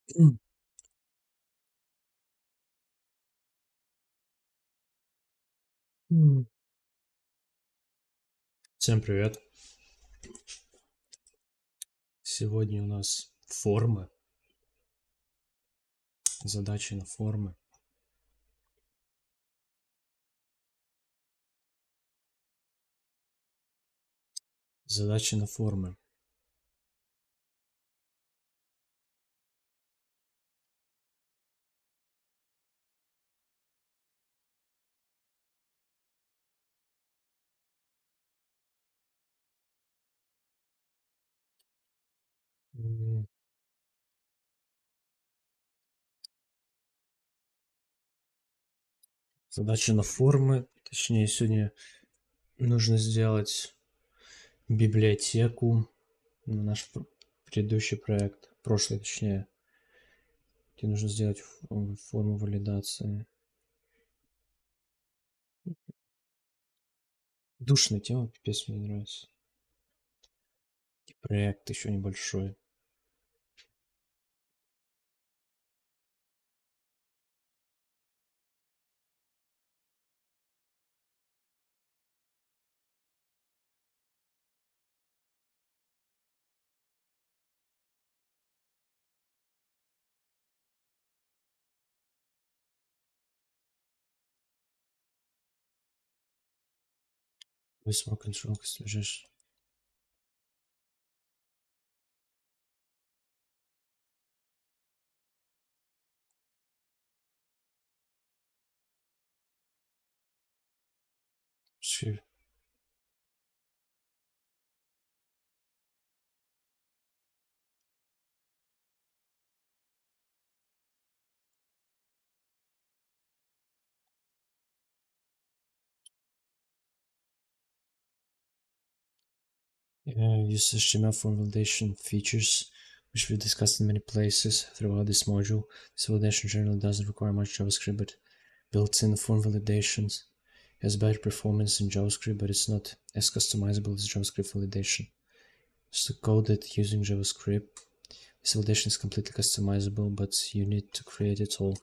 Всем привет! Сегодня у нас формы, задачи на формы. Задачи на формы. Задачи на формы. Точнее, сегодня нужно сделать библиотеку на наш предыдущий проект. Прошлый, точнее. Где нужно сделать форму валидации. Душная тема, пипец, мне нравится. Проект еще небольшой. Восьмой control слежишь. Shift. Use HTML form validation features, which we've discussed in many places throughout this module. This validation generally doesn't require much JavaScript, but built-in form validations has better performance in JavaScript, but it's not as customizable as JavaScript validation. So code it using JavaScript. This validation is completely customizable, but you need to create it all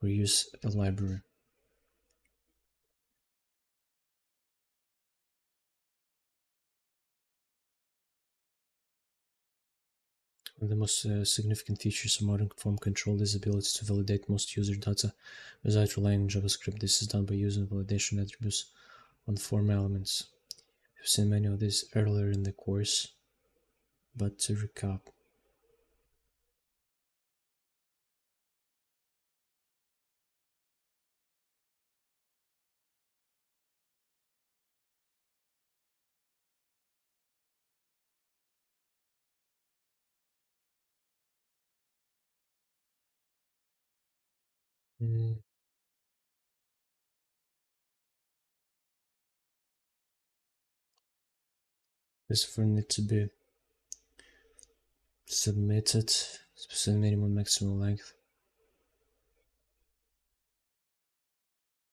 or use a library. One of the most significant features of modern form control is the ability to validate most user data without relying on JavaScript. This is done by using validation attributes on form elements. We've seen many of these earlier in the course, but to recap. This form needs to be submitted, specific minimum maximum length.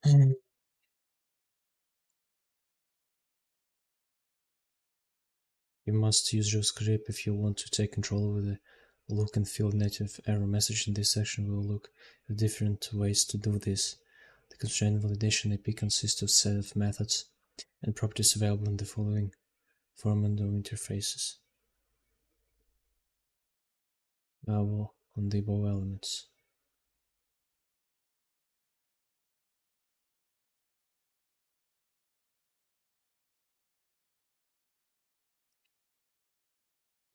You must use JavaScript if you want to take control over the look and feel native error message. In this section, we will look at different ways to do this. The constraint validation AP consists of a set of methods and properties available in the following form and interfaces. Available on the above elements.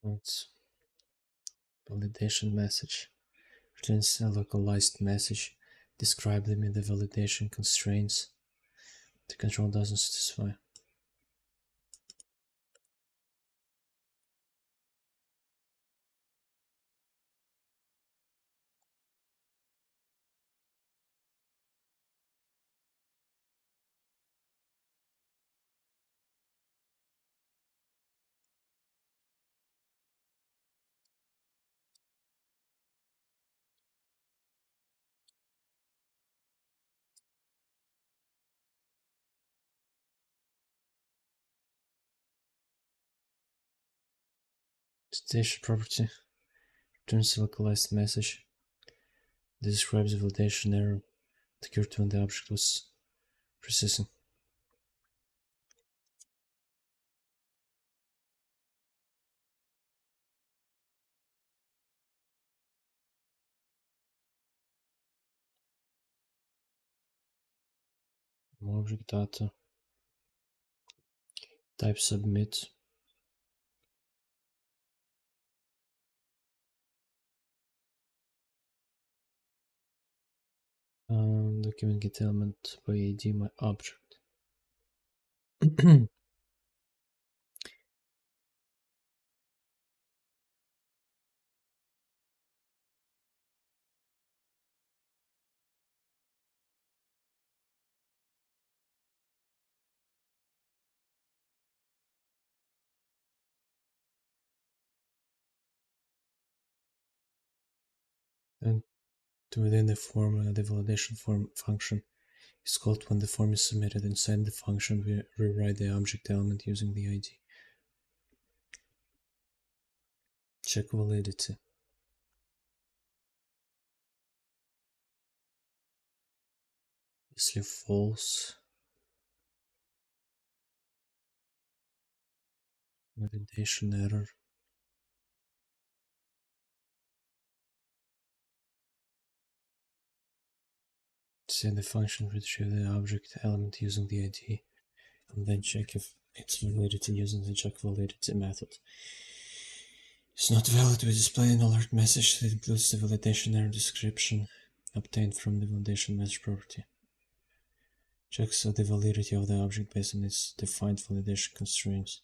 That's validation message. Returns a localized message. Describe them in the validation constraints. The control doesn't satisfy. Station property returns a localized message. This describes a validation error that occurred when the object was processing. Object data. Type submit. Document get element by ID my object. And within the form, the validation form function is called when the form is submitted. Inside the function, we rewrite the object element using the ID. Check validity. Obviously false. Validation error. Set the function retrieve the object element using the ID, and then check if its validity using the check validity method. It's not valid, we display an alert message that includes the validation error description obtained from the validation message property. Checks the validity of the object based on its defined validation constraints.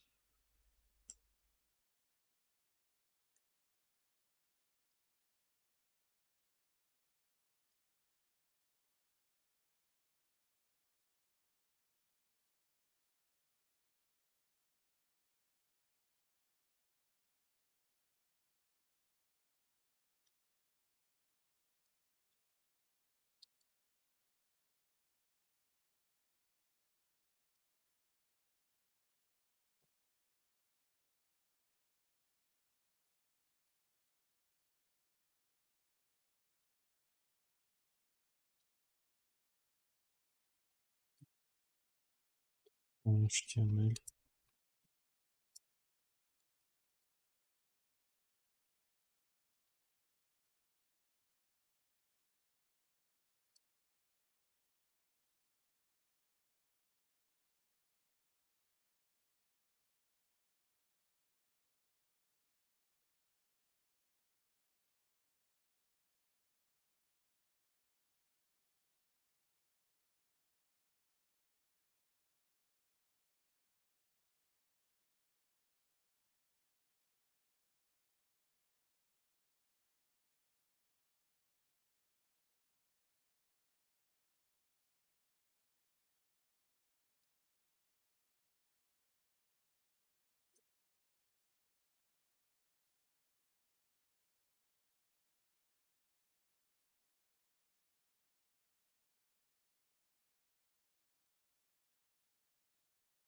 HTML.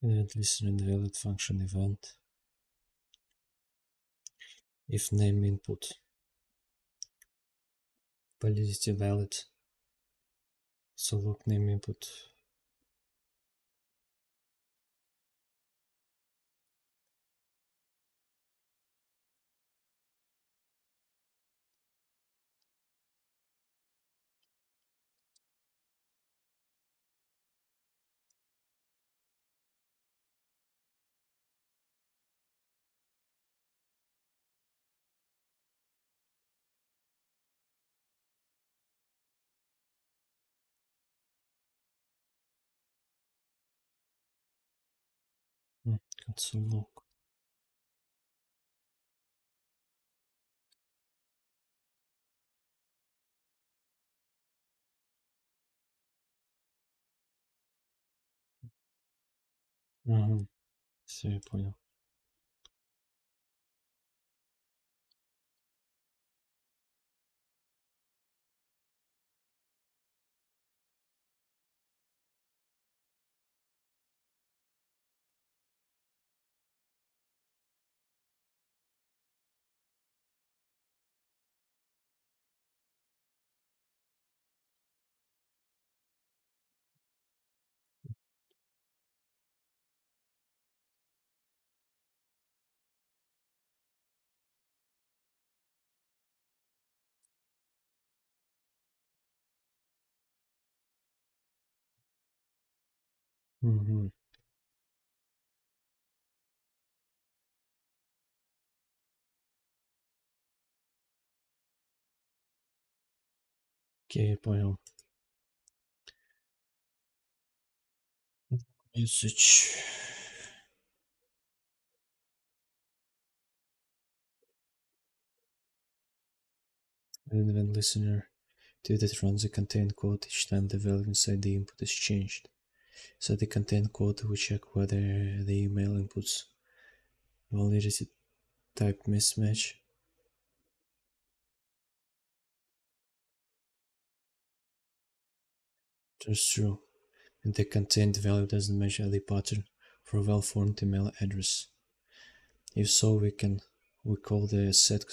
And listen invalid function event. If name input validity valid, so look name input. Console log. Все, я понял. Mm-hmm. Okay, poem. Usage. An event listener to that runs a content quote each time the value inside the input is changed. So the content quote will check whether the email inputs validity type mismatch. That's true. And the content value doesn't match the pattern for a well-formed email address. If so, we call the set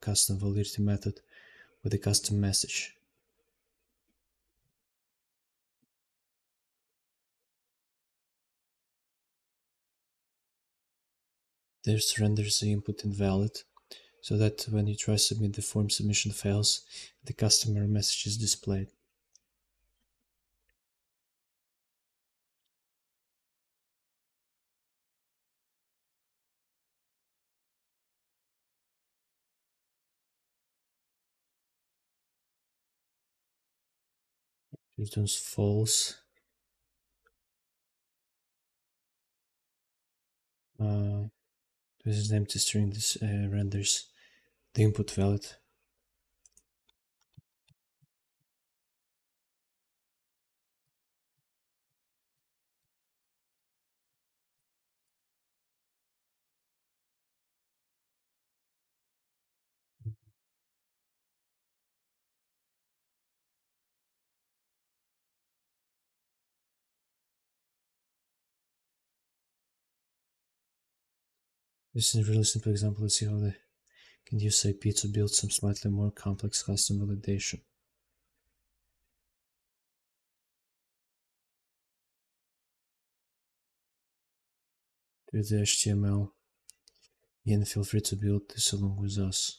custom validity method with a custom message. This renders the input invalid, so that when you try to submit the form submission fails, the customer message is displayed. Returns false. Uh, this is an empty string. This renders the input valid. This is a really simple example. Let's see how they can use IP to build some slightly more complex custom validation. With the HTML, again, feel free to build this along with us.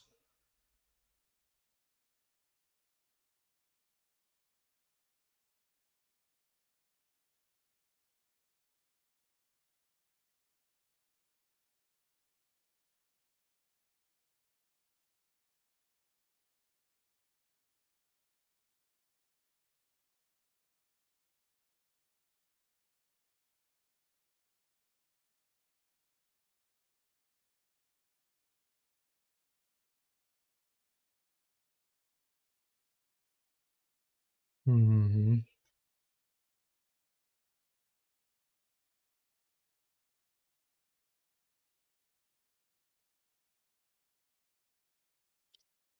Mm-hmm.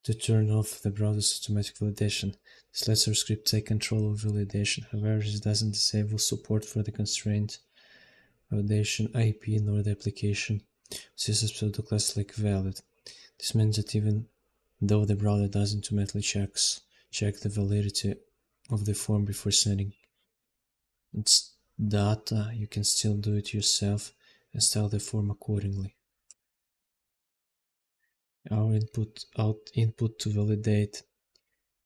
To turn off the browser's automatic validation, this lets our script take control of validation. However, this doesn't disable support for the constraint validation IP nor the application uses pseudo-class like valid. This means that even though the browser doesn't automatically check the validity of the form before sending its data, you can still do it yourself and style the form accordingly. Our input to validate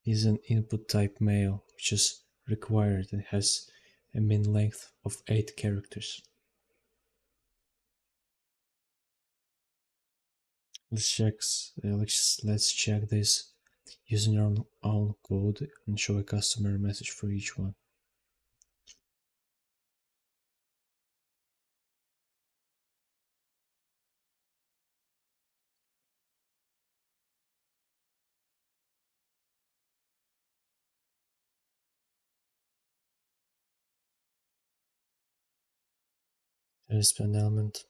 is an input type mail, which is required and has a min length of 8 characters. Let's check this using our own code and show a customer message for each one. There's an element.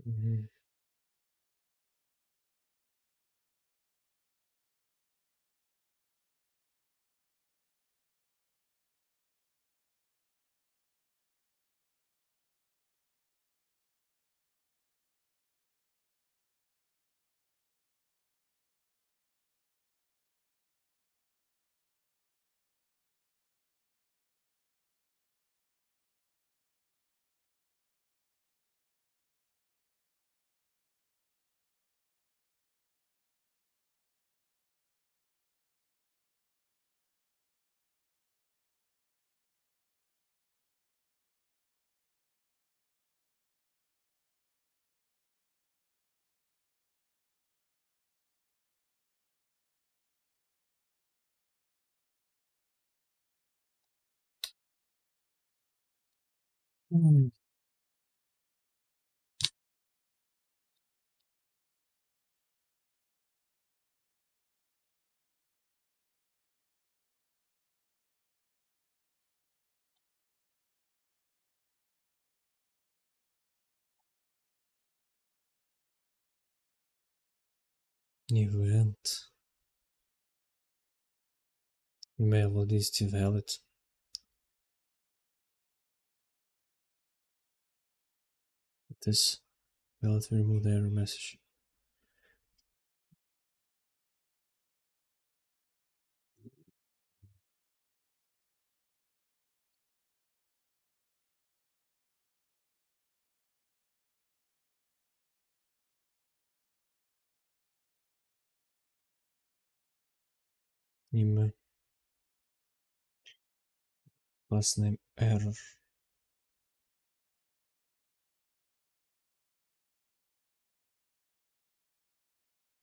Mhm. Mm. Event. Email is valid. It is valid. Remove the error message. Email. Last name error.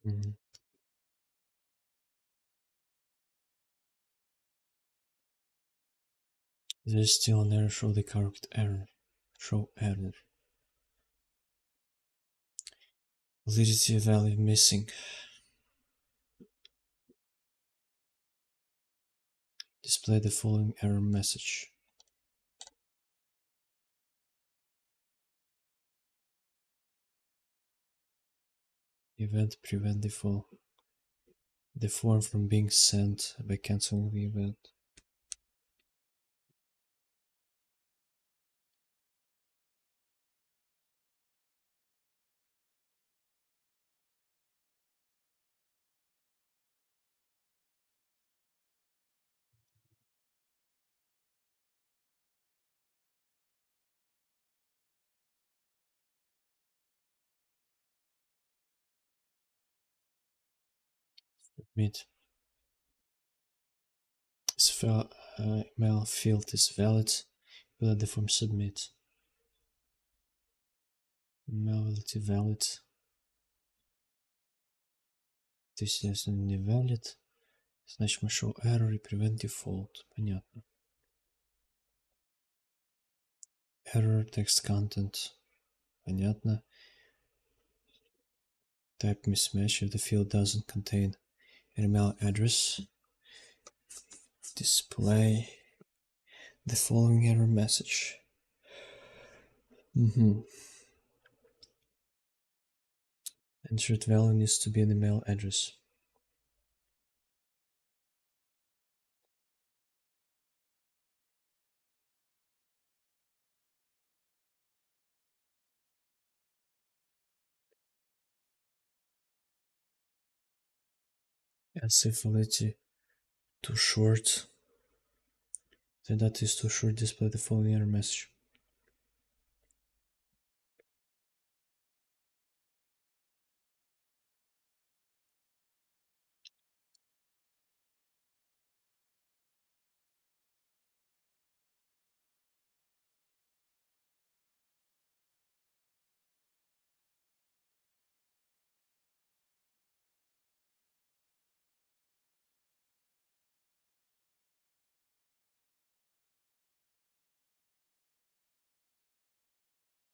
Mm. There's still an error. Show the correct error. Show error. Validity value missing. Display the following error message. Event prevent the form from being sent by canceling the event. Submit. This email field is valid. Let the form submit. Email validity valid. This is invalid. Значит, мы show error и prevent default. Понятно. Error text content. Понятно. Type mismatch if the field doesn't contain an email address. Display the following error message. Entered value needs to be an email address. As if validity too short. The data is too short. Display the following error message.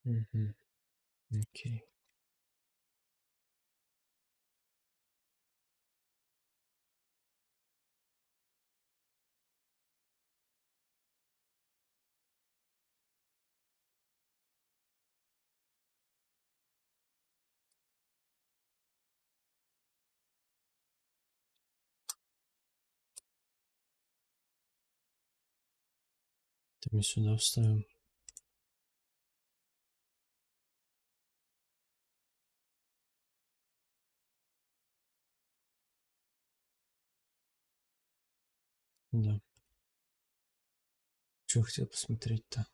Okay. Это мы сюда вставим. Да. Что хотел посмотреть-то?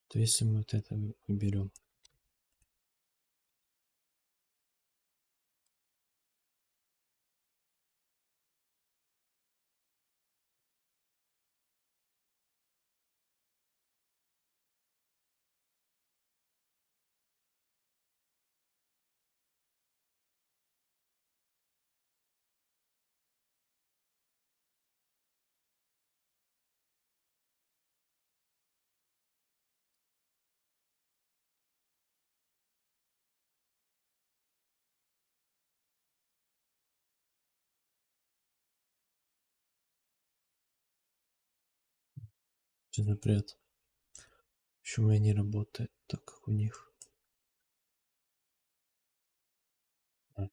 То если мы вот это уберем. запрет. Почему я не работает так, как у них? А,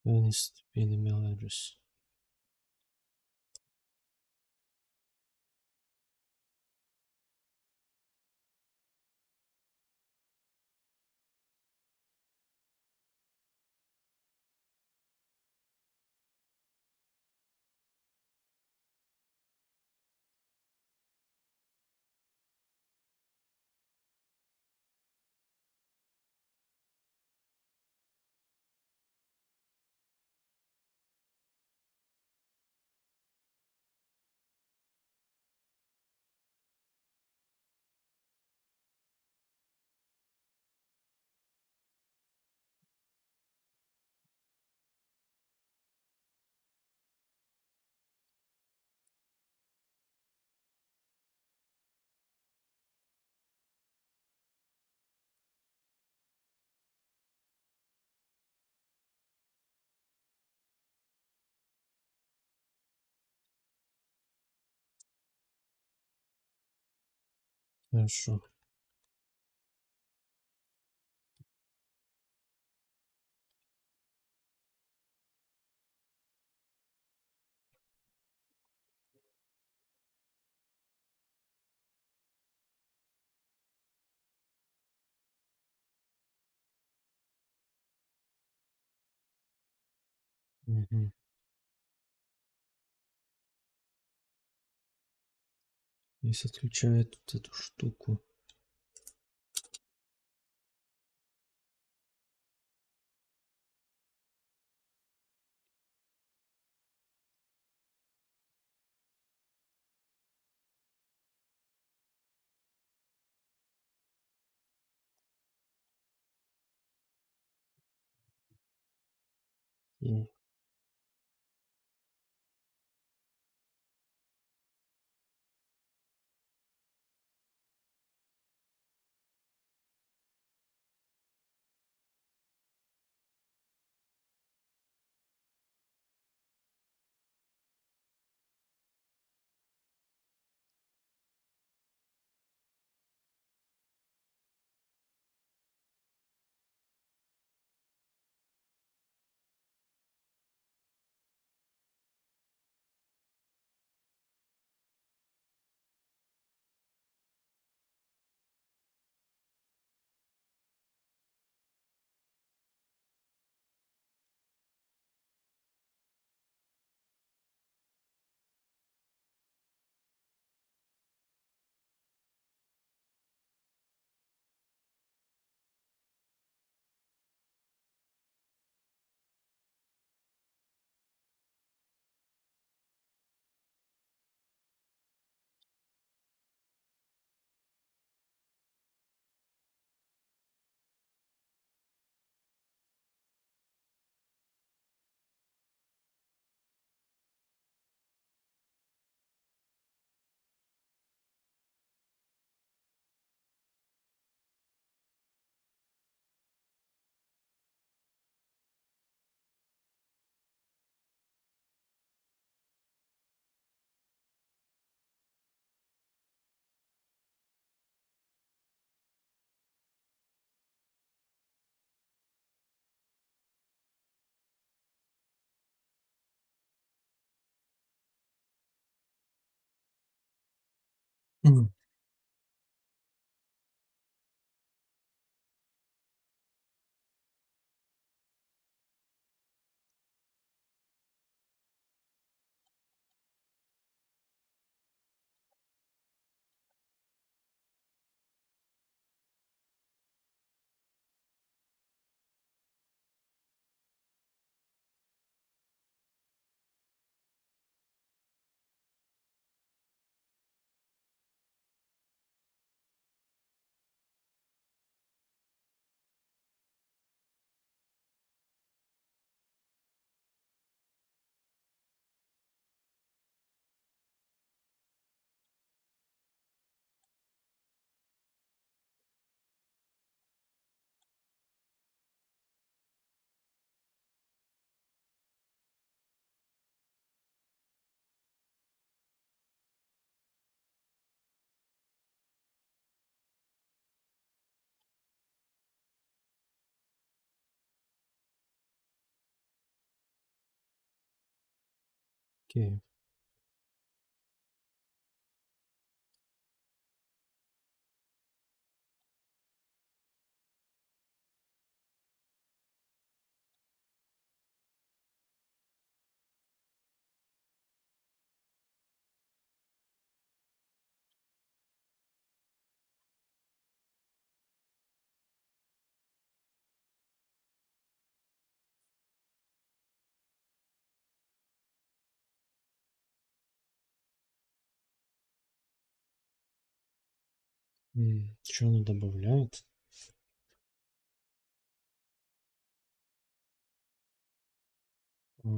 that needs to be in the mail address. Хорошо. Угу. Здесь отключает вот эту штуку. И Окей. Что она добавляет? А,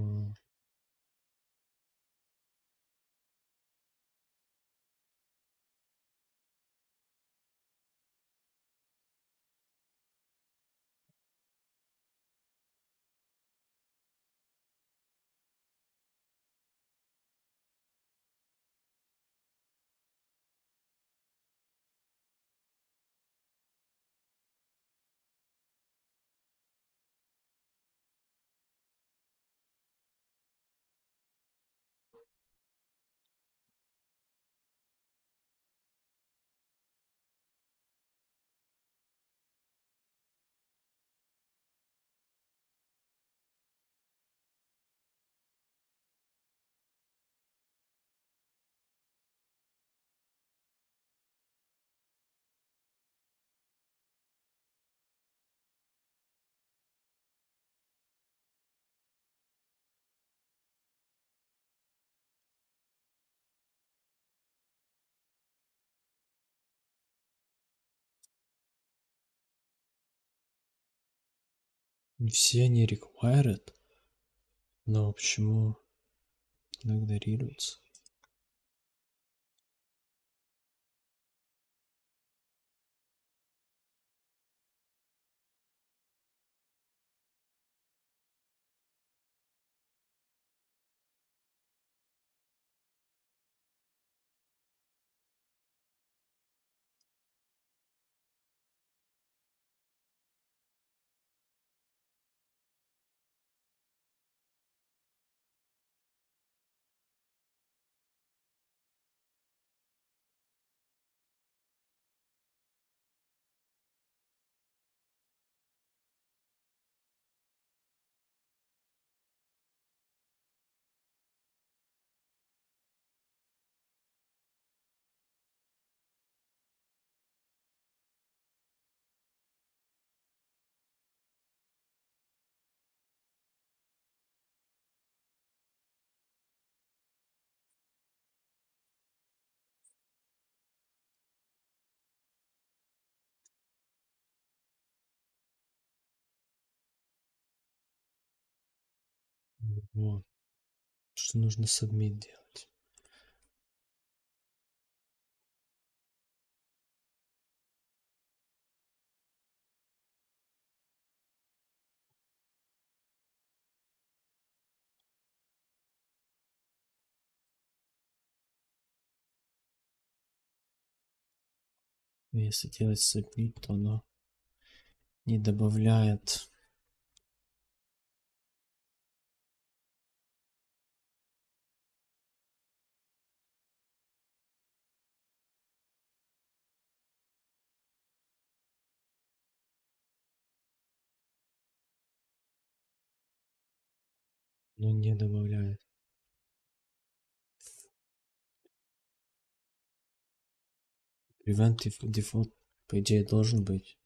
не все они required, но почему игнорируются? Вот. Что нужно submit делать? Если делать submit, то оно не добавляет. Но не добавляет. Preventive default, по идее, должен быть.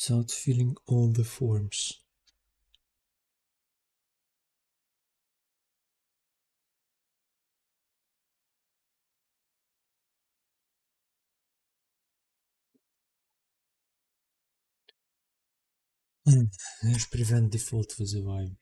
without filling all the forms. Let's prevent default вызываем.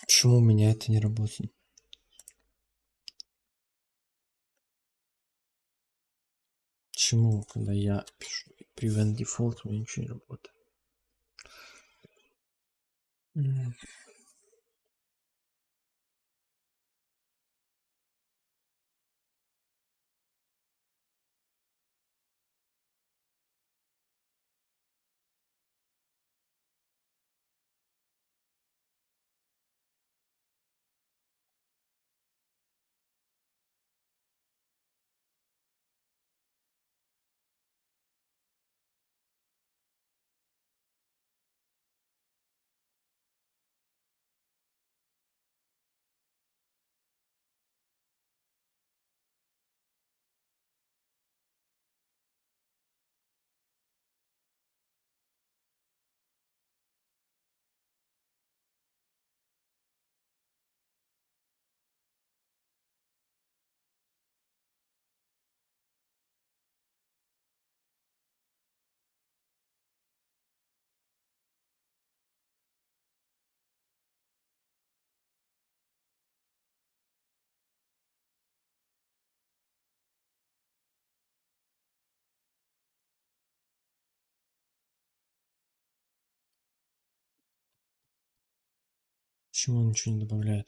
Почему у меня это не работает? Почему, когда я пишу prevent default, у меня ничего не работает? Почему он ничего не добавляет?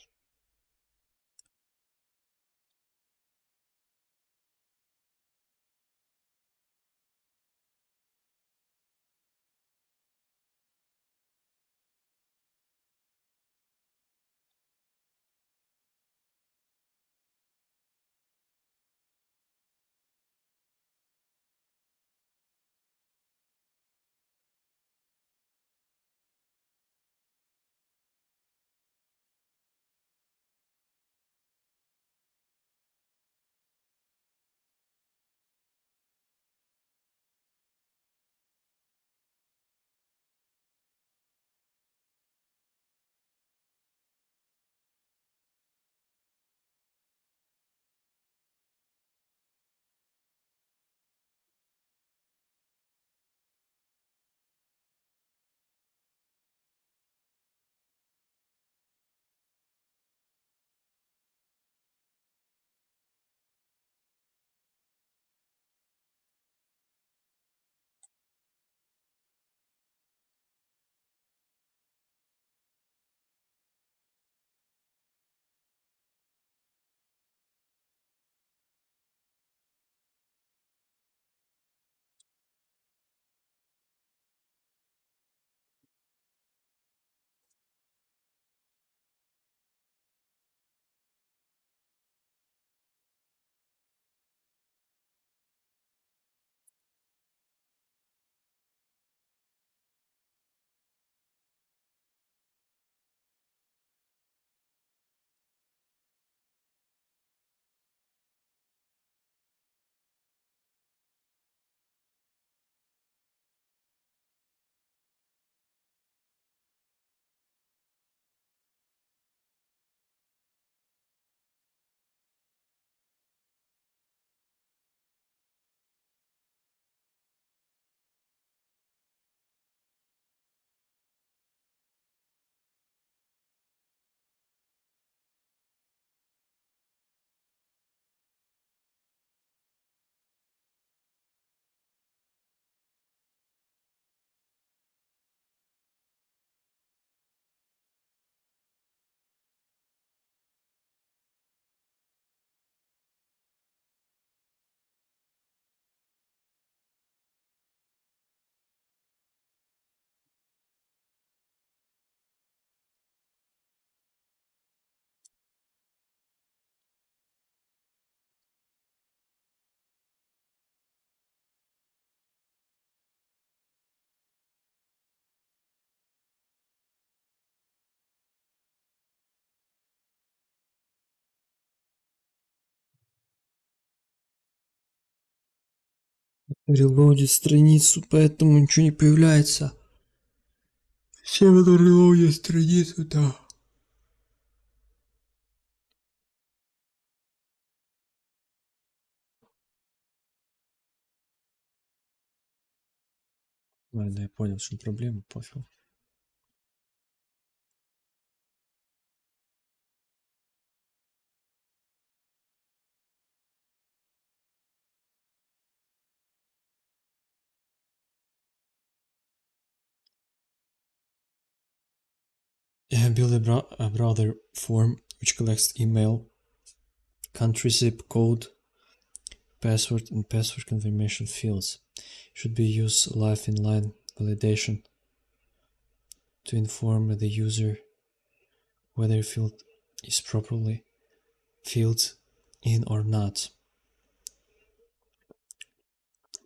Релодит страницу, поэтому ничего не появляется. Все это релодит страницу, да. Ладно, я понял, в чем проблема, пофиг. Build a browser form which collects email, country zip code, password, and password confirmation fields. Should be used live inline validation to inform the user whether a field is properly filled in or not.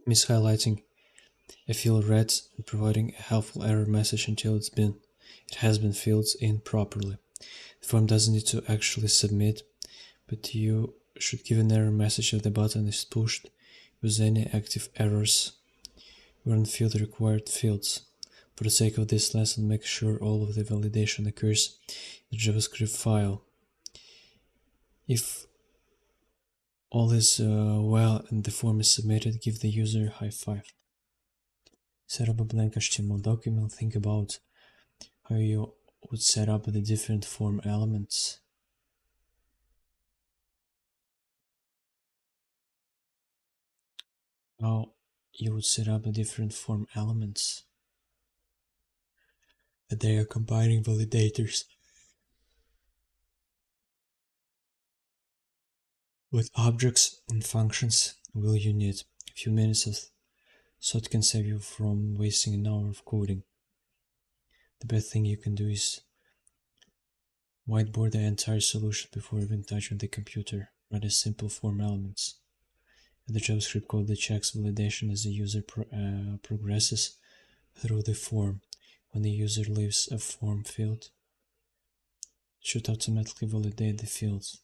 Mishighlighting a field red and providing a helpful error message until it has been filled in properly. The form doesn't need to actually submit, but you should give an error message if the button is pushed with any active errors or unfill the required fields. For the sake of this lesson, make sure all of the validation occurs in the JavaScript file. If all is well and the form is submitted, give the user a high five. Set up a blank HTML document. Think about how you would set up the different form elements. How you would set up the different form elements. That they are combining validators. What objects and functions will you need? A few minutes of thought can save you from wasting an hour of coding. The best thing you can do is whiteboard the entire solution before even touching the computer. Write a simple form elements. The JavaScript code that checks validation as the user progresses through the form. When the user leaves a form field, it should automatically validate the fields.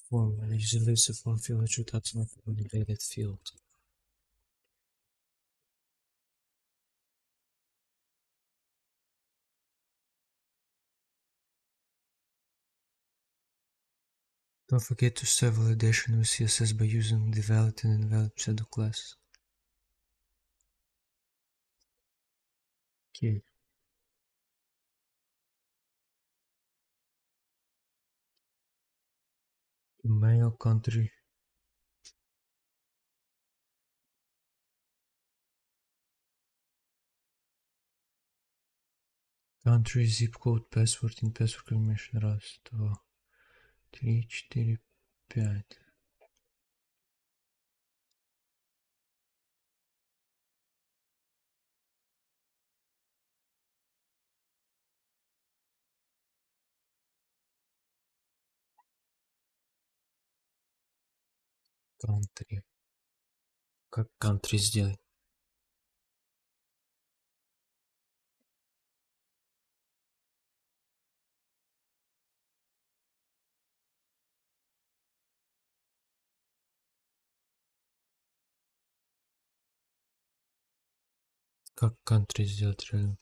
Form when the user leaves a form field, it should automatically validate that field. Don't forget to start validation with CSS by using the valid and invalid pseudo classes. Okay. Email country. Country, zip code, password and password confirmation. Раз, два, три, четыре, пять. Country. Как country сделать? Как country сделать реально?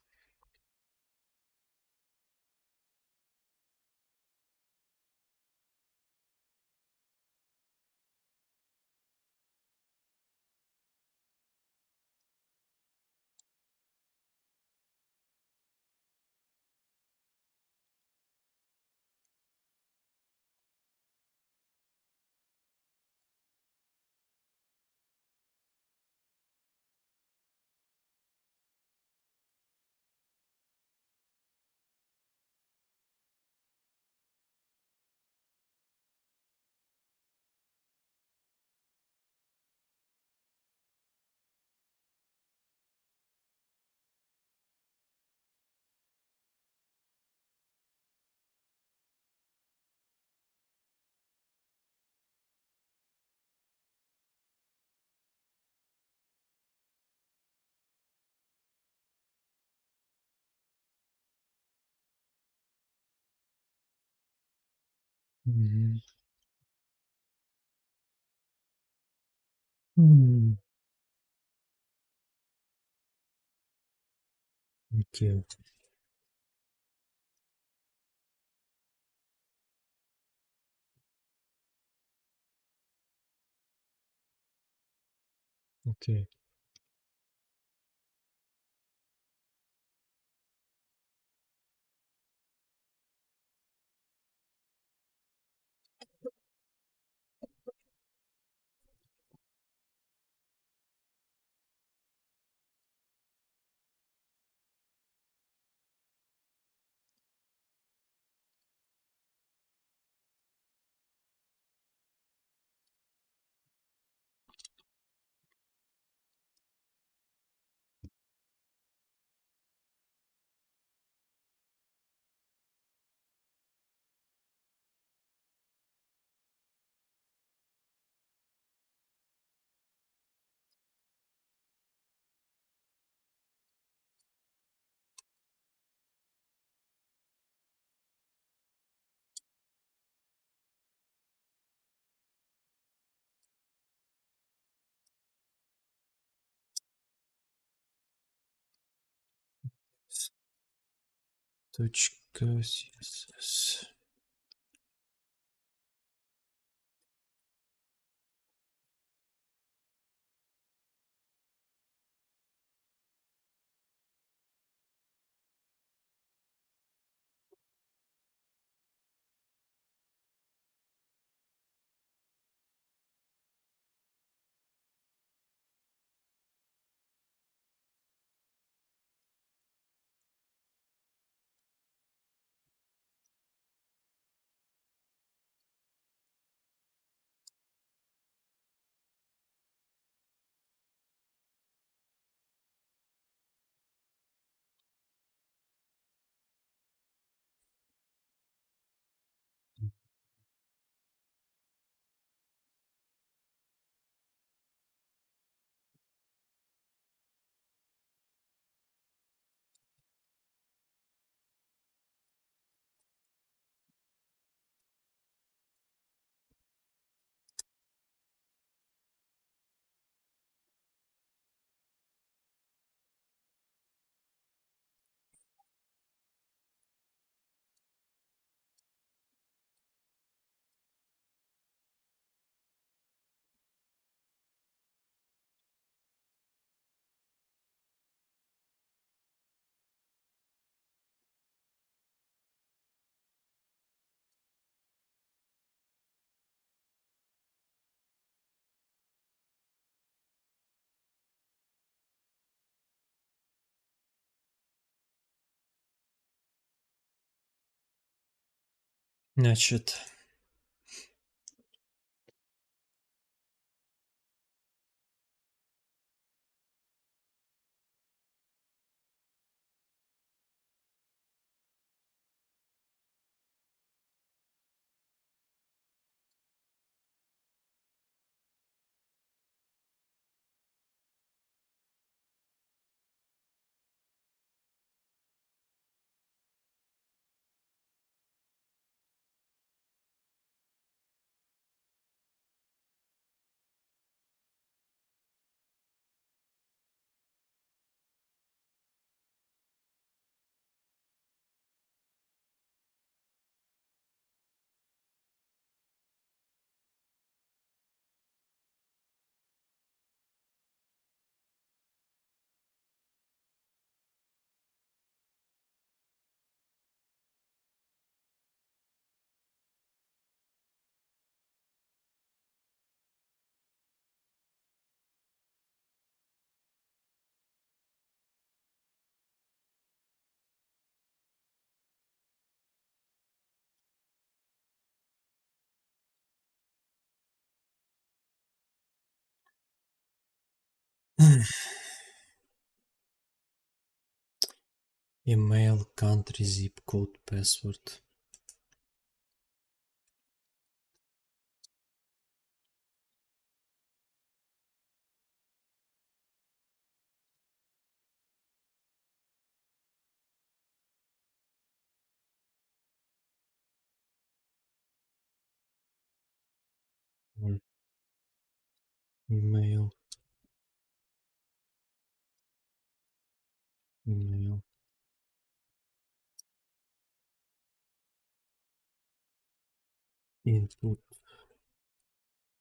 Mhm. Hmm. Okay. Okay. Точка CSS. Значит, email, country, zip code, password. or email, email, input,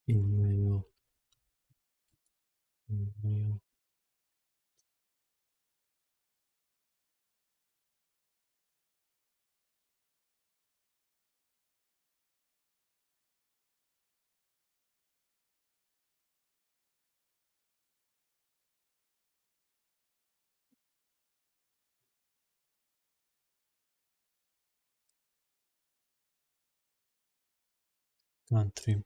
email, email, country,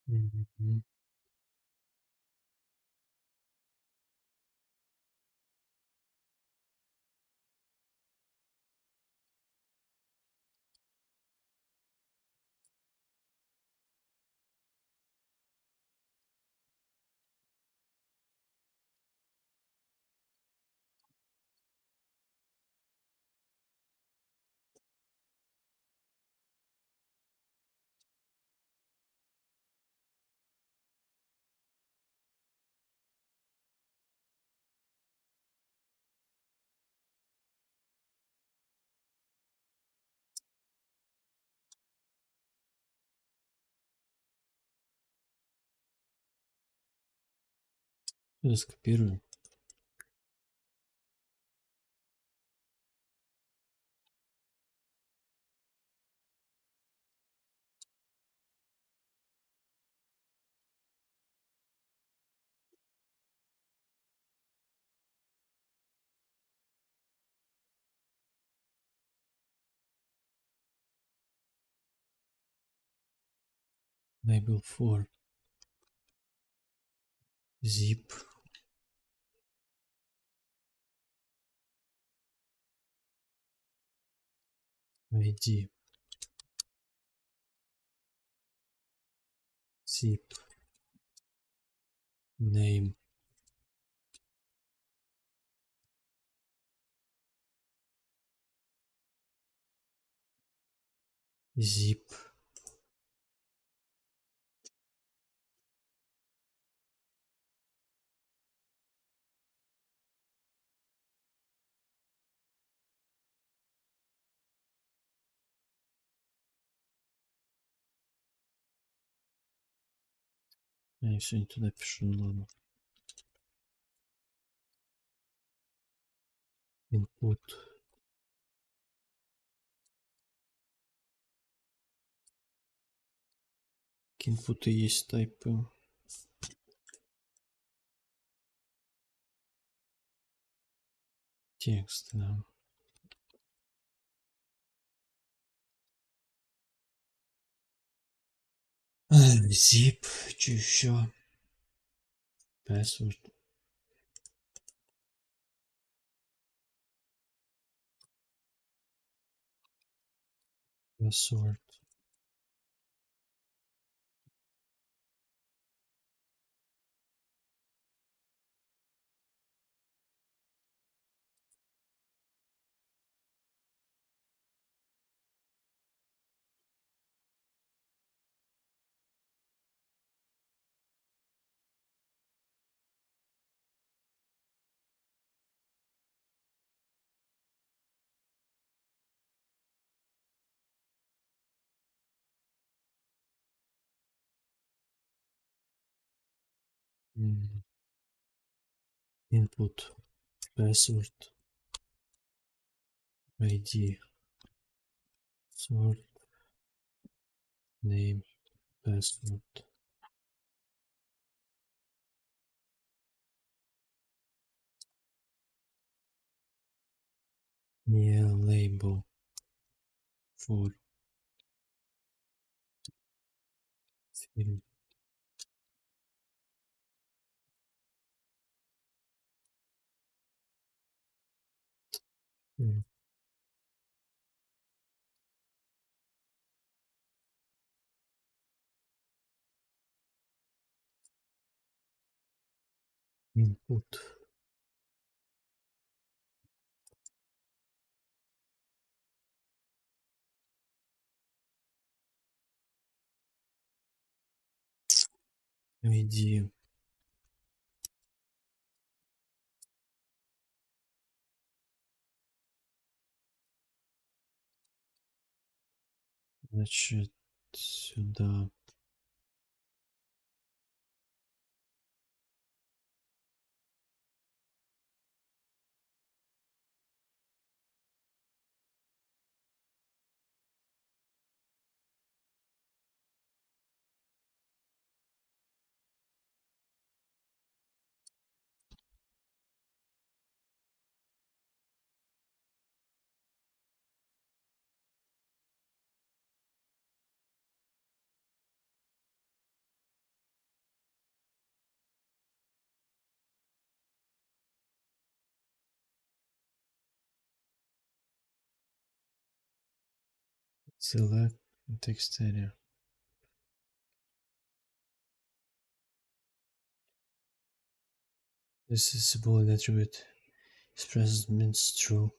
mhm, скопирую. Label for zip, ID, zip, name, zip, я все не туда пишу, ну ладно. Input, input есть type, текст, да. Zip, что еще? Password, password, input, password, ID, sort, name, password, yeah, label for film, Input. Введи. Значит, сюда. Select text area. This is a bullet attribute. Expresses means true.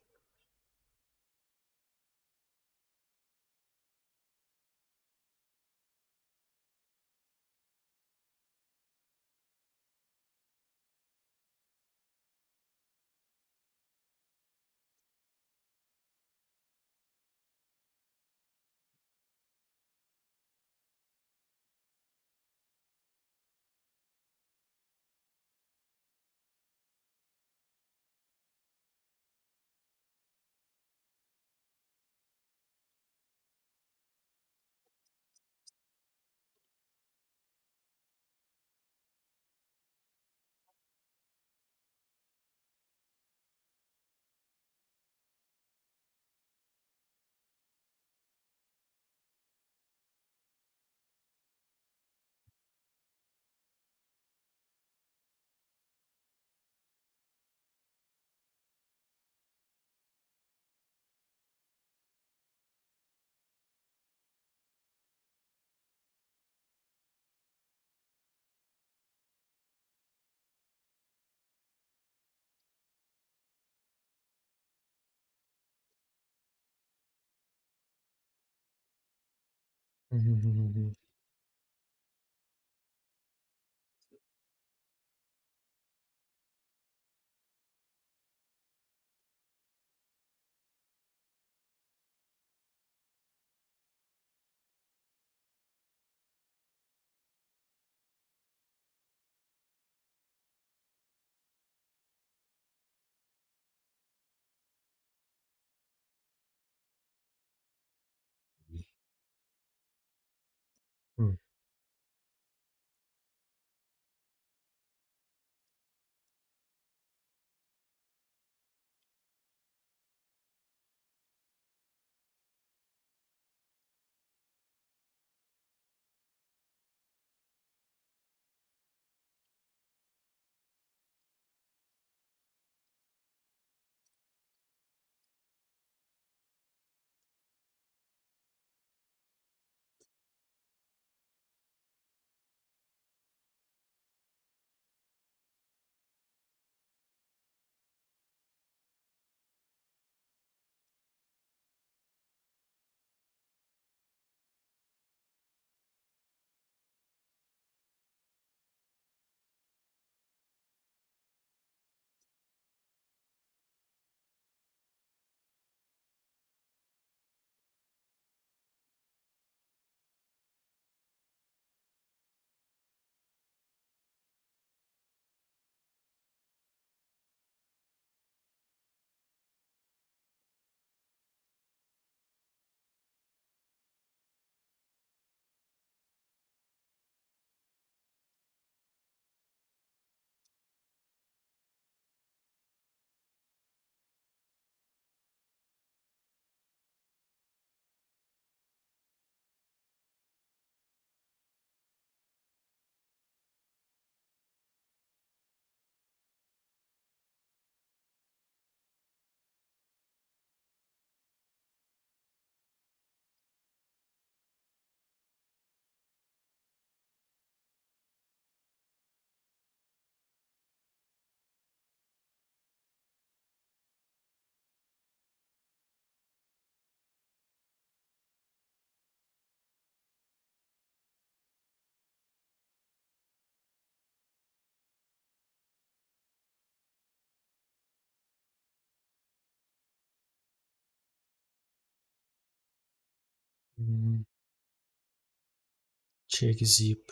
Check zip.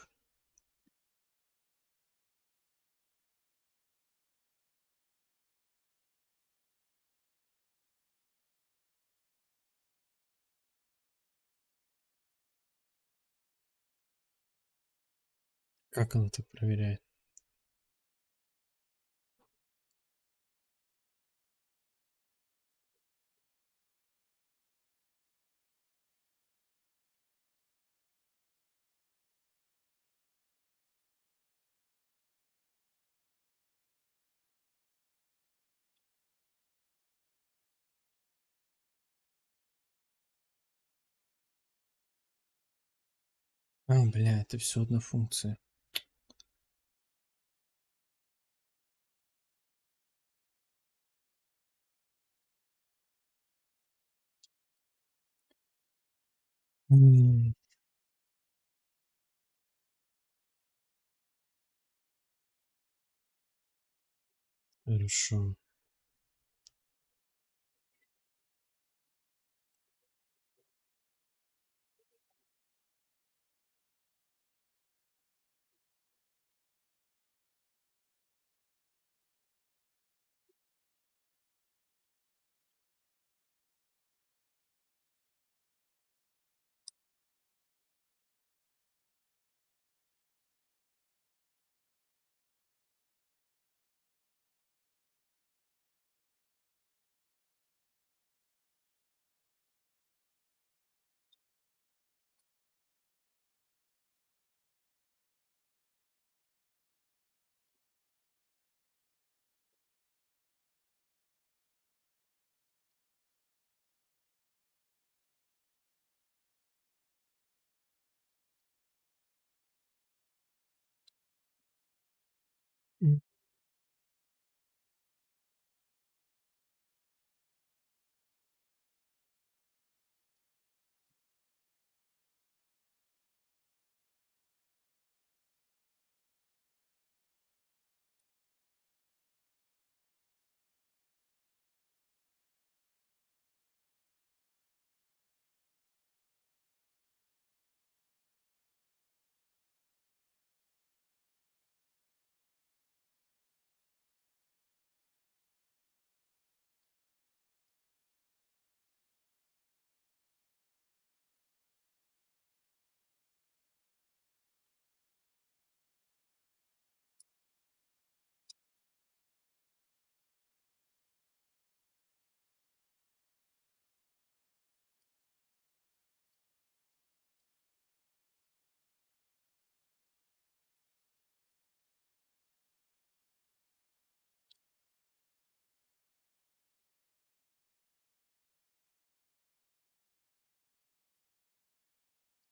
Как она так проверяет? А, бля, это все одна функция. Хорошо.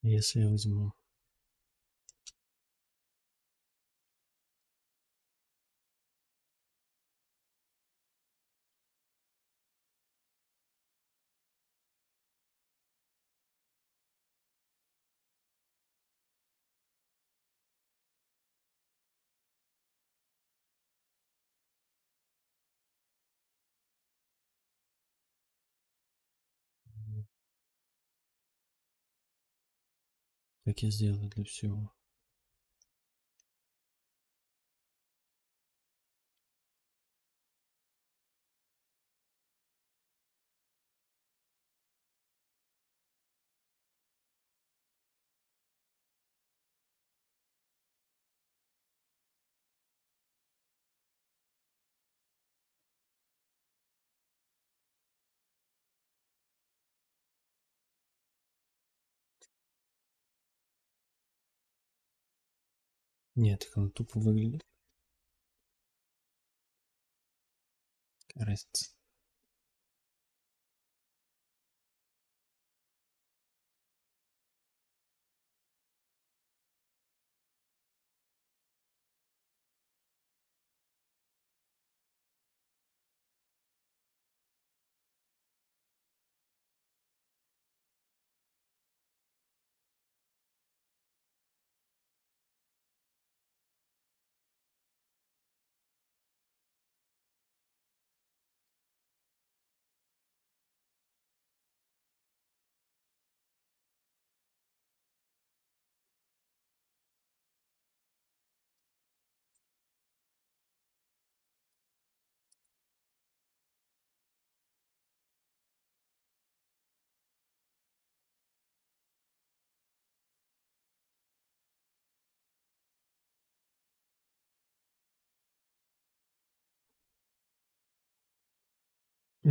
Если я возьму. Как я сделаю для всего? Нет, так оно тупо выглядит. Какая разница?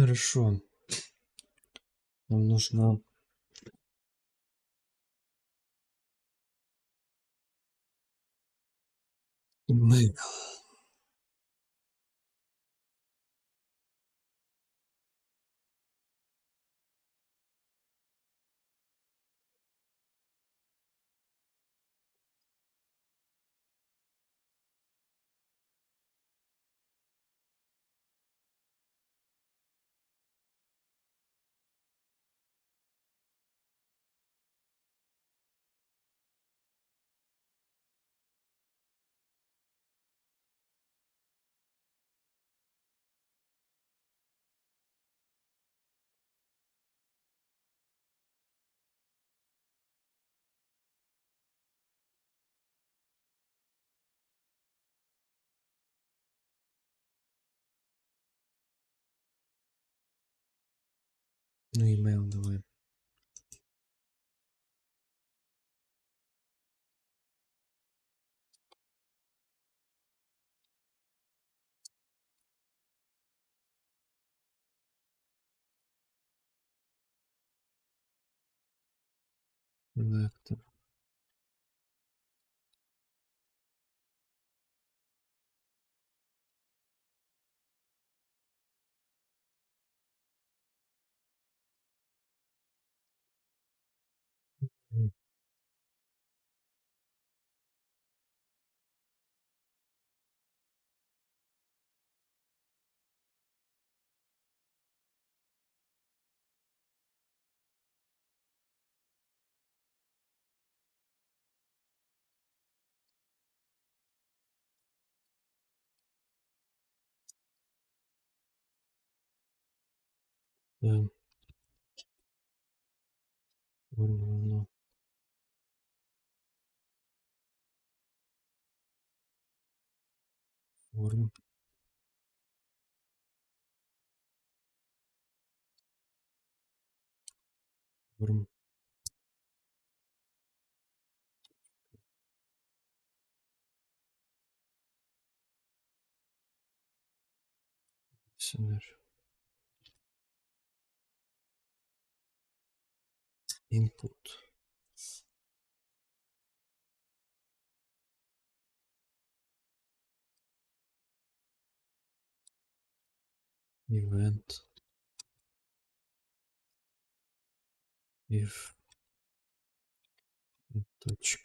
Хорошо. Нам нужно email. Ну, email давай. Lector. Да. Форма равно. Форм. Форм. Listener. Input. Event. If. Точка.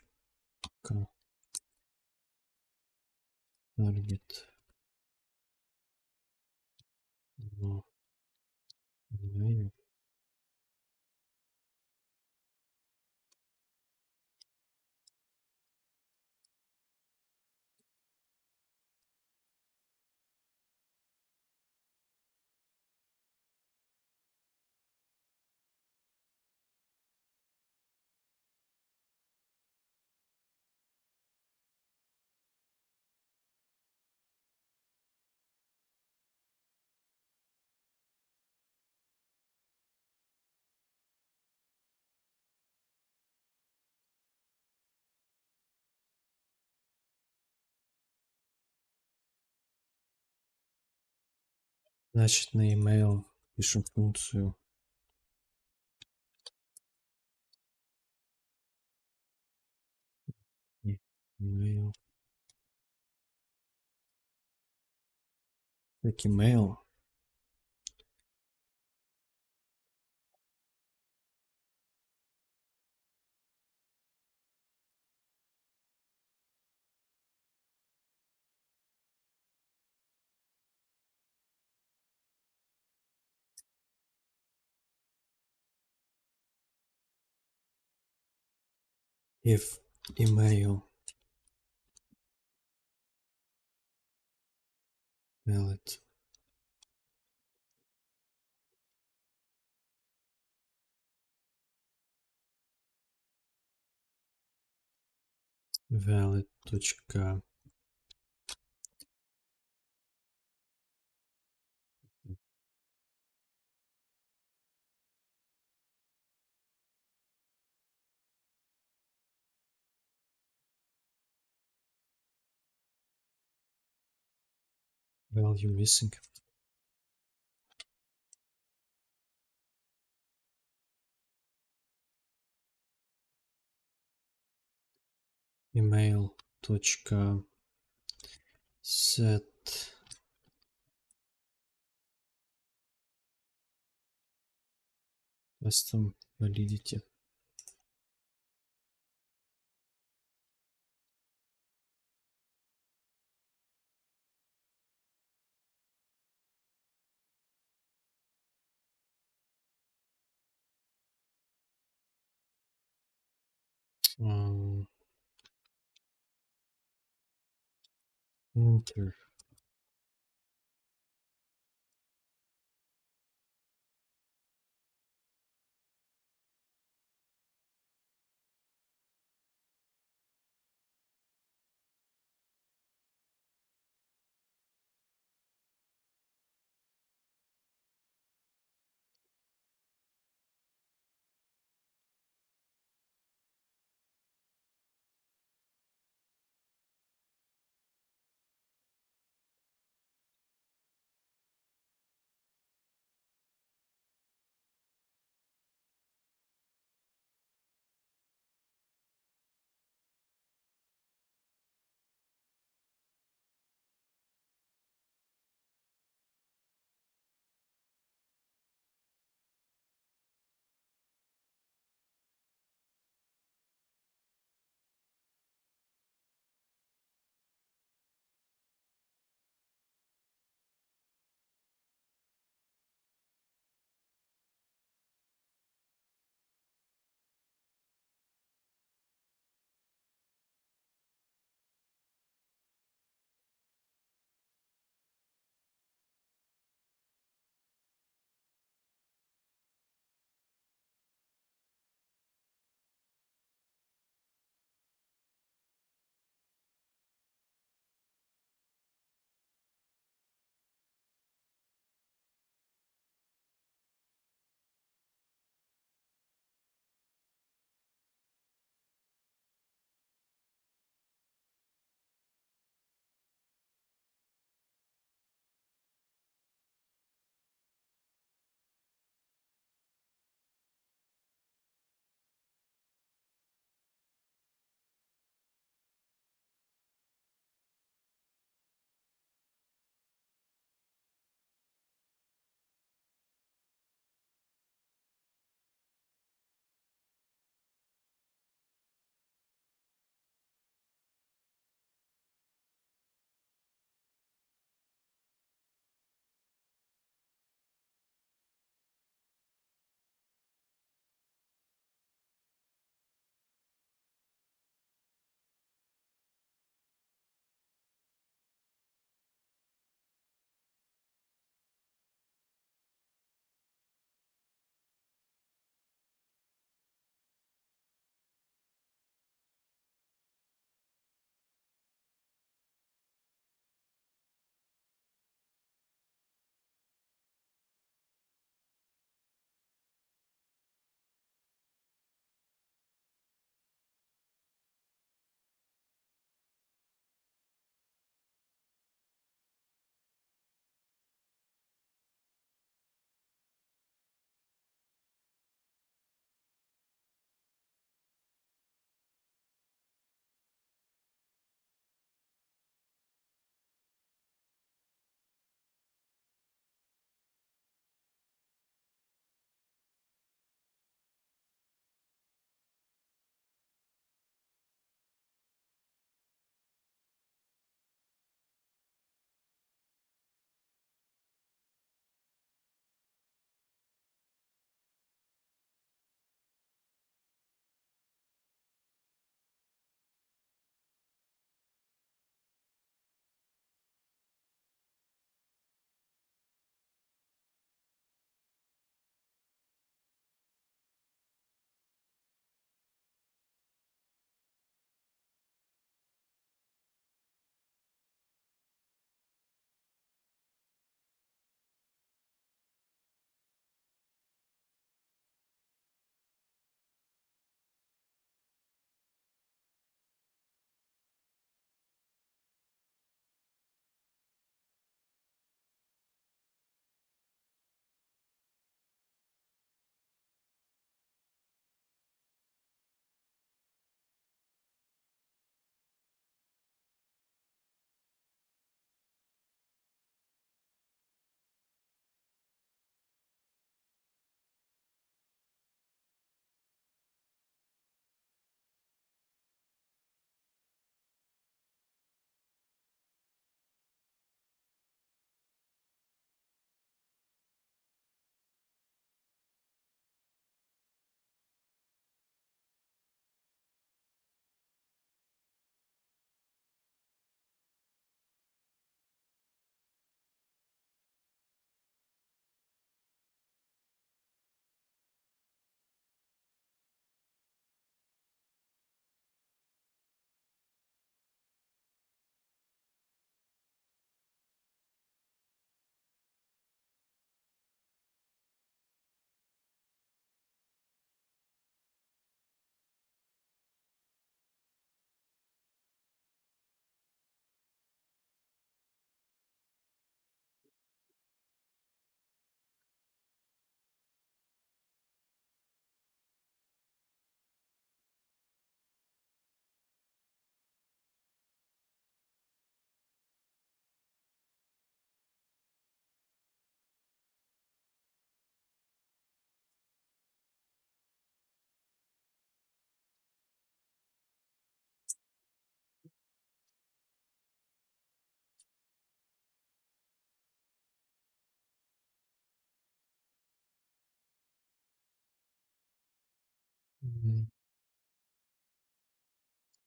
Target. Но. Email. Значит, на email пишем функцию email. Так, email. If email valid. Valid. Точка. Value missing. email.set custom validity. Enter.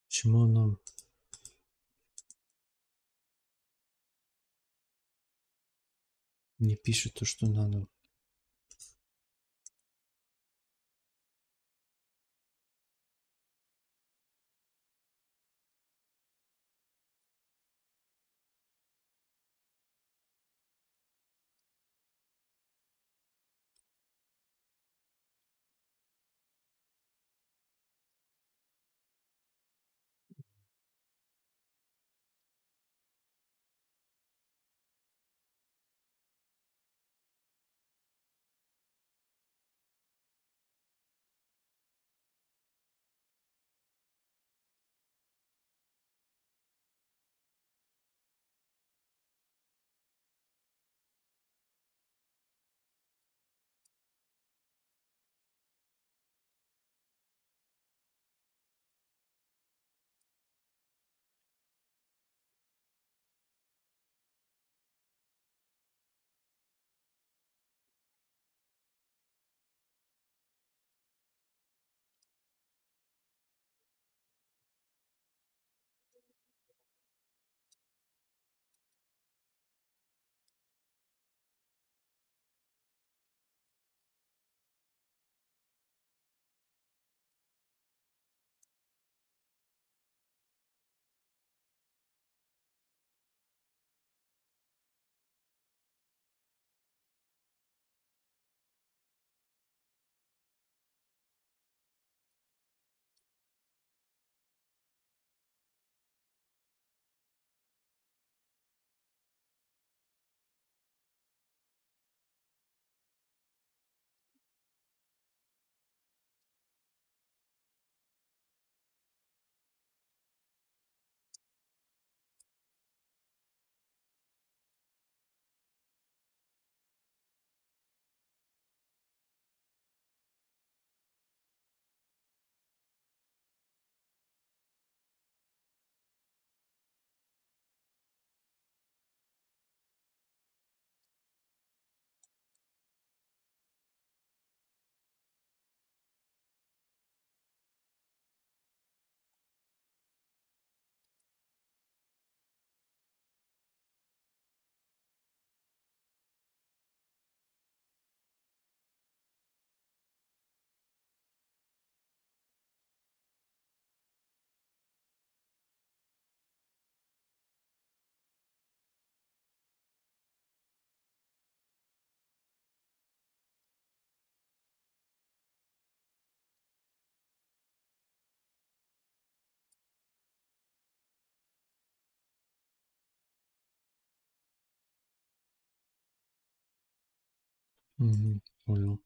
Почему оно не пишет то, что надо? Понял.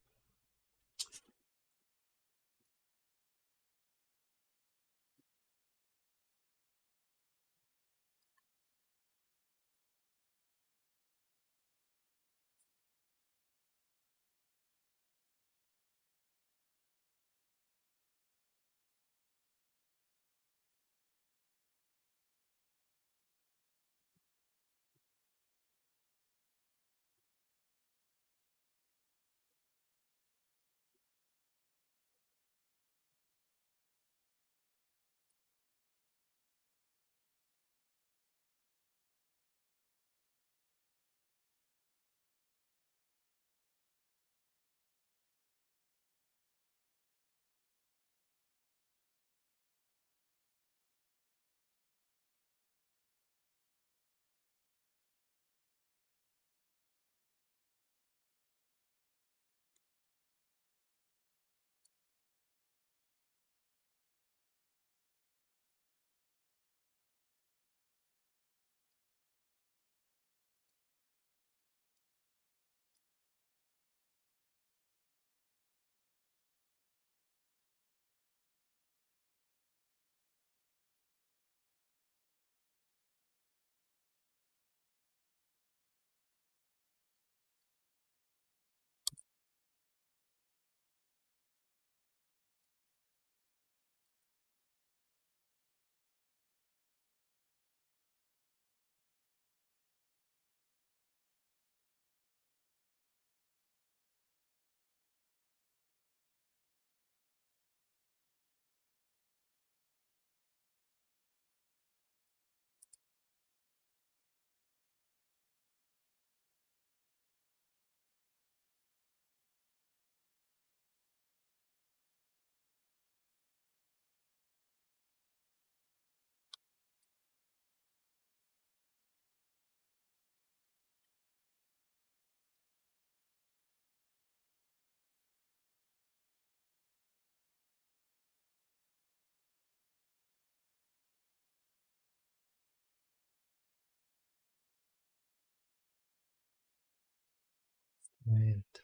Right.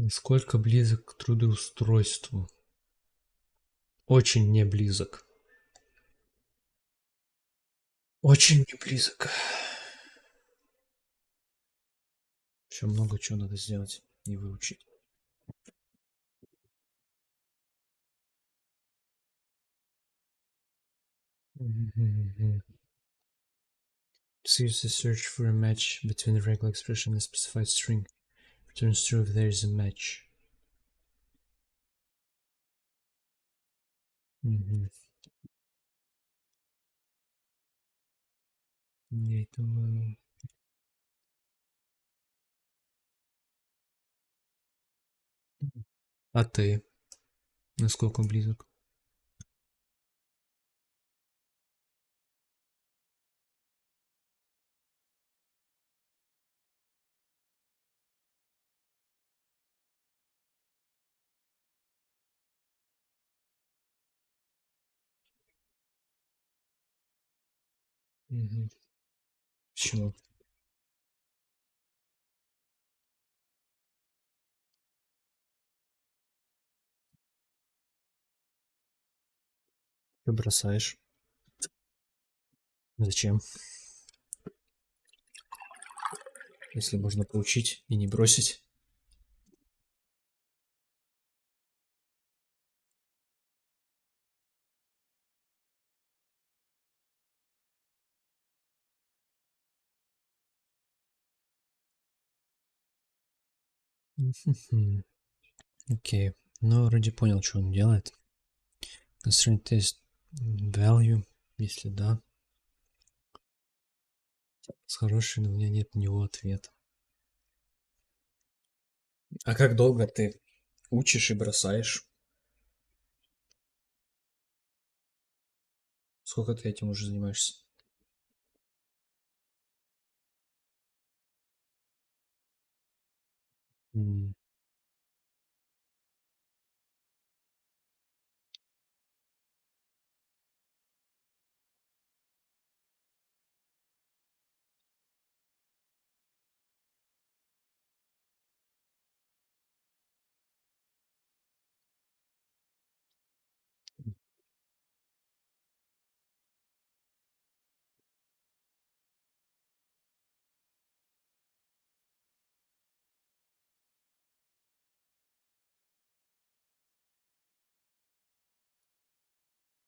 Насколько близок к трудоустройству? Очень не близок. Очень не близок. Еще много чего надо сделать и выучить. Мгм. So use the search for a match between the regular expression and the specified string. Returns true if there is a match. Мгм. Я думаю... А ты? Насколько близок? Мгм. Почему? Ты бросаешь? Зачем? Если можно поучить и не бросить. Мгм. Окей. Ну, вроде понял, что он делает. Constraint test value, если да. С хорошей, но у меня нет на него ответа. А как долго ты учишь и бросаешь? Сколько ты этим уже занимаешься? М,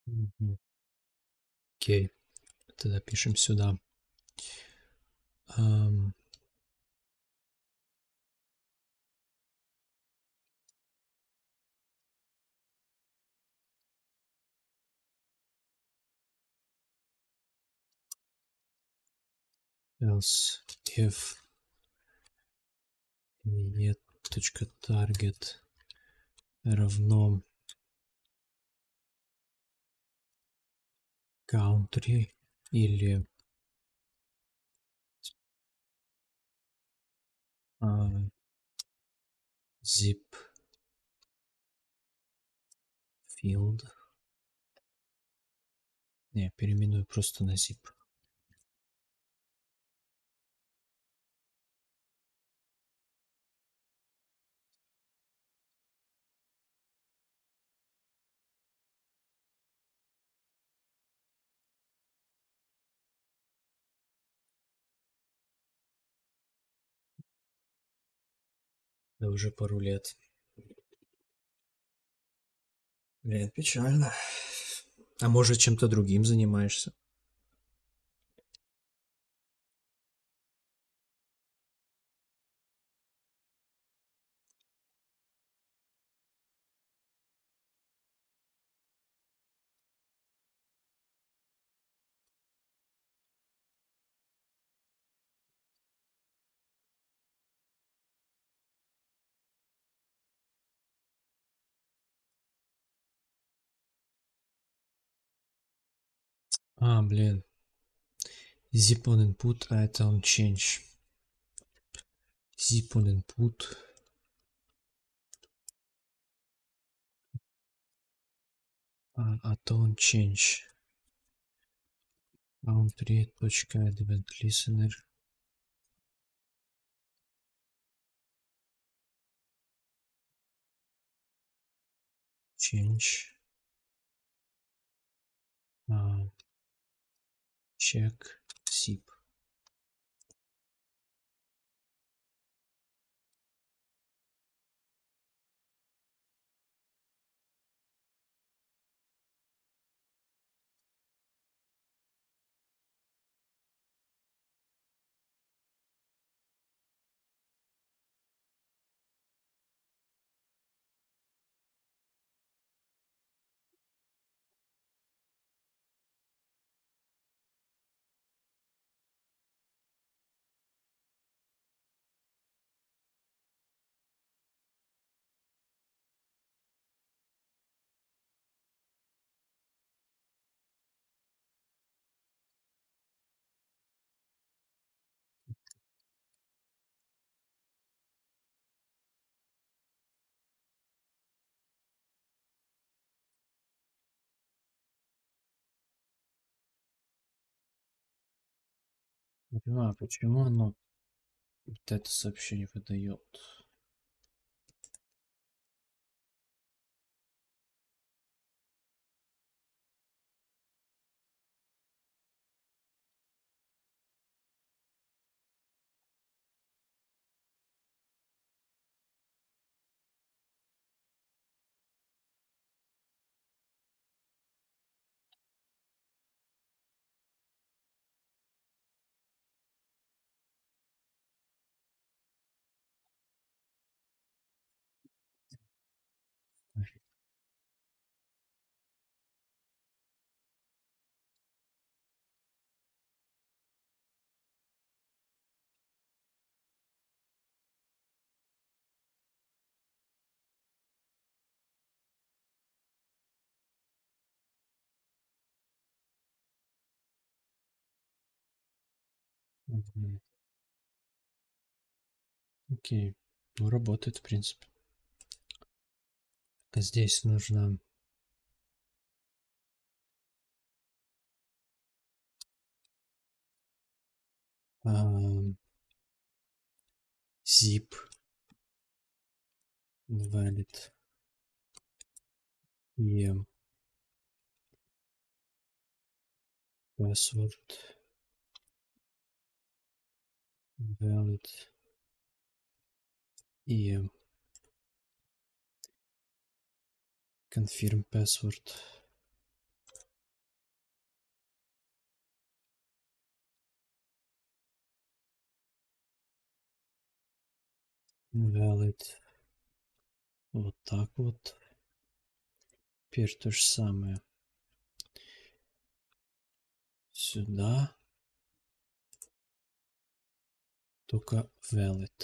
мгм. Окей, тогда пишем сюда. Ам, else if target равно country или zip field, Не, переименую просто на zip. Да уже пару лет. Блин, печально. А может, чем-то другим занимаешься? А, блин. Zip on input, а это on change. Zip on input. А то on change. Boundary.add event listener. Change. Check. Zip. Не понимаю, почему оно вот это сообщение выдает. Мгм. Окей. Ну, работает, в принципе. А здесь нужно zip valid em password valid em confirm password valid. Вот так вот. Теперь то же самое. Сюда. Только valid.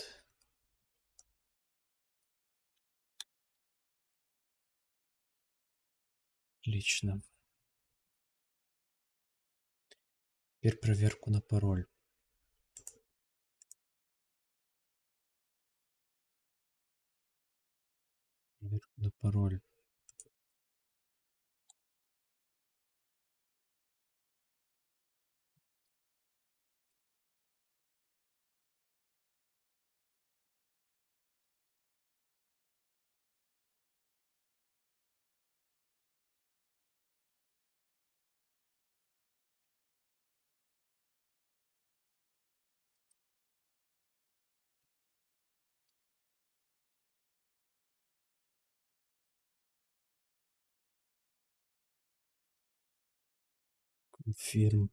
Отлично. Теперь проверку на пароль. Проверку на пароль. Confirm.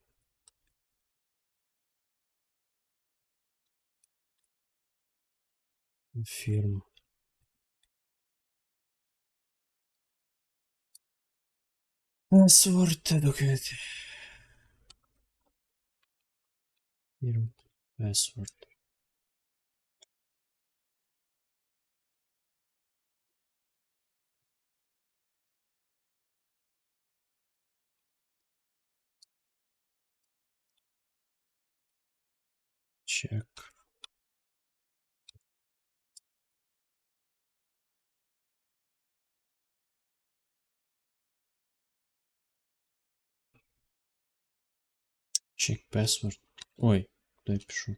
Confirm. Password document. Confirm. Password. Check. Check password. Ой, куда я пишу?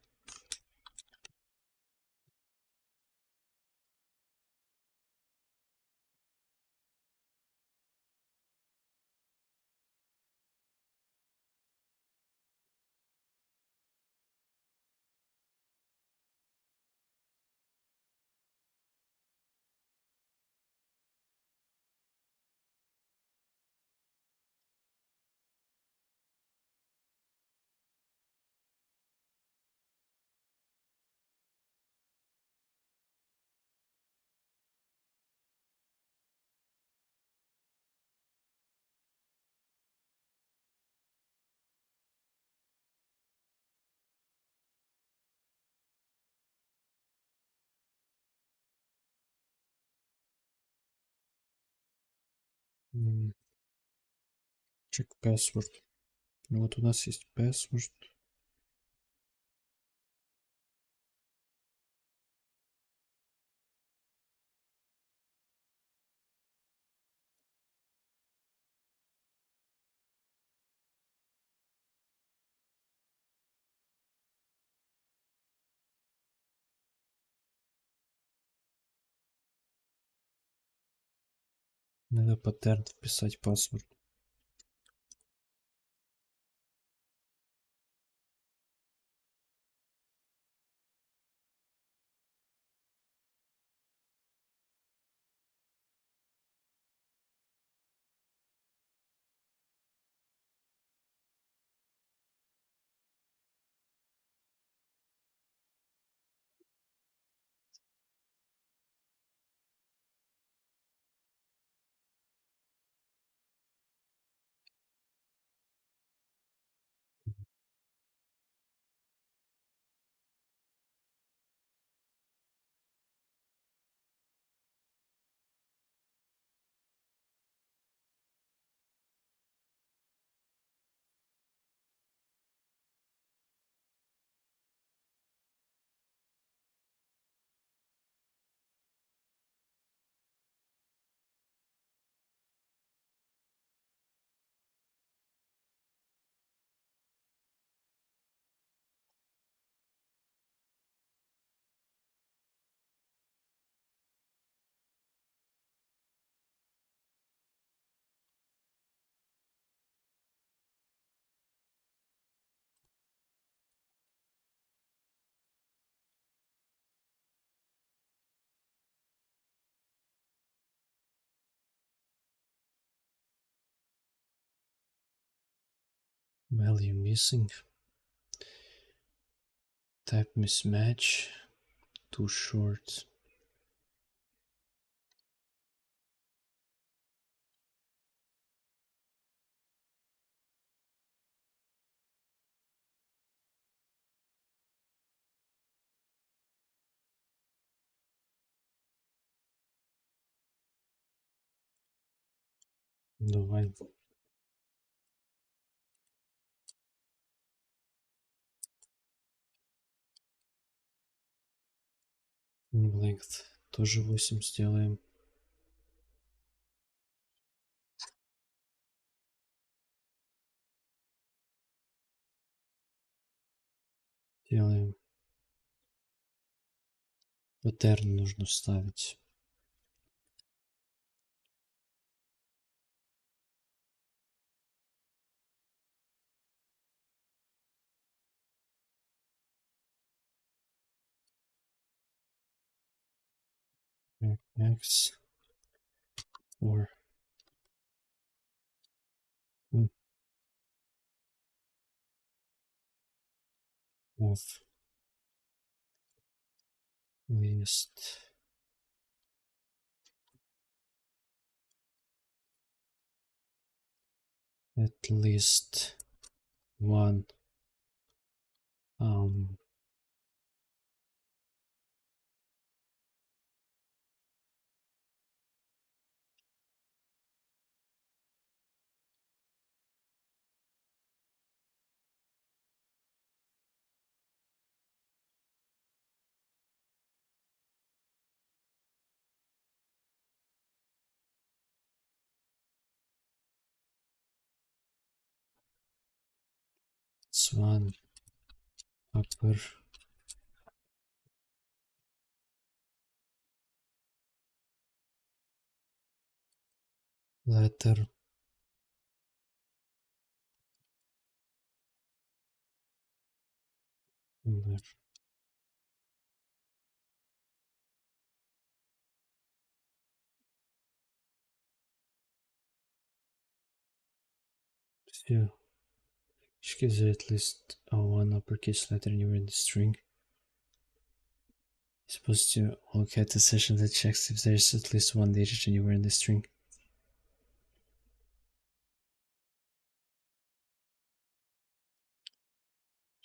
Check password. Ну вот у нас есть password. Надо паттерн вписать password. Value missing. Type mismatch. Too short. Давай. Length тоже 8 сделаем. Делаем. Паттерн нужно вставить. X or of least at least one swan upper letter number. Все. Which gives you at least one uppercase letter anywhere in the string. You're supposed to look at the session that checks if there's at least one digit anywhere in the string.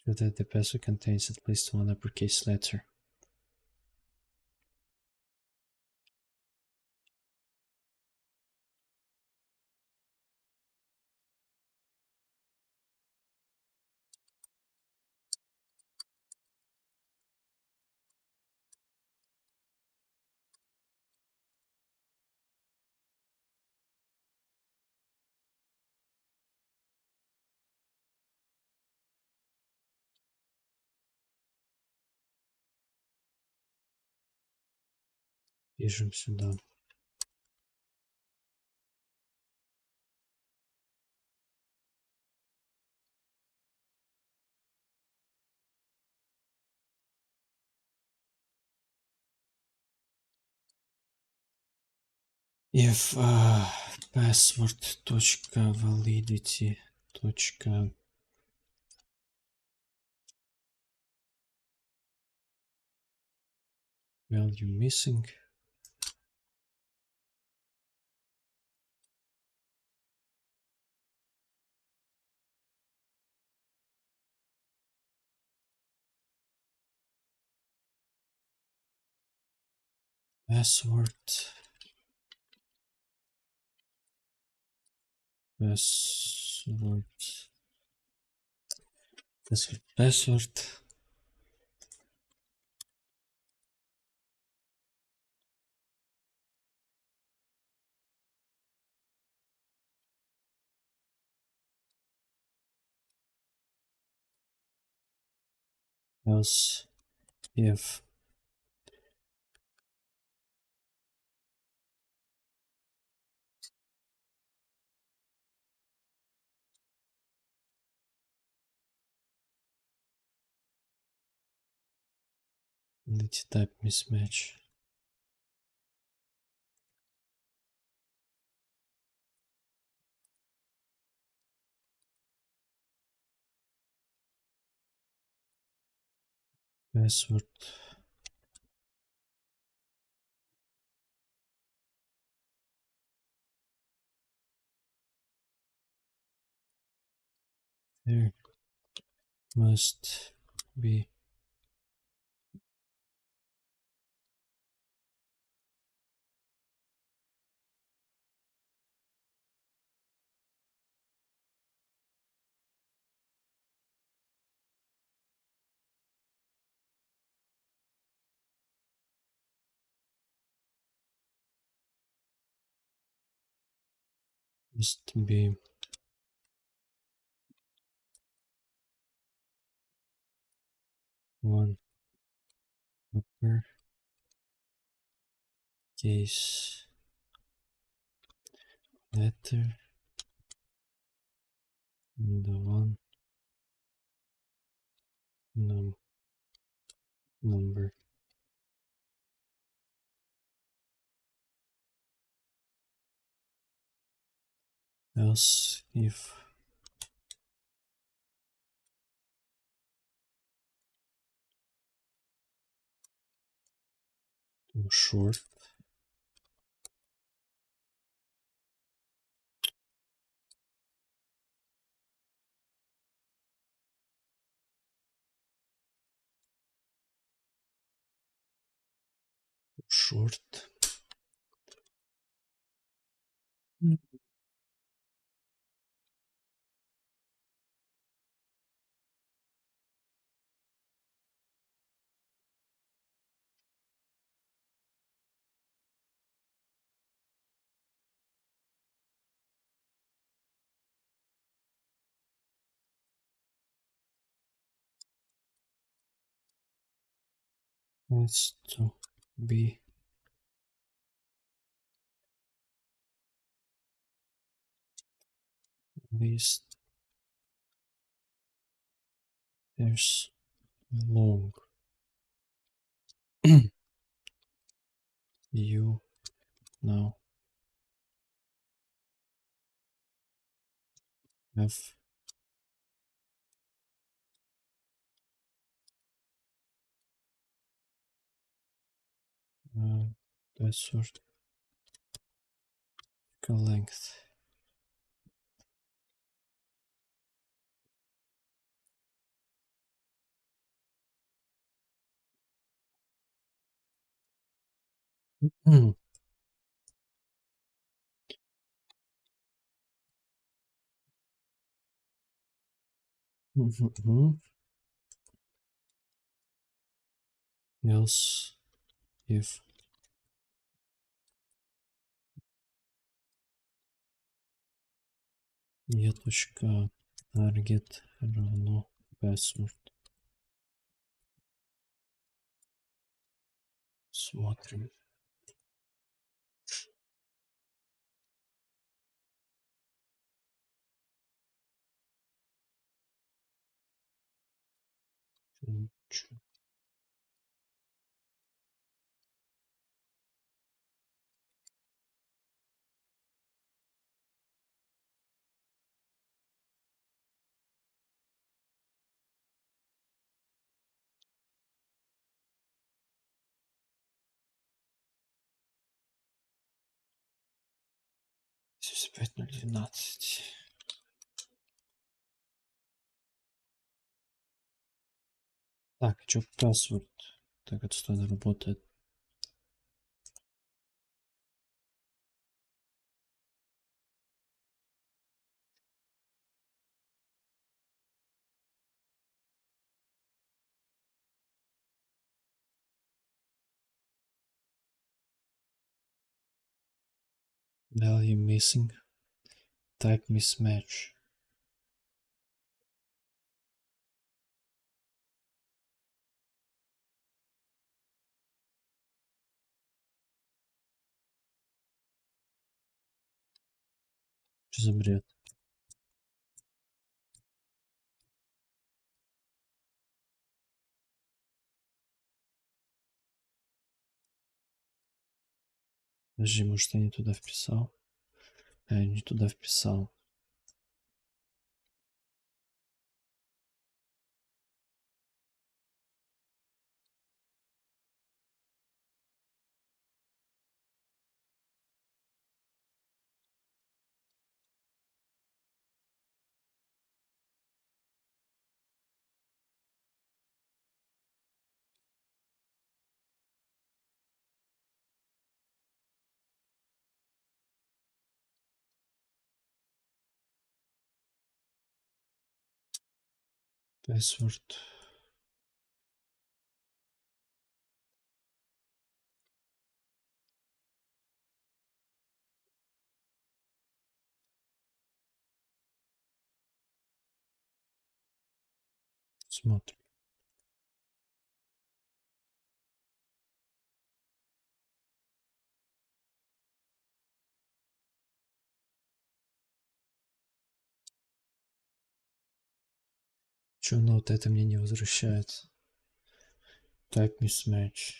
So that the password contains at least one uppercase letter. Пишем сюда. If password.validity. Value missing. Password. Password. Else if validity type mismatch. Password. There must be one upper case letter and the one number. Else if short. Short. Has to be at least there's long. You now have that sort of length. Mm. Else if e target равно password. Смотрим. Учим. Здесь 5012. Так, что password? Так, это что работает? Value missing. Type mismatch. Что за бред? Подожди, может я не туда вписал? Я не туда вписал. Password. Смотрим. Что оно вот это мне не возвращается? Type mismatch.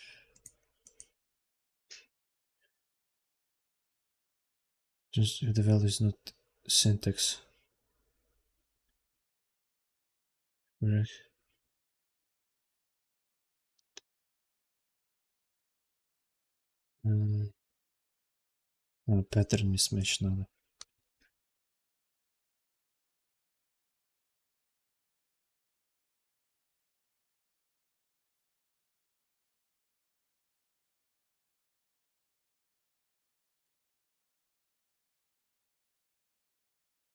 Just if the value is not syntax correct. Паттерн не смещ надо.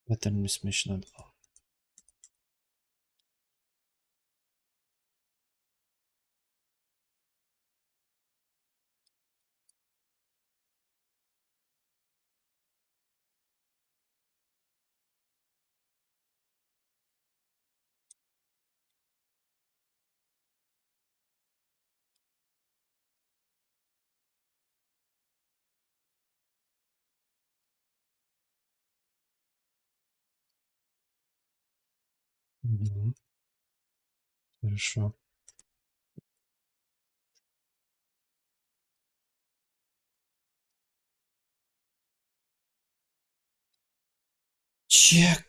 Паттерн не смещ надо. Угу. Хорошо. Чек.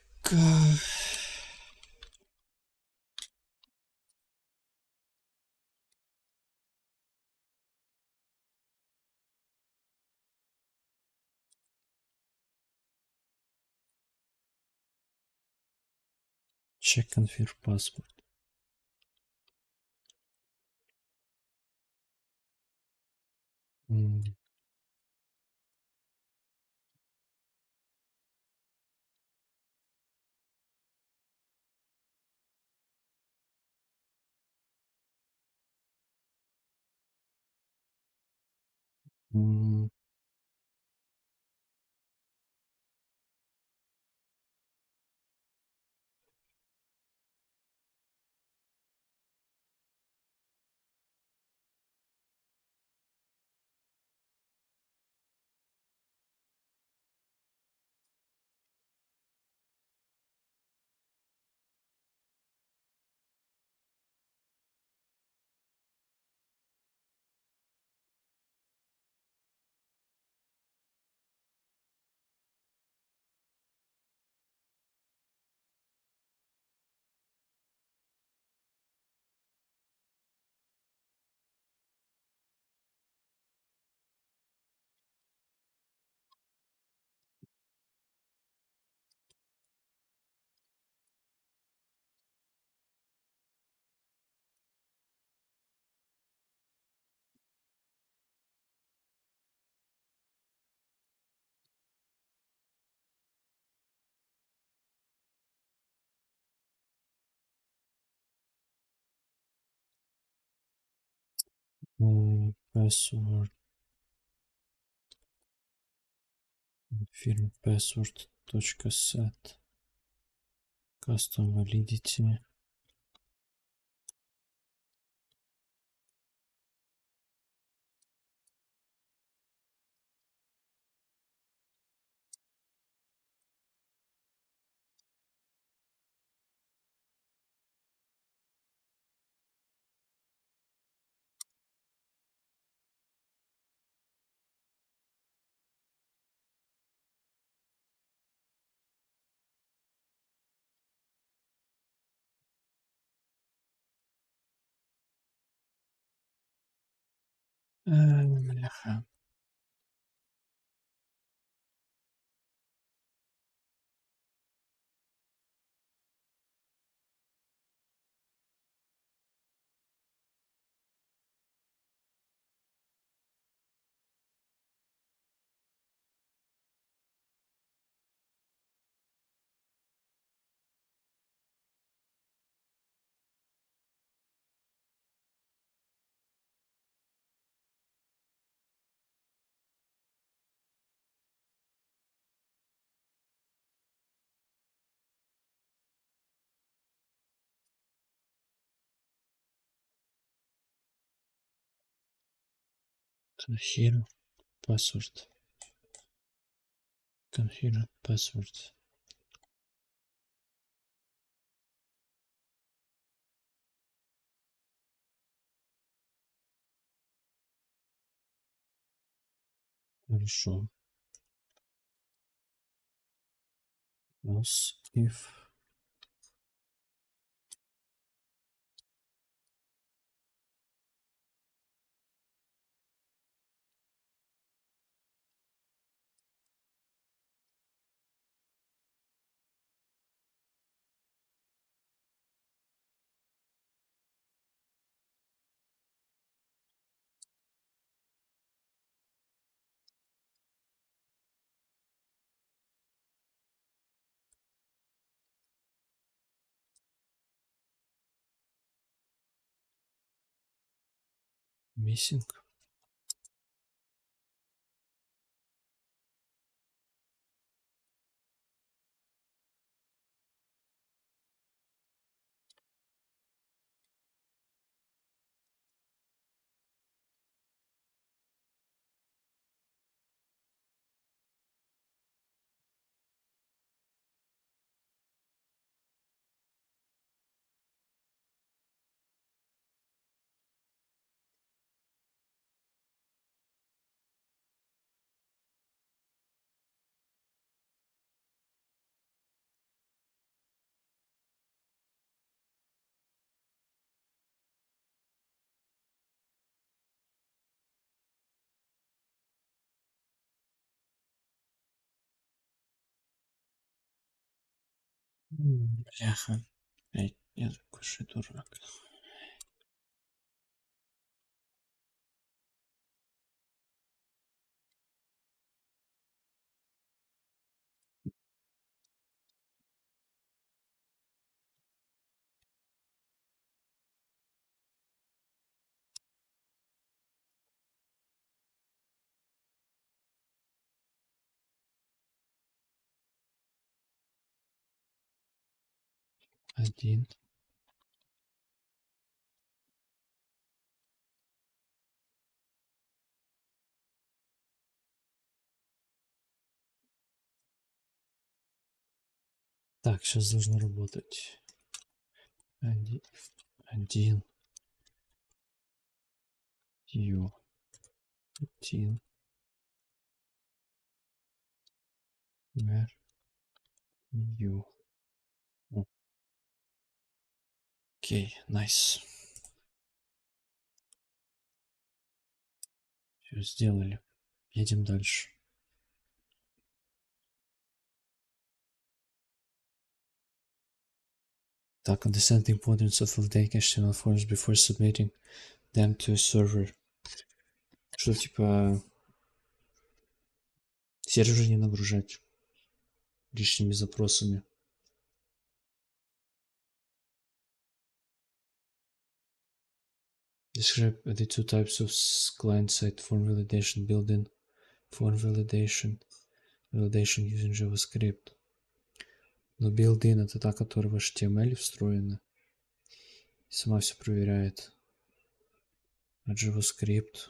Check confirm passport. Password. Confirm password. .set. Custom validity. Бляха. Confirm password. Confirm password. Хорошо. Else if Missing. Бляха. Я такой же дурак. Один. Так, сейчас должно работать. Один. Ю. Один. Вер. Ю. Окей, найс. Все сделали. Едем дальше. Так, understand the importance of validating HTML forms before submitting them to a server. Что типа сервер не нагружать лишними запросами. Describe the two types of client-side form validation: built-in form validation, validation using JavaScript. Но built-in это та, которая в HTML встроена. И сама все проверяет. А JavaScript...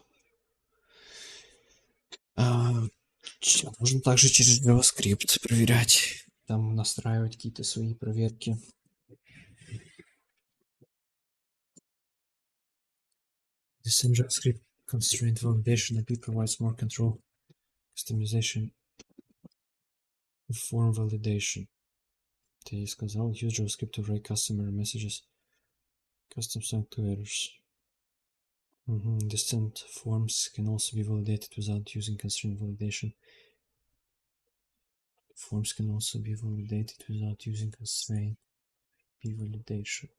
можно также через JavaScript проверять. Там настраивать какие-то свои проверки. This JavaScript constraint validation API provides more control, customization of form validation. Ты сказал, use JavaScript to write customer messages, custom sent to errors. Distant forms can also be validated without using constraint validation. Forms can also be validated without using constraint validation.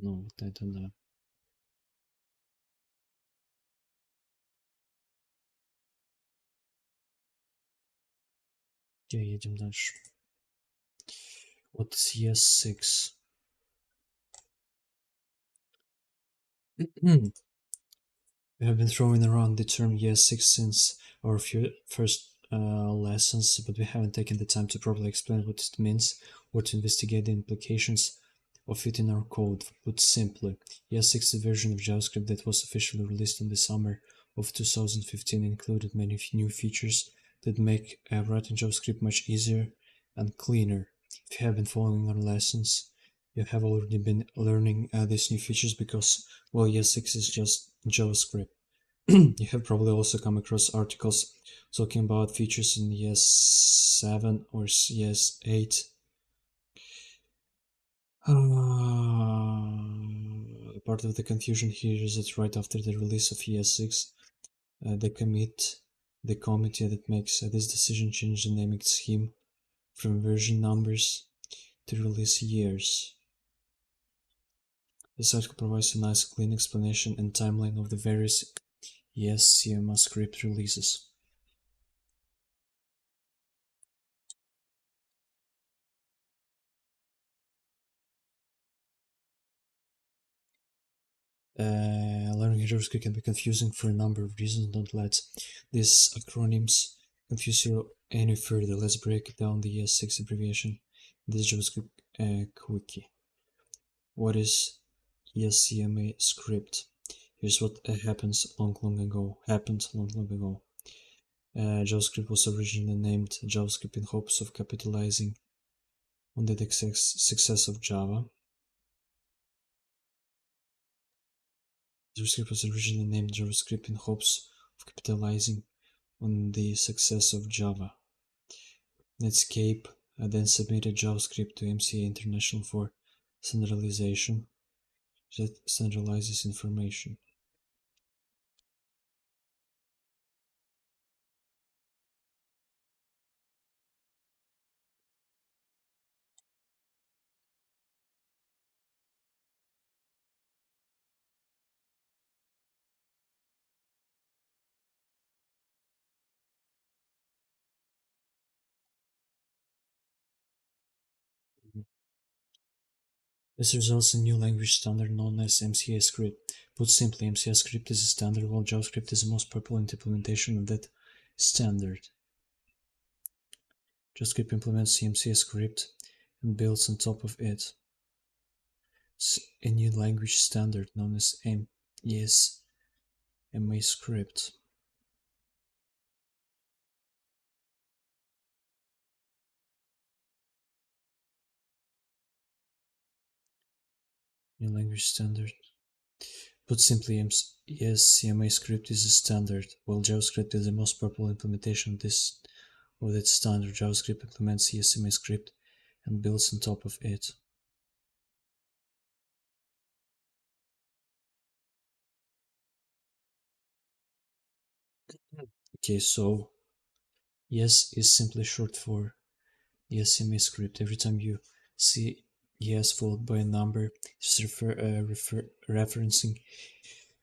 Ну, вот это да. Окей, едем дальше. Вот CS6. We have been throwing around the term ES6 since our first lessons, but we haven't taken the time to properly explain what it means or to investigate the implications of it in our code. Put simply, ES6 is a version of JavaScript that was officially released in the summer of 2015 and included many new features that make writing JavaScript much easier and cleaner. If you have been following our lessons, you have already been learning these new features because, well, ES6 is just JavaScript. You have probably also come across articles talking about features in ES7 or ES8. Part of the confusion here is that right after the release of ES6, the committee that makes this decision changed the naming scheme from version numbers to release years. This article provides a nice clean explanation and timeline of the various ES-CMS releases. Learning JavaScript can be confusing for a number of reasons. Don't let these acronyms confuse you any further. Let's break down the ES6 abbreviation in this JavaScript quickie. What is ESCMA script? Here's what happened long ago. JavaScript was originally named JavaScript in hopes of capitalizing on the success of Java. JavaScript was originally named JavaScript in hopes of capitalizing on the success of Java. Netscape then submitted JavaScript to MCA International for standardization that centralizes information. This results in a new language standard known as MCA script. Put simply, MCA script is a standard, while JavaScript is the most prevalent implementation of that standard. JavaScript implements the MCA script and builds on top of it a new language standard known as MA script. New language standard. Put simply, CMA script is a standard, while JavaScript is the most popular implementation of that standard. JavaScript implements CMA script and builds on top of it. Okay, so yes is simply short for CMA script. Every time you see yes followed by a number, it's referencing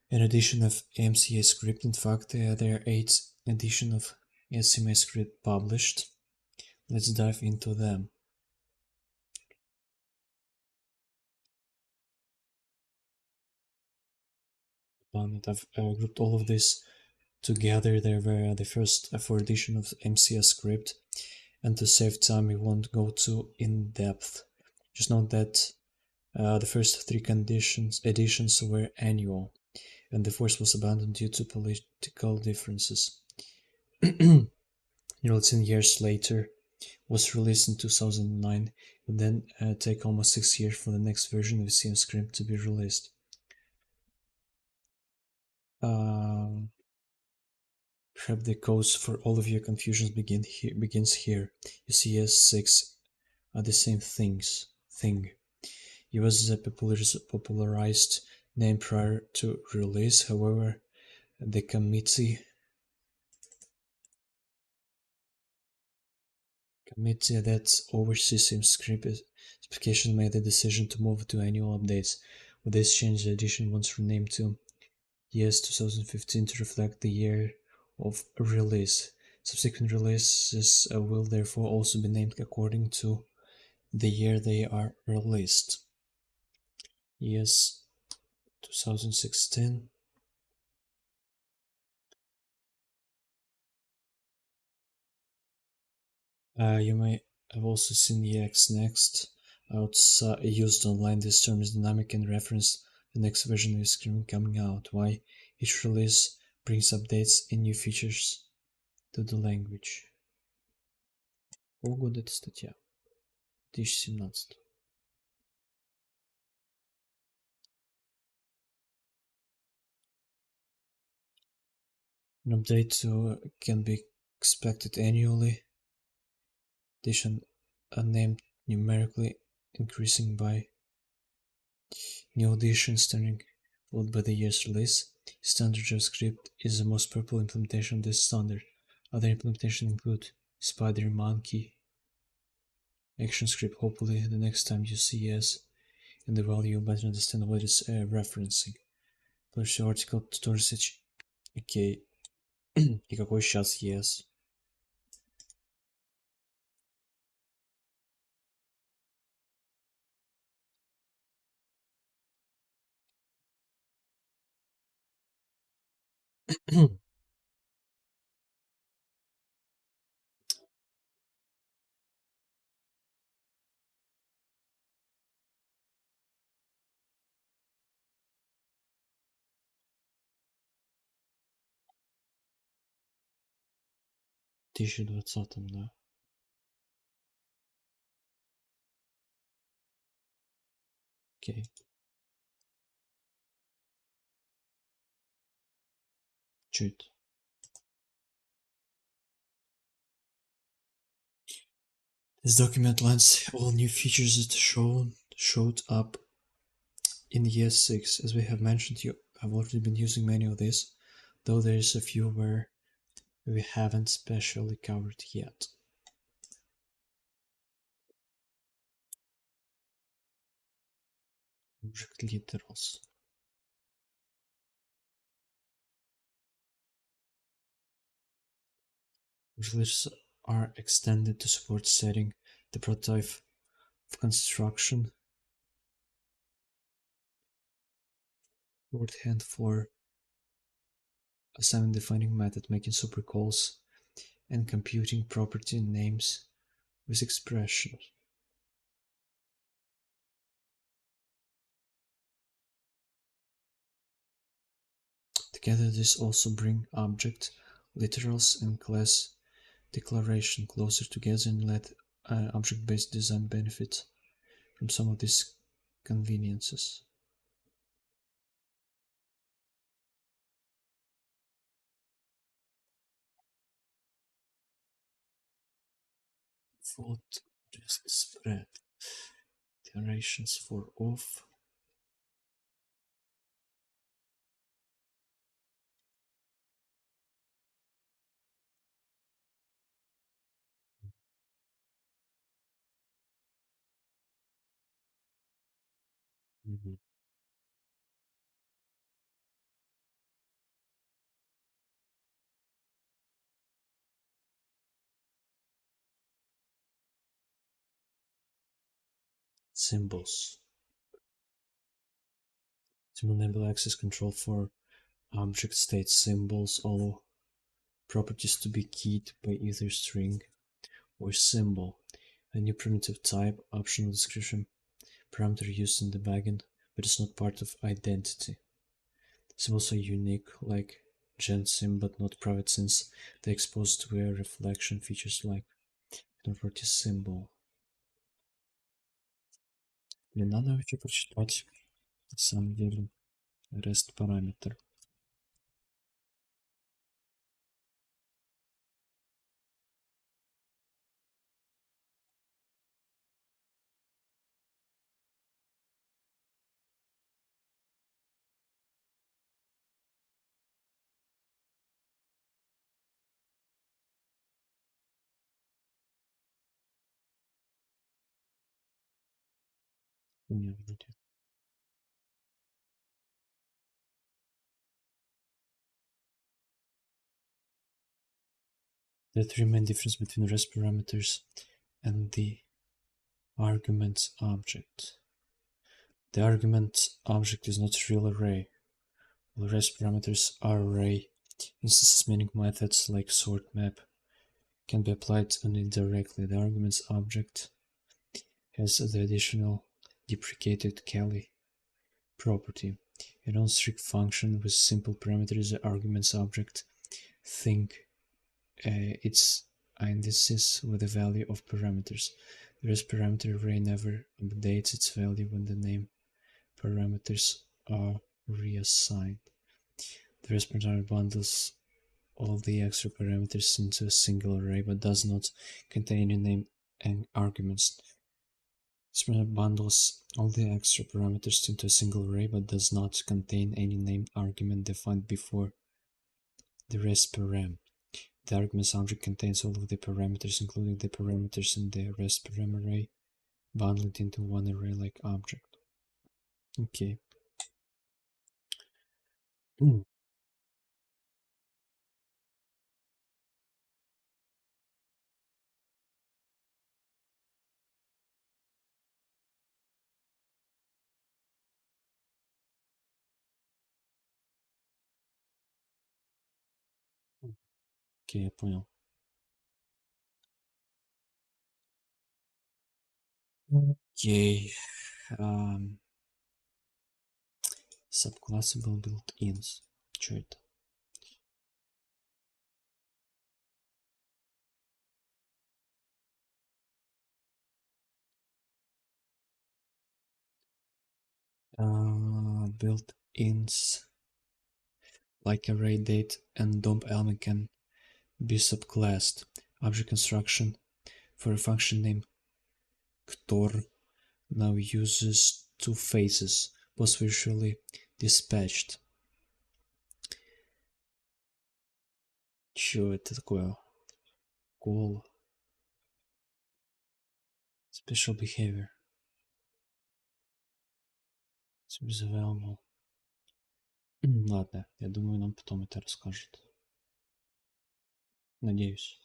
an edition of MCA script. In fact, there are 8 editions of CMA script published. Let's dive into them. I've grouped all of this together. There were the first 4 editions of MCA script, and to save time we won't go too in depth. Just note that the first 3 editions were annual, and the fourth was abandoned due to political differences. 10 years later, was released in 2009, and then take almost 6 years for the next version of CM script to be released. Perhaps the cause for all of your confusions begins here. You see, S6 are the same thing. It was a popularized name prior to release. However, the committee that oversees CM script specification made the decision to move to annual updates. With this change, the edition was renamed to ES 2015 to reflect the year of release. Subsequent releases will therefore also be named according to the year they are released. ES 2016. You may have also seen EX Next used online. This term is dynamic and reference the next version of the script coming out. Why? Each release brings updates and new features to the language. Какого года эта статья? 2017. An update can be expected annually. Edition are named numerically, increasing by new editions starting followed by the year's release. Standard JavaScript is the most popular implementation of this standard. Other implementations include Spider Monkey, ActionScript. Hopefully, the next time you see yes in the value, you'll better understand what it's referencing. Publish article tutorial research. Окей. И какой сейчас yes? 2020, да. Окей. Чё это? This document lines all new features that showed up in year 6. As we have mentioned, you have already been using many of these, though there is a few where we haven't specially covered yet. Object literals. Literals are extended to support setting the prototype of construction shorthand for a 7-defining method making supercalls and computing property names with expressions. Together this also bring object literals and class declaration closer together and let object-based design benefit from some of these conveniences. Default risk spread declarations for off. Mhm. Symbols. To enable access control for object state symbols, all properties to be keyed by either string or symbol. A new primitive type, optional description parameter used in debugging, but it's not part of identity. Symbols are unique, like gensim, but not private since they expose to a reflection features like property symbol. Мне надо вообще прочитать, на самом деле, REST параметр. У меня вроде. The three main difference between REST parameters and the argument object. The argument object is not a real array. All REST parameters are array instances, meaning methods like sort map can be applied only directly. The arguments object has the additional deprecated Kelly property. A non-strict function with simple parameters, the arguments object think its indices with the value of parameters. The REST parameter array never updates its value when the name parameters are reassigned. The REST parameter bundles all the extra parameters into a single array but does not contain any name and arguments. This parameter bundles all the extra parameters into a single array but does not contain any named argument defined before the REST param. The arguments object contains all of the parameters, including the parameters in the REST param array, bundled into one array-like object. Okay. Окей, я понял. Окей. Subclassable built-ins. Что это? Built-ins like array date and dump element can be subclassed. Object construction for a function named Ktor now uses two phases, both virtually dispatched. Чё это такое? Call. Special behavior. Is available. Ладно, я думаю, нам потом это расскажут. Надеюсь.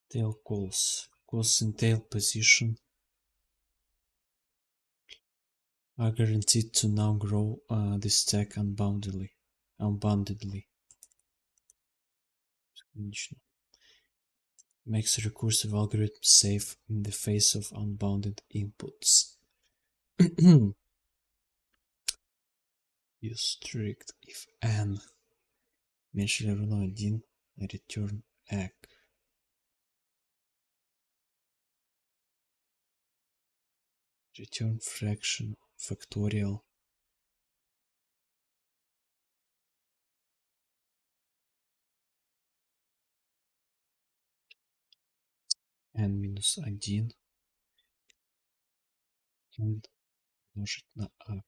Tail calls. Calls in tail position are guaranteed to now grow the stack unboundedly. Makes a recursive algorithm safe in the face of unbounded inputs. Use strict if n меньше или равно 1 return egg. Return fraction factorial. N минус 1 умножить на a.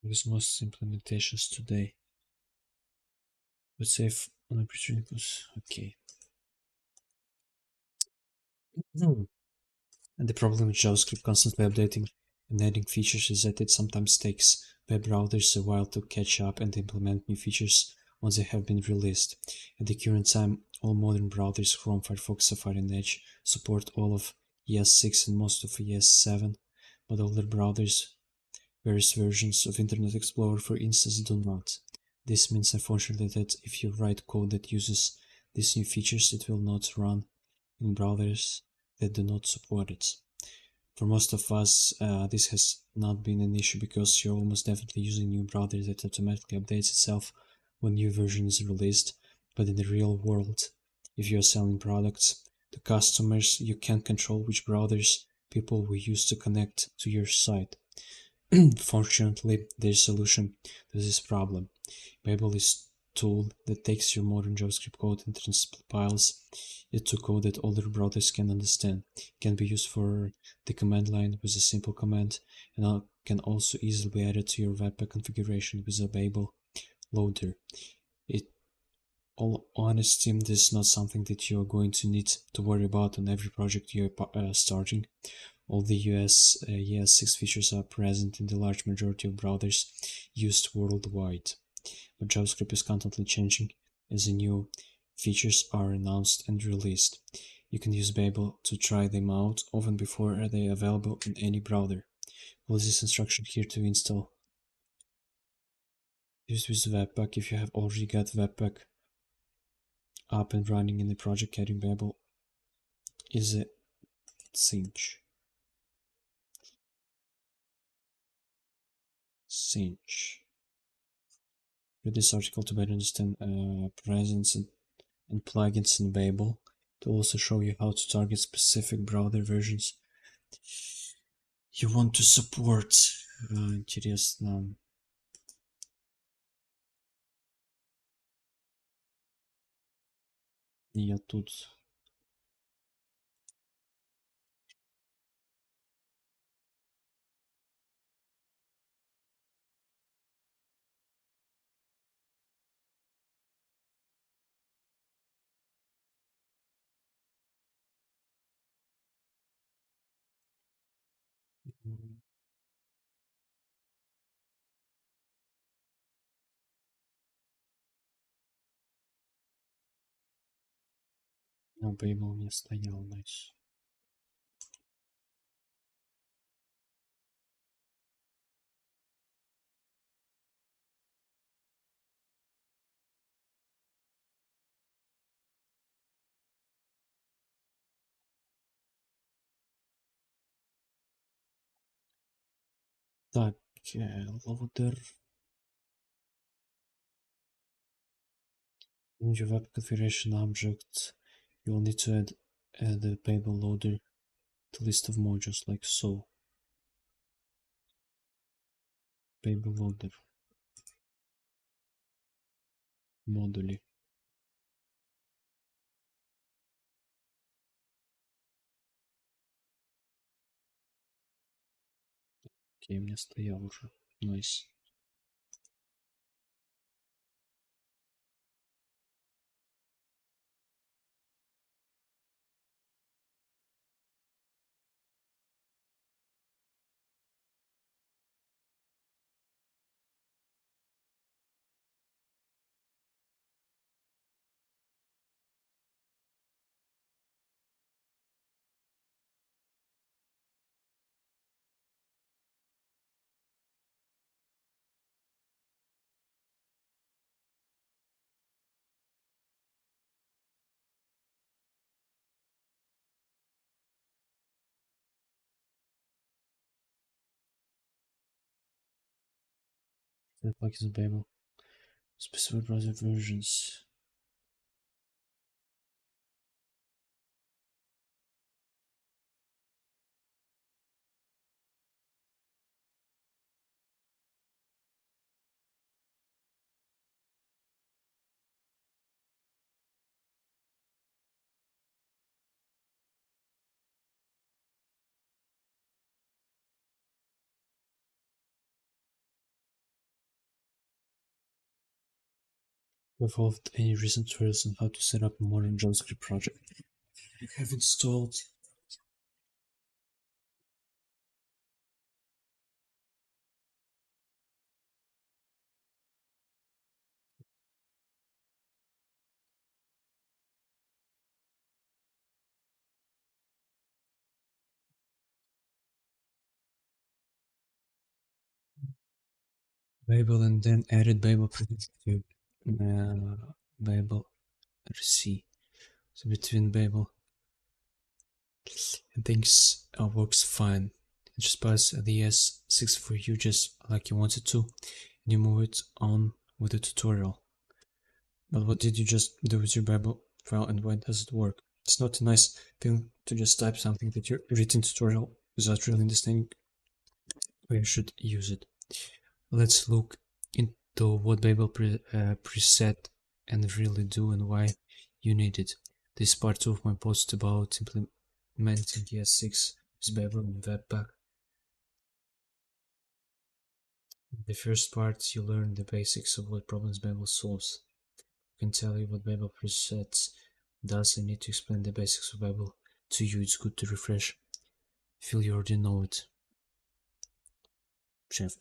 With most implementations today. But save on opportunities. Okay. And the problem with JavaScript constantly updating and adding features is that it sometimes takes web browsers a while to catch up and implement new features once they have been released. At the current time, all modern browsers, Chrome, Firefox, Safari, and Edge, support all of ES 6 and most of ES 7, but older browsers, various versions of Internet Explorer, for instance, do not. This means, unfortunately, that if you write code that uses these new features, it will not run in browsers that do not support it. For most of us, this has not been an issue because you're almost definitely using a new browser that automatically updates itself when new version is released. But in the real world, if you're selling products to customers, you can't control which browsers people will use to connect to your site. Fortunately, there's a solution to this problem. Babel is a tool that takes your modern JavaScript code and transpiles it to code that older browsers can understand. It can be used for the command line with a simple command, and can also easily be added to your Webpack configuration with a Babel loader. In all honesty, this is not something that you're going to need to worry about on every project you're starting. All the ES 6 features are present in the large majority of browsers used worldwide, but JavaScript is constantly changing as the new features are announced and released. You can use Babel to try them out often before they are available in any browser. Follow this instruction here to install. Use with Webpack. If you have already got Webpack up and running in the project, adding Babel is a cinch. Read this article to better understand presence and plugins in Babel. It will also show you how to target specific browser versions you want to support. Интересно. Я тут No, Babel не стоял, nice. Так, loader. In your web configuration object, you will need to add a Babel loader to list of modules like so. Babel loader. Модули. Окей, у меня стоял уже. Nice. That plugins Babel. Specific browser versions. Evolved any recent tutorials on how to set up a modern JavaScript project. I have installed Babel and then added Babel to Babel RC. So between Babel and things works fine. It just pass the S6 for you just like you wanted to, and you move it on with the tutorial. But what did you just do with your Babel file and why does it work? It's not a nice thing to just type something that you read in tutorial without really understanding where you should use it. Let's look into what Babel preset and really do and why you need it. This is part 2 of my post about implementing ES6 with Babel and Webpack. In the first part, you learn the basics of what problems Babel solves. I can tell you what Babel presets does. I need to explain the basics of Babel to you. It's good to refresh. I feel you already know it. Chef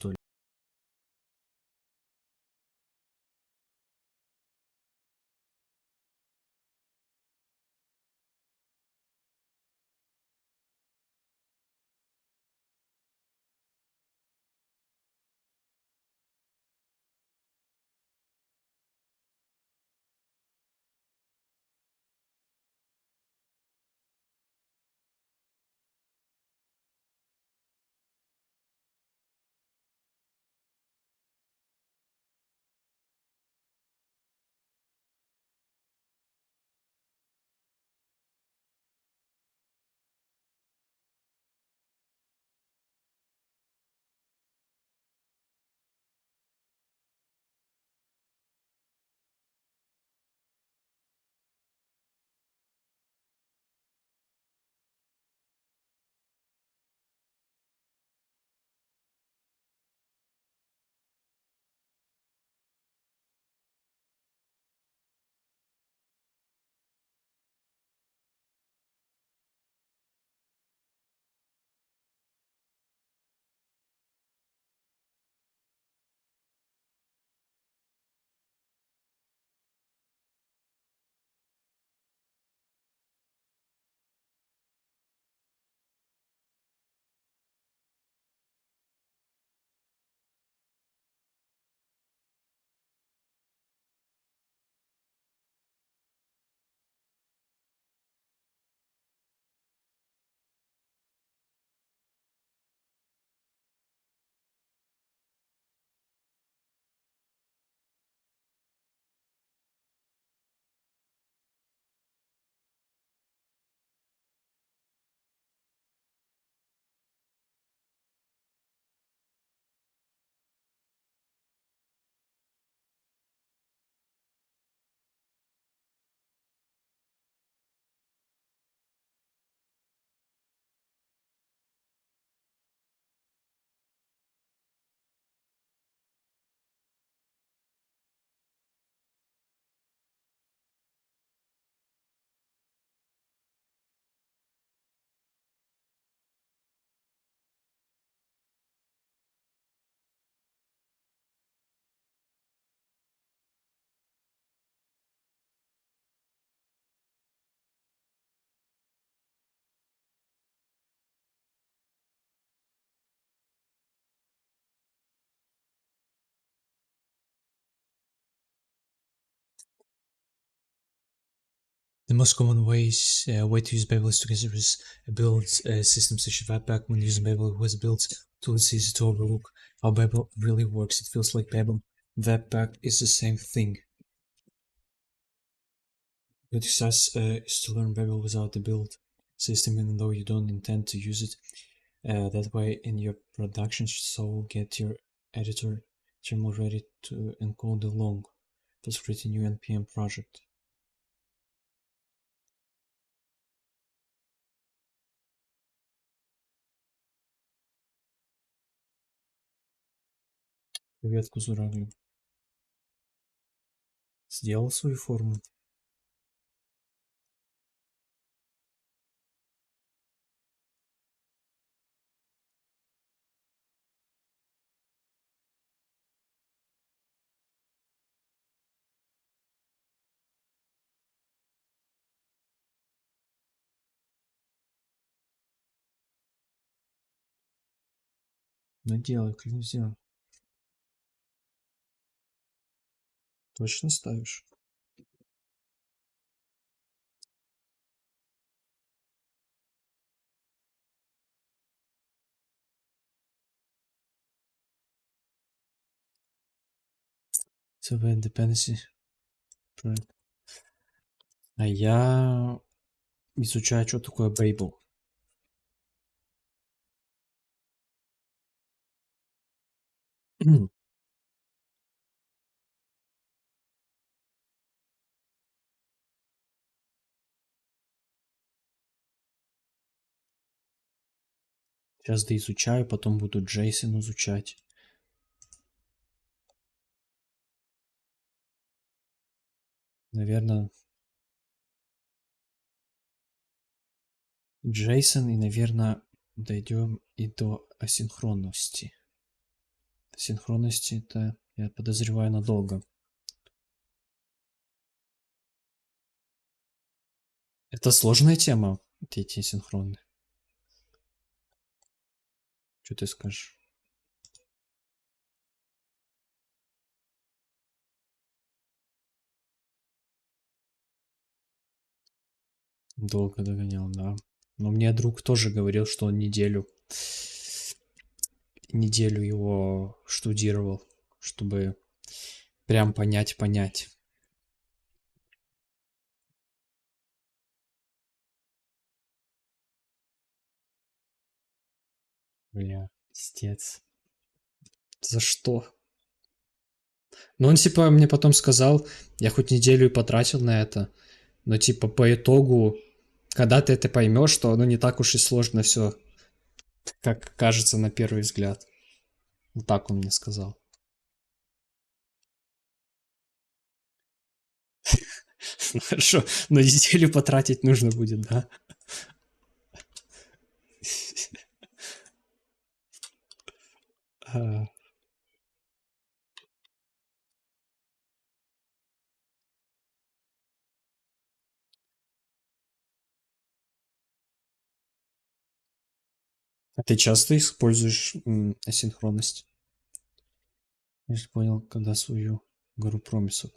most common way to use Babel is to consider a build system such as Webpack. When using Babel was built, tool is easy to overlook how Babel really works. It feels like Babel. Webpack is the same thing. Good success is to learn Babel without the build system, even though you don't intend to use it that way in your production. So get your editor terminal ready to encode the long. Let's create a new npm project. Привет, Кузурагли. Сделал свою форму. Ну делай, клянусь делай. Точно ставишь? Server dependency. А я изучаю, что такое Babel. Сейчас доизучаю, потом буду JSON изучать. Наверное, JSON и, наверное, дойдем и до асинхронности. Асинхронности это, я подозреваю, надолго. Это сложная тема, эти асинхроны. Что ты скажешь? Долго догонял, да. Но мне друг тоже говорил, что он неделю его штудировал, чтобы прям понять. Бля, пиздец. За что? Ну, он типа мне потом сказал, я хоть неделю и потратил на это, но типа по итогу, когда ты это поймешь, то оно не так уж и сложно все, как кажется на первый взгляд. Вот так он мне сказал. Ну хорошо, но неделю потратить нужно будет, да? А ты часто используешь асинхронность? Я же понял, когда свою гору промисов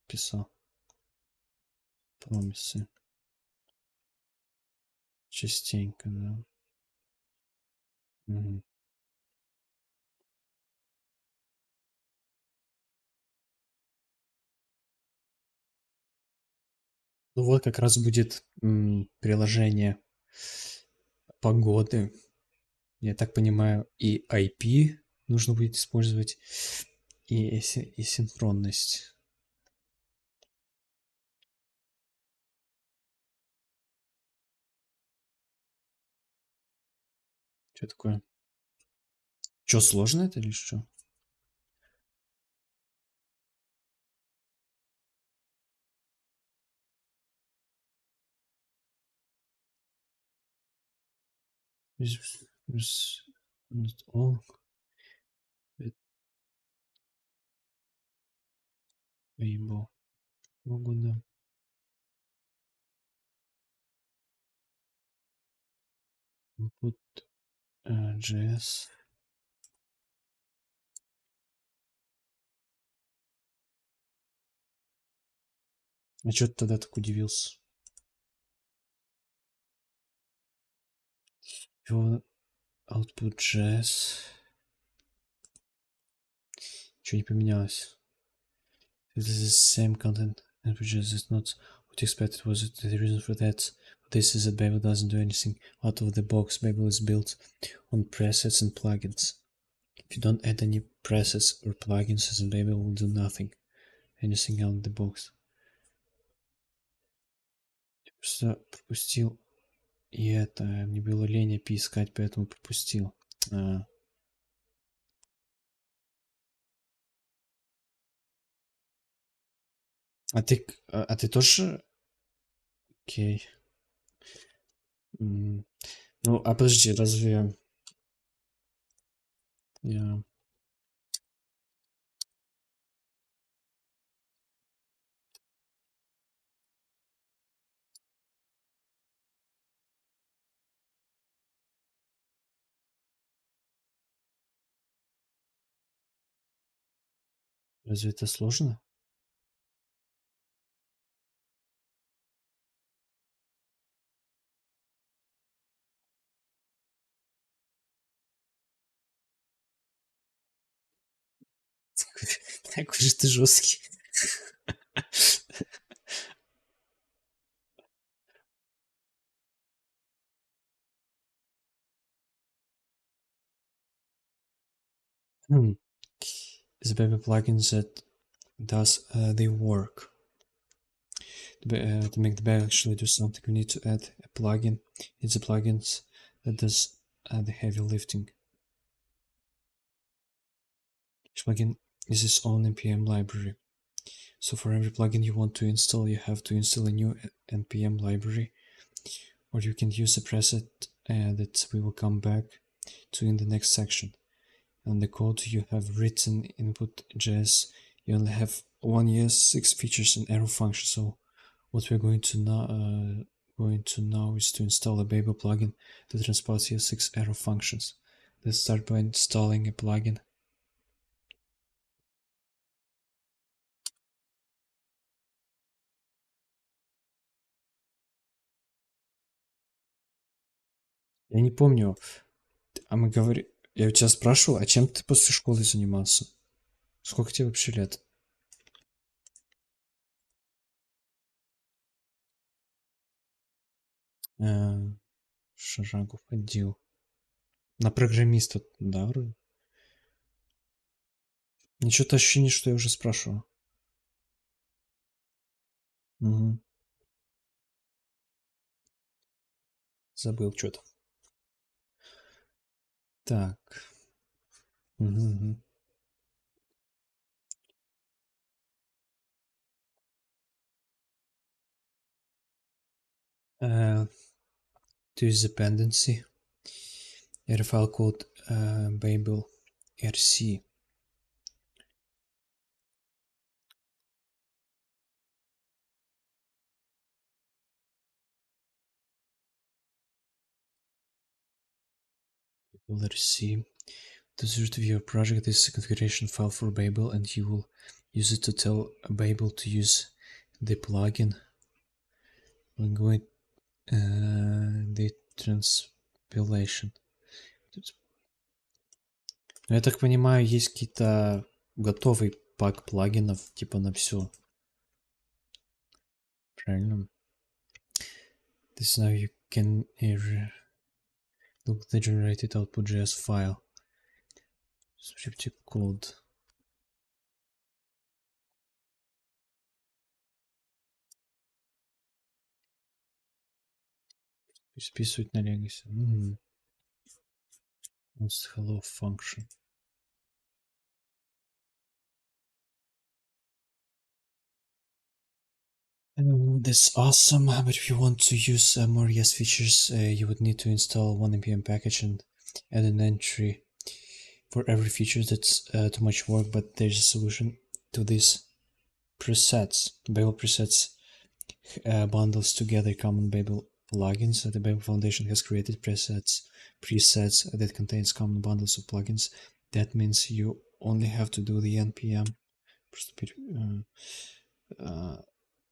писал. Промисы. Частенько, да. Мгм. Ну вот как раз будет приложение погоды. Я так понимаю, и IP нужно будет использовать, и синхронность. Что такое? Что, сложно это или что? All Rainbow. Погода. Input JS. А что ты тогда так удивился? Его output.js. Ничего не поменялось. This is the same content, and just is not what you expected. Was it the reason for that? This is that Babel doesn't do anything out of the box. Babel is built on presets and plugins. If you don't add any presets or plugins, then Babel will do nothing. Anything out of the box. Я просто пропустил и это. Мне было лень API искать, поэтому пропустил. А ты тоже? Окей. Ну, а подожди, разве... Я... Разве это сложно? Какой же ты жесткий. The baby plugins that does the work. To make the bag actually do something, we need to add a plugin. It's a plugins that does the heavy lifting. Each plugin is its own npm library. So for every plugin you want to install, you have to install a new npm library, or you can use a preset that we will come back to in the next section. And the code you have written input.js, you only have 1 year, 6 features and arrow function. So what we're going to now is to install a Babel plugin that transports your 6 arrow functions. Let's start by installing a plugin. Я не помню, я у тебя спрашивал, а чем ты после школы занимался? Сколько тебе вообще лет? Шарагов отдел. На программиста, да, вроде? Ничего-то ощущение, что я уже спрашивал. Угу. Забыл что-то. Так. Угу. To use dependency, add a file called Babel rc. Babel rc. To root of your project, this is a configuration file for Babel, and you will use it to tell Babel to use the plugin. We're going the transpilation. Ну, я так понимаю, есть какие-то готовый пак плагинов, типа на все. Правильно? This now you can look at the generated output.js file. Scripting code. Переписывать на legacy. Hello function. That's awesome, but if you want to use more ES features, you would need to install one npm package and add an entry for every feature. That's too much work, but there's a solution to this. Presets. Babel presets bundles together common Babel plugins. The Babel Foundation has created presets that contains common bundles of plugins. That means you only have to do the npm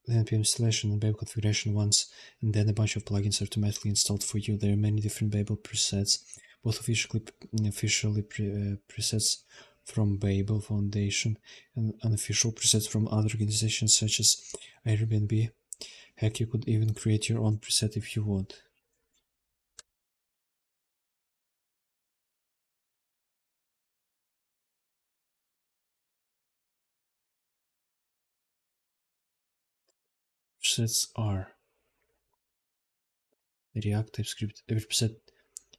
npm installation and Babel configuration once, and then a bunch of plugins automatically installed for you. There are many different Babel presets, both officially presets from Babel Foundation and unofficial presets from other organizations such as Airbnb. Heck, you could even create your own preset if you want. Presets are React, TypeScript. Every preset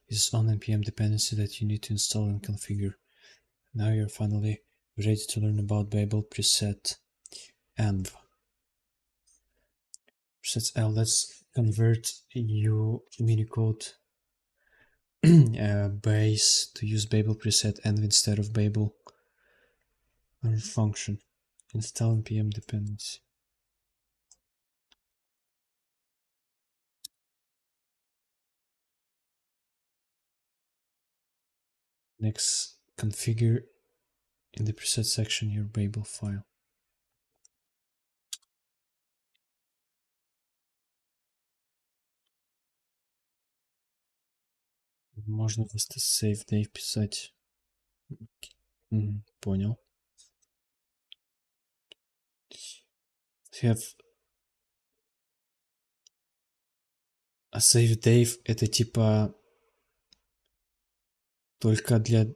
is its own npm dependency that you need to install and configure. Now you're finally ready to learn about Babel preset env. Presets env. Let's convert your Minicode base to use Babel preset env instead of Babel function. Install npm dependency. Next, configure in the preset section your Babel file. Можно вместо save dave писать. Понял. Have a save dave это типа только для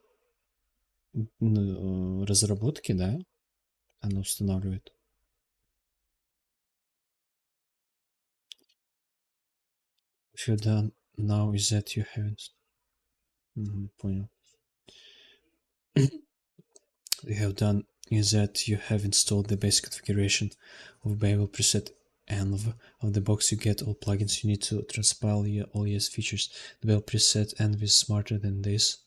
разработки, да? Она устанавливает. If you're done now, is that you haven't. Понял. You have done is that you have installed the basic configuration of Babel preset env. Out of the box you get all plugins you need to transpile all ES features. The Babel preset env is smarter than this.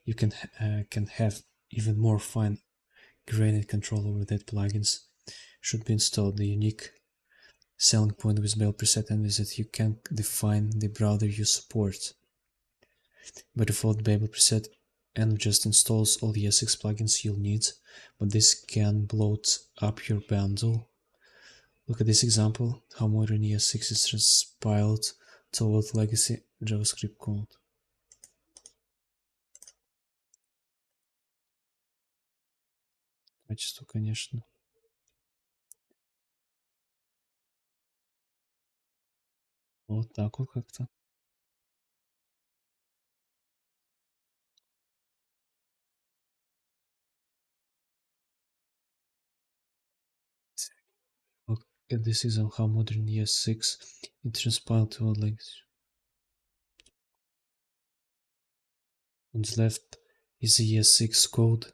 You can have even more fine-grained control over that plugins should be installed. The unique selling point with Babel preset env is that you can define the browser you support. By default, Babel preset env just installs all the ES6 plugins you'll need, but this can bloat up your bundle. Look at this example, how modern ES6 is transpiled to old legacy JavaScript code. Качество, конечно. Вот так вот как-то. Look at this is how modern ES6 is transpiled to old legacy. On the left is the ES6 code.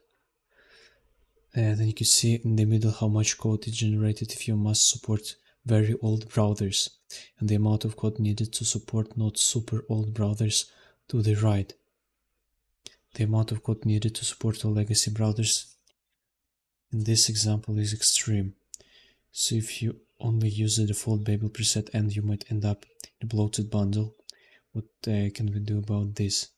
And then you can see in the middle how much code is generated if you must support very old browsers, and the amount of code needed to support not super old browsers to the right. The amount of code needed to support all legacy browsers in this example is extreme. So if you only use the default Babel preset env, you might end up in a bloated bundle. What can we do about this?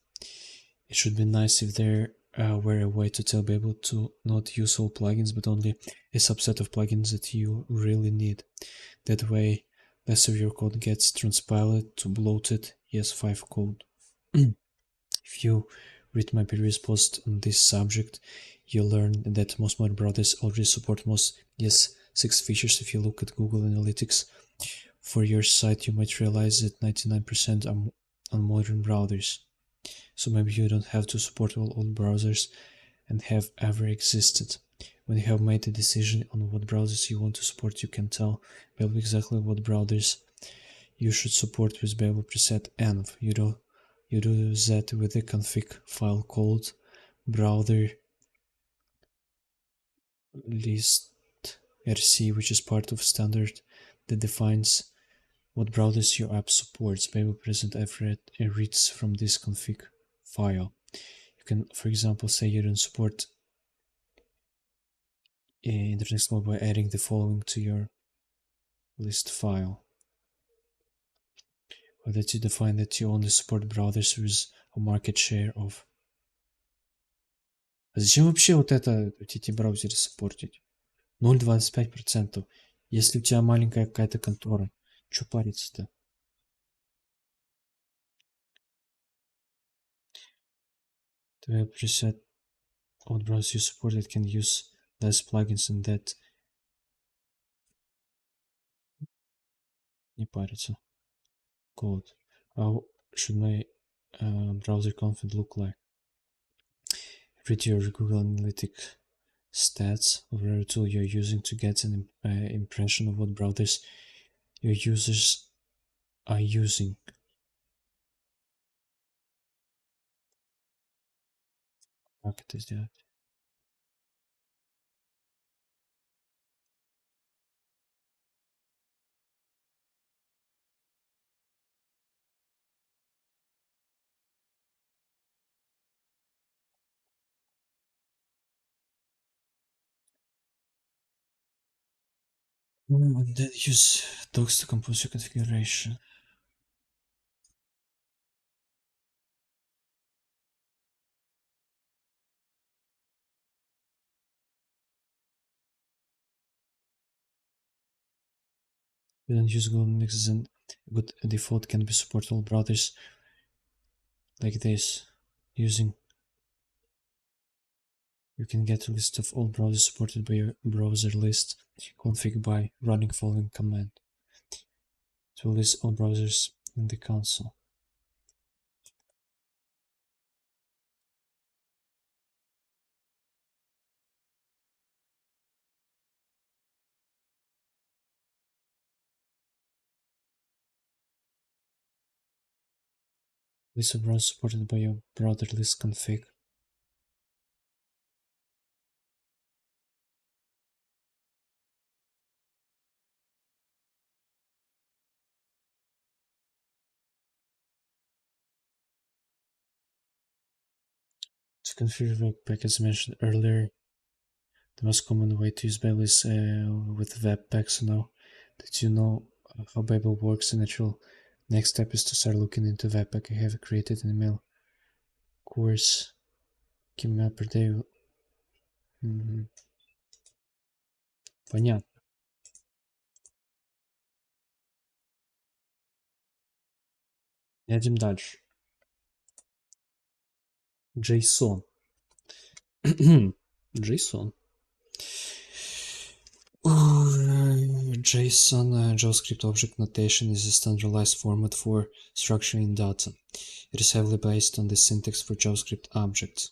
It should be nice if there were a way to tell Babel to not use all plugins, but only a subset of plugins that you really need. That way, less of your code gets transpiled to bloated ES5 code. If you read my previous post on this subject, you'll learn that most modern browsers already support most ES6 features. If you look at Google Analytics for your site, you might realize that 99% are on modern browsers. So maybe you don't have to support all old browsers and have ever existed. When you have made a decision on what browsers you want to support, you can tell Babel exactly what browsers you should support with Babel preset env. You do that with a config file called browser list rc, which is part of standard that defines what browsers your app supports. Babel preset env reads from this config file. You can, for example, say you don't support Internet Explorer by adding the following to your list file. Or that you define that you only support browsers with a market share of. А зачем вообще вот это, эти браузеры саппортить? 0,25%. Если у тебя маленькая какая-то контора, чё париться-то? To preset all browsers you support that can use less plugins and that не париться. Code. How should my browser config look like? Read your Google Analytics stats of every tool you're using to get an impression of what browsers your users are using. Как это сделать? And then use docs to compose your configuration. You don't use Google Analytics and good default can be support all browsers like this. Using you can get a list of all browsers supported by your browser list config by running following command to list all browsers in the console. List of browsers supported by your browser list config. To configure Webpack as mentioned earlier, the most common way to use Babel is with Webpack. So now that you know how Babel works, the natural next step is to start looking into Webpack. I have created an email course. Email per day. Понятно. Едем дальше. JSON. JSON. JSON JavaScript object notation is a standardized format for structuring data. It is heavily based on the syntax for JavaScript objects.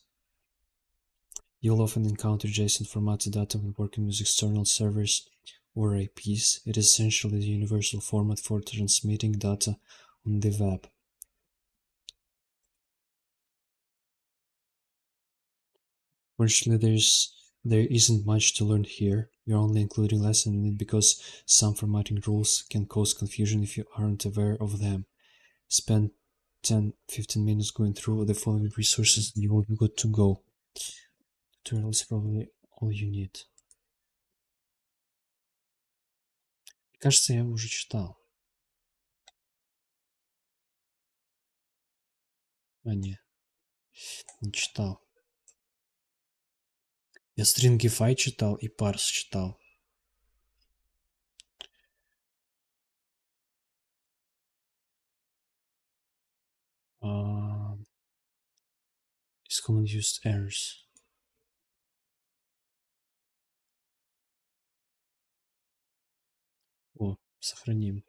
You'll often encounter JSON formatted data when working with external servers or APs. It is essentially the universal format for transmitting data on the web. Fortunately, there isn't much to learn here. We're only including lesson in it because some formatting rules can cause confusion if you aren't aware of them. Spend 10-15 minutes going through the following resources and you will be good to go. Tutorial is probably all you need. Кажется, я его уже читал. А, не читал. Я Stringify читал и Parse читал. Is commonly used errors. О, сохраним.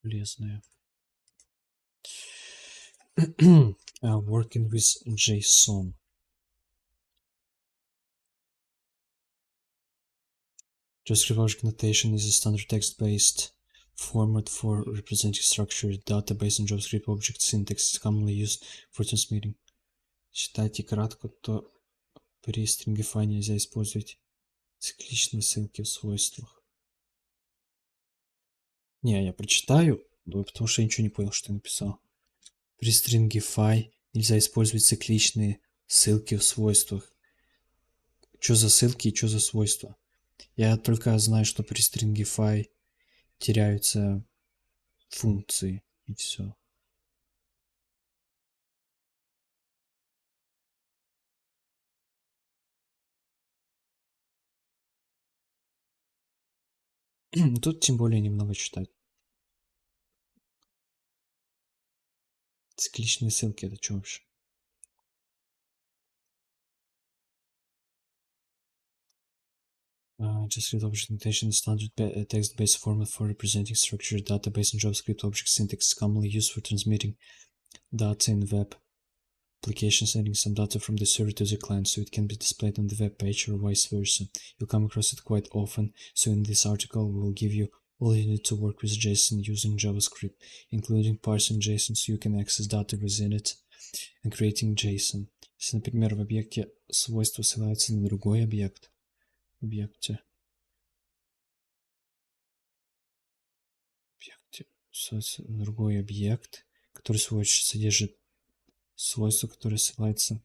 Полезное. Working with JSON. JavaScript object notation is a standard text-based format for representing structured data based on JavaScript object syntax. It's commonly used for transmitting. Считайте кратко, то при Stringify нельзя использовать цикличные ссылки в свойствах. Не, я прочитаю, потому что я ничего не понял, что я написал. При Stringify нельзя использовать цикличные ссылки в свойствах. Что за ссылки и что за свойства? Я только знаю, что при Stringify теряются функции и все. Тут тем более немного читать. Цикличные ссылки, это что вообще? JavaScript object notation is standard text-based format for representing structured data based on JavaScript object syntax is commonly used for transmitting data in web application, sending some data from the server to the client so it can be displayed on the web page or vice versa. You'll come across it quite often, so in this article we will give you all you need to work with JSON using JavaScript, including parsing JSON so you can access data within it and creating JSON. Если, например, в объекте свойство ссылается на другой объект, в объекте ссылается на другой объект, который в свою очередь содержит свойство, которое ссылается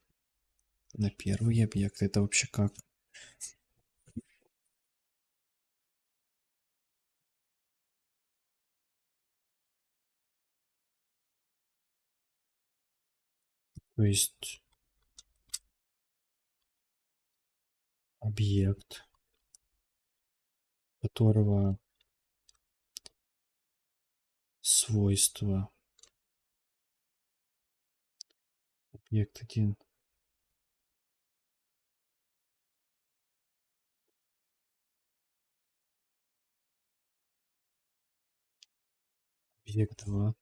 на первый объект. Это вообще как? То есть объект, которого свойство объект 1 объект 2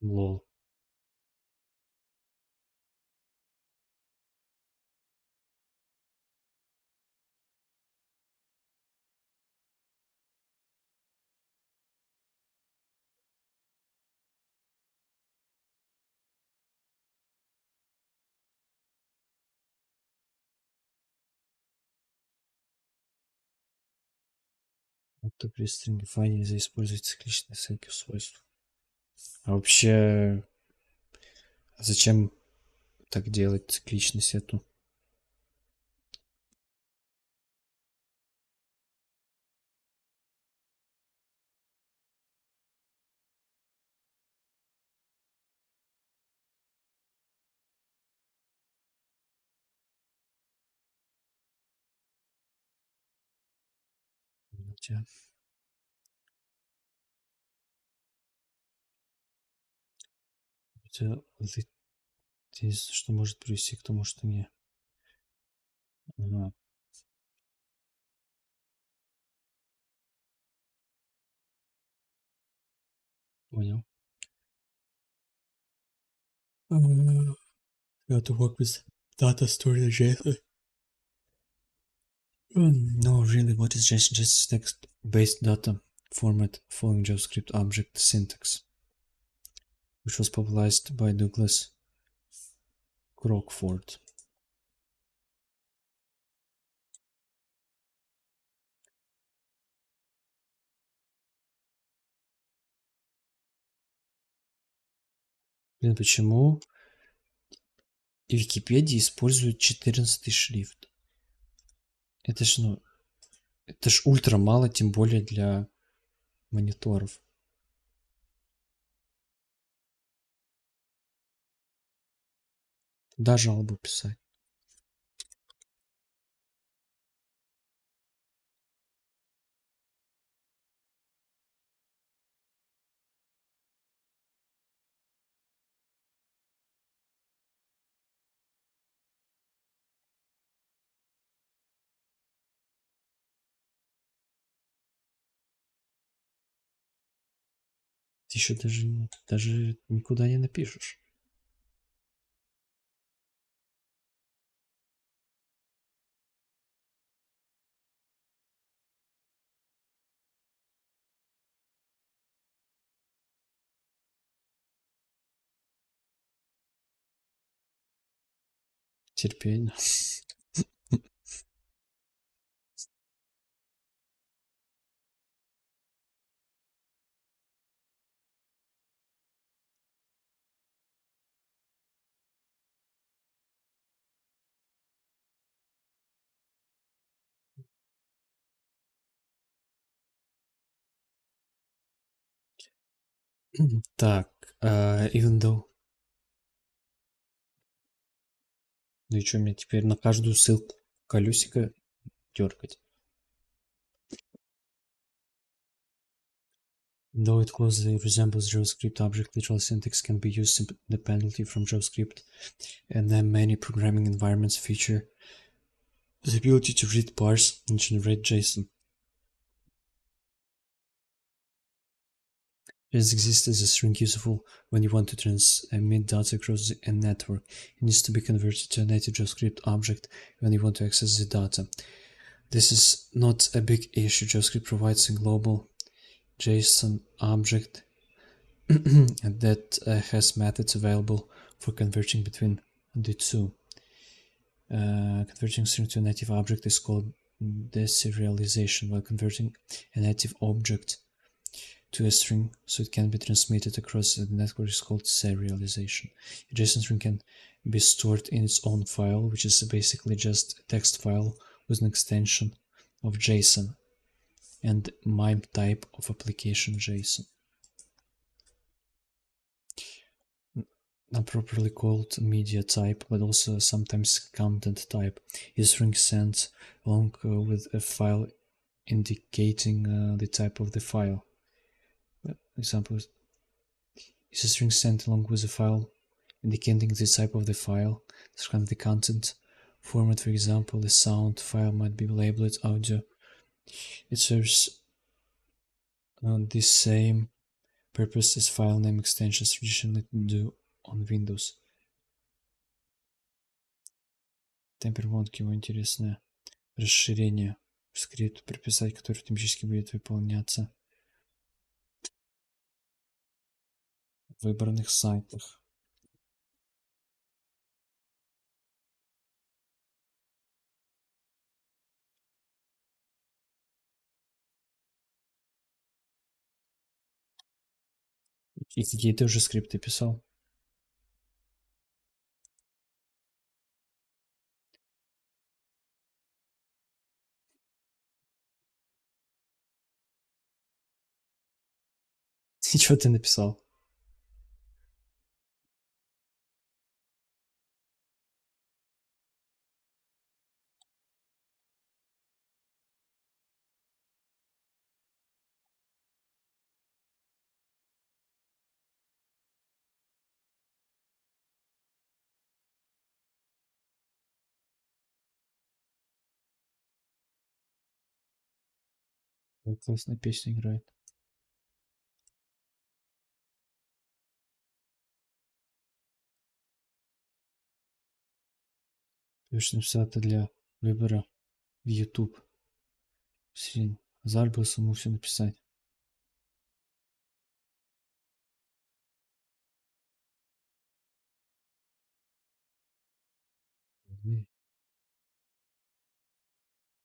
лол. Это при стрингифайне нельзя использовать цикличные ссылки в свойствах. А вообще, зачем так делать цикличность эту? Хотя, здесь что может привести к тому, что не. Ага, понял. How to work with data stored in JSON. No, really, what is JSON? Just text-based data format following JavaScript object syntax, which was popularized by Douglas Crockford. Блин, почему Википедия использует 14 шрифт? Это ж, ну, это ж ультра мало, тем более для мониторов. Куда жалобу писать? Ты еще даже никуда не напишешь. Терпение. Так, even though Ну и что, мне теперь на каждую ссылку колесико дергать? Though it closely resembles JavaScript, object literal syntax can be used independently from JavaScript, and then many programming environments feature the ability to read, parse, and generate JSON. JSON exists as a string useful when you want to transmit data across a network. It needs to be converted to a native JavaScript object when you want to access the data. This is not a big issue. JavaScript provides a global JSON object that has methods available for converting between the two. Converting string to a native object is called deserialization, while converting a native object to a string so it can be transmitted across the network is called serialization. A JSON string can be stored in its own file, which is basically just a text file with an extension of JSON and MIME type of application JSON. Not properly called media type, but also sometimes content type, is string sent along with a file indicating the type of the file. Example is a string sent along with a file indicating the type of the file. Describe the content format. For example, the sound file might be labeled audio. It serves the same purpose as file name extensions traditionally do on Windows. Темперамент его интересное расширение в скрипт прописать, который автоматически будет выполняться в выбранных сайтах. И какие ты уже скрипты писал? И что ты написал? Классная песня играет. Ты же написал это для выбора в YouTube. Азар был самому все написать.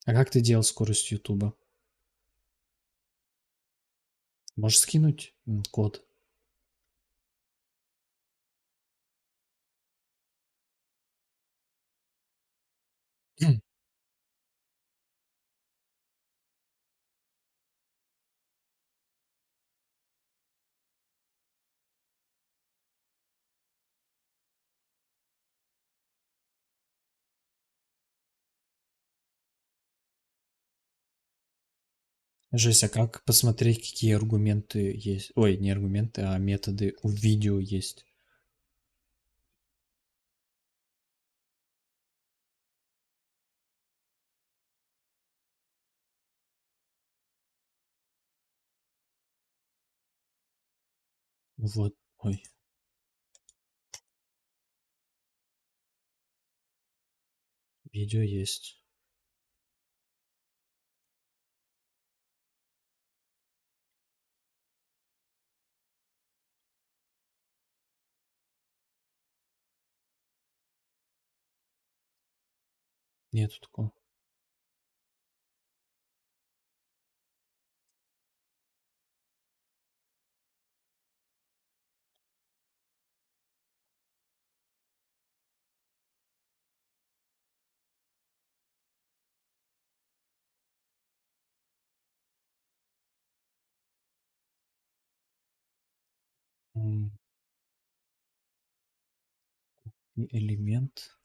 А как ты делал скорость YouTube? Можешь скинуть код? Жесть, а как посмотреть, какие аргументы есть? Ой, не аргументы, а методы у видео есть. Вот, ой, видео есть. Нету такого. Элемент.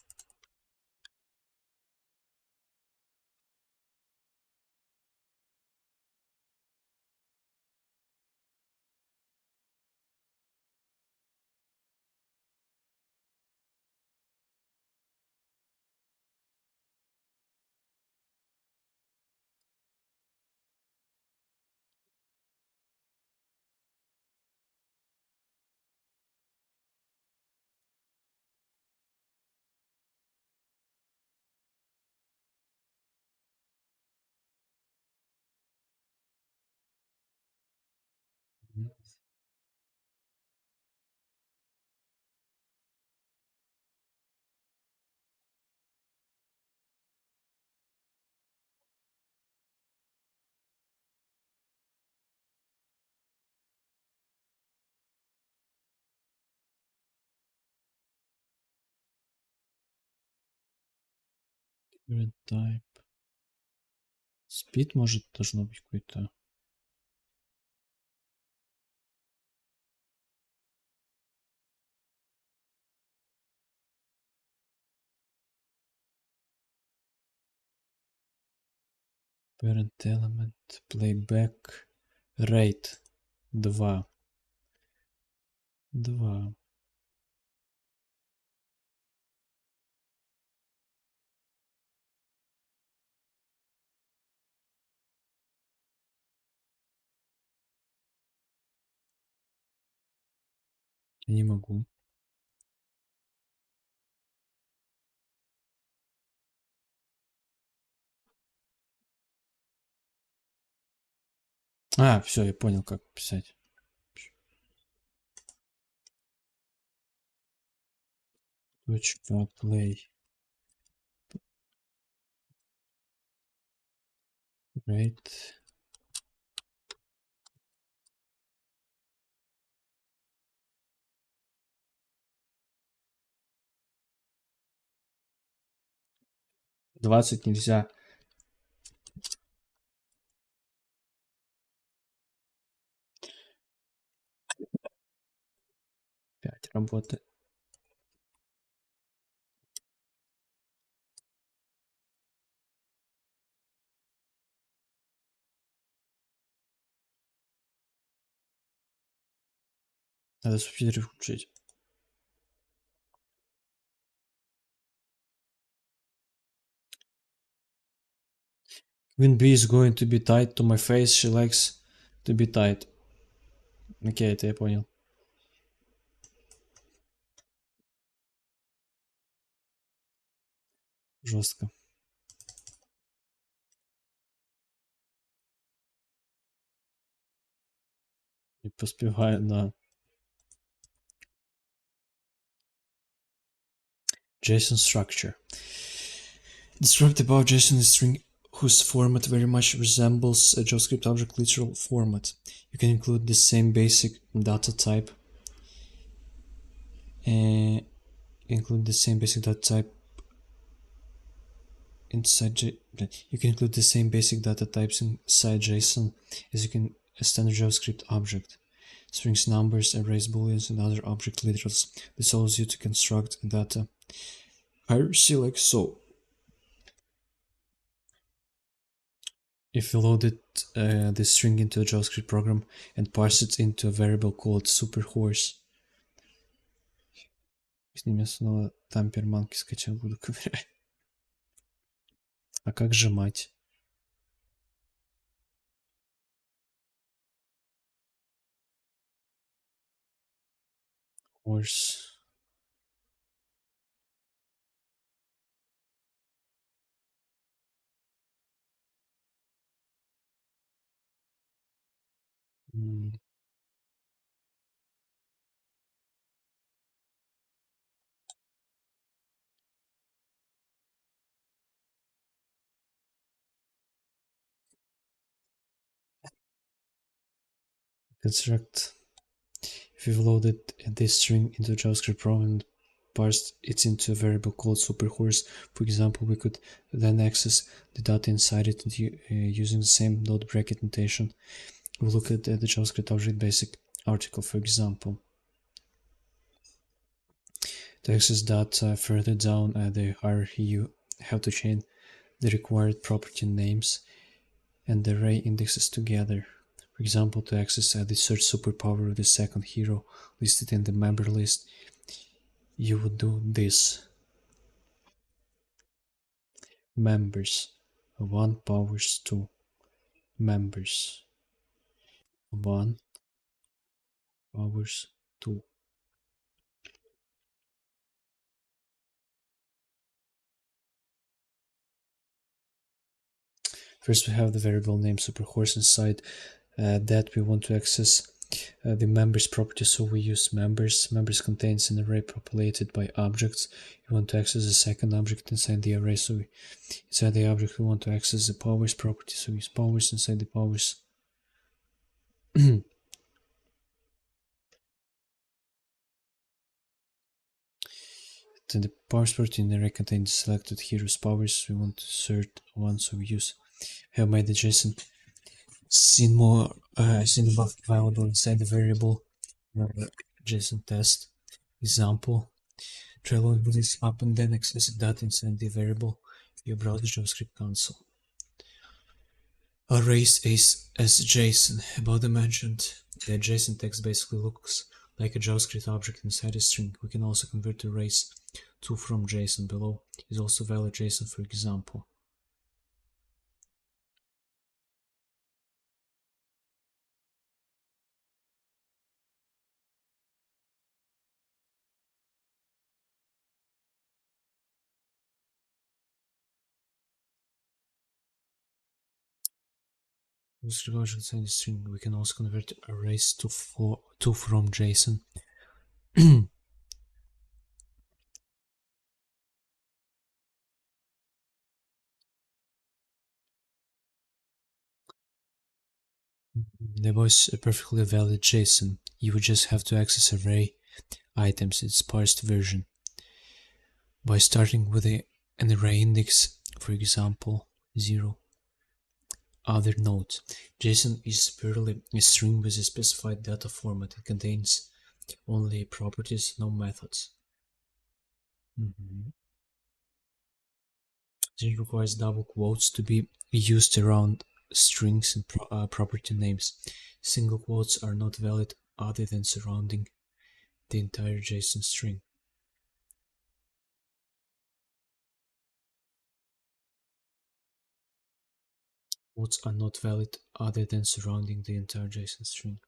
Current type. Speed, может, должно быть какой-то. Parent element, playback, rate 2. 2. Я не могу. А, все, я понял, как писать. Точка play rate. Двадцать нельзя. 5 работает. Надо субтитры включить. Queen bee is going to be tied to my face. She likes to be tied. Окей, это я понял. Жестко. Не поспеваю, да. JSON structure. Described above, JSON is a string whose format very much resembles a JavaScript object literal format. You can include the same basic data type. Include the same basic data type inside. You can include the same basic data types inside JSON as you can a standard JavaScript object. Strings, numbers, arrays, booleans, and other object literals. This allows you to construct data hierarchy like so. If you loaded this string into a JavaScript program and parse it into a variable called superhorse. С ними снова тамперманки скачал, буду ковырять. А как сжимать? Horse. Construct. If you've loaded this string into a JavaScript program and parsed it into a variable called superhorse, for example, we could then access the data inside it using the same dot bracket notation. We'll look at the JavaScript object basic article, for example. To access data further down the hierarchy, you have to chain the required property names and the array indexes together. For example, to access the search superpower of the second hero listed in the member list, you would do this. Members 1 powers 2. Members 1 powers 2. First we have the variable name superhorse inside that we want to access the members property, so we use members. Members contains an array populated by objects. We want to access the second object inside the array, so inside the object we want to access the powers property, so we use powers inside the powers. Then the powers property in the array contains selected heroes powers. We want to insert one, so we use have made adjacent seen above available inside the variable JSON test example. Try loading this up and then access that inside the variable your browser JavaScript console. Arrays as JSON. About the mentioned, the JSON text basically looks like a JavaScript object inside a string. We can also convert arrays to from JSON. Below is also valid JSON, for example. With regards inside the string, we can also convert arrays to from JSON. There was a perfectly valid JSON. You would just have to access array items, its parsed version, by starting with an array index, for example 0. Other note: JSON is purely a string with a specified data format. It contains only properties, no methods. This requires double quotes to be used around strings and property names. Single quotes are not valid other than surrounding the entire JSON string. Quotes are not valid other than surrounding the entire JSON string.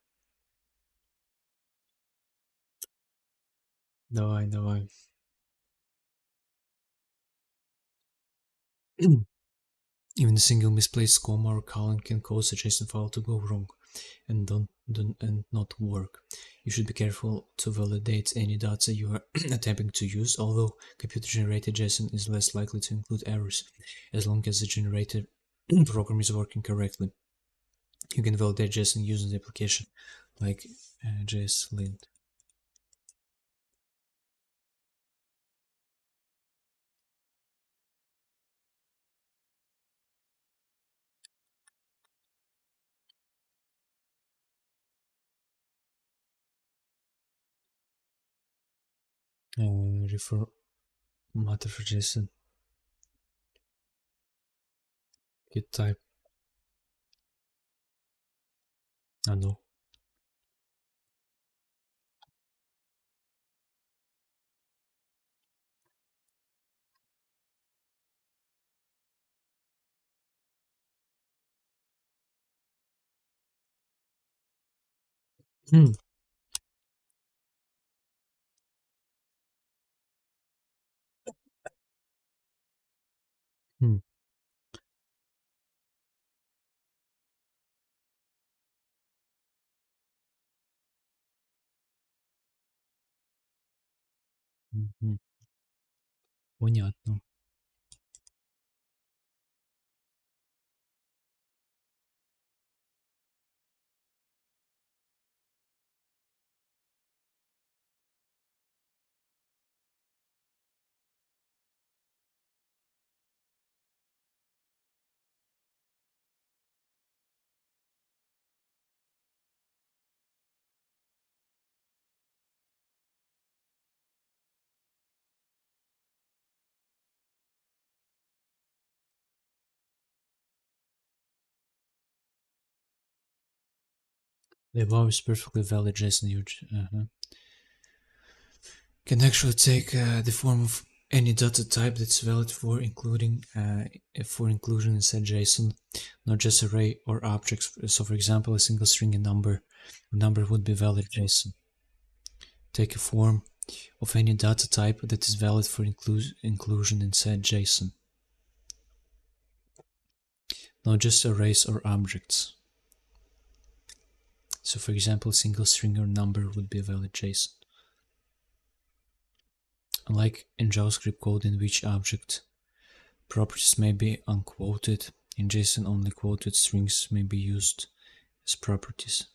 Давай. Even a single misplaced comma or colon can cause a JSON file to go wrong and not work. You should be careful to validate any data you are attempting to use, although computer-generated JSON is less likely to include errors, as long as the generated program is working correctly. You can validate JSON using the application like JSLint. Refer matter for JSON. Get type. No. Hmm. Понятно. The above is perfectly valid JSON can actually take the form of any data type that's valid for inclusion inside JSON, not just array or objects. So for example, a single string and number would be valid JSON. Take a form of any data type that is valid for inclusion inside JSON, not just arrays or objects. So for example, a single string or number would be a valid JSON. Unlike in JavaScript code in which object properties may be unquoted, in JSON only quoted strings may be used as properties.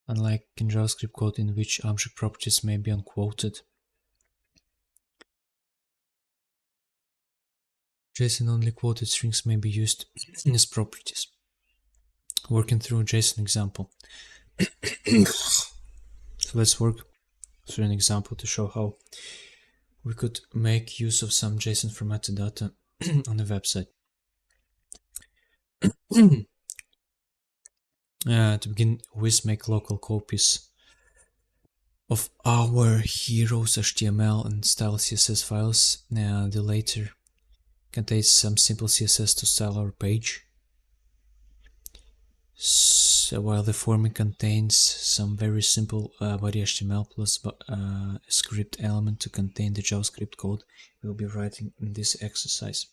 Unlike in JavaScript code in which object properties may be unquoted, JSON only quoted strings may be used as properties. Working through a JSON example. So let's work through an example to show how we could make use of some JSON formatted data on the website. To begin with, make local copies of our heroes HTML and style CSS files. The latter contains some simple CSS to style our page, so while the former contains some very simple body HTML plus a script element to contain the JavaScript code we'll be writing in this exercise.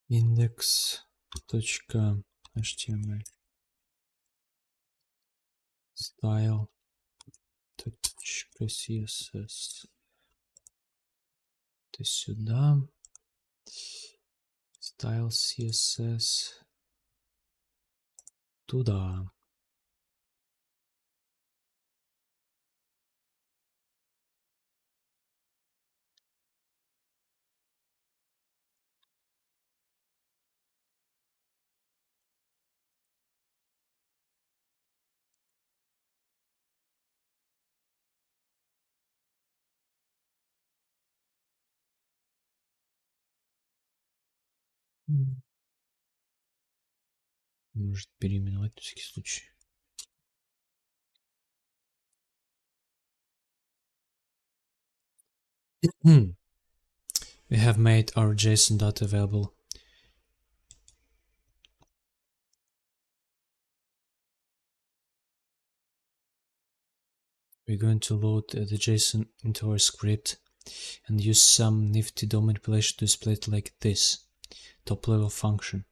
Index.html style.css. Это сюда. Style CSS туда. Может переименовать на всякий случай. We have made our JSON data available. We're going to load the JSON into our script and use some nifty DOM manipulation to display it like this. Top level function.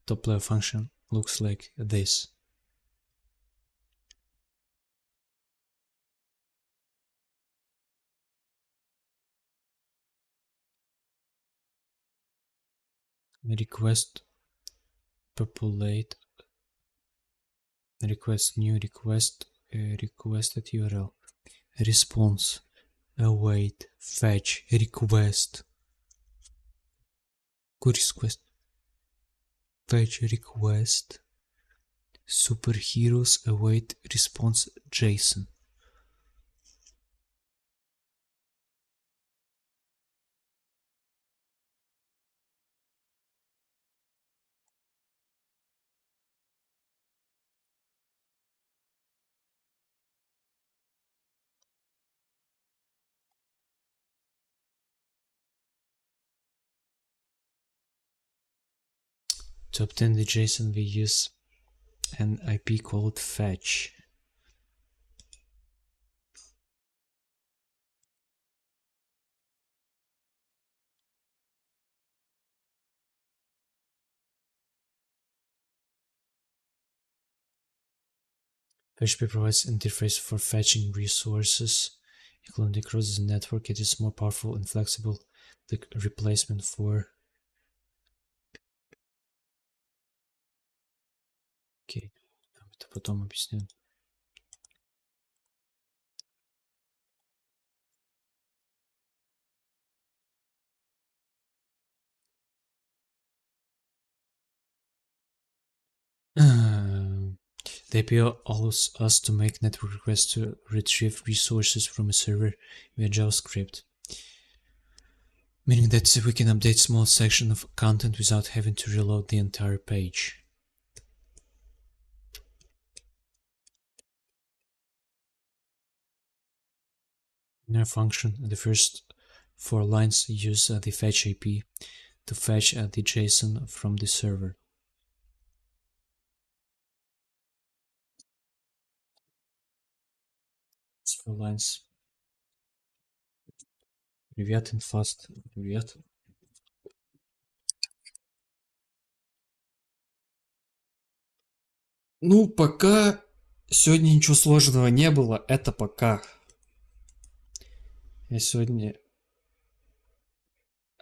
Top level function looks like this. Request populate, request new request, requested URL, response, await, fetch, request, request, fetch, request, superheroes, await, response, JSON. To obtain the JSON, we use an IP called fetch. PHP provides an interface for fetching resources, including across the network. It is more powerful and flexible, the replacement for Окей, это потом объясню. The API allows us to make network requests to retrieve resources from a server via JavaScript. Meaning that we can update small section of content without having to reload the entire page. In our function, the first 4 lines use the fetch IP to fetch the JSON from the server. It's 4 lines. Привет, Infast. Привет. Ну, пока сегодня ничего сложного не было, это пока. Я сегодня...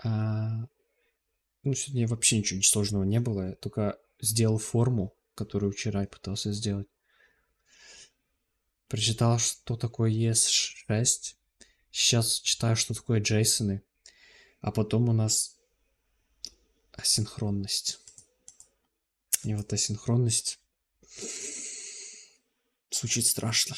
сегодня вообще ничего сложного не было. Я только сделал форму, которую вчера пытался сделать. Прочитал, что такое ES6. Сейчас читаю, что такое JSON. А потом у нас асинхронность. И вот асинхронность звучит страшно.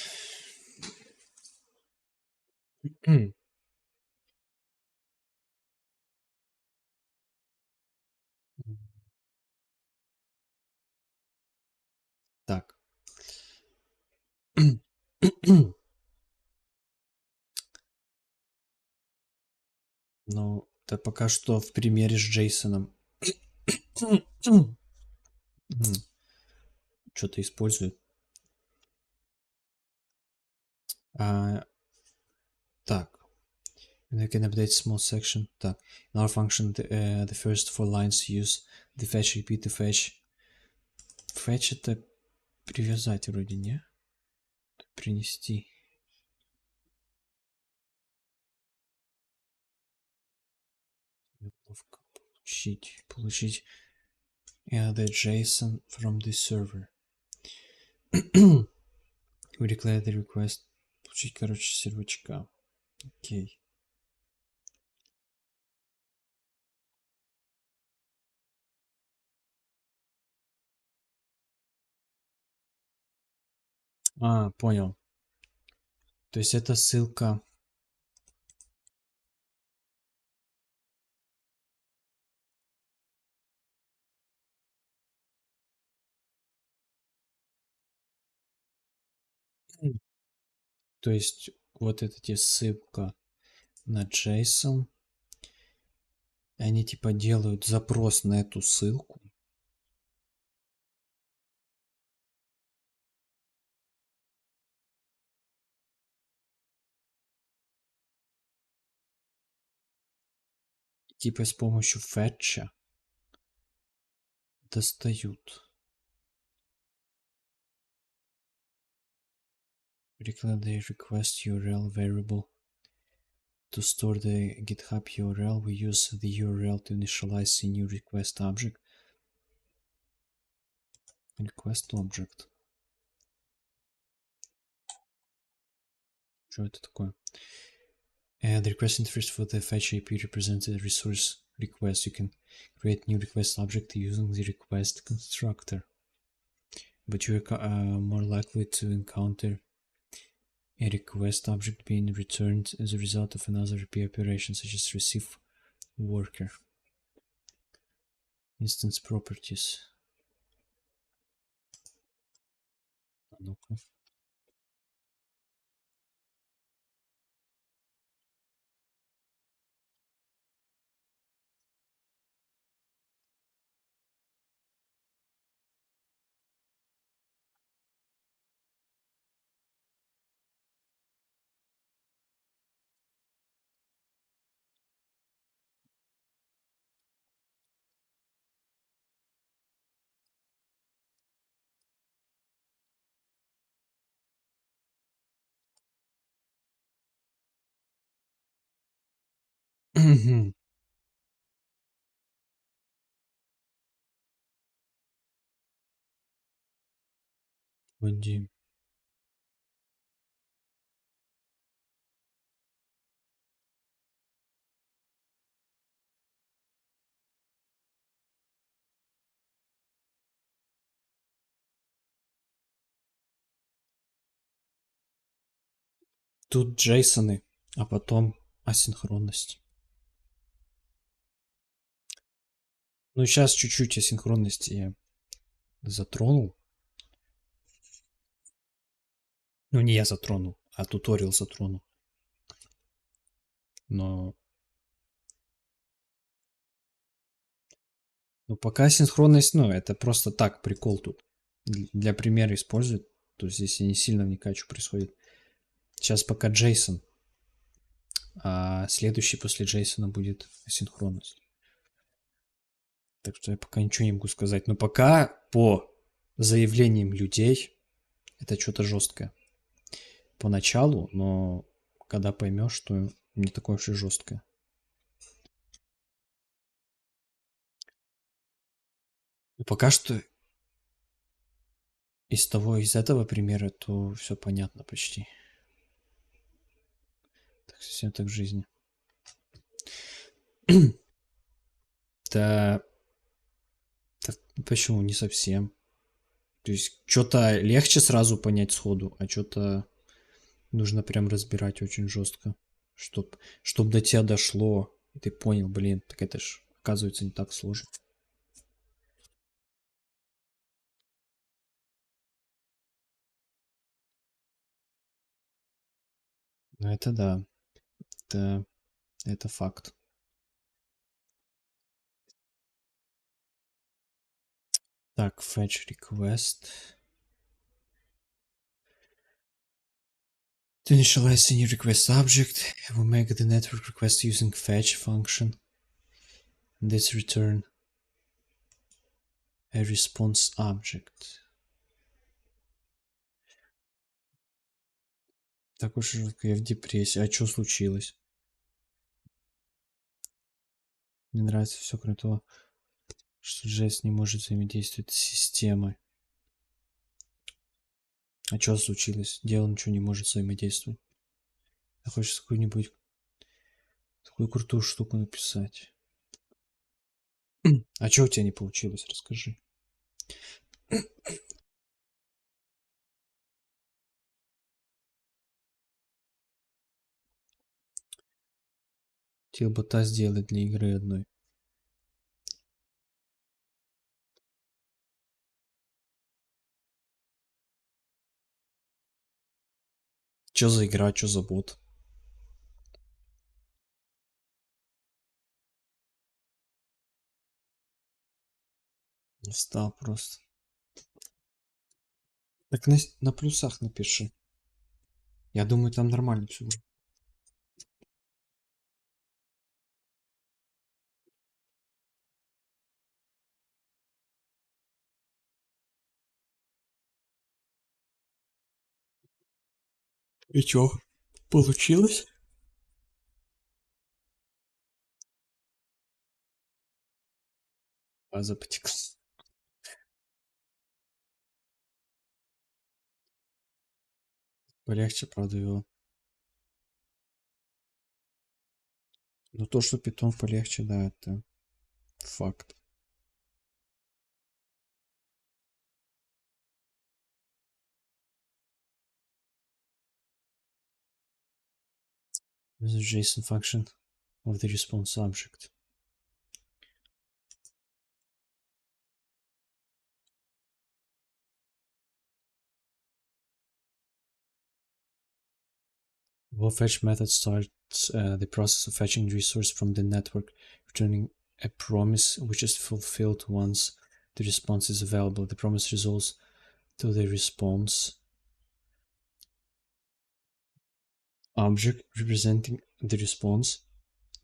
Так. Ну, это пока что в примере с Джейсоном. Что-то использует. Так. And we can update small section. Так. In our function, the first 4 lines use the fetch IP to fetch. Fetch это привязать вроде, не? Принести. Получить the JSON from the server. We declare the request. Получить, короче, сервачка. Окей. Понял. То есть это ссылка. То есть вот эта тебе ссылка на JSON. Они типа делают запрос на эту ссылку. Типа с помощью фетча достают. Declare the request URL variable. To store the GitHub URL, we use the URL to initialize the new request object. Request object. Что это такое? The request interface for the fetch IP represents a resource request. You can create new request object using the request constructor. But you are more likely to encounter a request object being returned as a result of another RP operation, such as receive worker. Instance properties. Ну-ка. Вадим. Тут джейсоны, а потом асинхронность. Ну, сейчас чуть-чуть асинхронности я затронул. Ну, не я затронул, а туториал затронул. Но ну, пока синхронность, ну, это просто так, прикол тут. Для примера используют. То есть здесь я не сильно вникаю, что происходит. Сейчас пока Джейсон, а следующий после Джейсона будет асинхронность. Так что я пока ничего не могу сказать. Но пока по заявлениям людей это что-то жесткое. Поначалу, но когда поймешь, что не такое уж и жесткое. Но пока что из этого примера, то все понятно почти. Так, совсем так в жизни. Да, да почему не совсем? То есть что-то легче сразу понять сходу, а что-то нужно прям разбирать очень жестко, чтоб до тебя дошло, и ты понял, блин, так это ж оказывается не так сложно. Ну это да, это, это факт. Так, fetch request. To initialize a new request object, we make the network request using fetch function. And this return a response object. Так уж я в депрессии. А что случилось? Мне нравится все, кроме того, что JS не может взаимодействовать с системой. А что случилось? Дело ничего не может взаимодействовать. Я хочешь какую-нибудь такую крутую штуку написать. А что у тебя не получилось? Расскажи. Хотел бота сделать для игры одной. Что за игра, что за бот? Не встал просто. Так на плюсах напиши. Я думаю, там нормально все. И чё? Получилось? База потекла. Полегче, правда, его. Но то, что питон полегче, да, это факт. This is JSON function of the response object. The fetch method starts the process of fetching resource from the network, returning a promise which is fulfilled once the response is available. The promise resolves to the response object representing the response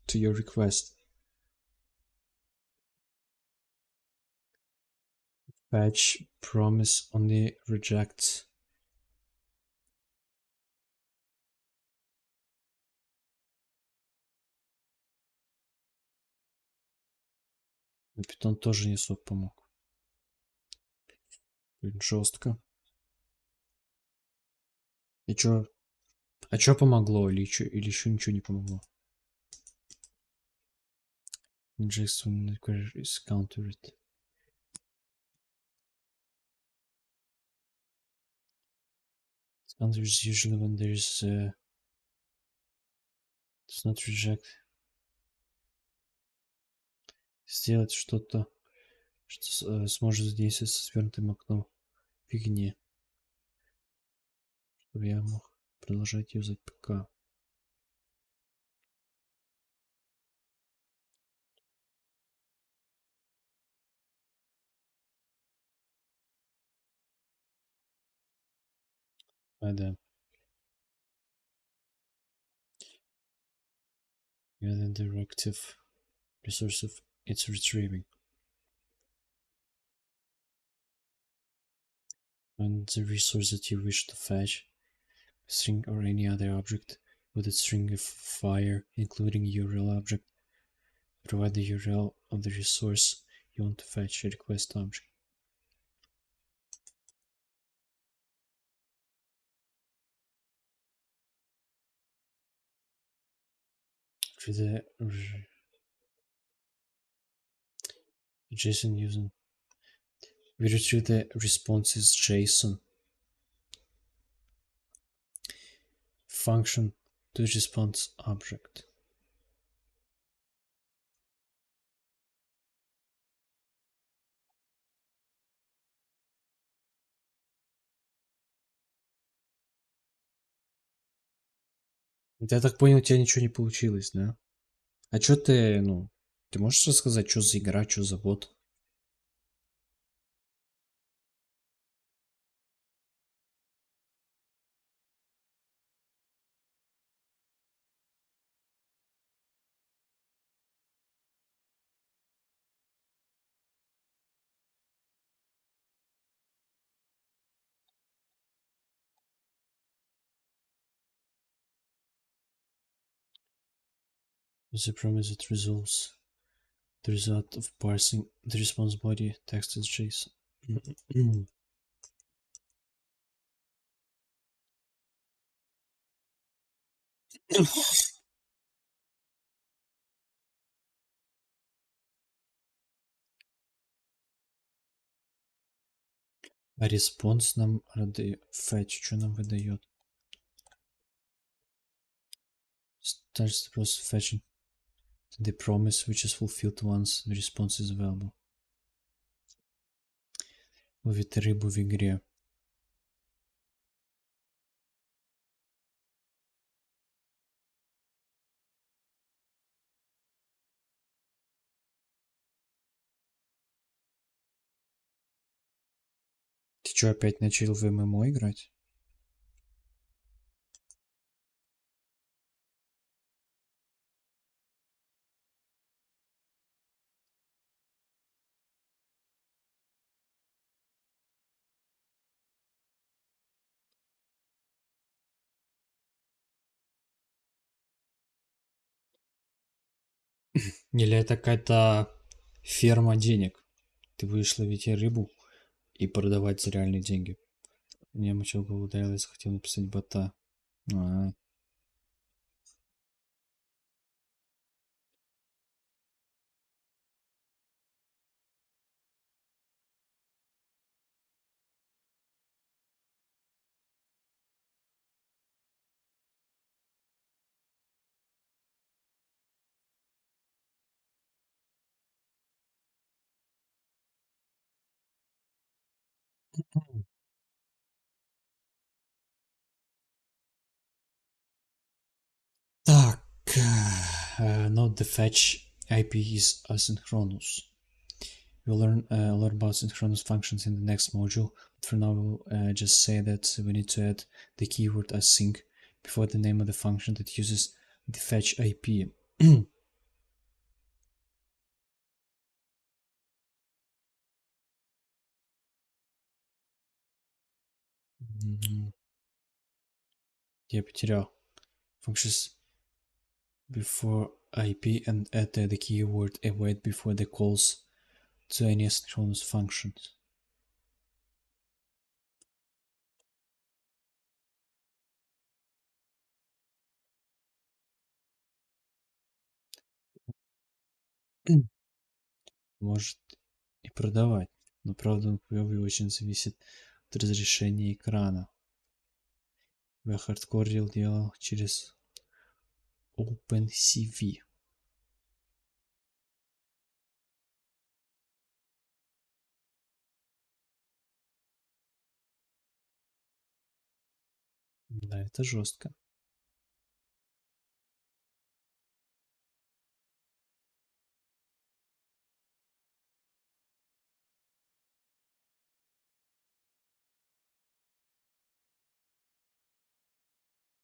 to your request. Fetch promise only rejects. Но питон тоже не особо помог. Блин, жестко. И чё? А чё помогло? Или еще ничего не помогло? Just when the query is countered. Counter is usually when there is does not reject. Сделать что-то что сможет задействовать со свернутым окном фигни, чтобы я мог продолжать юзать ПК. А, да. Yeah, the directive resource of its retrieving. And the resource that you wish to fetch, string or any other object with a string of fire, including URL object, provide the URL of the resource you want to fetch a request object. For the JSON using, we retrieve the responses JSON function to the response object. Я так понял, у тебя ничего не получилось, да? А чё ты, ты можешь рассказать, что за игра, что за бот? The promise that resolves the result of parsing the response body text as JSON. А респонс нам fetch, что нам выдает? Starts the process of fetching the promise, which is fulfilled once the response is available. Ловит рыбу в игре. Ты что, опять начал в ММО играть? Или это какая-то ферма денег? Ты будешь ловить рыбу и продавать за реальные деньги. Мне мочалка ударила, я захотел написать бота. А, Так, note the fetch IP is asynchronous. We'll learn a lot about synchronous functions in the next module. But for now, we'll just say that we need to add the keyword async before the name of the function that uses the fetch IP. Я потерял. Functions before IP and add the keyword await before the calls to any asynchronous functions. Может и продавать, но правда он клёвый очень зависит от разрешения экрана. Я хардкорил делал через OpenCV. Да, это жестко.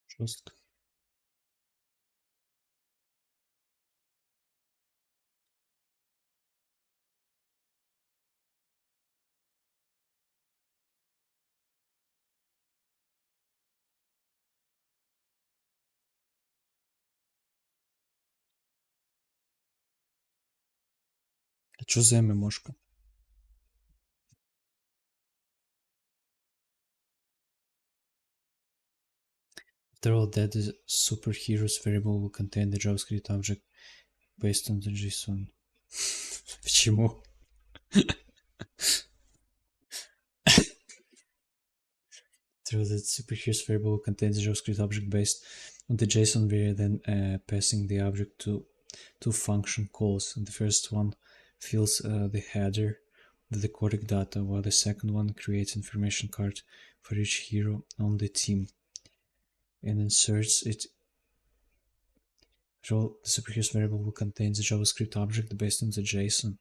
Жестко. А что за ММОшка? After all that, the superhero's variable will contain the JavaScript object based on the JSON. Почему? Through the superhero's variable contains a JavaScript object based on the JSON, we are then passing the object to two function calls. And the first one fills the header with the correct data, while the second one creates information card for each hero on the team and inserts it. So the superhero's variable will contain the JavaScript object based on the JSON.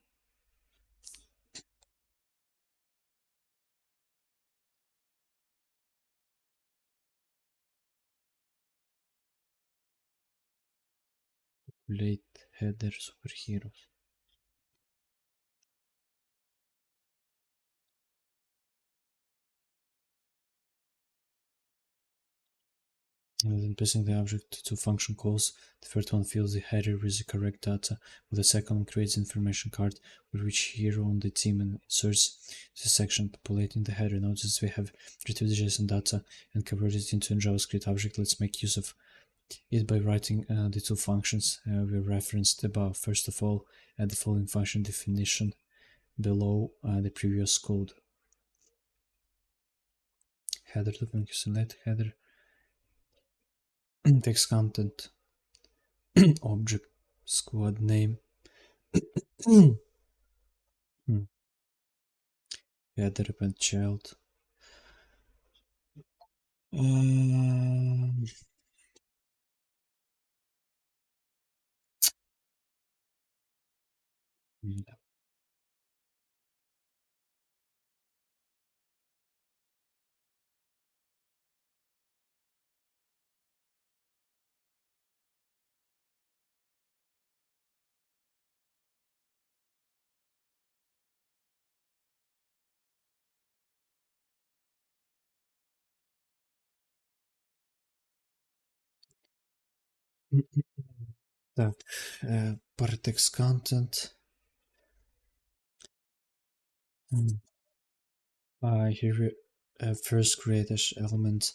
Late header superheroes. And then passing the object to two function calls. The first one fills the header with the correct data, while the second one creates information card with which hero on the team and inserts the section populating the header. Notice we have retrieved the JSON data and converted it into a JavaScript object. Let's make use of it by writing the two functions we referenced above. First of all, add the following function definition below the previous code. Header document select header text content object squad name header append child да. Так, para text content. Here we first create element.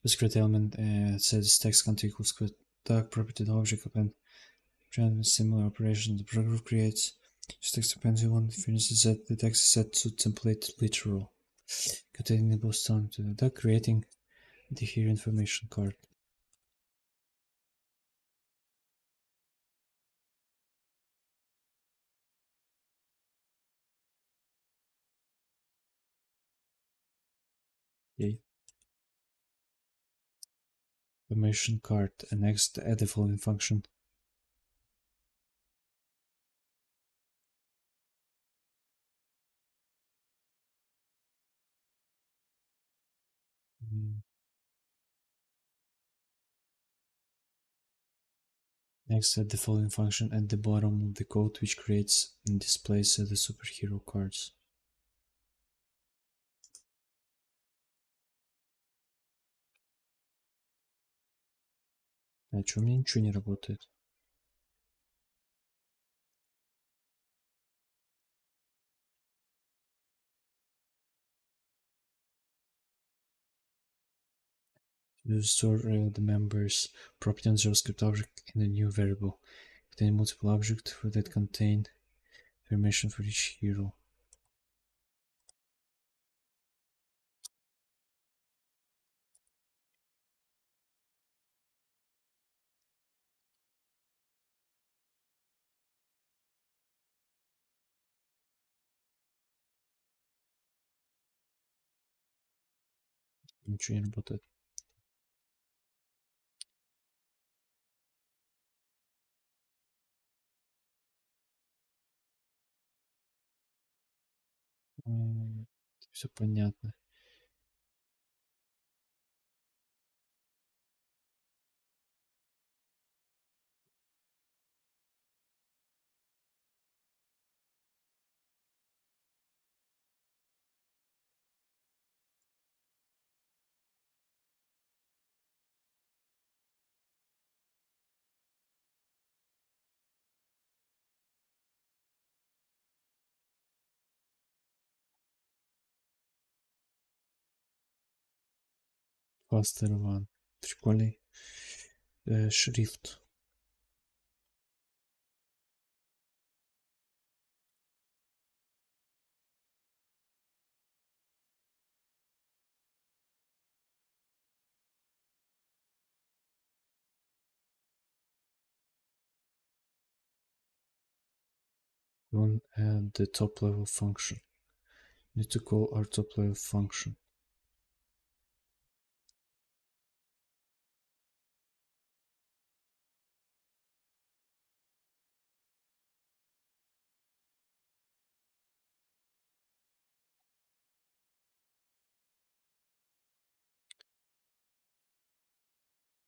This create element says text content equals tag property object append similar operation. The program creates this text appends one finishes that the text is set to template literal. Containing the both time to the creating the here information card. Yay. Information card and next add the following function. Next, add the following function at the bottom of the code, which creates and displays the superhero cards. А чё у меня ничего не работает? You store the members property on JavaScript object in a new variable containing multiple objects that contain information for each hero. Ничего не работает. Все понятно. Cluster One. Прикольный шрифт. We want to add the top level function. We need to call our top level function.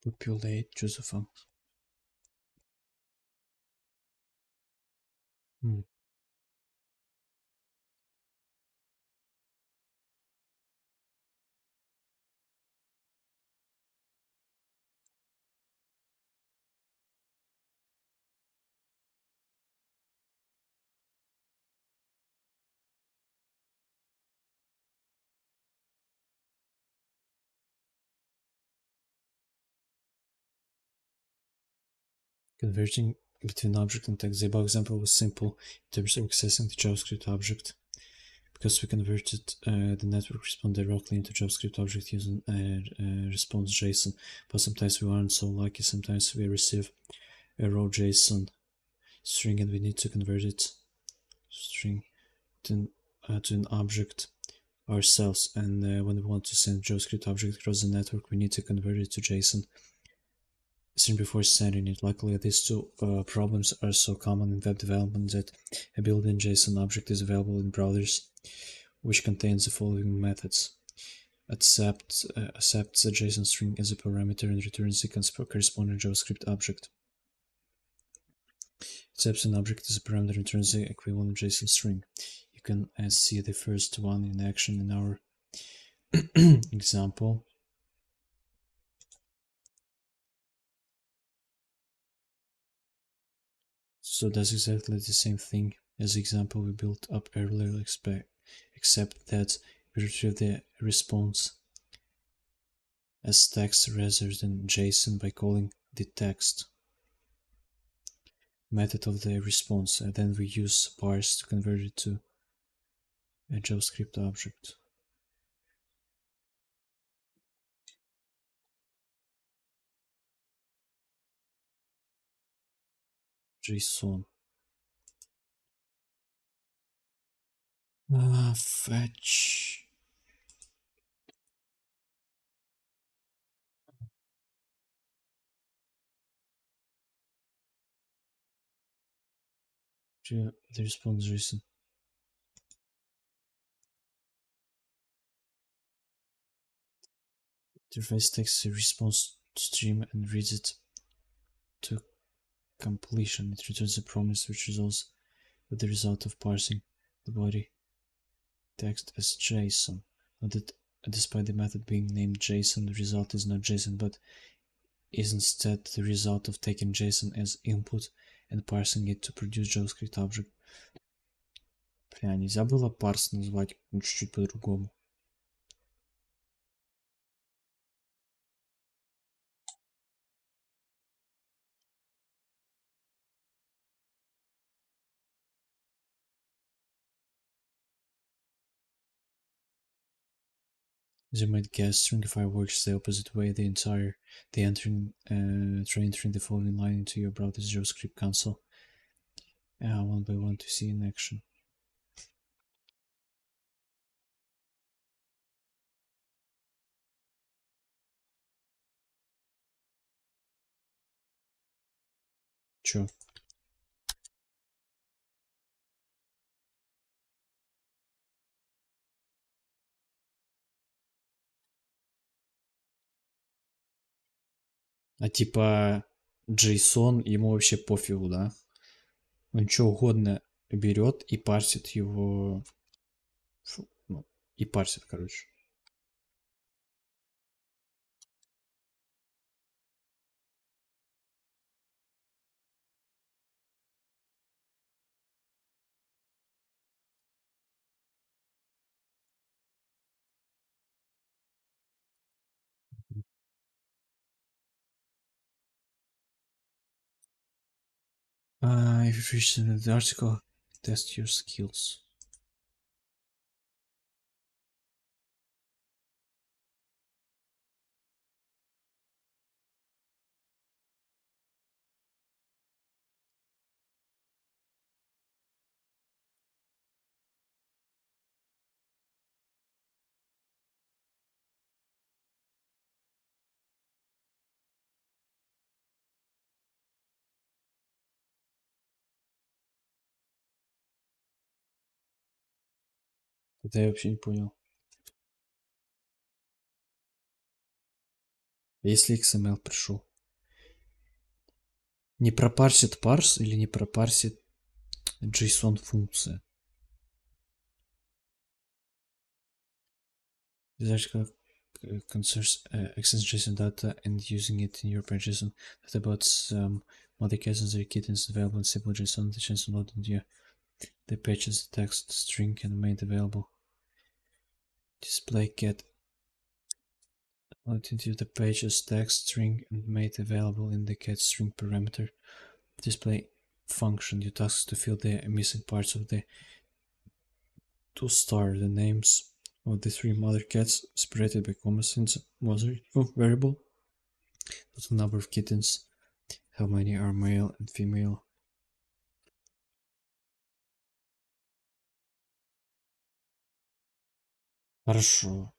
Populate, choose a function. Converting between object and text. The above example was simple in terms of accessing the JavaScript object because we converted the network response directly into JavaScript object using response JSON. But sometimes we aren't so lucky. Sometimes we receive a raw JSON string and we need to convert it string to an object ourselves. And when we want to send JavaScript object across the network, we need to convert it to JSON before sending it. Luckily, these two problems are so common in web development that a built-in JSON object is available in browsers, which contains the following methods. Accepts the JSON string as a parameter and returns the corresponding JavaScript object. Accepts an object as a parameter and returns the equivalent JSON string. You can see the first one in action in our example. So that's exactly the same thing as the example we built up earlier, except that we retrieve the response as text rather than JSON by calling the text method of the response, and then we use parse to convert it to a JavaScript object. JSON. Fetch. The response JSON. Interface takes a response stream and reads it to completion. It returns a promise which resolves with the result of parsing the body text as JSON. Note that despite the method being named JSON, the result is not JSON, but is instead the result of taking JSON as input and parsing it to produce JavaScript object. Бля, нельзя было парс назвать чуть-чуть по-другому. As you might guess, stringify works the opposite way. The entering the following line into your browser's JavaScript console. One by one to see in action. Чё? А типа JSON ему вообще пофигу, да? Он что угодно берет и парсит его, ну, и парсит, короче. If you reach the article, test your skills. Это я вообще не понял. Если XML пришел. Не пропарсит парс или не пропарсит JSON функция? Знаешь, как concerns access JSON data and using it in your JSON. That about some mother kittens or kittens available in simple JSON. The chance to load into the pages text string and made available. Display get load into the pages text string and made available in the get string parameter. Display function. You tasks to fill the missing parts of the to star the names of the three mother cats separated by commas in the mother variable. Total number of kittens. How many are male and female? Хорошо.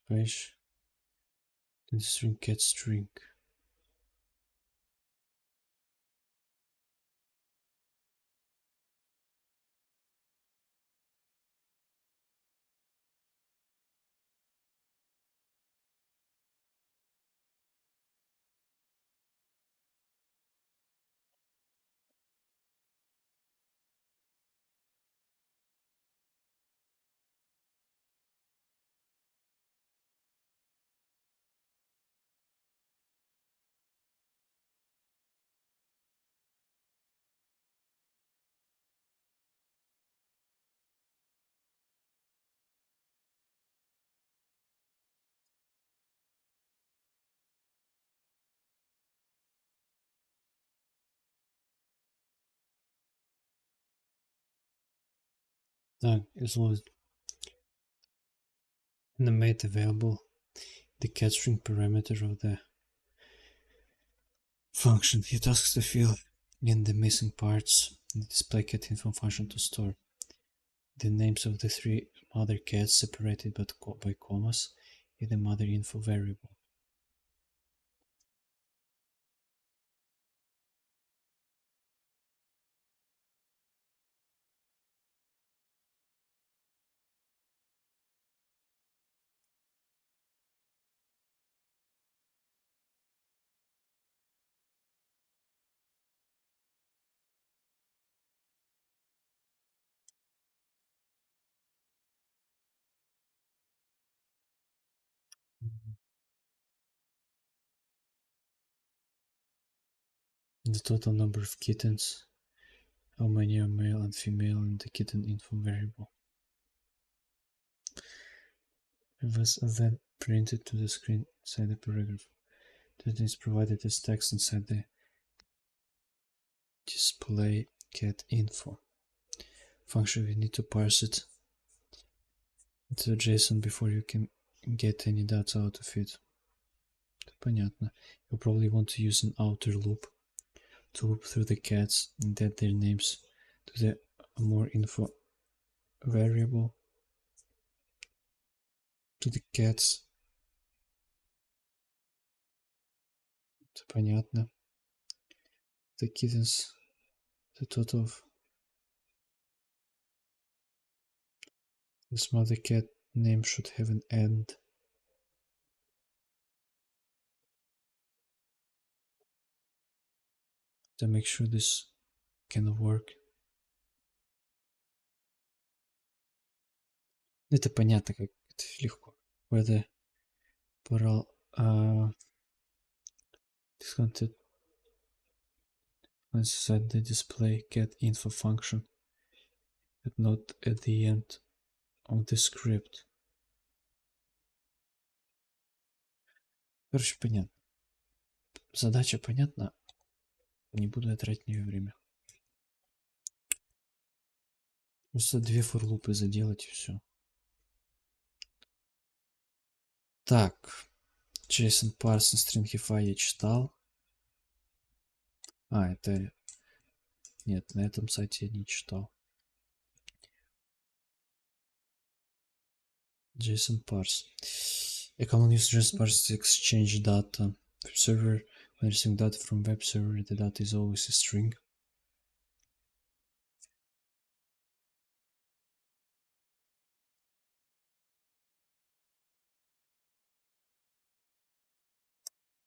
Page. Then string get string. Так, is loaded. And the made available the get string parameter of the function. It asks to fill in the missing parts in the display cat info function to store the names of the three mother cats separated by commas in the mother info variable. The total number of kittens, how many are male and female, and the kitten info variable. It was then printed to the screen inside the paragraph. That is provided as text inside the display cat info function. We need to parse it into JSON before you can get any data out of it. Понятно. You'll probably want to use an outer loop to loop through the cats and add their names to the more info variable to the cats. Это понятно. The kittens, the total of this mother cat name should have an end. To make sure this can work. Это понятно, как это легко. Whether paral discounted inside the display cat info function, but not at the end of the script. Короче, понятно. Задача понятна. Не буду я тратить на нее время. Просто 2 форлупы заделать и все. Так. JSON parse stringify я читал. Это... Нет, на этом сайте я не читал. JSON parse. I can use JSON parse to exchange data. Web server, when receiving data from web server, the data is always a string.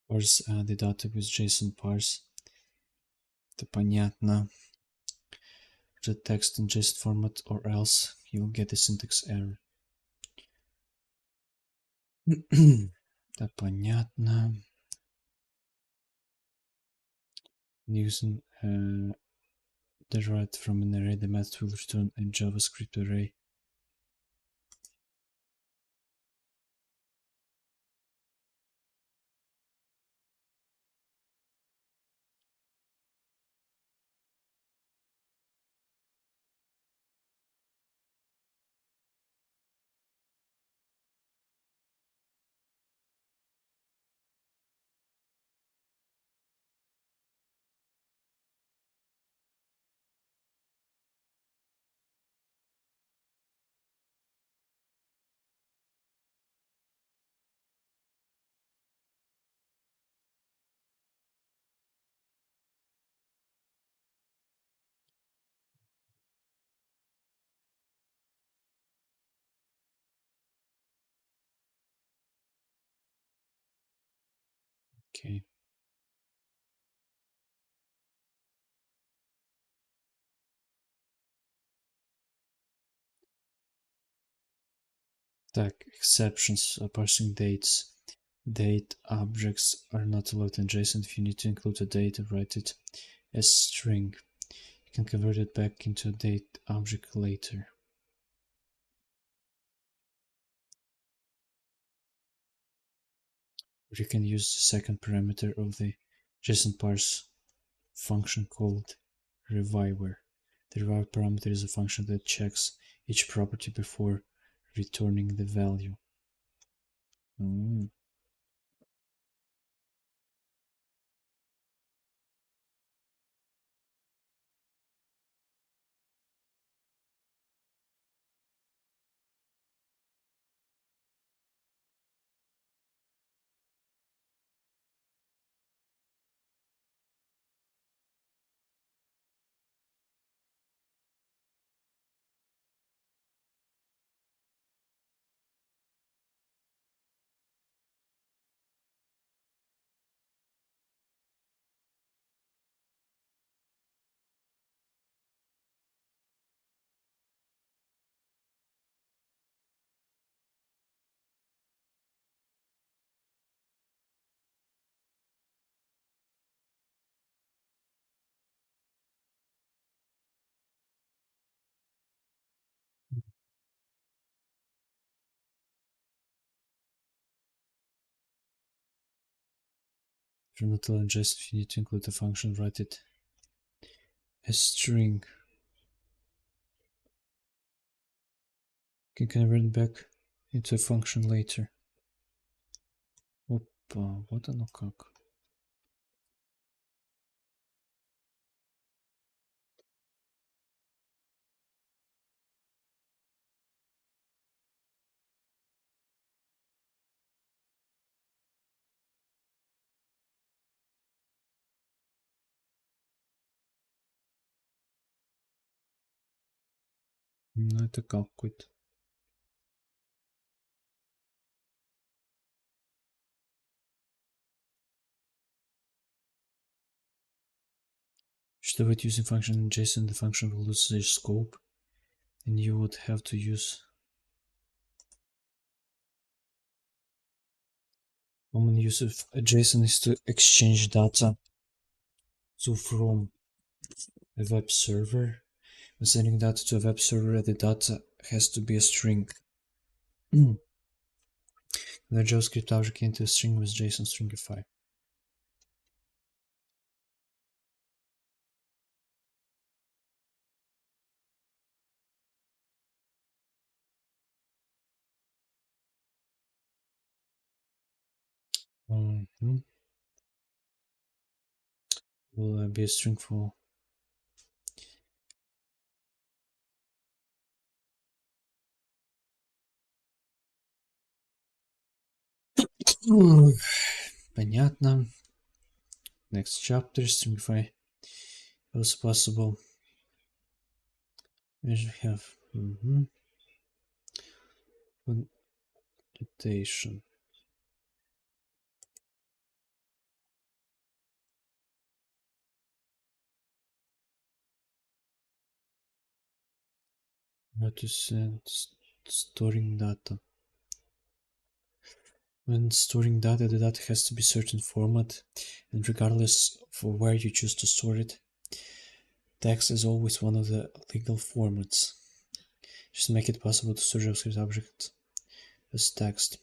Parse the data with JSON parse. Это понятно. The text in JSON format or else you will get a syntax error. Это понятно. Using derived from an array, the method will return a JavaScript array. Okay. Так, exceptions, parsing dates. Date objects are not allowed in JSON. If you need to include a date, write it as string. You can convert it back into a date object later. Or you can use the second parameter of the JSON parse function called reviver. The reviver parameter is a function that checks each property before returning the value. From the total JSON, if you need to include a function, write it as string. You can convert it back into a function later. Опа, вот оно как. Ну это какой-то. Should avoid using function in JSON, the function will lose their scope, and you would have to use common use of a JSON is to exchange data to from a web server. When sending data to a web server, the data has to be a string. The JavaScript object into a string with JSON stringify. Will be a string for понятно. Next chapter, stringify was possible. As we have notation. How to send storing data. When storing data, the data has to be certain format, and regardless of where you choose to store it, text is always one of the legal formats. Just make it possible to store JavaScript objects as text.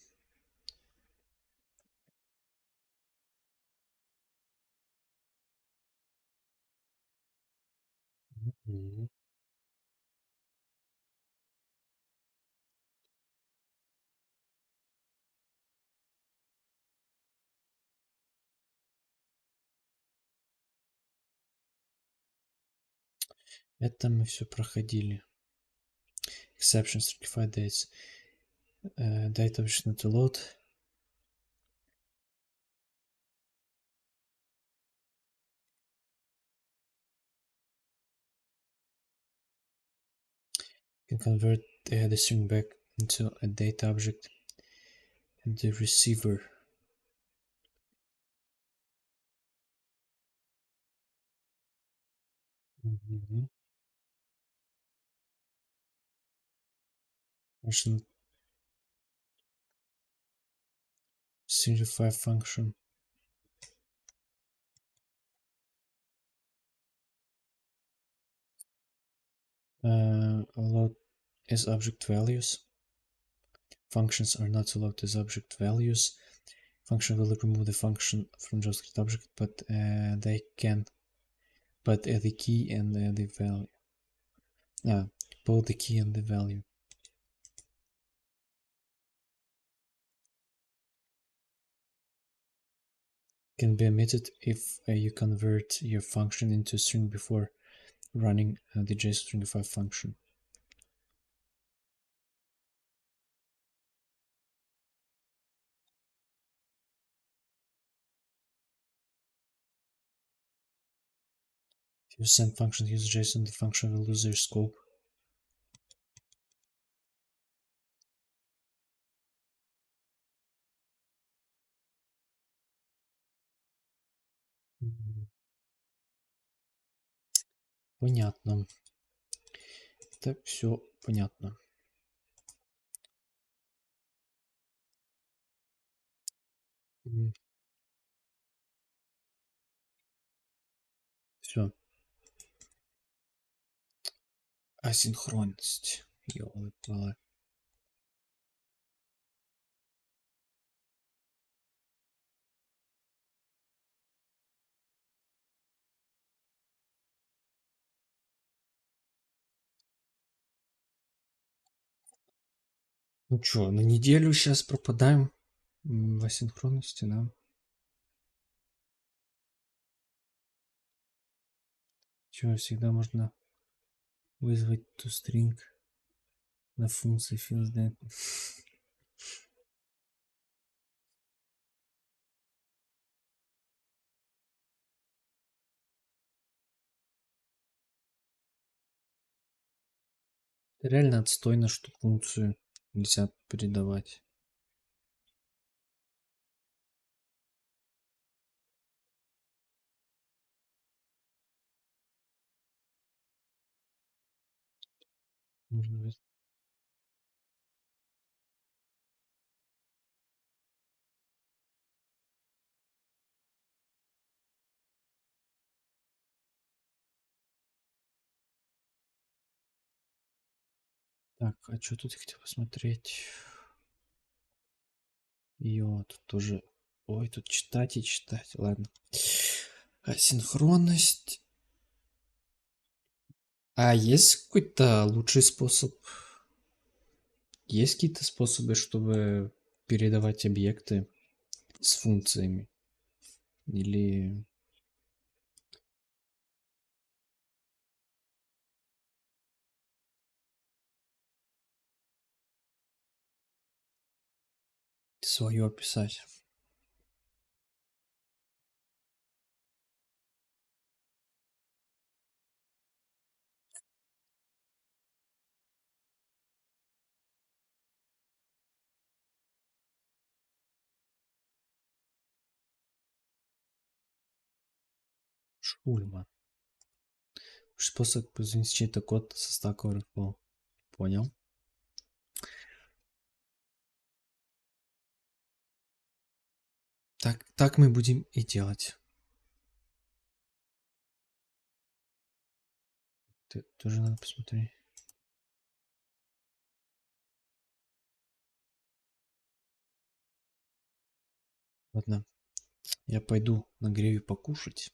Это мы все проходили. Exception, stringify dates. Date object not to load. You can convert the string back into a data object and the receiver. Stringify function. Load as object values. Functions are not allowed as object values. Function will remove the function from JavaScript object, but they can add the key and the value. Both the key and the value. Can be omitted if you convert your function into a string before running the JSON-stringify function. If you send function use JSON, the function will lose their scope. Понятно. Это все понятно. Все. Асинхронность. Ёлы-палы. Ну чё, на неделю сейчас пропадаем в асинхронности, да? Чё, всегда можно вызвать toString на функции fieldNet. Это реально отстойно, что функцию нельзя передавать. Можно Так, а что тут я хотел посмотреть? Тут тоже... Ой, тут читать и читать. Ладно. Асинхронность. А есть какой-то лучший способ? Есть какие-то способы, чтобы передавать объекты с функциями? Или свое описать? Шульман. Способ произнести чей-то код со Stack Overflow. Понял. Так мы будем и делать. Тоже надо посмотреть. Ладно, я пойду на гриле покушать.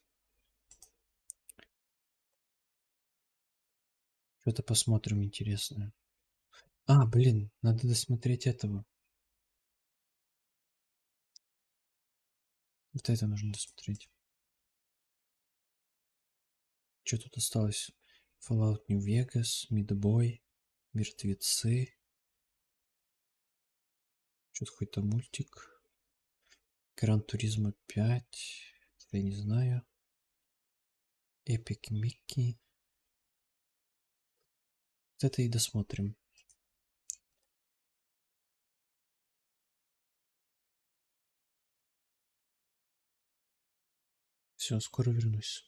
Что-то посмотрим интересное. А, блин, надо досмотреть этого. Вот это нужно досмотреть. Что тут осталось? Fallout New Vegas, Midboy, Мертвецы. Что-то какой-то мультик. Гран Туризмо 5. Я не знаю. Эпик Микки. Вот это и досмотрим. Все, скоро вернусь.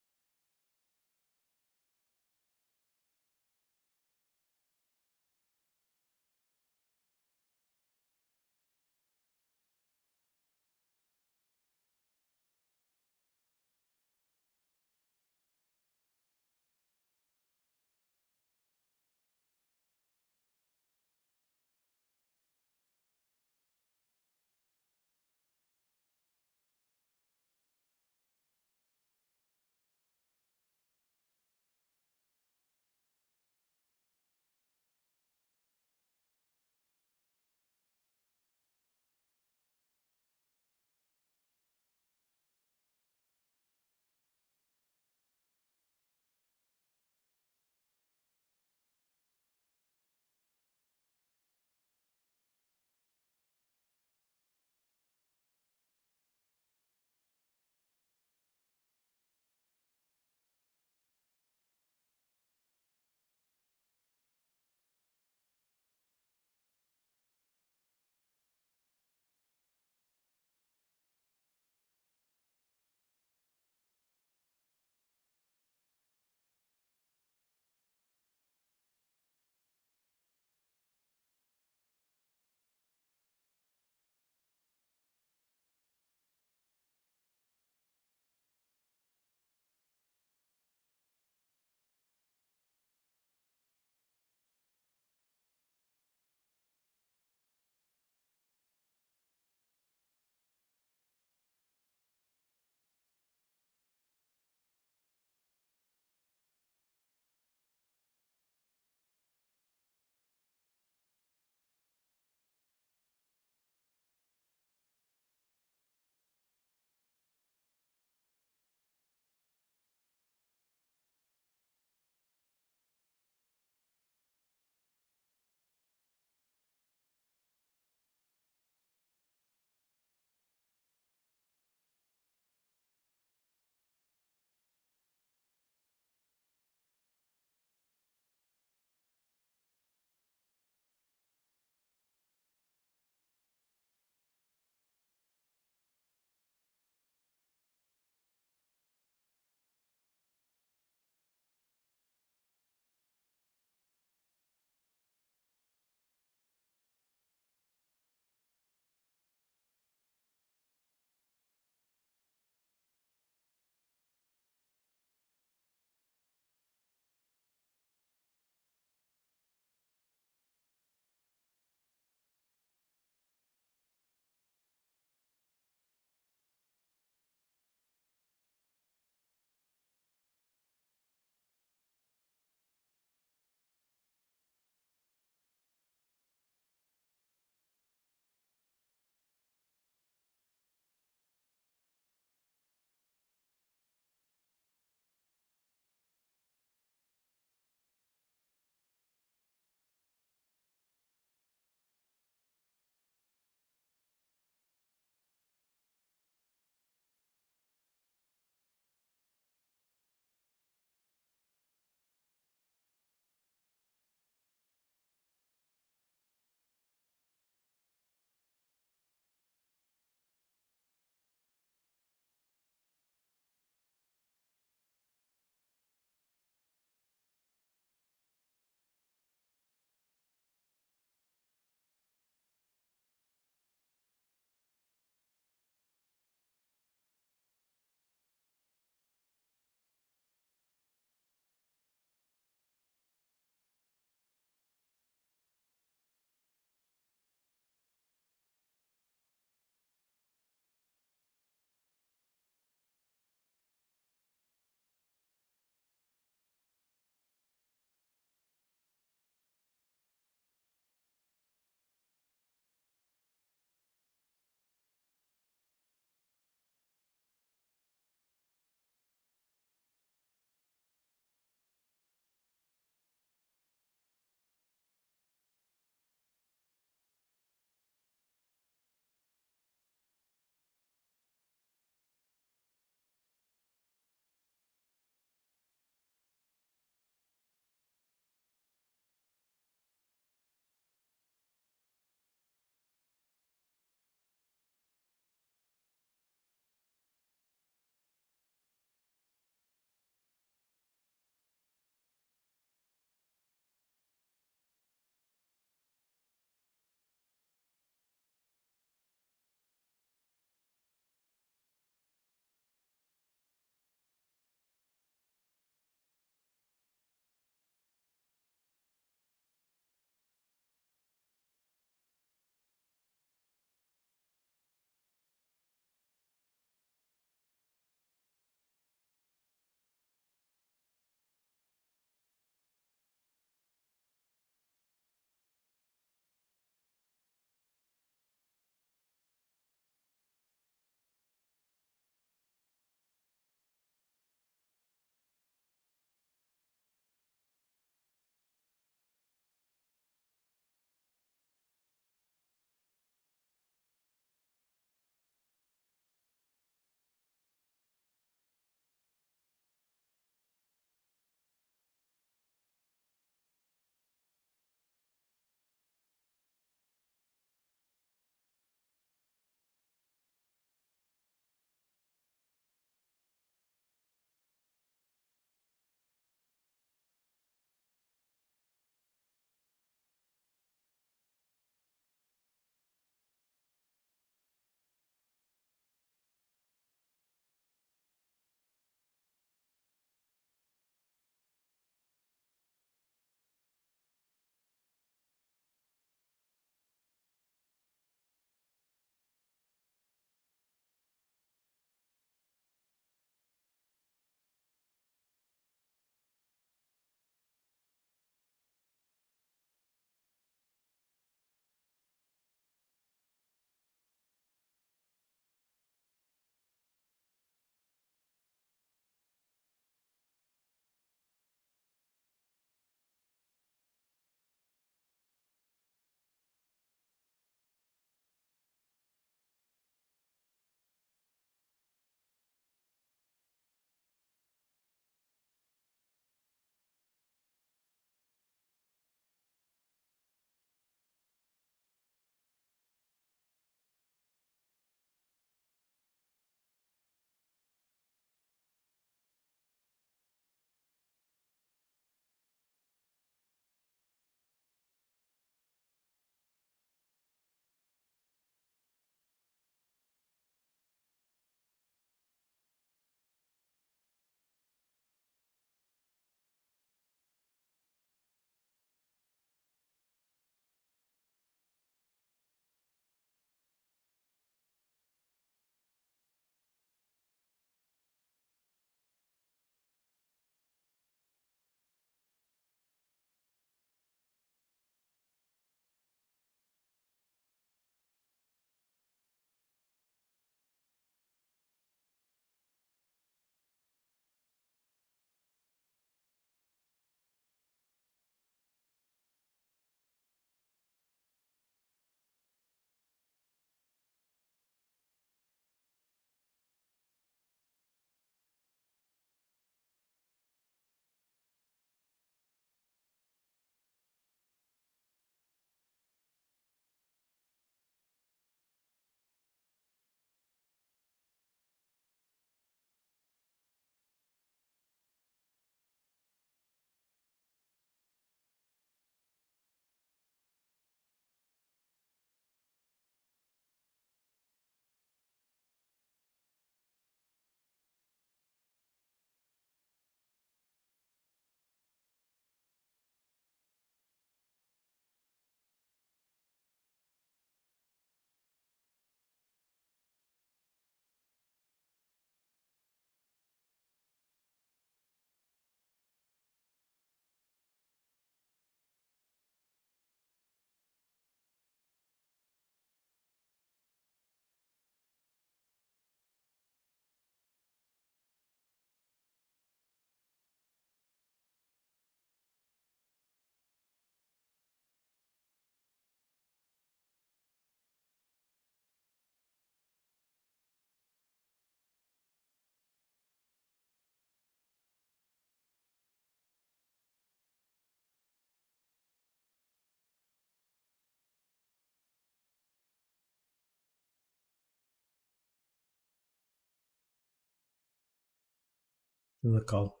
Локал.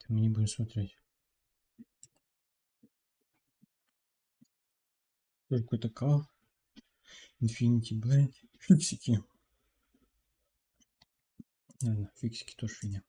Мы не будем смотреть. Тоже какой-то кал. Infinity Blend. Фиксики. Ладно, фиксики тоже фигня.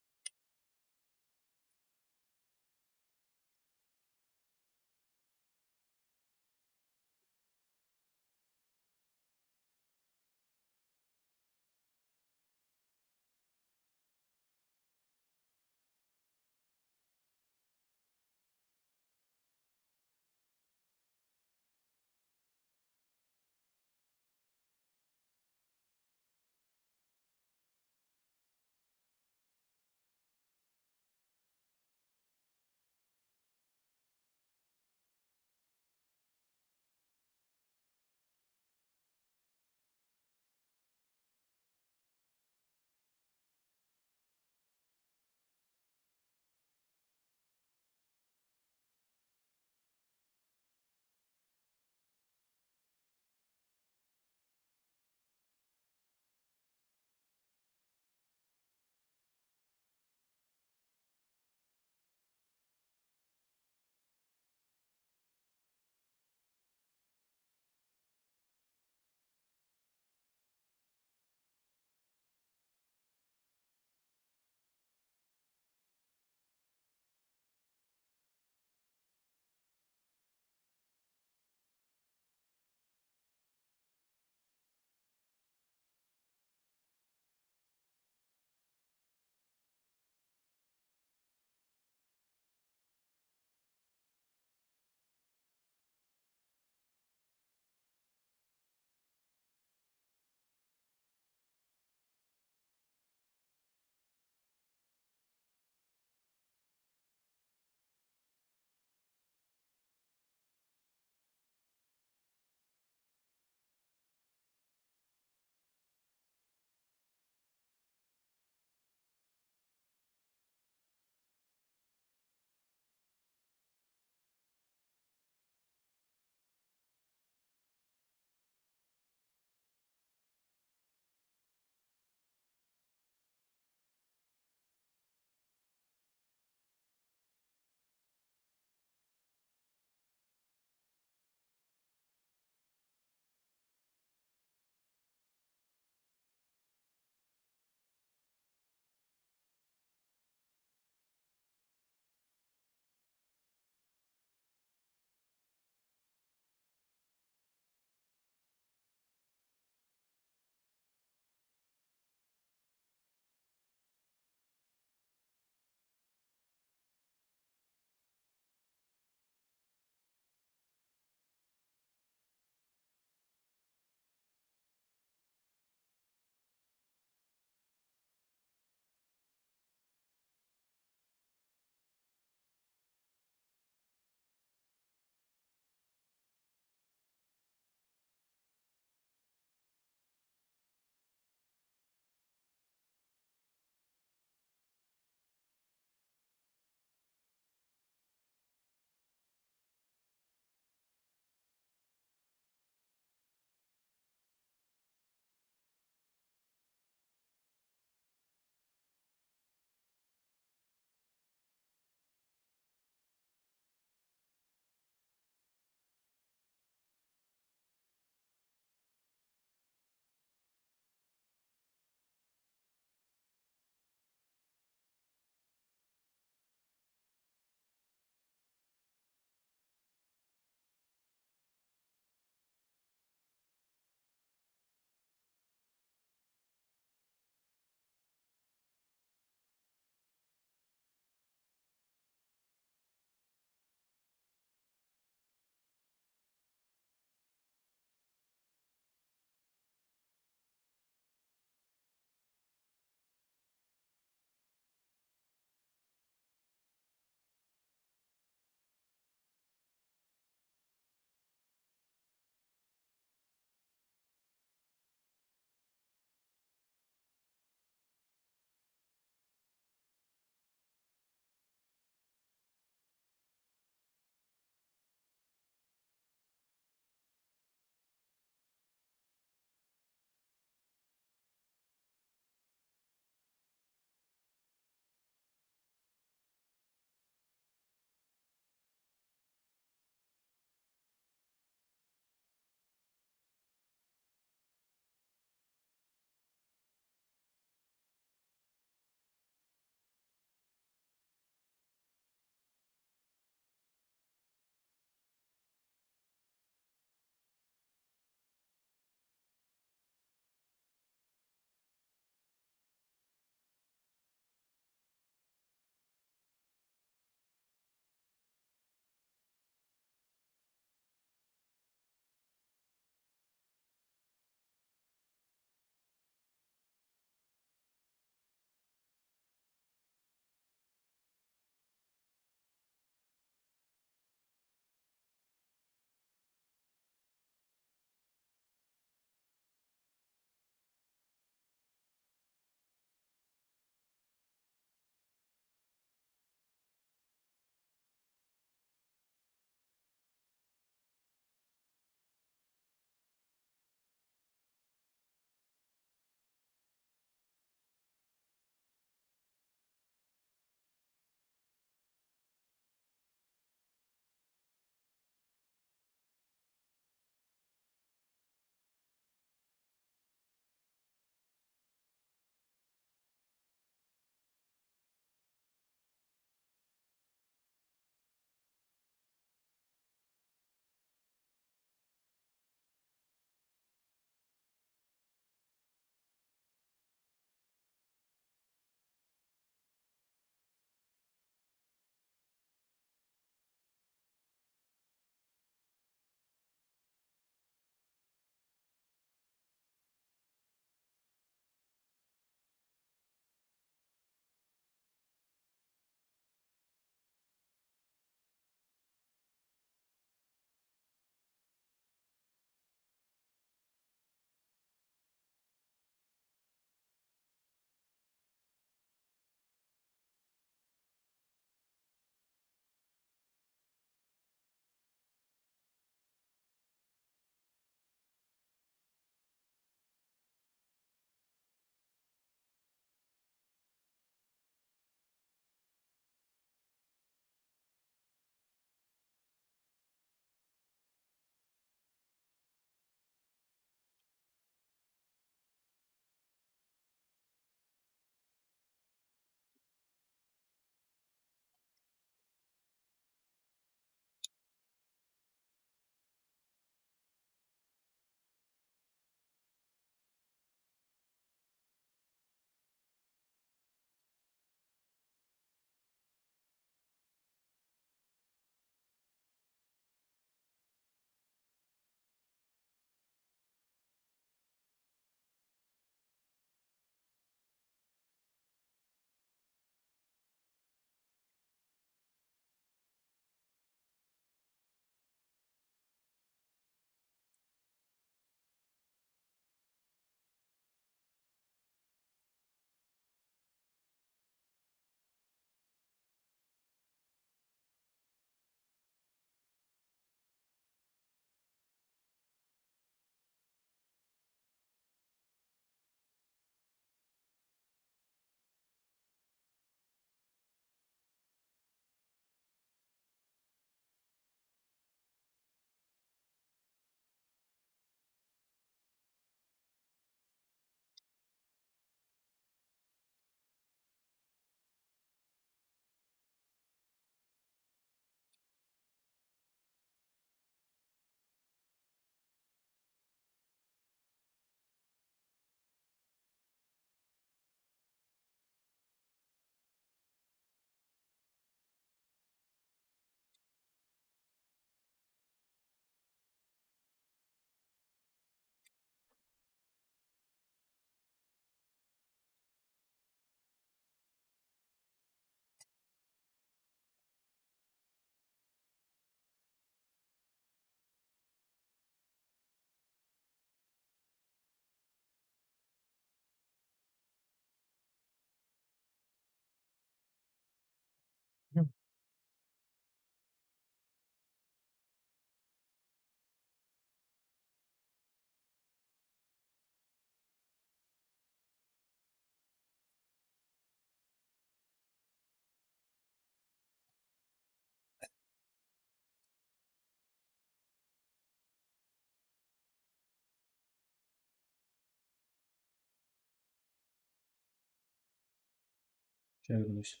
Сейчас вернусь.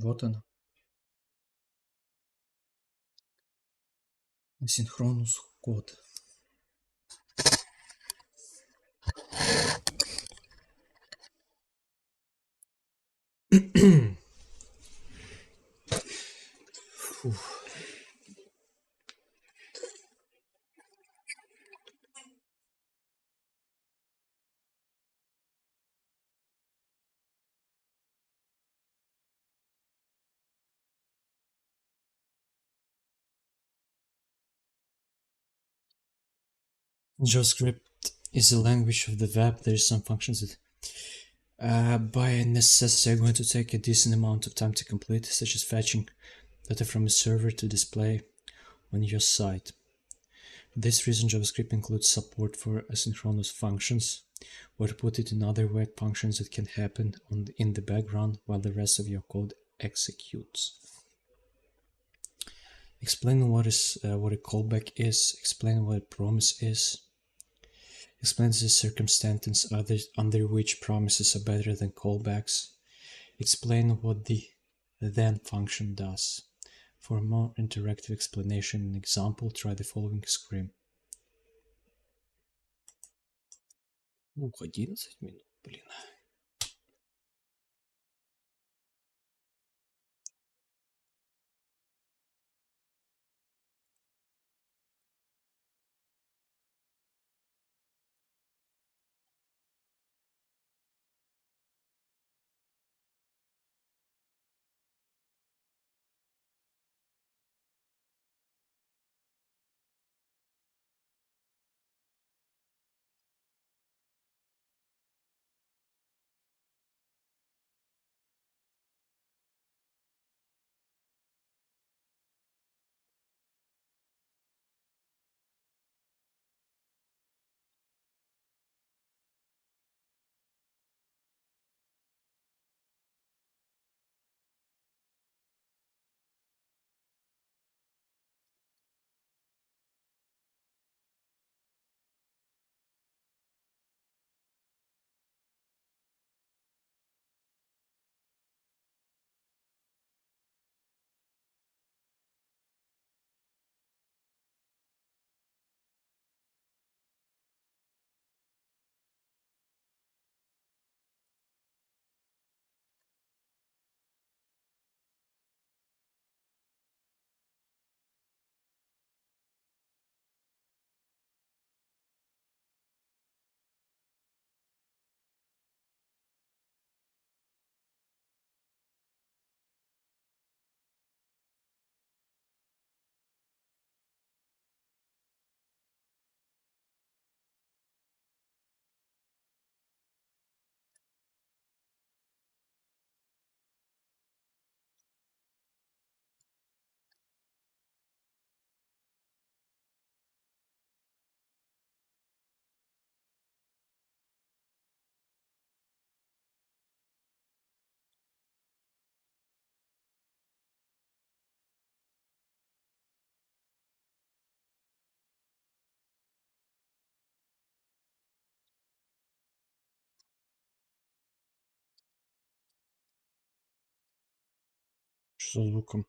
Вот она. Асинхронус код. Фух. JavaScript is the language of the web. There is some functions that by necessity are going to take a decent amount of time to complete, such as fetching data from a server to display on your site. For this reason, JavaScript includes support for asynchronous functions, or to put it in other way, functions that can happen in the background while the rest of your code executes. Explain what a callback is, explain what a promise is, explains the circumstances under which promises are better than callbacks, explain what the then function does. For a more interactive explanation and example, try the following screen. 11 минут, блин. Что со звуком?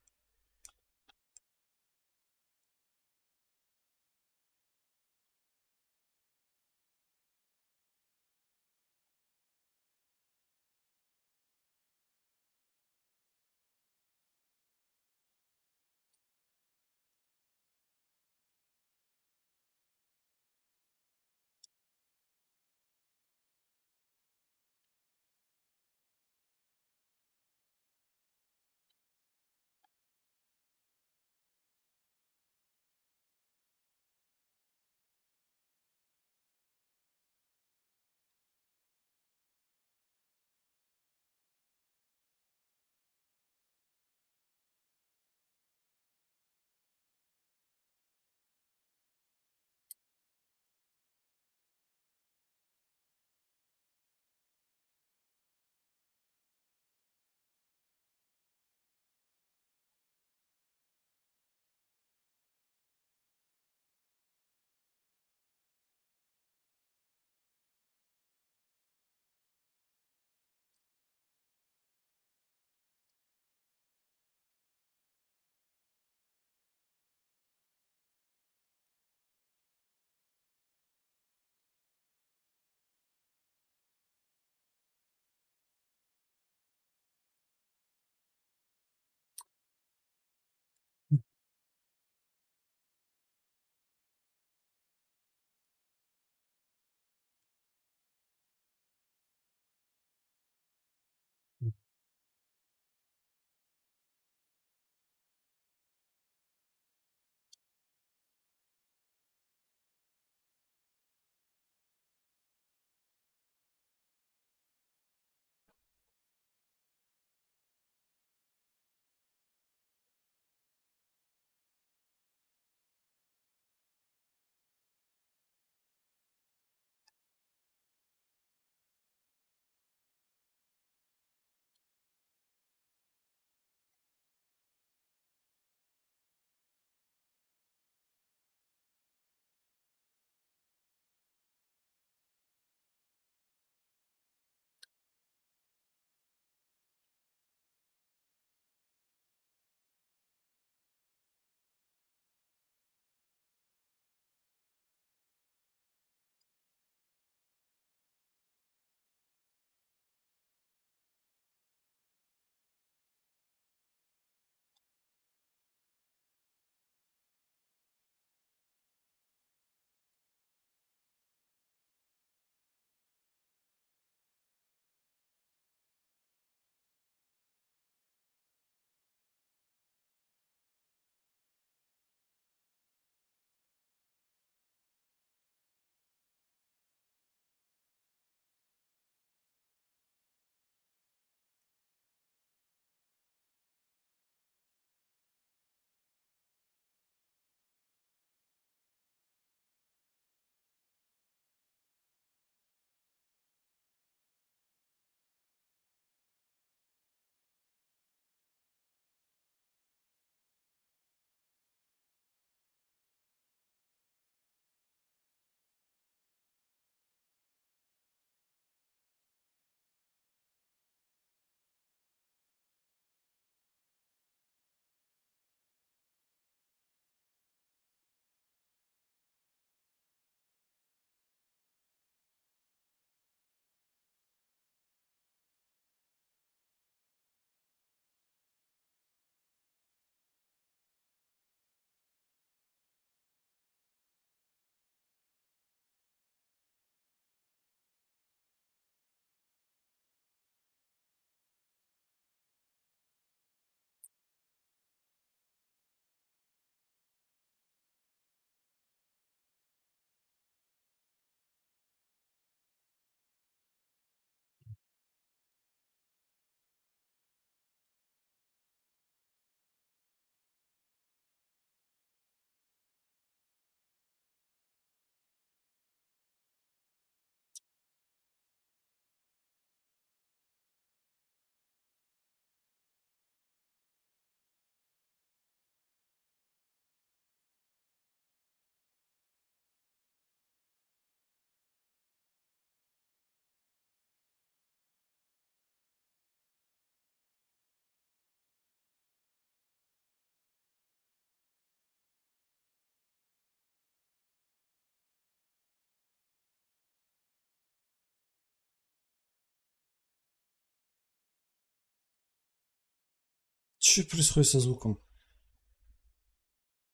Что происходит со звуком?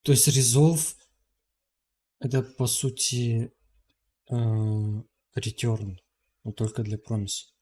То есть resolve это по сути return, но только для промис.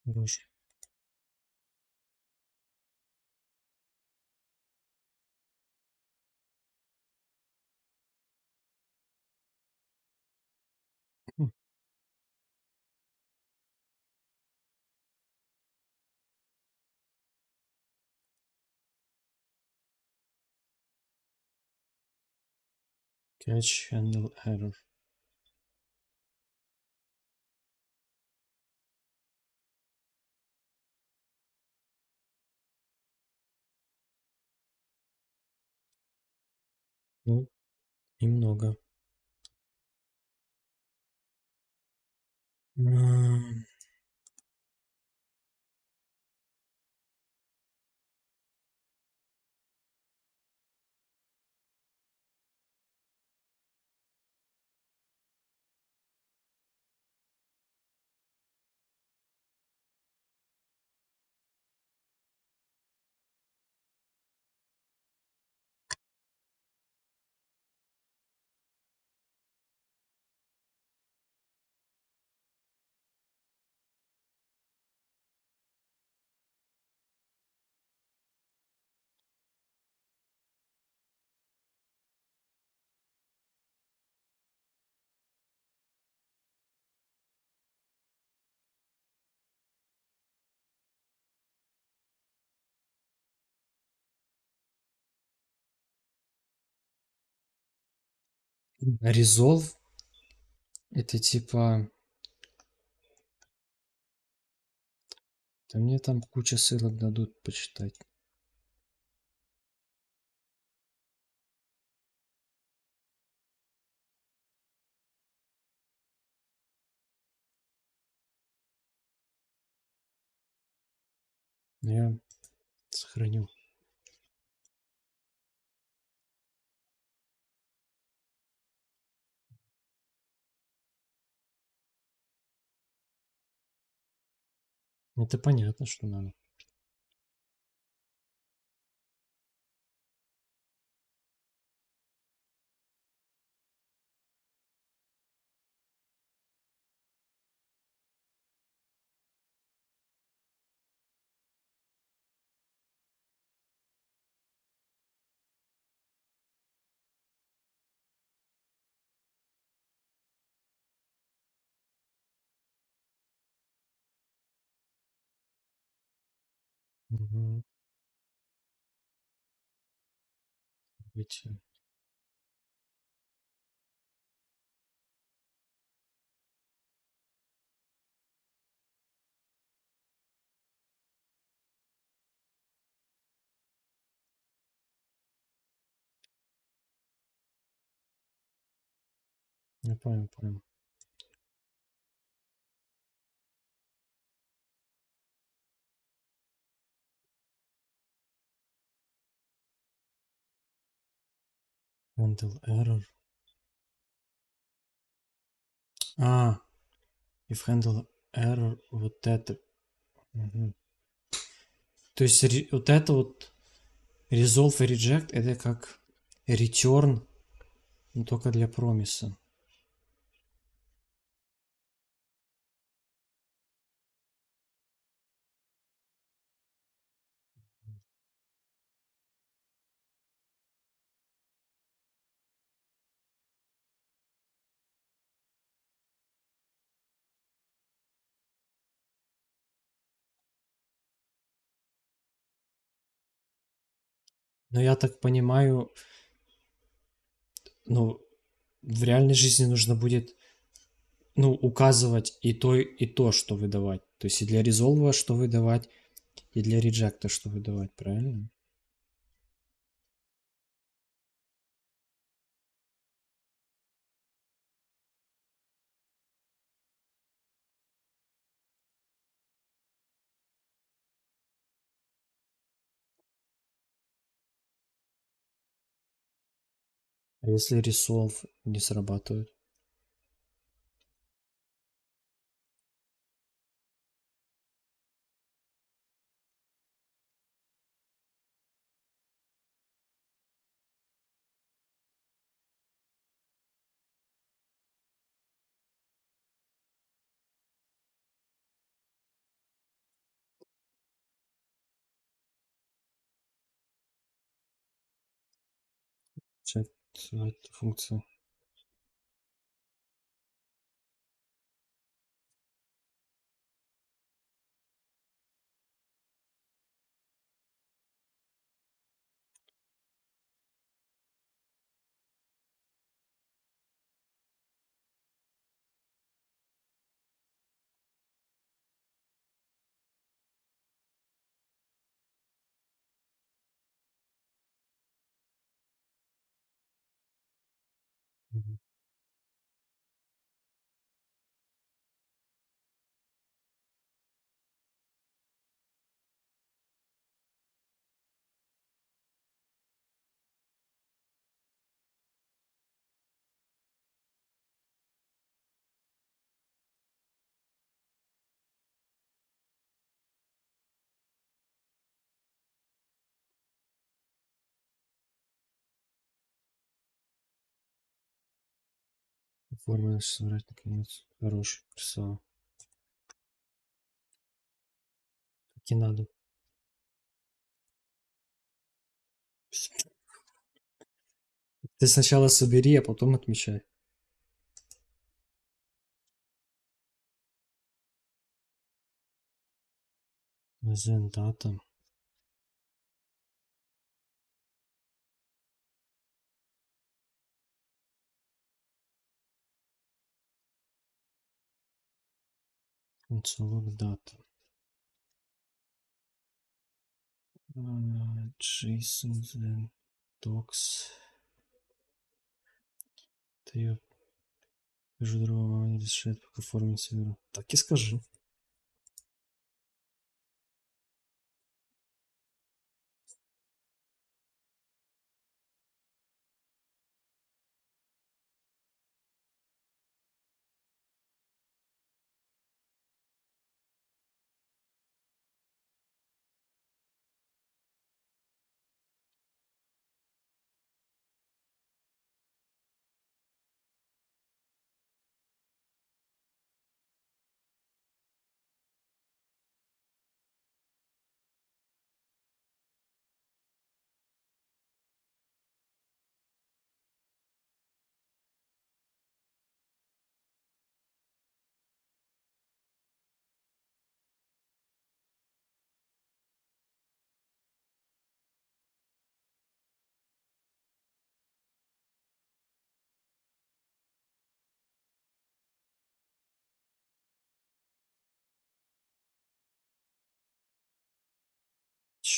Хорошо. Catch handle error. Ну, немного. М, Resolve это типа... Да мне там куча ссылок дадут почитать. Я сохраню. Это понятно, что надо. Мгм. Быть. Я понял, понял. Handle error. А, if handle error, вот это. Мгм. То есть вот это вот resolve и reject это как return, но только для промиса. Но я так понимаю, ну, в реальной жизни нужно будет, ну, указывать и то, что выдавать. То есть и для резолва что выдавать, и для реджекта что выдавать, правильно? А если resolve не срабатывает? Чек эту функцию. Мгм. Оформлено собрать наконец. Хорош, красава. Так и надо. Ты сначала собери, а потом отмечай. Then data. Console data. JSON then docs. Ты ее скажу другому, мама не решает, пока форму не соберу. Так и скажи.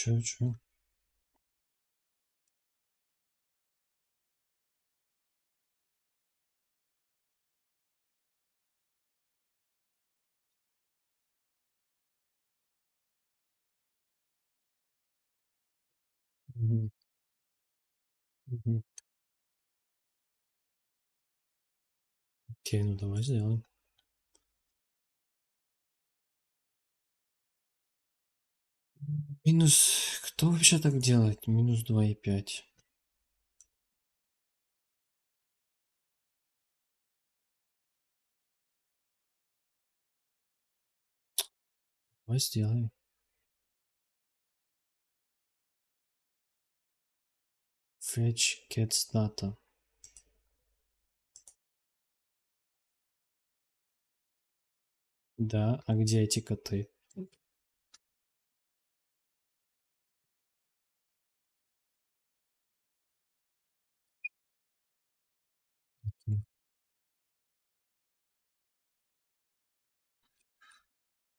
Чё? Мгм. Мгм. Окей, ну давай сделаем. Минус... Кто вообще так делает? Минус 2,5. Давай сделаем. Fetch gets data. Да, а где эти коты?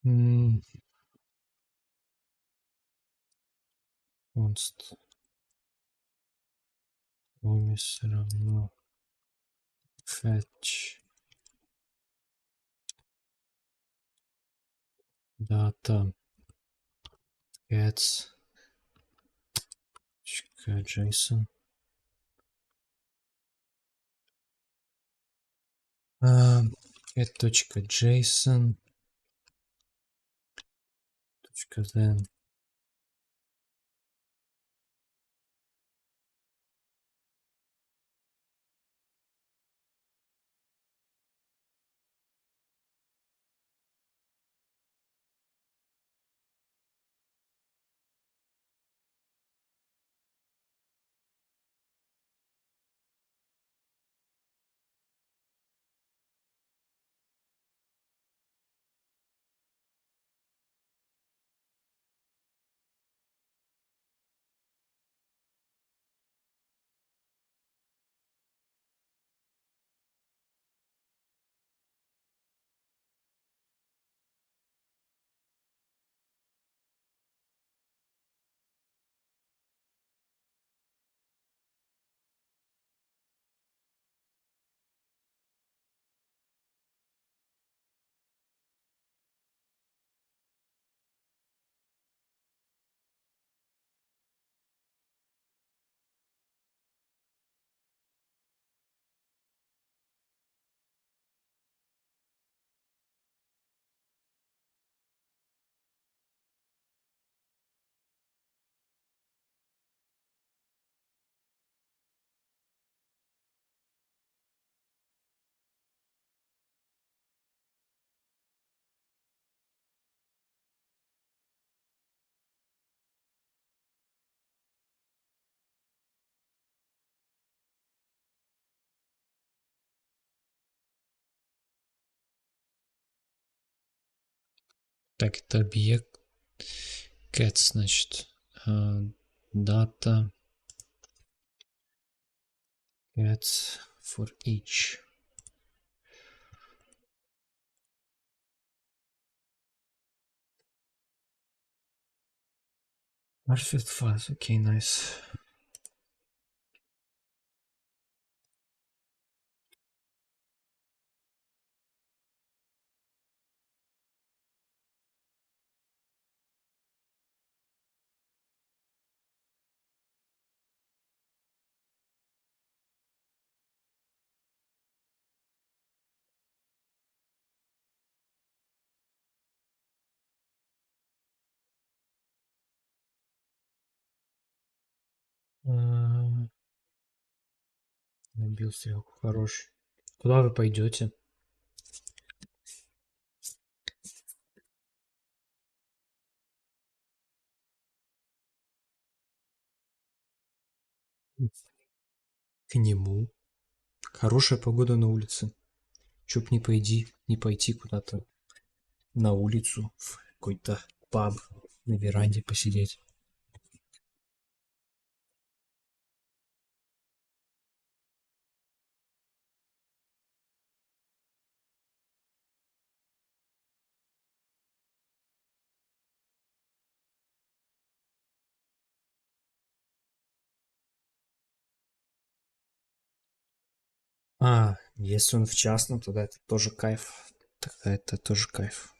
М, Const promise равно fetch data gets JSON. Get.json. Then так, это объект get, значит, data get for each. Perfect fast, окей, nice. Набил стрелку, хорош. Куда вы пойдете? К нему. Хорошая погода на улице. Чё б не пойти куда-то на улицу, в какой-то паб, на веранде посидеть. Если он в частном, тогда это тоже кайф. Тогда это тоже кайф.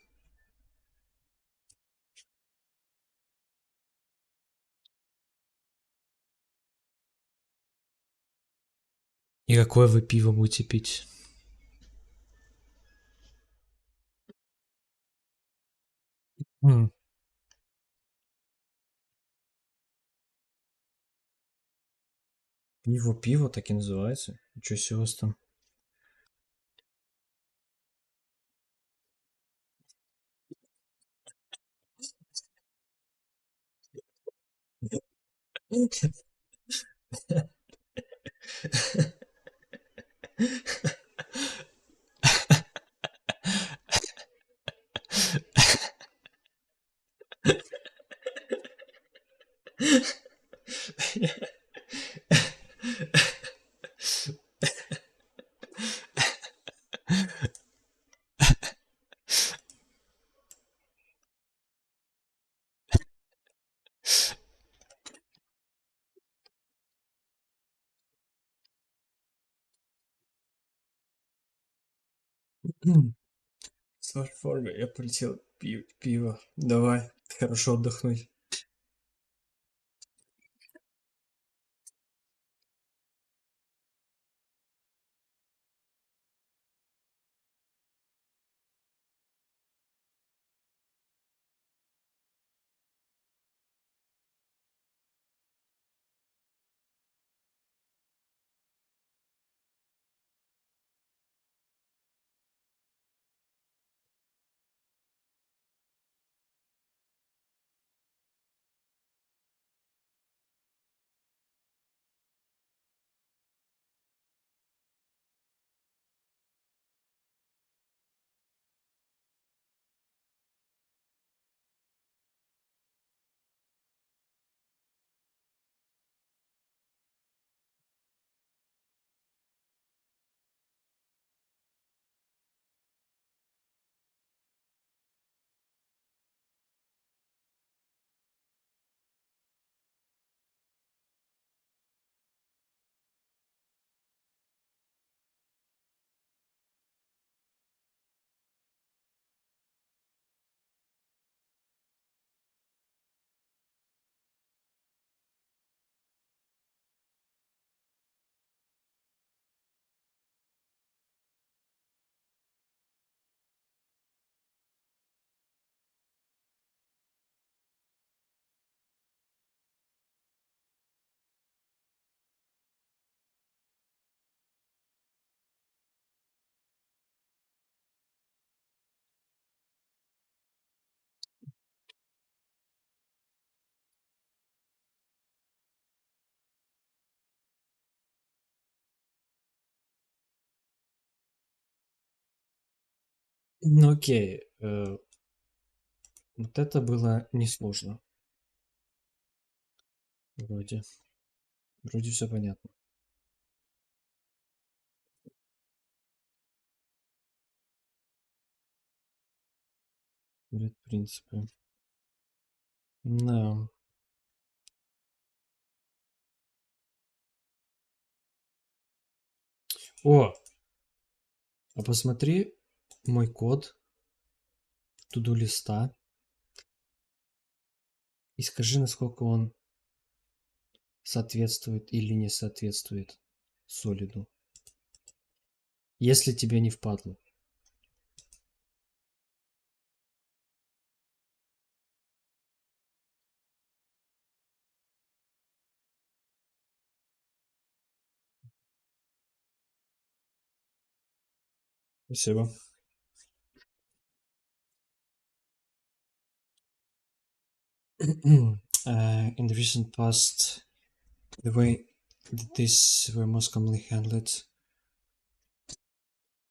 И какое вы пиво будете пить? М, Пиво так и называется. Ничего себе у вас там. С вашей формы я полетел пиво. Давай, хорошо отдохнуть. Ну окей, вот это было несложно. Вроде. Вроде все понятно. Вроде, в принципе. Да. О, а посмотри мой код туду листа и скажи, насколько он соответствует или не соответствует солиду. Если тебе не впадло. Спасибо. In the recent past, the way that these were most commonly handled.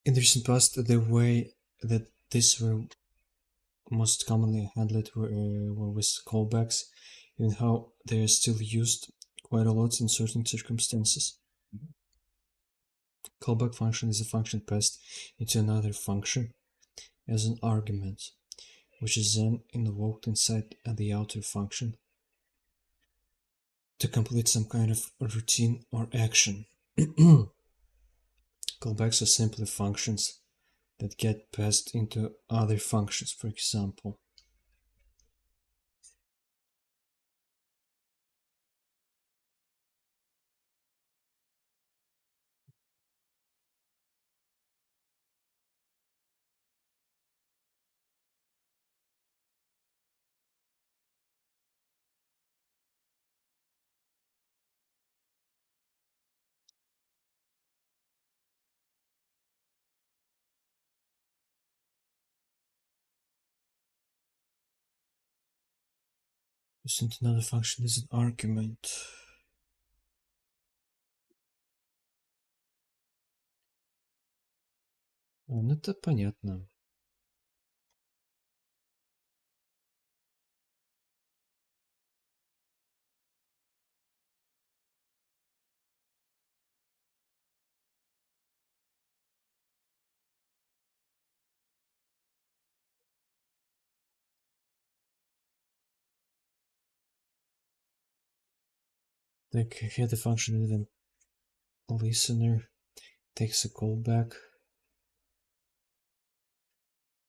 In the recent past, the way that these were most commonly handled were with callbacks, even how they are still used quite a lot in certain circumstances. Callback function is a function passed into another function as an argument, which is then invoked inside the outer function to complete some kind of routine or action. Callbacks are simply functions that get passed into other functions, for example. Isn't another function is an argument. Ну это понятно. Like here the function event listener takes a callback.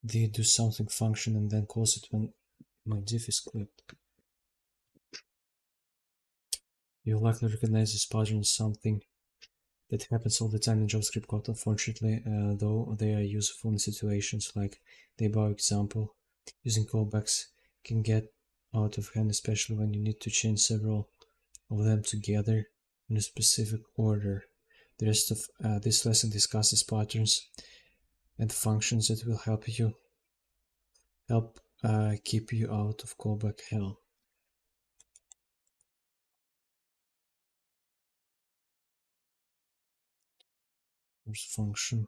The do something function and then calls it when McDiff is clipped. You'll likely recognize this pattern as something that happens all the time in JavaScript code. Unfortunately, though, they are useful in situations like the above example. Using callbacks can get out of hand, especially when you need to change several of them together in a specific order. The rest of this lesson discusses patterns and functions that will help keep you out of callback hell. There's function.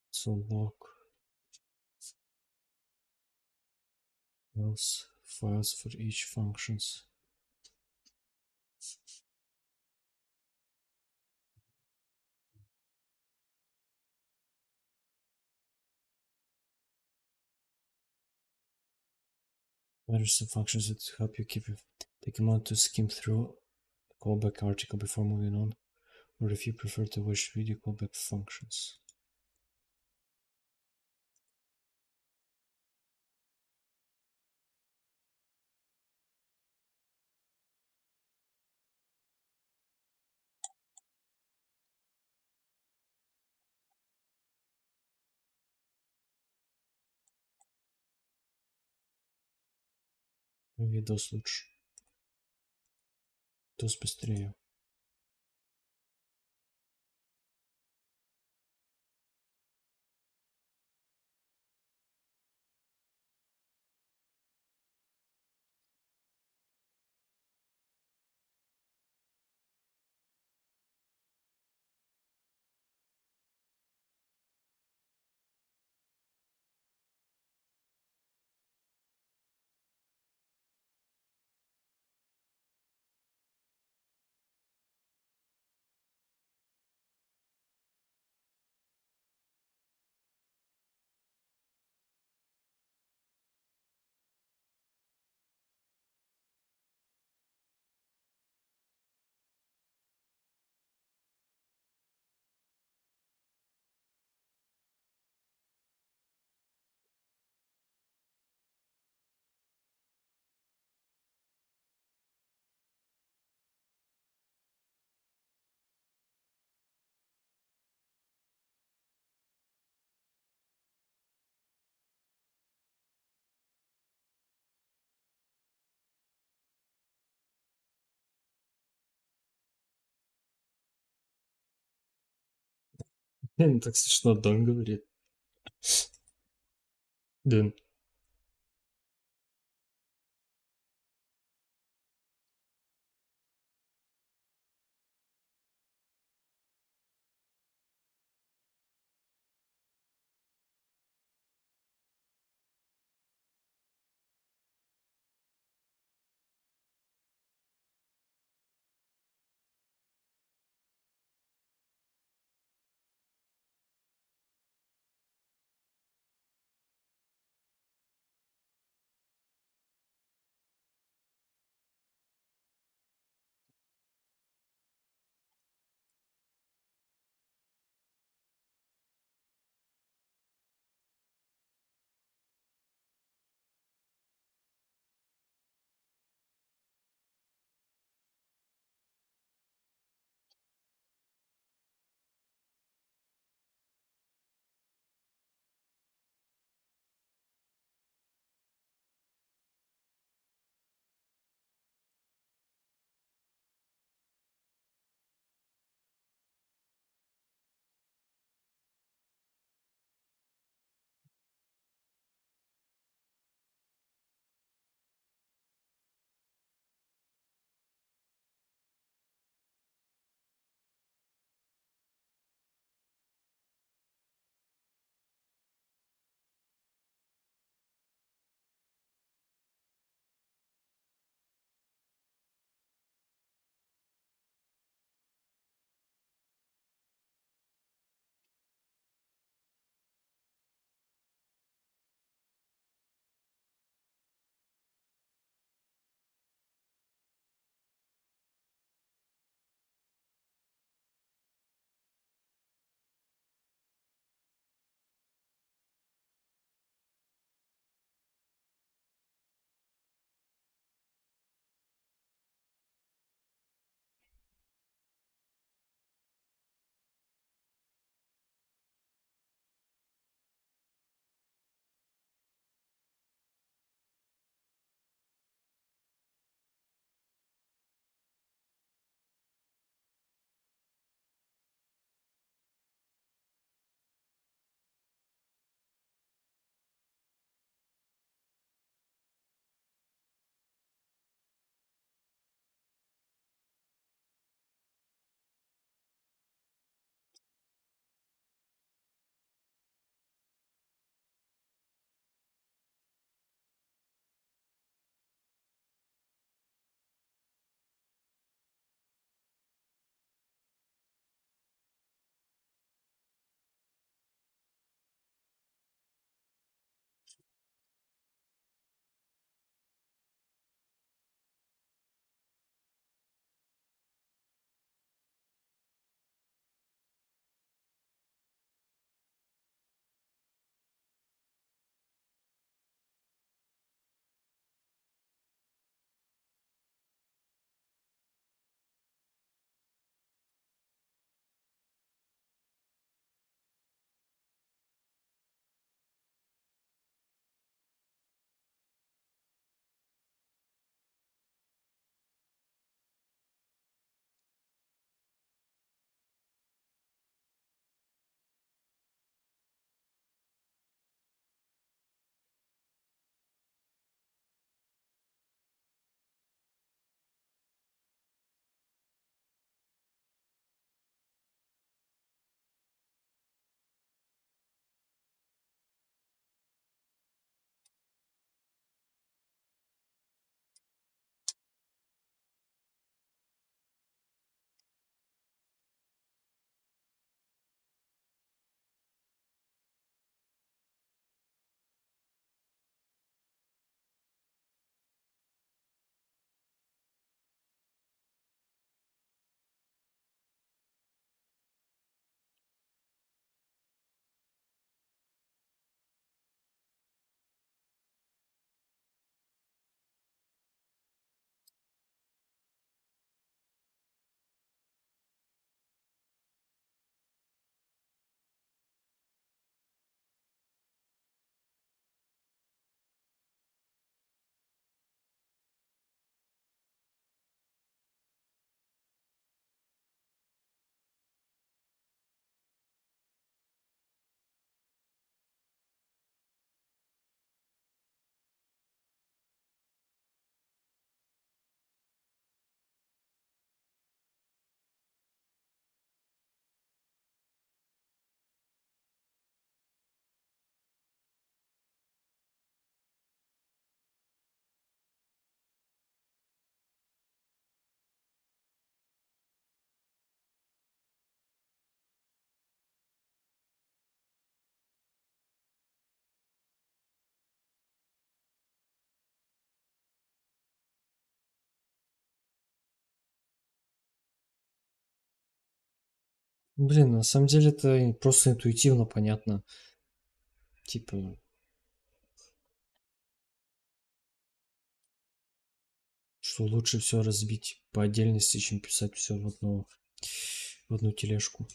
So log else files for each functions. There are some functions that help you take a moment to skim through the callback article before moving on, or if you prefer to watch video callback functions. Видос лучше. Видос быстрее. Так смешно Дон говорит. Дон. Блин, на самом деле это просто интуитивно понятно. Типа, что лучше все разбить по отдельности, чем писать все в одну тележку.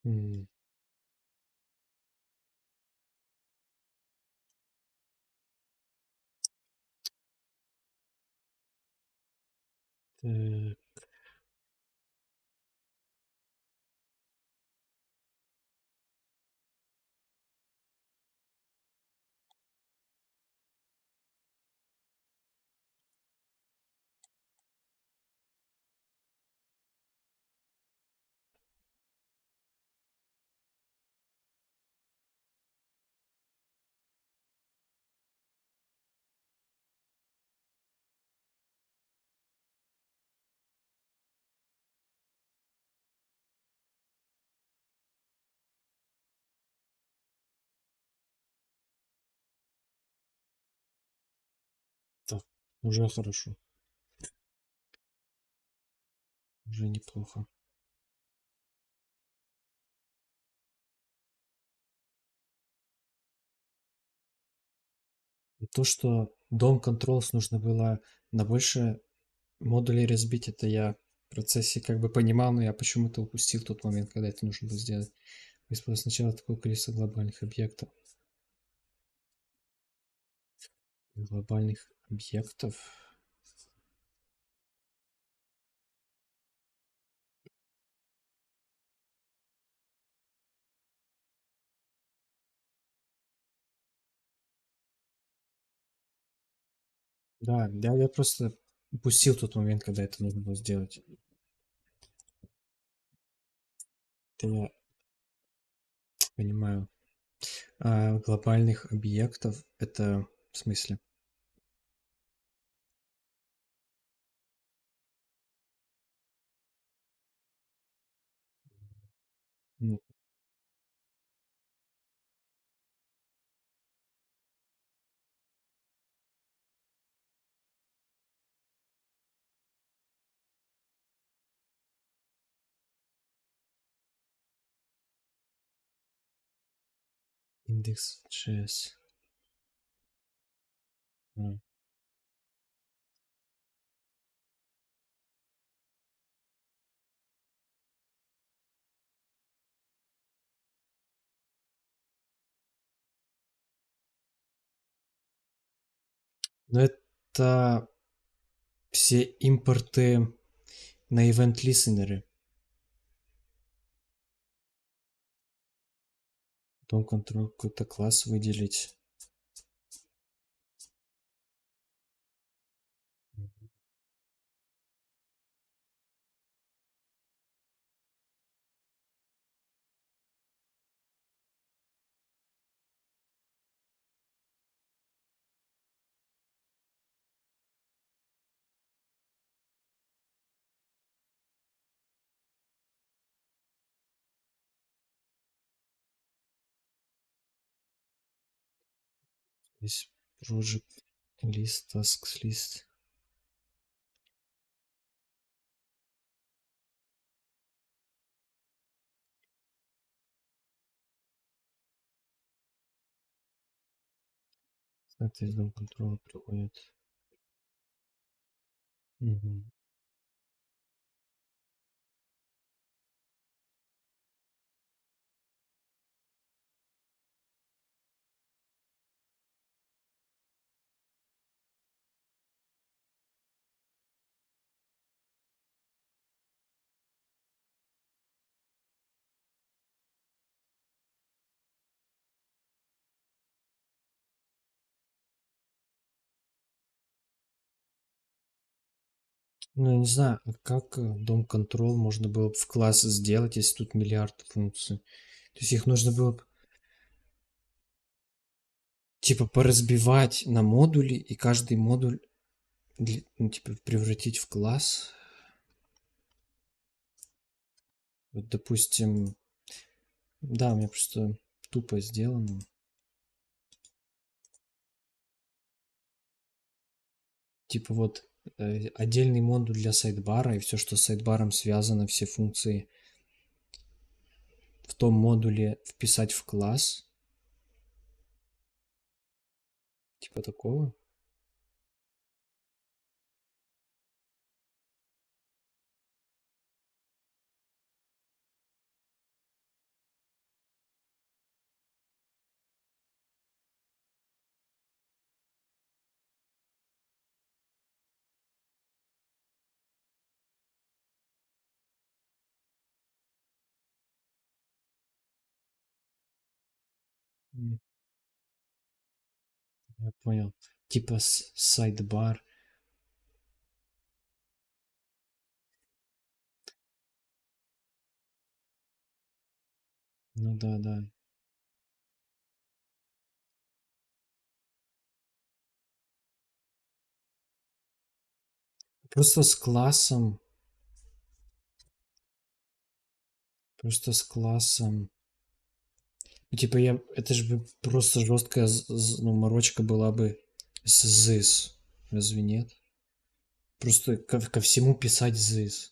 М, так, так, уже хорошо, уже неплохо. И то, что дом controls нужно было на больше модулей разбить, это я в процессе как бы понимал, но я почему-то упустил тот момент, когда это нужно было сделать. Использовать сначала такое количество глобальных объектов. Глобальных объектов. Да, я просто упустил тот момент, когда это нужно было сделать. Это я понимаю. А глобальных объектов это в смысле? Ну, индекс JS. А. Но это все импорты на event listener. Потом контроль какой-то класс выделить. Здесь project list, tasks list. Это из дом контроля приходит. Мгм. Ну, я не знаю, а как дом контрол можно было бы в класс сделать, если тут миллиард функций. То есть их нужно было бы, типа, поразбивать на модули, и каждый модуль, ну, типа, превратить в класс. Вот, допустим, да, у меня просто тупо сделано. Типа вот отдельный модуль для сайдбара, и все, что с сайдбаром связано, все функции в том модуле вписать в класс. Типа такого. М, Я понял. Типа сайдбар. Ну да, да. Просто с классом, просто с классом. Ну, типа это же бы просто жесткая ну, морочка была бы с this. Разве нет? Просто ко всему писать this.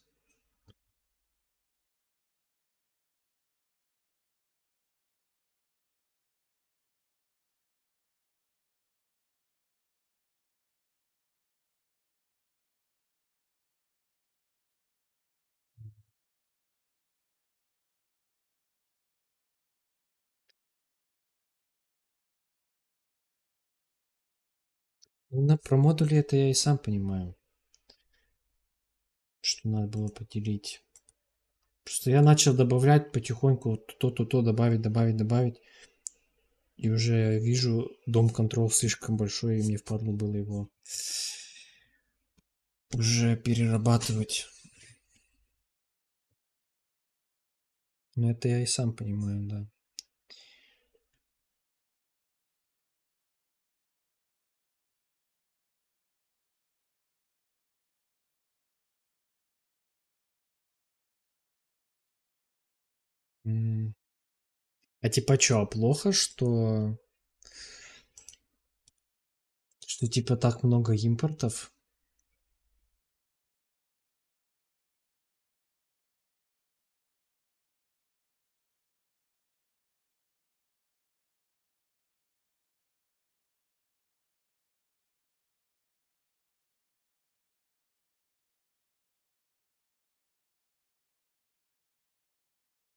Ну, про модули это я и сам понимаю, что надо было поделить. Просто я начал добавлять потихоньку вот то, добавить, добавить, добавить. И уже вижу, дом контрол слишком большой, и мне впадло было его уже перерабатывать. Но это я и сам понимаю, да. М. А типа чё, плохо, что типа так много импортов?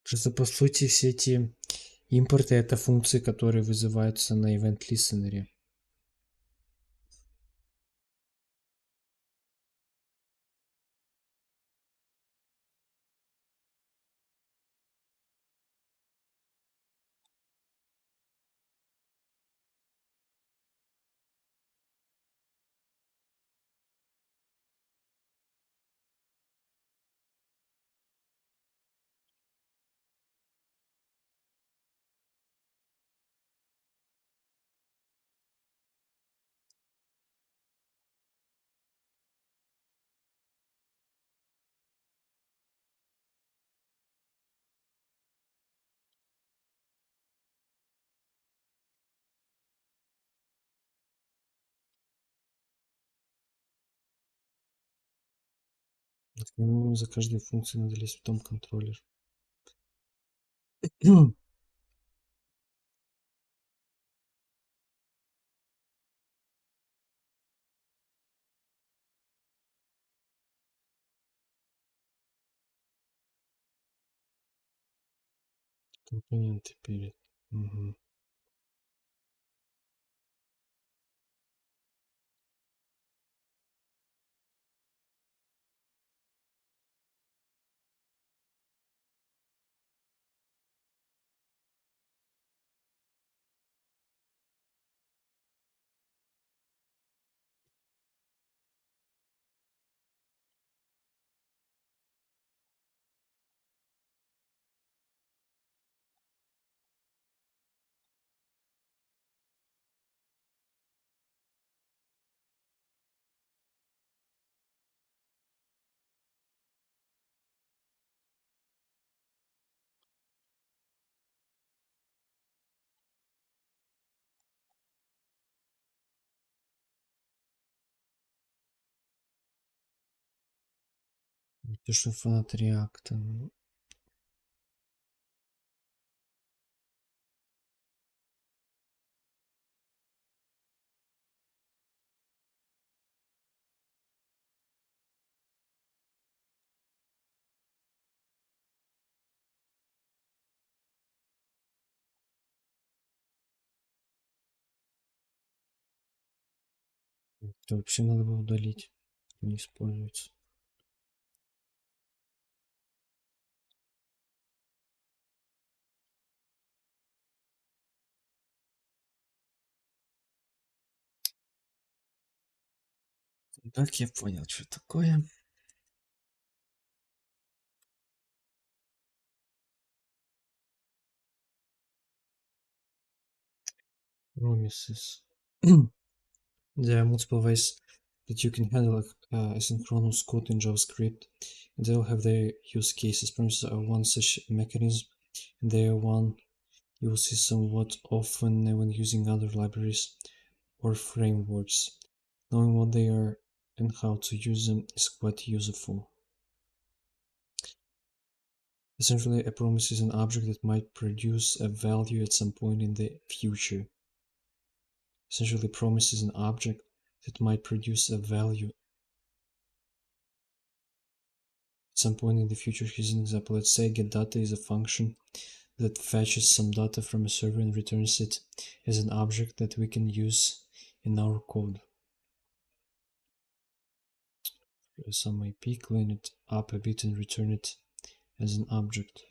Просто по сути все эти импорты это функции, которые вызываются на event listener. Ну, за каждой функцией надо лезть в том контроллер. Компоненты перед. Мгм. То, что фанат реакта. Это вообще надо было удалить. Не используется. Так, я понял, что такое. Promises. There are multiple ways that you can handle asynchronous code in JavaScript. They all have their use cases. Promises are one such mechanism, and they are one you will see somewhat often when using other libraries or frameworks. Knowing what they are and how to use them is quite useful. Essentially, a promise is an object that might produce a value at some point in the future. Essentially, a promise is an object that might produce a value at some point in the future. Here's an example. Let's say getData is a function that fetches some data from a server and returns it as an object that we can use in our code. Some IP, clean it up a bit and return it as an object.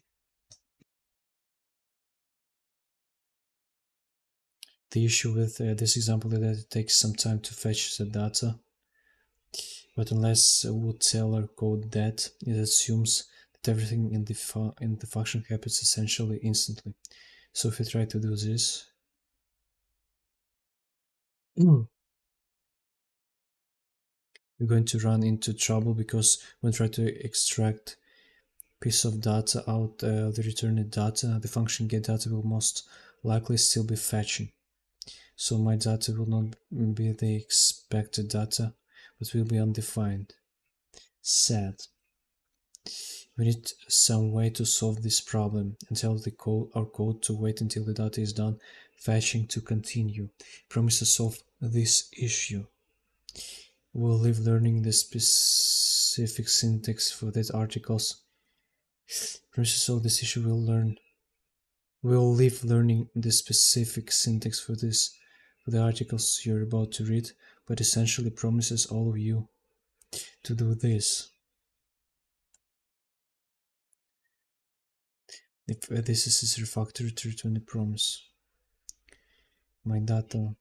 The issue with this example is that it takes some time to fetch the data, but unless we tell our code that, it assumes that everything in the function happens essentially instantly. So if we try to do this, we're going to run into trouble because when we try to extract piece of data out the returned data, the function getData will most likely still be fetching. So my data will not be the expected data, but will be undefined. Sad. We need some way to solve this problem and tell our code to wait until the data is done fetching to continue. Promise to solve this issue. We'll leave learning the specific syntax for that articles. Promise to solve this issue. We'll leave learning the specific syntax for the articles you're about to read, but essentially promises all of you to do this. If this is refactored to return the promise. My data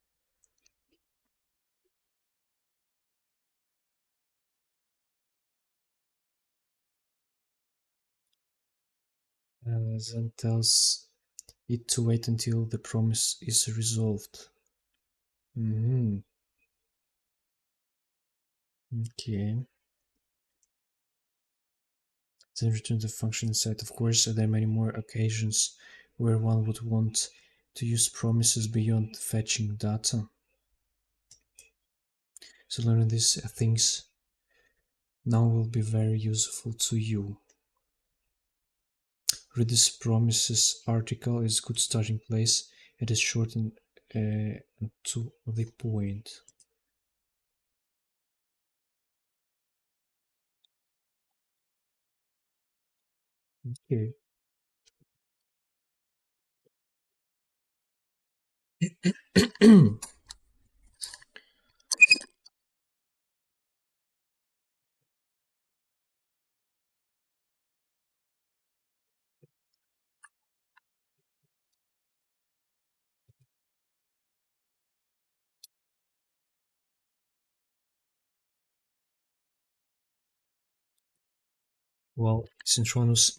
then tells it to wait until the promise is resolved. Okay. Then return the function inside. Of course, there are many more occasions where one would want to use promises beyond fetching data. So learning these things now will be very useful to you. Read this promises article is a good starting place. It is short and to the point. Okay. Well, synchronous.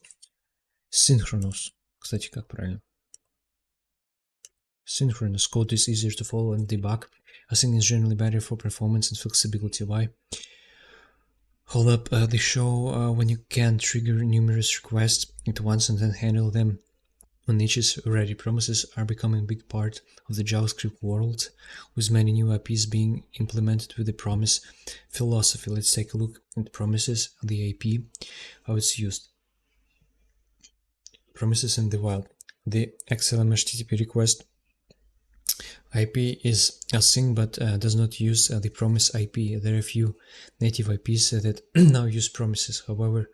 Кстати, как правильно? Synchronous code is easier to follow and debug. Async is generally better for performance and flexibility. Why? Hold up, they show when you can trigger numerous requests at once and then handle them niches already. Promises are becoming a big part of the JavaScript world, with many new APIs being implemented with the promise philosophy. Let's take a look at promises, the AP, how it's used. Promises in the wild. The XLM HTTP request IP is async but does not use the promise IP. There are a few native IPs that now use promises. However,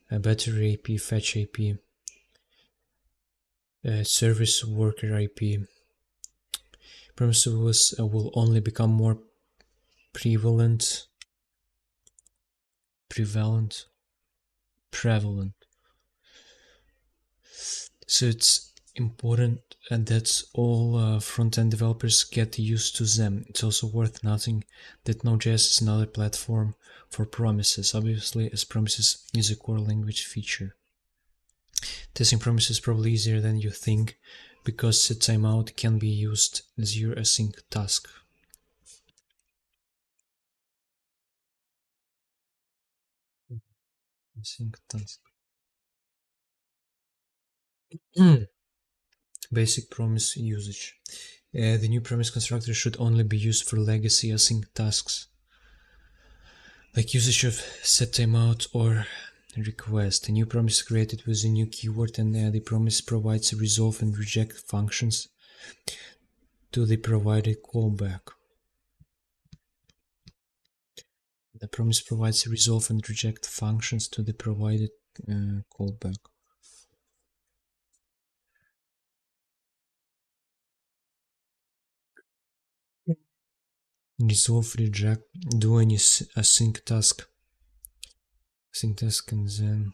battery IP, fetch IP, service worker IP, promises will only become more prevalent. So it's important that all front-end developers get used to them. It's also worth noting that Node.js is another platform for promises, obviously, as promises is a core language feature. Testing promises is probably easier than you think, because set timeout can be used as your async task. Async task. Basic promise usage. The new promise constructor should only be used for legacy async tasks, like usage of set timeout or request. A new promise is created with a new keyword, and the promise provides a resolve and reject functions to the provided callback. The promise provides a resolve and reject functions to the provided callback. Resolve, reject, do any async task. Async task, and then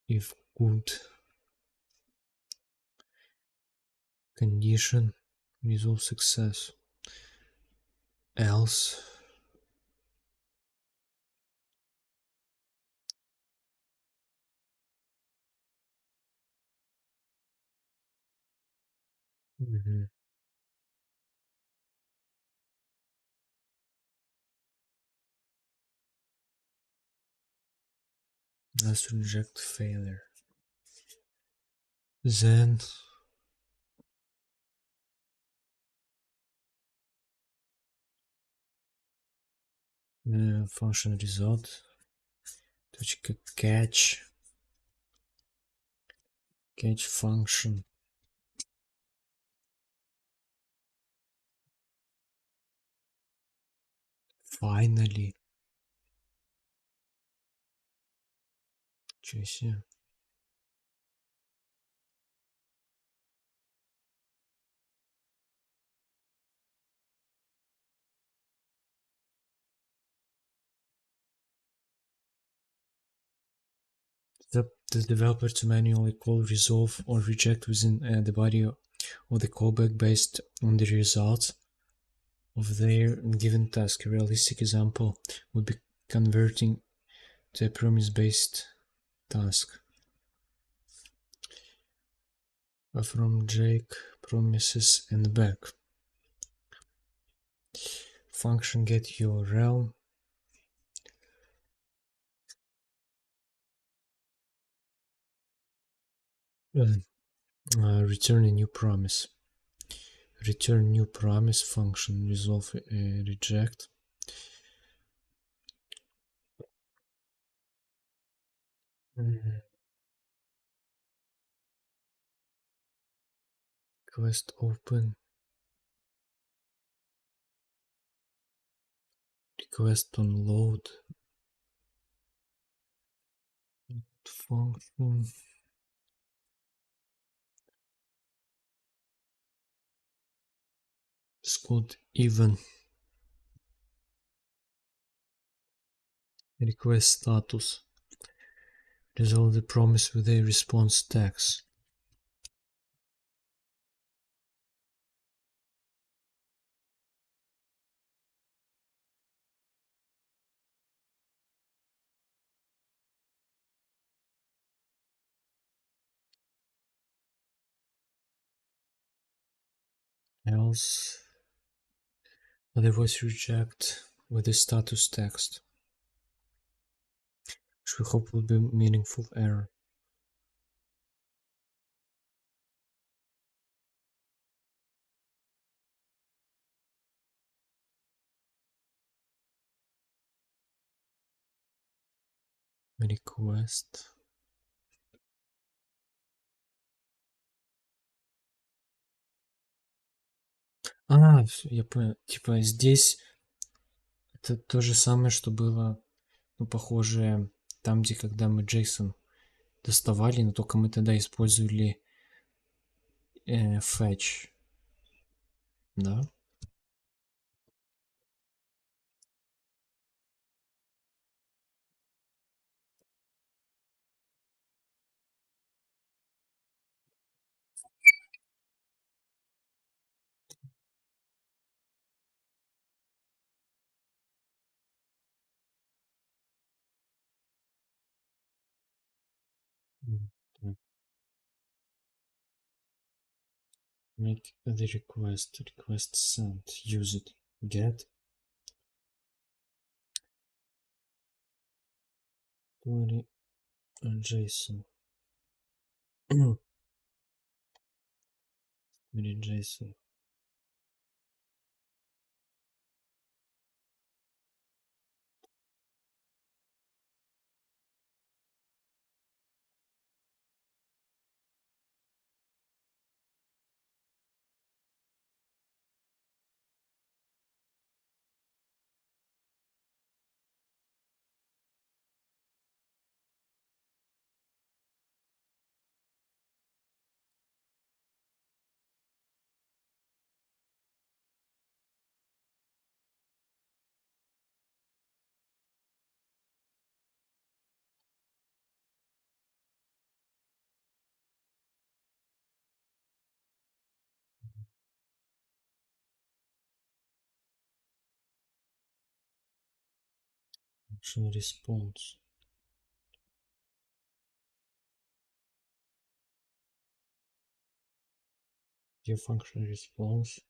if good condition, resolve success. Else let's reject failure. Then function result, touch catch function. Finally, чё the developer to manually call resolve or reject within the body of the callback based on the results of their given task. A realistic example would be converting to a promise-based task. From Jake promises and back. Function get URL. Return a new promise. Return new promise function, resolve reject. Request open. Request on load. Function. It's called even. Request status. Resolve the promise with a response text. Else, otherwise reject with a status text, which we hope will be meaningful error. Request. Я понял. Типа здесь это то же самое, что было, ну, похожее там, где когда мы JSON доставали, но только мы тогда использовали fetch, да? Так. Make the request sent, use it, get, body, JSON. Body JSON. Function response. Your function response.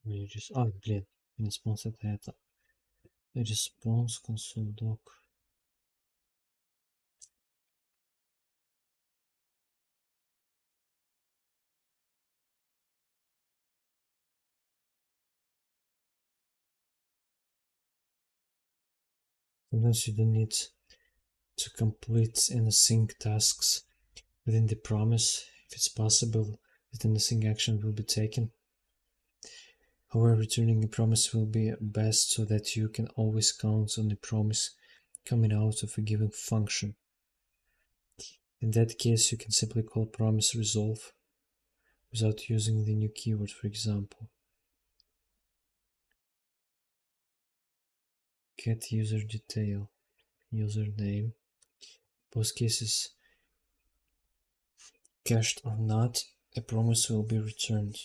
Блин. Response это. Response console doc. Sometimes you don't need to complete anything tasks within the promise. If it's possible that anything action will be taken. However, returning a promise will be best so that you can always count on the promise coming out of a given function. In that case, you can simply call promise resolve without using the new keyword, for example. Get user detail, username. Both cases, cached or not, a promise will be returned.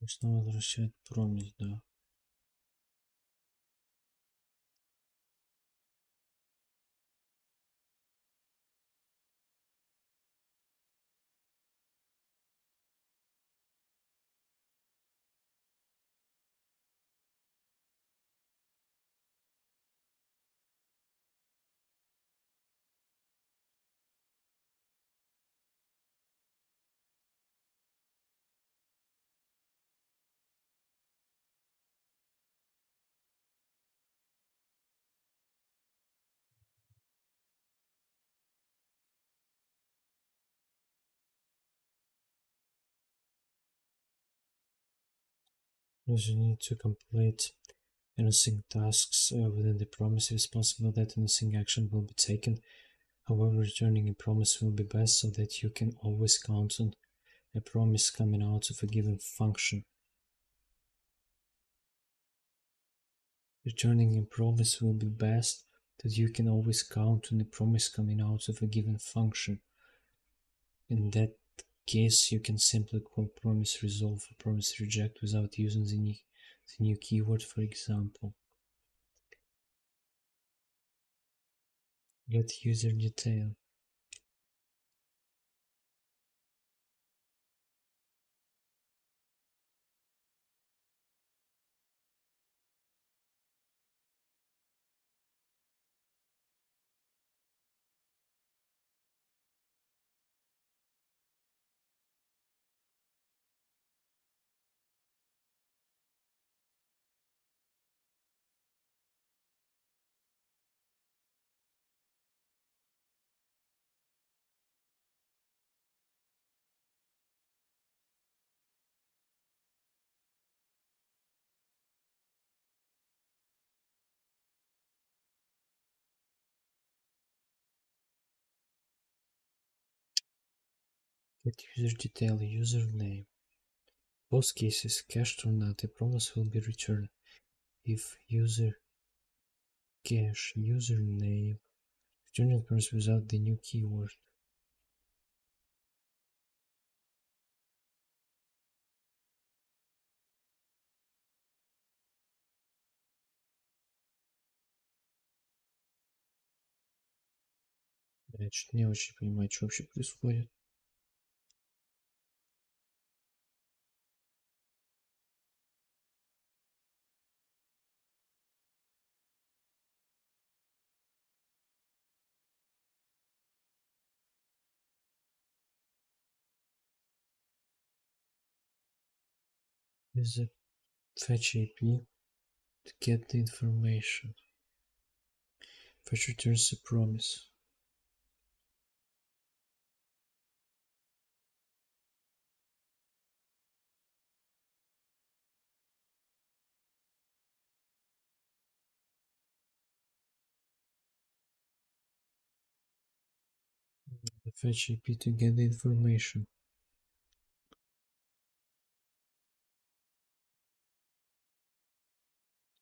Снова возвращает промис, да. You need to complete anything tasks within the promise. If it's possible that anything action will be taken. However, returning a promise will be best so that you can always count on a promise coming out of a given function. Returning a promise will be best that you can always count on the promise coming out of a given function. In that case, you can simply call promise resolve or promise reject without using the new keyword, for example. Get user detail. Get user detail username. Both cases, cached or not, a promise will be returned if user cache username returning promise without the new keyword. Я что-то не очень понимаю, что вообще происходит. Is a fetch AP to get the information. Fetch returns a promise. The fetch AP to get the information.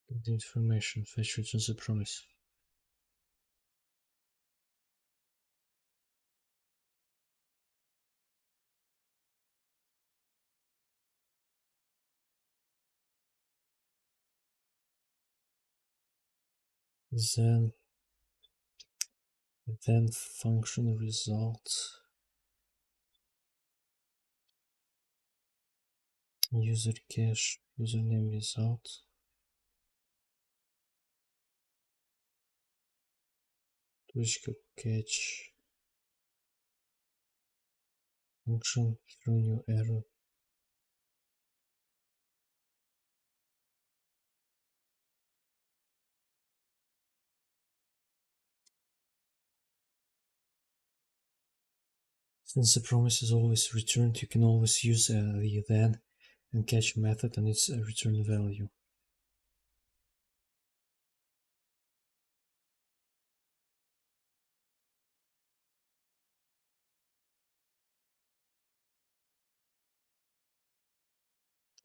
Get the information. Fetch returns a promise. Then function results. User cache username result. Точка catch function throw new error. Since the promise is always returned, you can always use the then and catch method and its return value.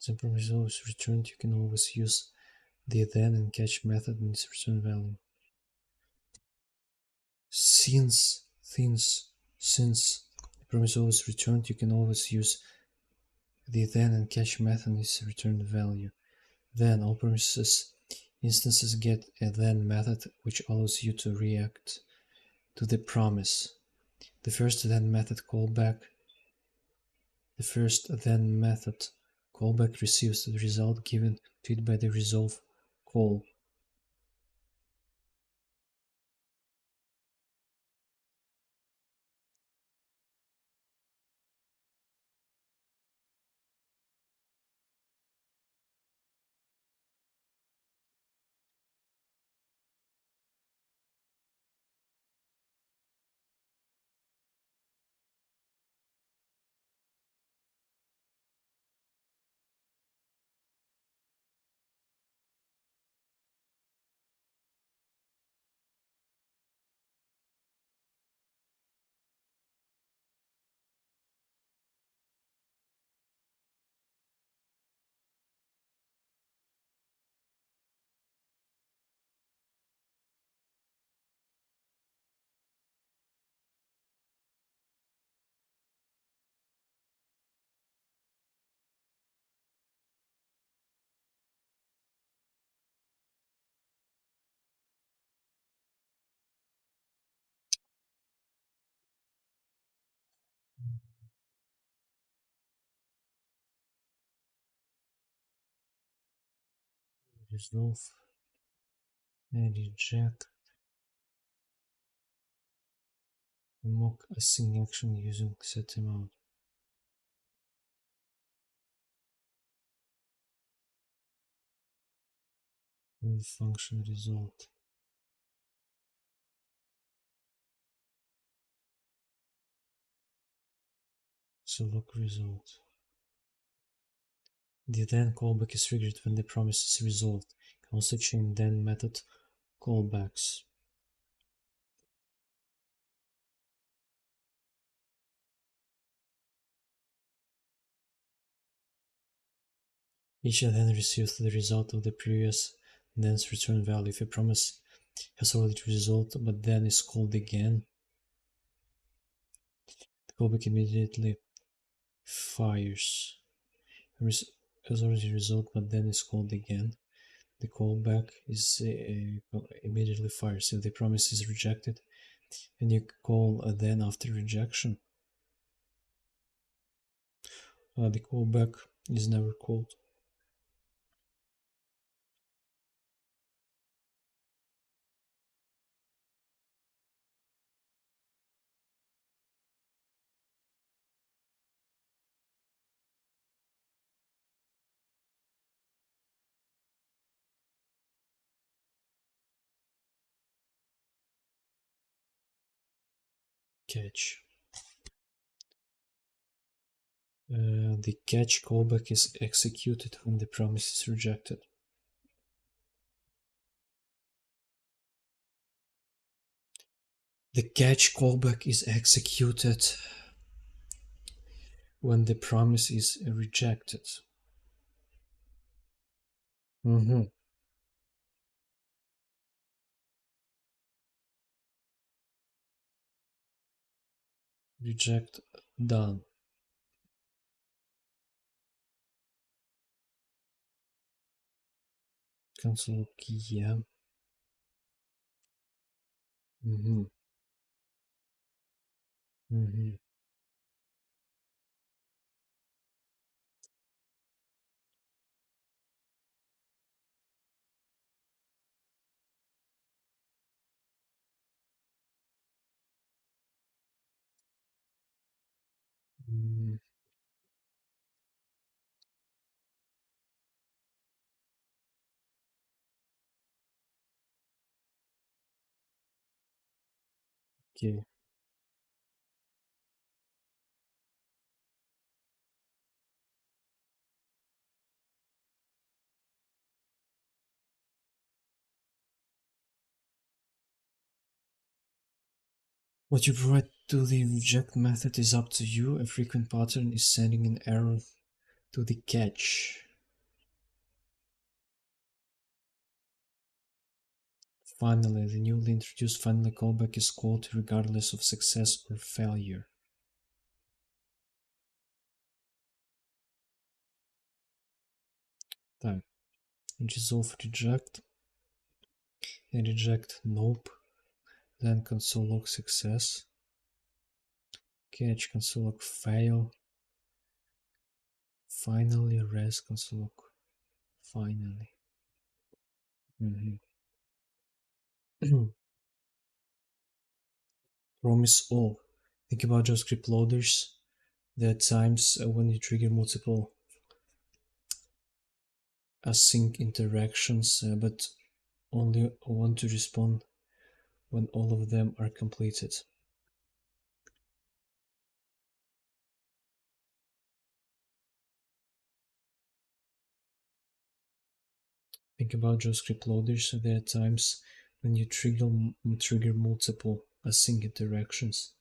The promise is always returned, you can always use the then and catch method and its return value. Since the promise is always returned, you can always use the then and catch method and its return value. Then all promises instances get a then method which allows you to react to the promise. The first then method callback receives the result given to it by the resolve call. Resolve and reject a mock async action using set amount. And function result. So look result. The then callback is triggered when the promise is resolved. You can also chain then method callbacks. Each then receives the result of the previous then's return value. If a promise has already resolved but then is called again, the callback immediately fires. Has already resolved but then is called again. The callback is immediately fires. If the promise is rejected, and you call then after rejection, the callback is never called. Catch. The catch callback is executed when the promise is rejected. The catch callback is executed when the promise is rejected. Reject done. Cancel key, yeah. Okay. What you provide to the reject method is up to you. A frequent pattern is sending an error to the catch. Finally, the newly introduced finally callback is called regardless of success or failure. Так, resolve reject, and reject nope, then console log success, catch console log fail, finally res console log finally. Promise all. Think about JavaScript loaders. There are times when you trigger multiple async interactions, but only want to respond when all of them are completed. Think about JavaScript loaders. There are times when you trigger multiple async interactions,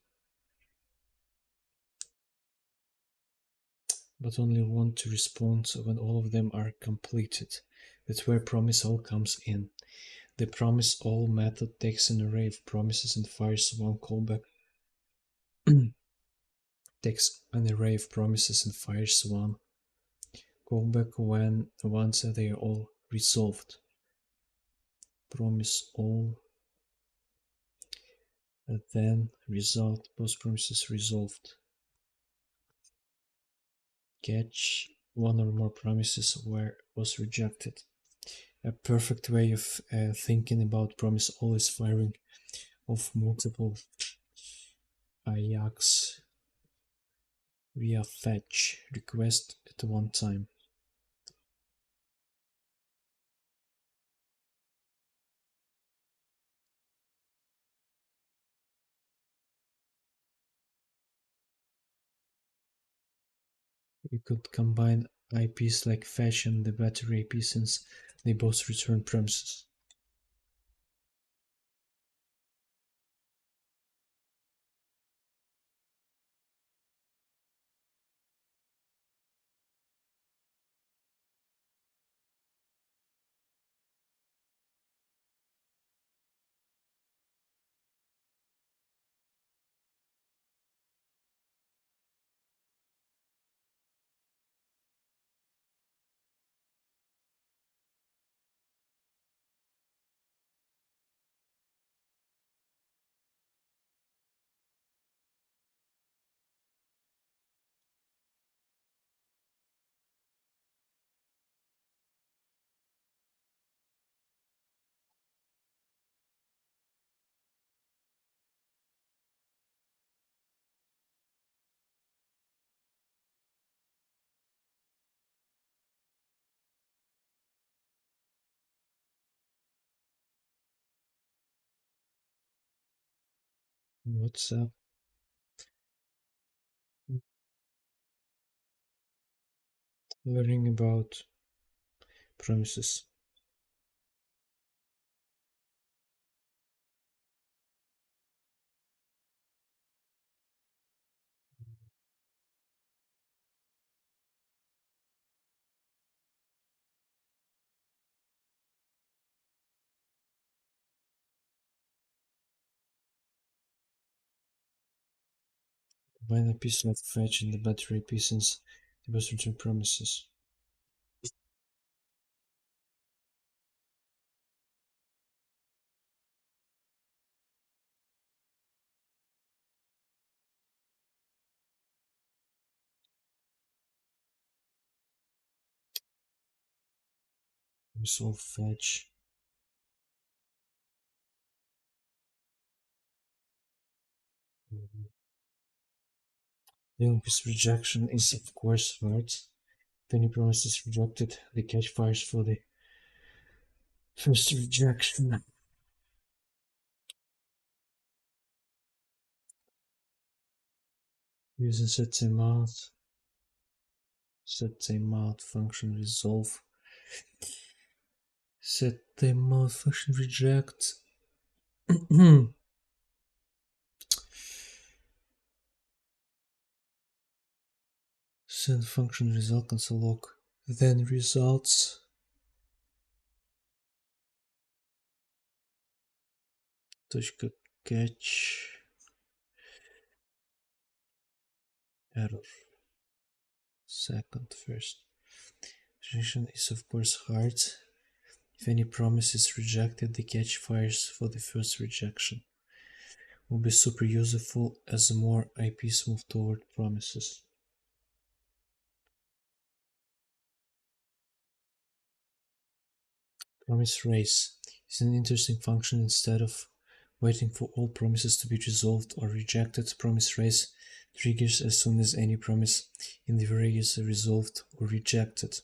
but only want to respond when all of them are completed. That's where promise all comes in. The promise all method takes an array of promises and fires one callback. Takes an array of promises and fires one callback once they are all resolved. Promise all, and then result, both promises resolved. catch one or more promises where was rejected. A perfect way of thinking about promise always firing off multiple Ajax via fetch request at one time. You could combine IPs like fetch and the battery IP since they both return promises. What's up? Learning about promises. Combine a piece like fetch and the battery IP since they both return promises. Resolve fetch. Dealing with rejection is of course hard. If any promise is rejected, the catch fires for the first rejection. Using set function resolve. Set function reject. Send function result console log. Then results. Catch error. Second first. Rejection is of course hard. If any promise is rejected, the catch fires for the first rejection. Will be super useful as more IPs move toward promises. Promise raise is an interesting function. Instead of waiting for all promises to be resolved or rejected, promise raise triggers as soon as any promise in the array is resolved or rejected.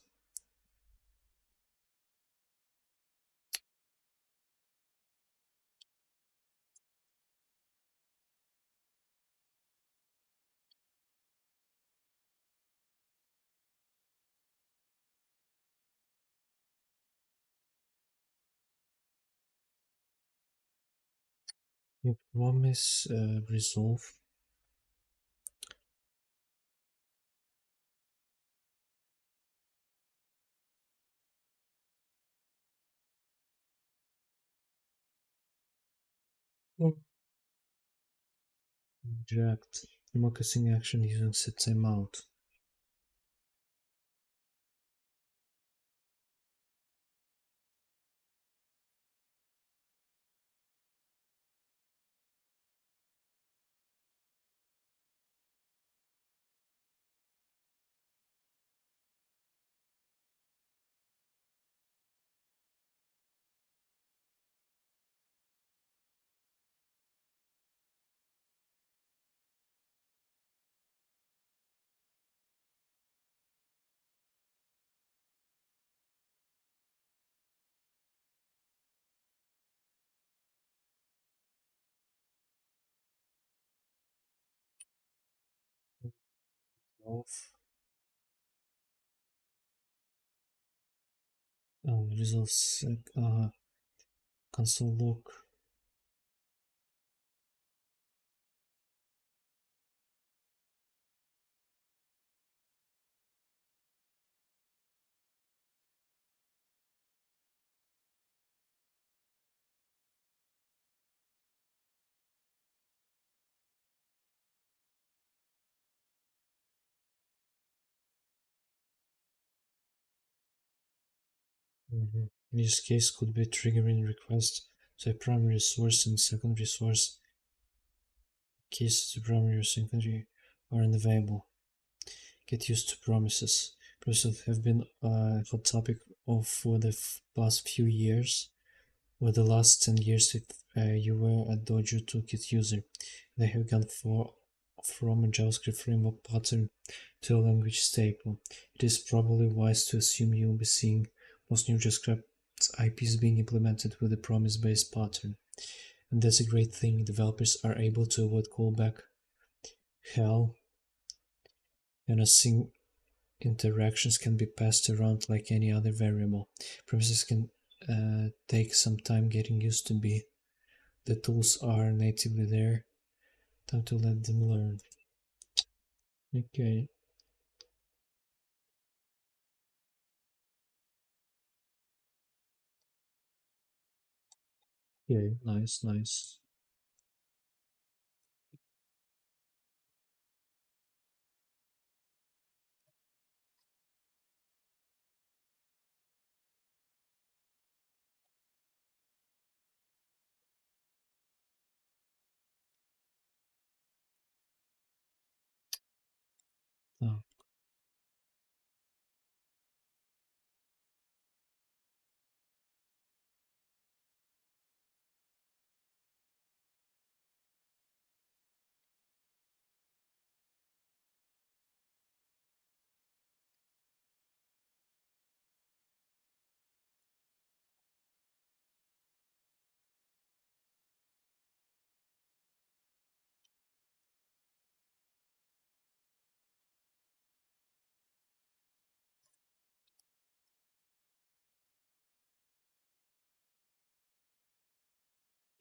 New promise resolve. Reject. Democracy action using set timeout. Off. Resolve sec. Console log. Use case could be triggering request to a primary source and secondary source. Cases to primary or secondary are unavailable. Get used to promises. Promises have been a hot topic for the past few years. For the last 10 years, if you were a Dojo Toolkit user, they have gone from a JavaScript framework pattern to a language staple. It is probably wise to assume you will be seeing most new JavaScript IPs being implemented with a promise-based pattern. And that's a great thing. Developers are able to avoid callback hell, and async interactions can be passed around like any other variable. Promises can take some time getting used to be. The tools are natively there. Time to let them learn. Okay. Yeah, nice, nice. Oh.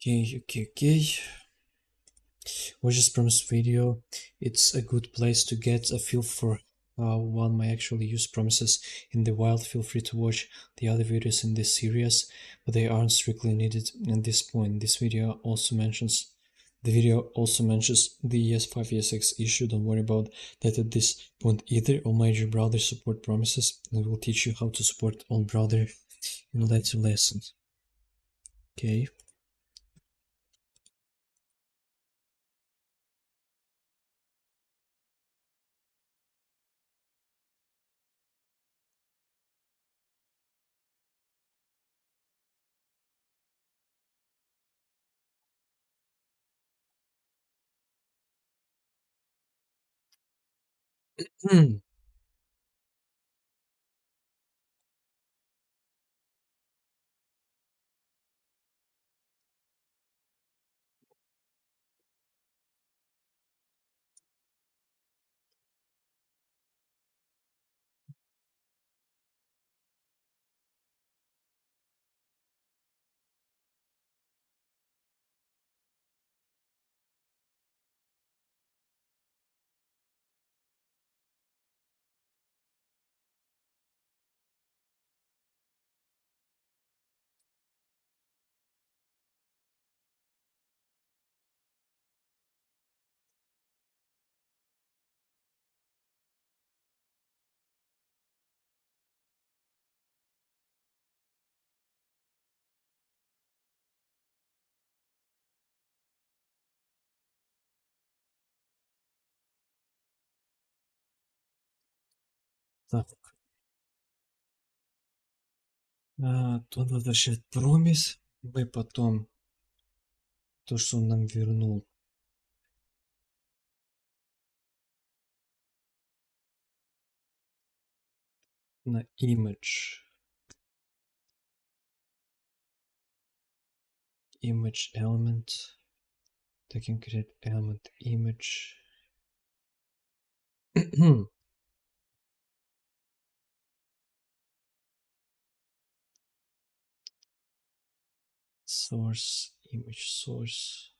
Okay. Watch this promise video. It's a good place to get a feel for how one might actually use promises in the wild. Feel free to watch the other videos in this series, but they aren't strictly needed at this point. This video also mentions the ES5 ESX issue. Don't worry about that at this point either. All major browsers support promises, and we'll teach you how to support all browser in later lessons. Okay. Так, тот возвращает промис, мы потом то, что он нам вернул. На image element, taking create element image. source, image source.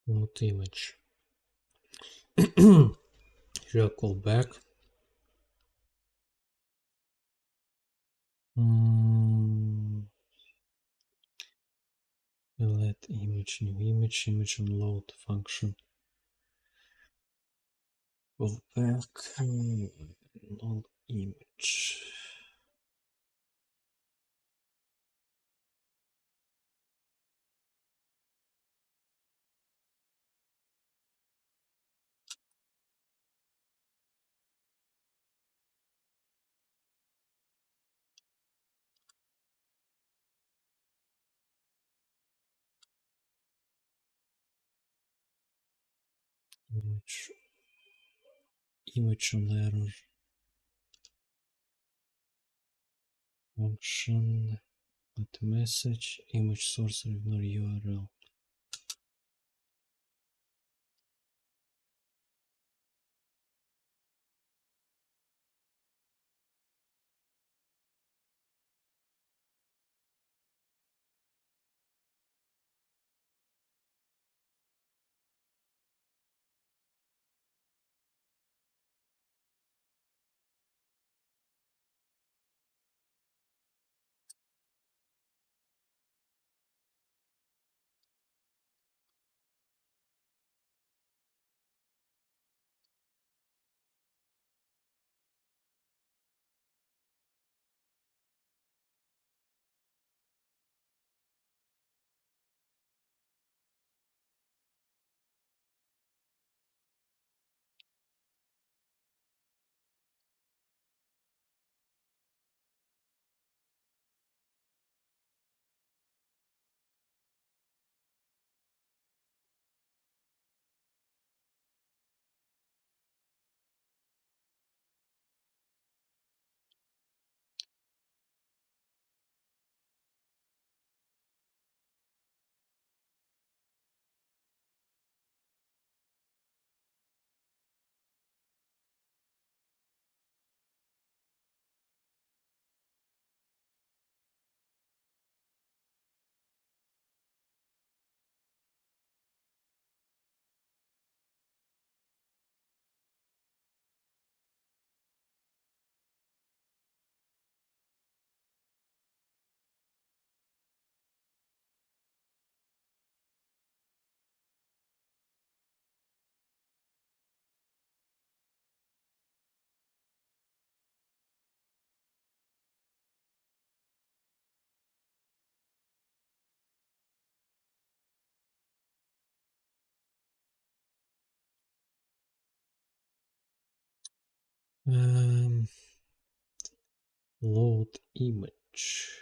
What image? Here I'll call back. Let image, new image unload function. Go back, null image. Image on error function. Let message image source ignore URL. Load image.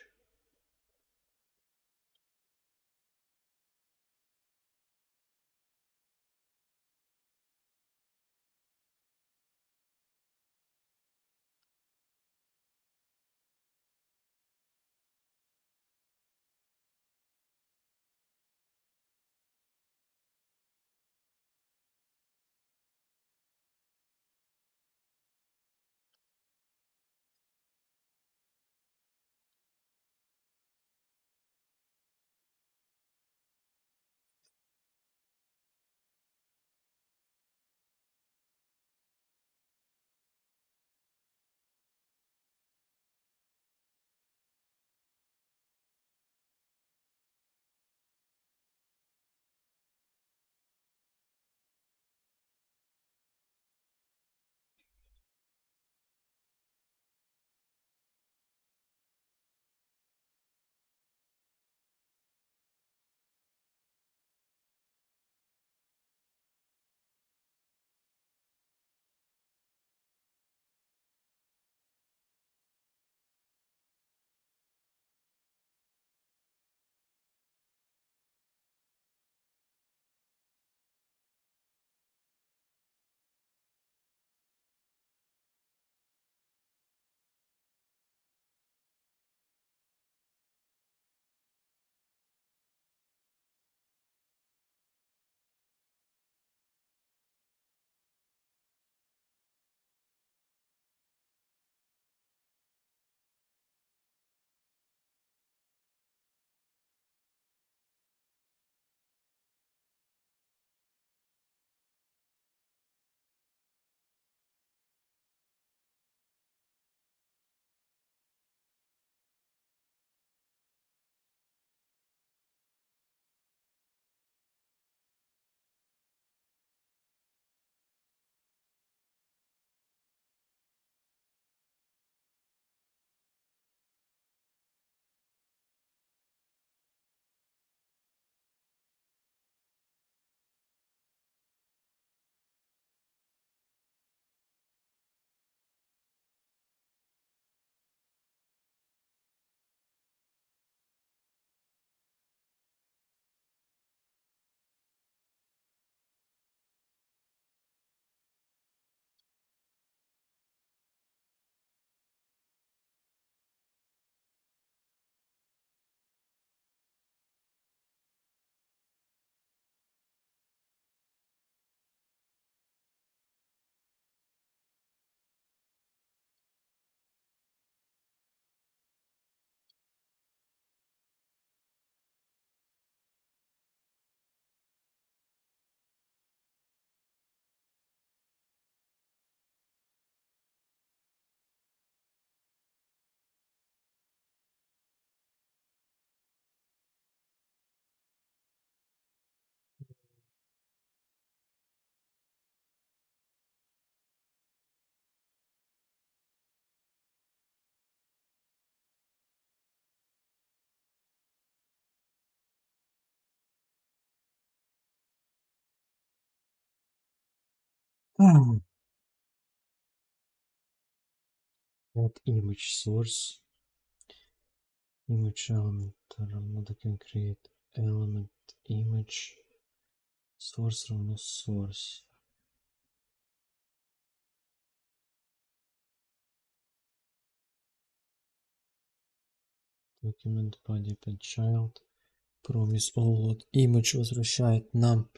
Add image source. Image element. I can create element image. Source равно source. Document body append child. Promise all load image возвращает нам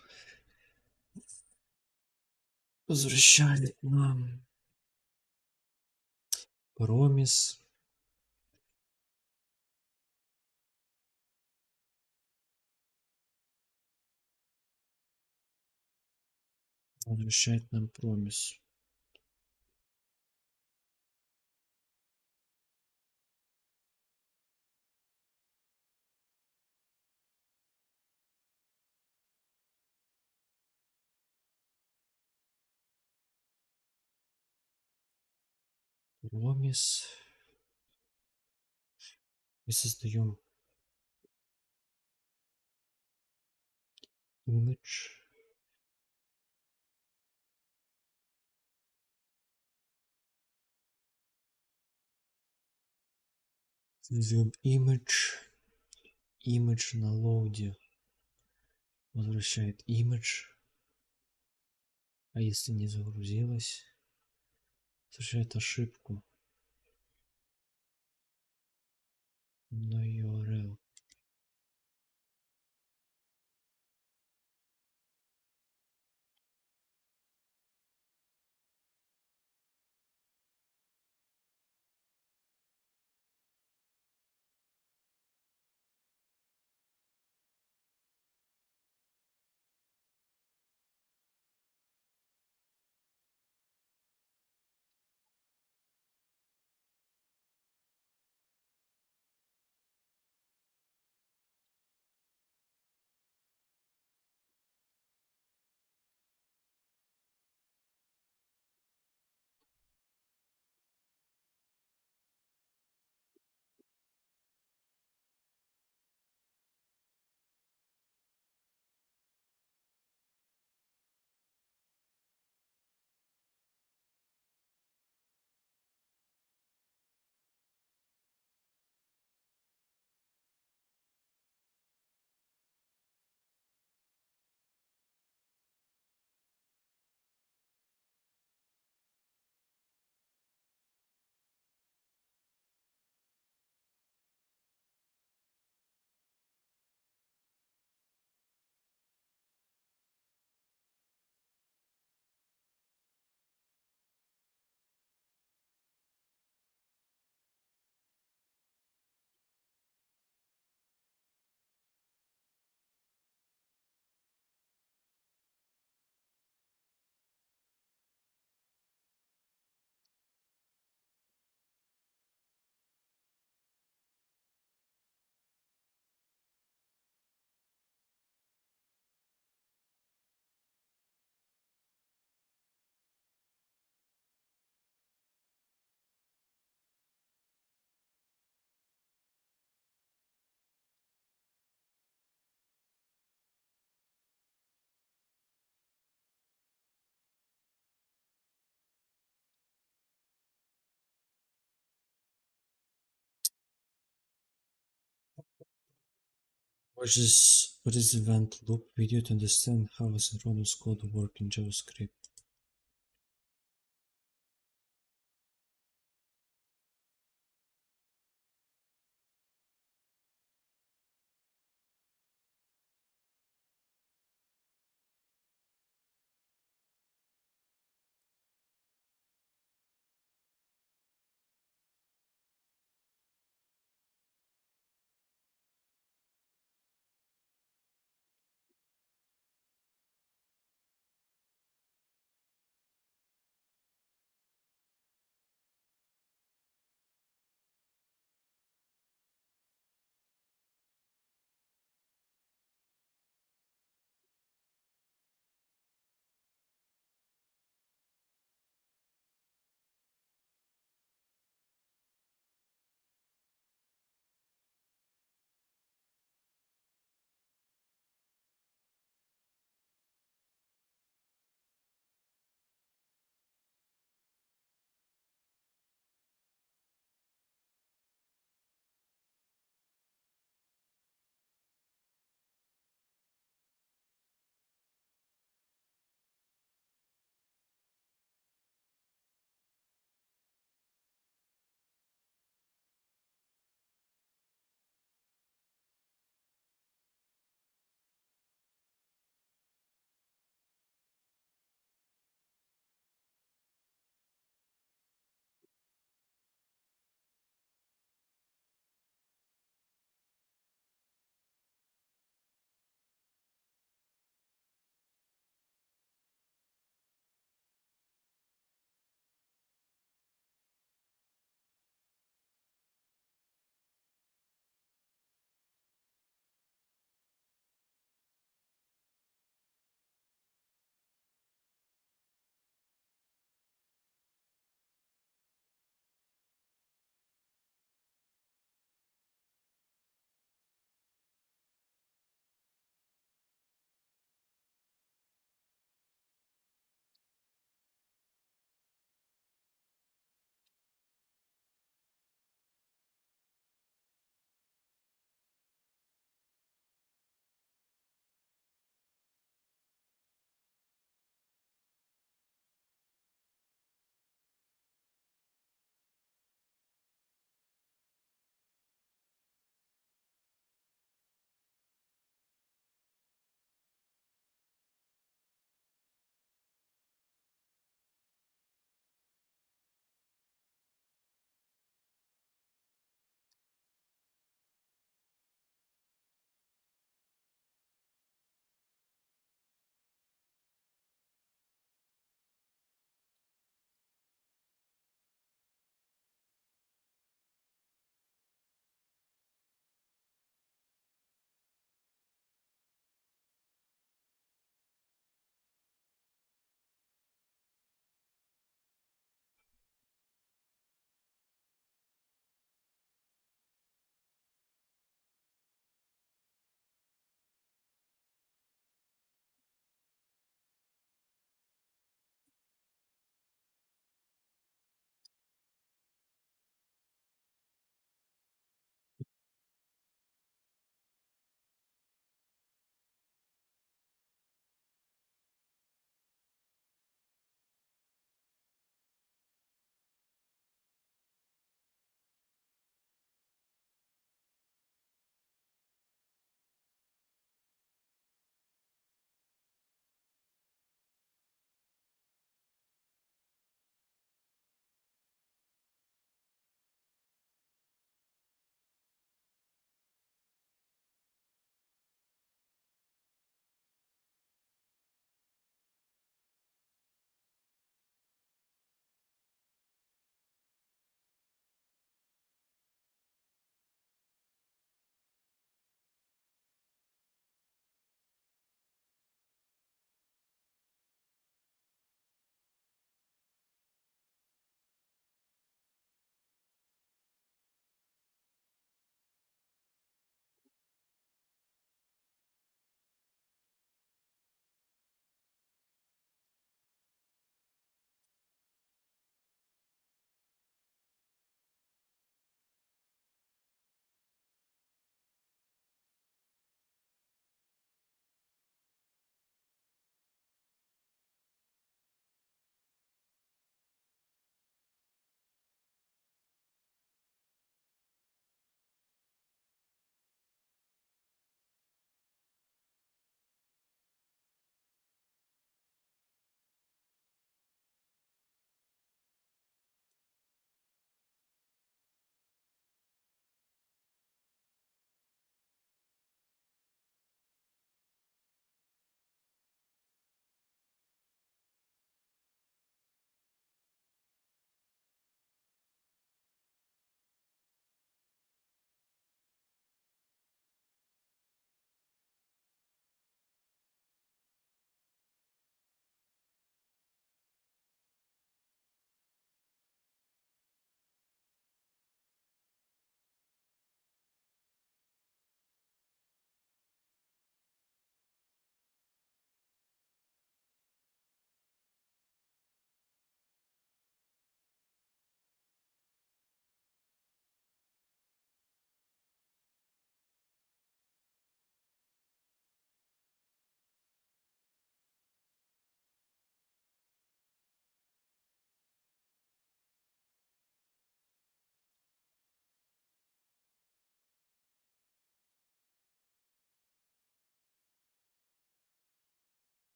promise. Возвращает нам promise. Promise. И создаем image. Zoom image на лоуде возвращает image, а если не загрузилось, совершает ошибку на URL. What is event loop video to understand how asynchronous code work in JavaScript?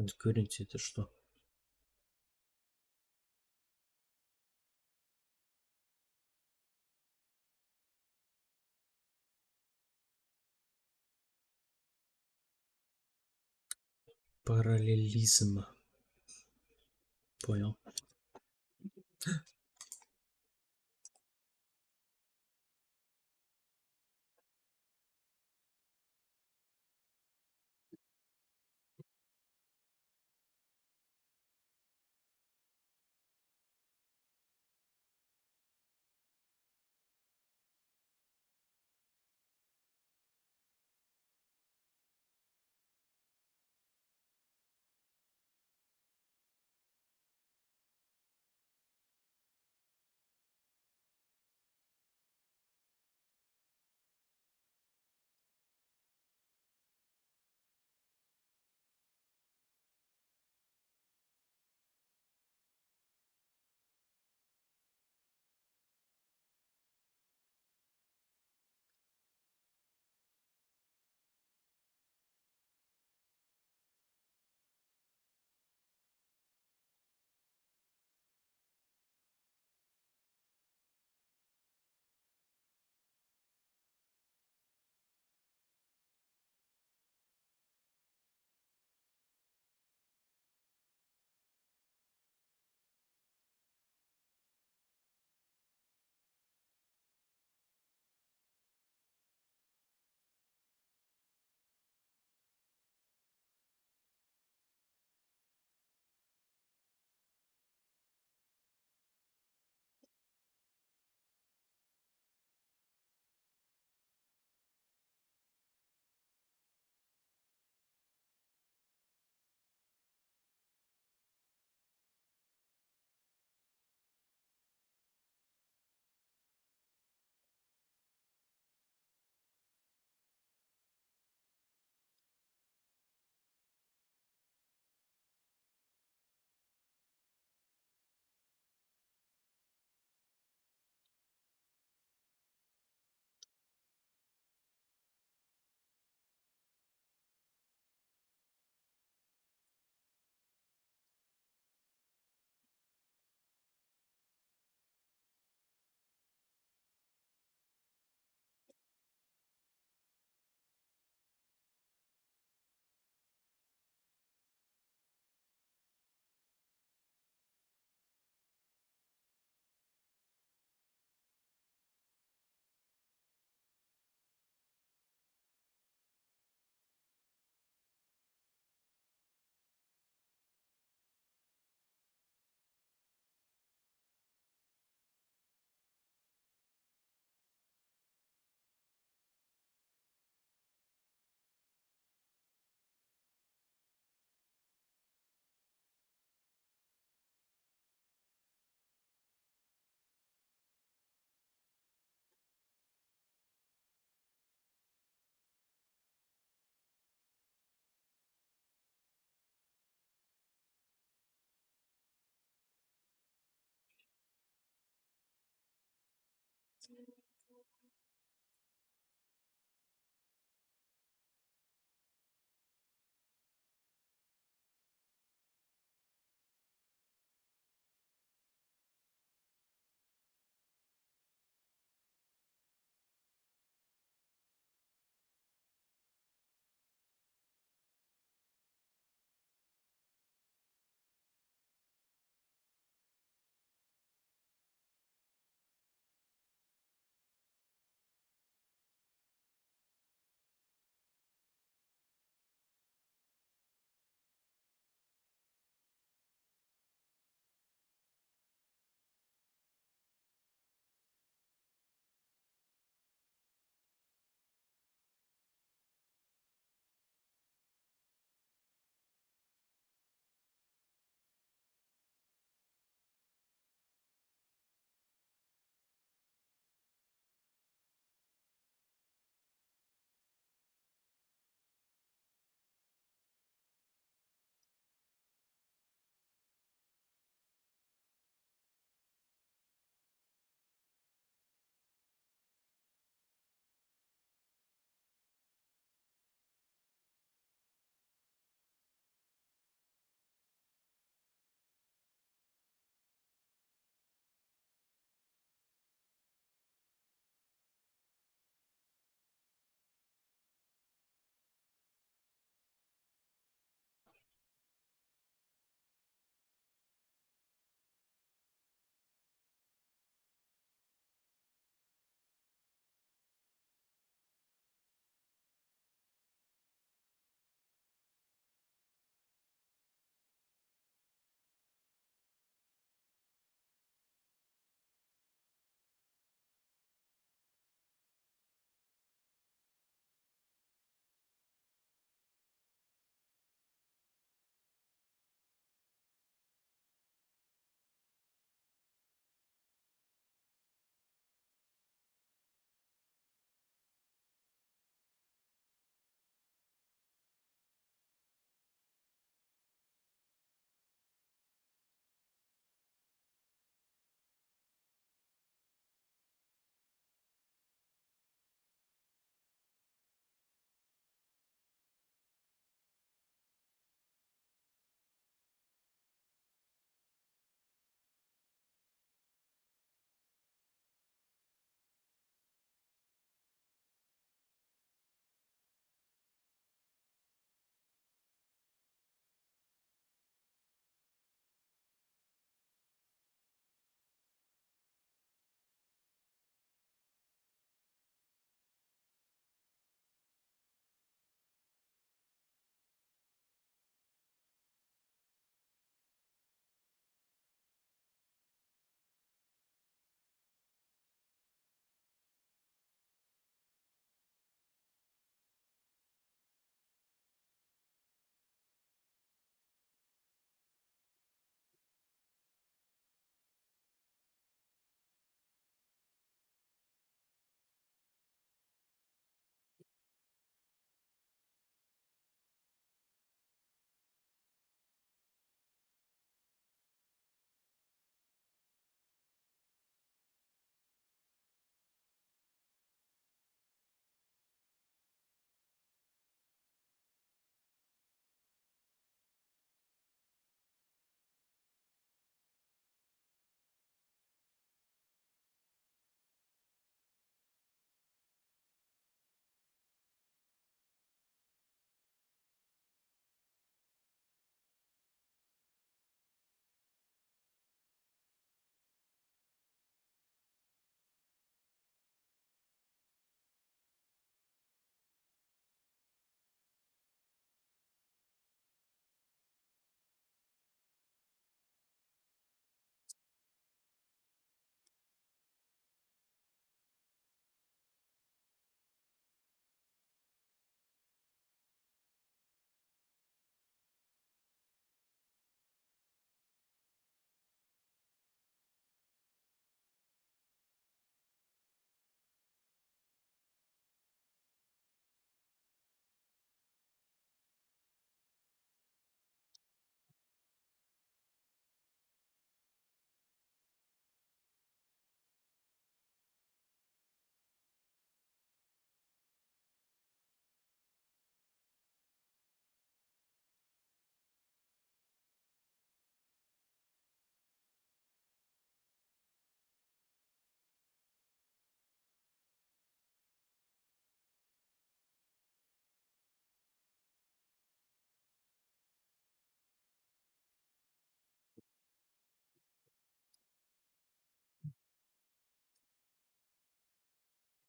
Concurrency это что? Параллелизм. Понял.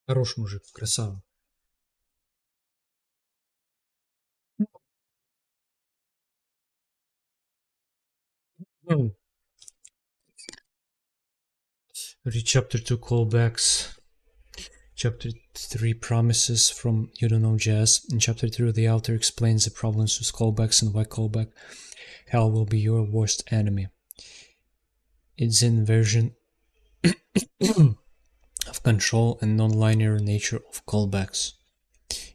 Хороший мужик, красава. Mm. Read chapter 2 callbacks. Chapter 3 promises from You Don't Know Jazz. In chapter 3, the author explains the problems with callbacks and why callback hell will be your worst enemy. It's in version of control and non-linear nature of callbacks.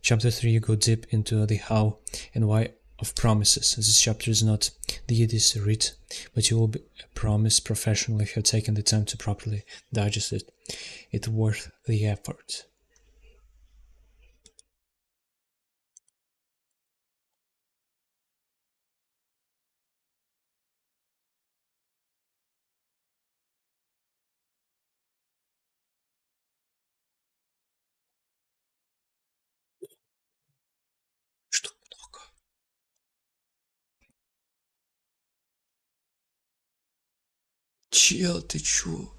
Chapter 3 you go deep into the how and why of promises. This chapter is not the Yiddish read, but you will be a promise professional if you have taken the time to properly digest it. It's worth the effort. Что много? Чел, ты чё?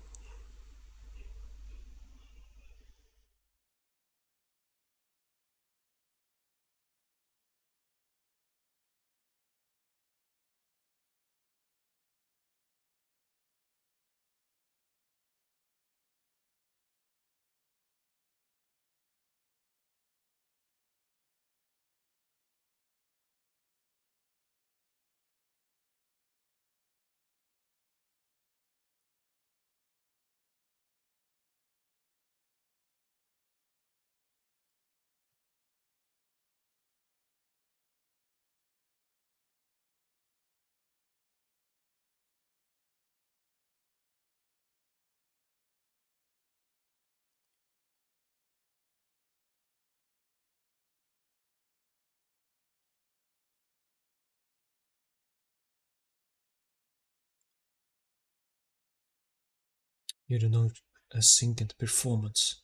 You don't know a sync and performance.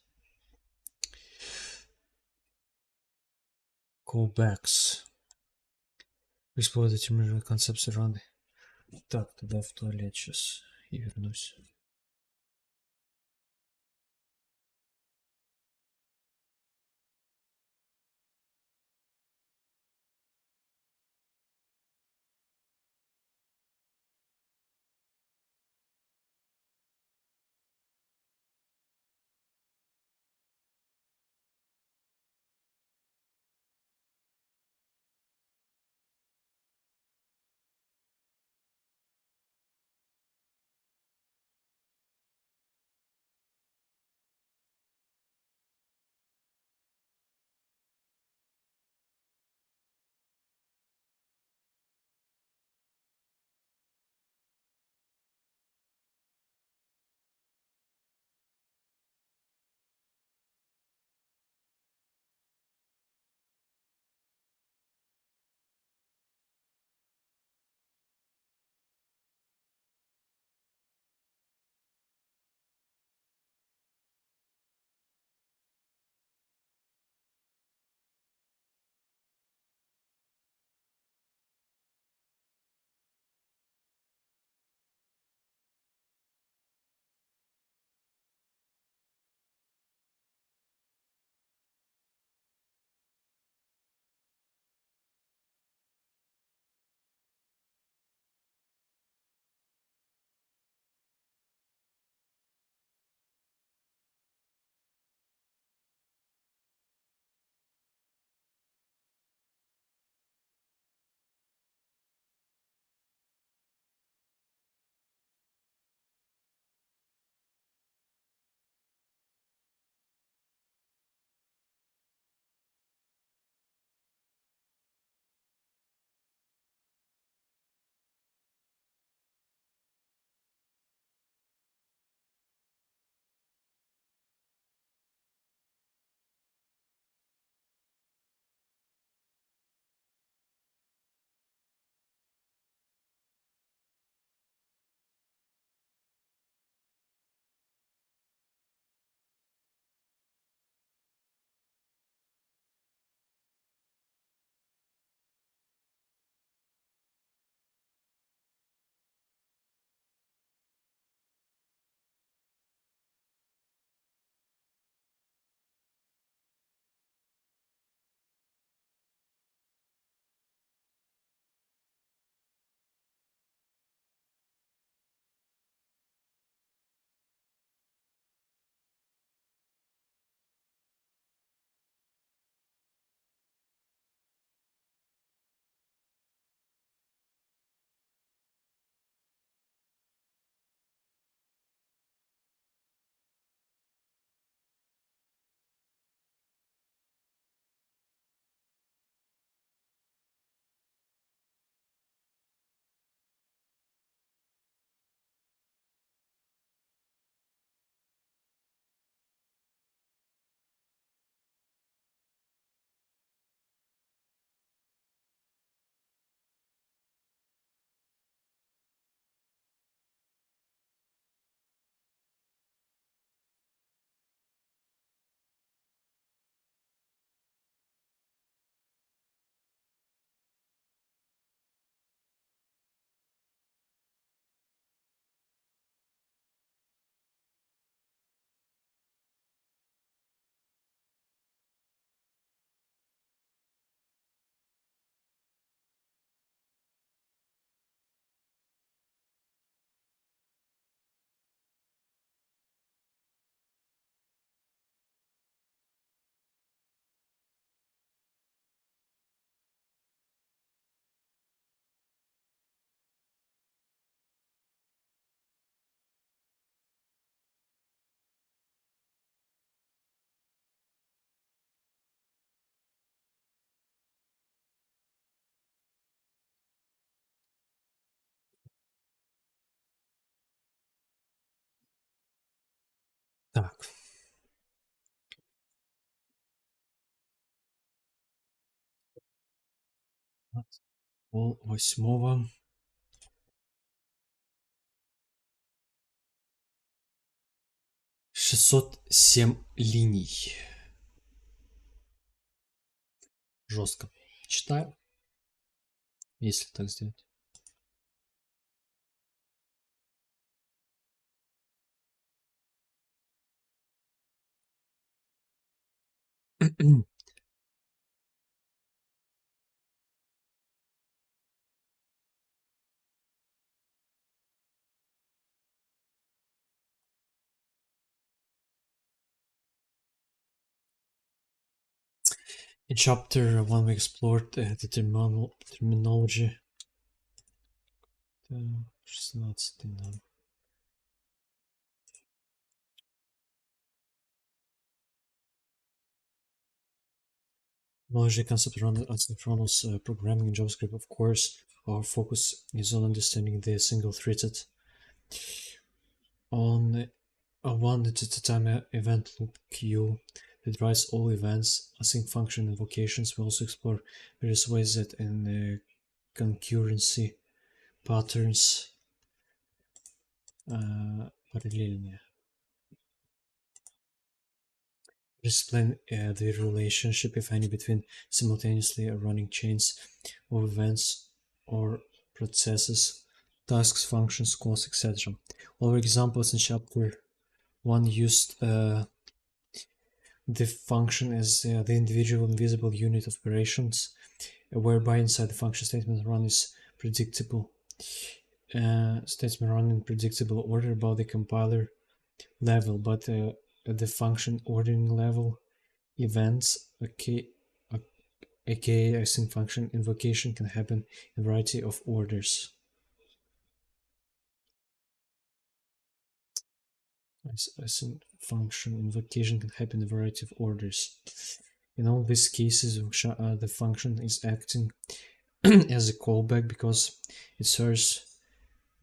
Callbacks. Используйте терминальные концепции раны. Так, тогда в туалет сейчас и вернусь. Так. Пол восьмого. 607 линий. Жестко. Читаю, если так сделать. In chapter 1 we explored the terminology. 16, да. Terminology concept around asynchronous programming in JavaScript. Of course, our focus is on understanding the single-threaded on a one-at-a-time event loop queue that writes all events, async function invocations. We also explore various ways that in concurrency patterns параллельные. Explain the relationship, if any, between simultaneously running chains of events or processes, tasks, functions, calls, etc. All examples in chapter 1 used the function as the individual invisible unit of operations, whereby inside the function statement run is predictable. Statement run in predictable order about the compiler level, but at the function ordering level, events, aka async function invocation, can happen in a variety of orders. Async function invocation can happen in a variety of orders. In all these cases, the function is acting as a callback because it serves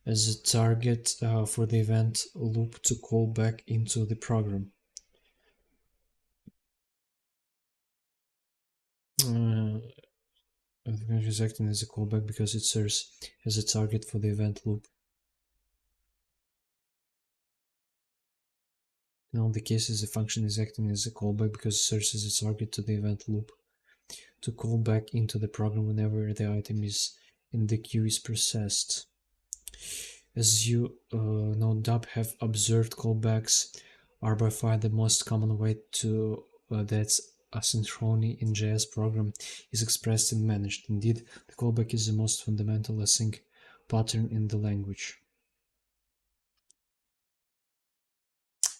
as a target for the event loop to call back into the program. The function is acting as a callback because it serves as a target for the event loop. In all the cases, the function is acting as a callback because it serves as a target to the event loop to call back into the program whenever the item is in the queue is processed. As you no doubt have observed, callbacks are by far the most common way to that asynchrony in JS program is expressed and managed. Indeed, the callback is the most fundamental async pattern in the language.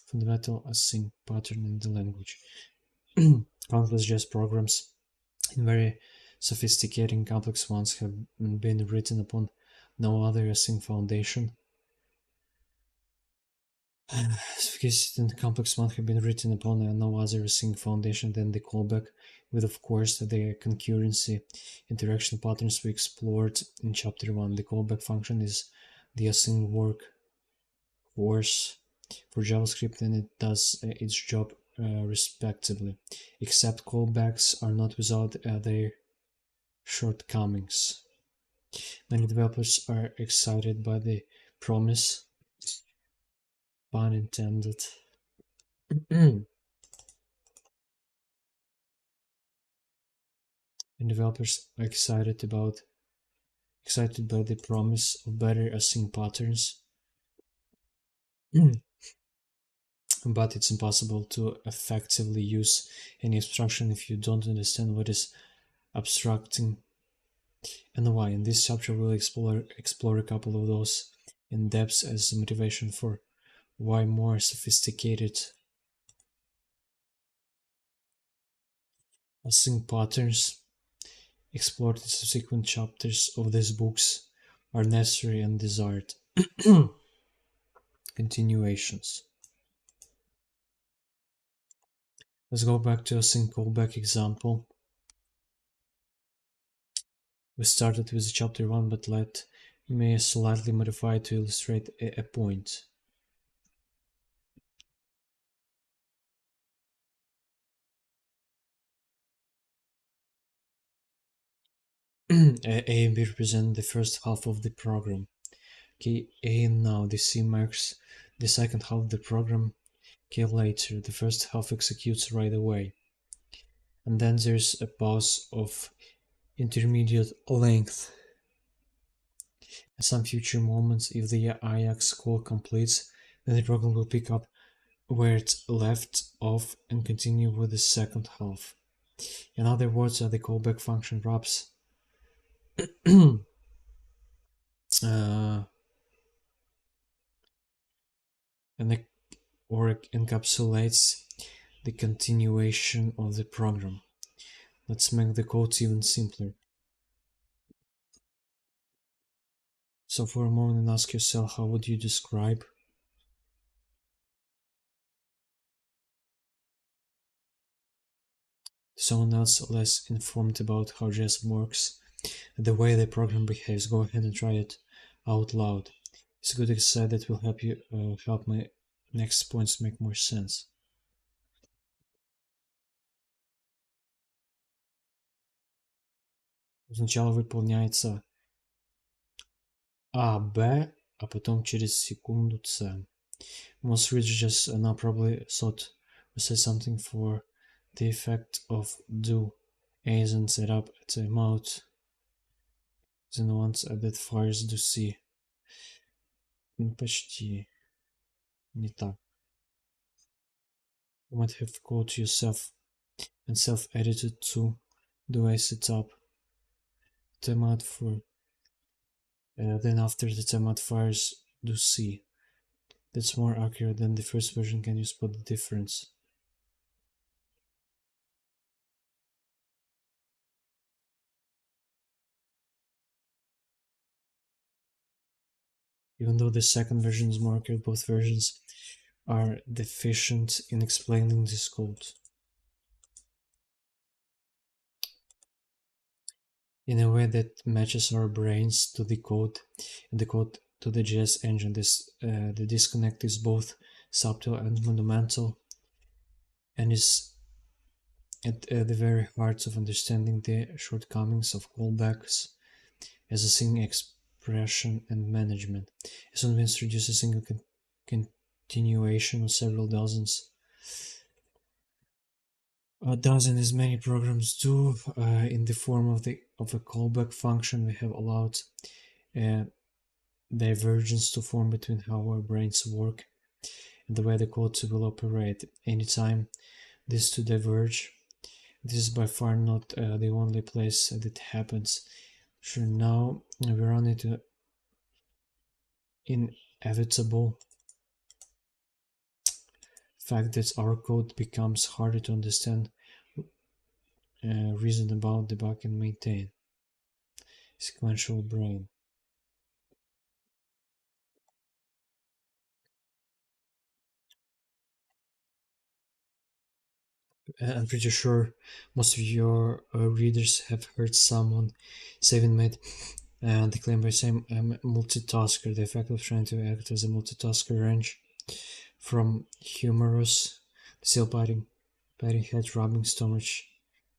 Fundamental async pattern in the language. Countless JS programs and very sophisticated and complex ones have been written upon no other async foundation. Sophisticated and complex ones have been written upon no other async foundation than the callback, with of course the concurrency interaction patterns we explored in chapter 1. The callback function is the async workhorse for JavaScript, and it does its job respectively, except callbacks are not without their shortcomings. Many developers are excited by the promise, pun intended, and developers are excited by the promise of better async patterns. But it's impossible to effectively use any abstraction if you don't understand what is abstracting and why. In this chapter we'll explore a couple of those in depth as motivation for why more sophisticated async patterns explored in subsequent chapters of these books are necessary and desired. Continuations. Let's go back to async callback example. We started with chapter 1, but let me slightly modify to illustrate a point. A and B represent the first half of the program. Okay, A now, the C marks the second half of the program. Okay, later, the first half executes right away. And then there's a pause of intermediate length. At some future moments, if the Ajax call completes, then the program will pick up where it left off and continue with the second half. In other words, the callback function wraps uh, and or encapsulates the continuation of the program. Let's make the code even simpler. So for a moment ask yourself, how would you describe someone else less informed about how JS works, the way the program behaves? Go ahead and try it out loud. It's a good exercise that will help my next points make more sense. Сначала выполняется А, Б, а потом через секунду С. Most readers just now probably thought we said something for the effect of do. A isn't set up a timeout. Then once added fires do C. Почти не так. You might have called yourself and self-edited to do a setup timeout for then after the timeout fires do C. That's more accurate than the first version. Can you spot the difference? Even though the second version is more accurate, both versions are deficient in explaining this code in a way that matches our brains to the code and the code to the JS engine. The disconnect is both subtle and monumental and is at the very heart of understanding the shortcomings of callbacks as a single expression and management. As one means to introduce a single continuation of several dozens. A dozen, as many programs do, in the form of a callback function. We have allowed divergence to form between how our brains work and the way the code will operate. Anytime these two diverge, this is by far not the only place that happens. Sure, now we run into inevitable fact that our code becomes harder to understand, reason about, debug, and maintain. Sequential brain. I'm pretty sure most of your readers have heard someone saving made the claim by saying multitasker. The effect of trying to act as a multitasker range from humorous, still patting head, rubbing stomach,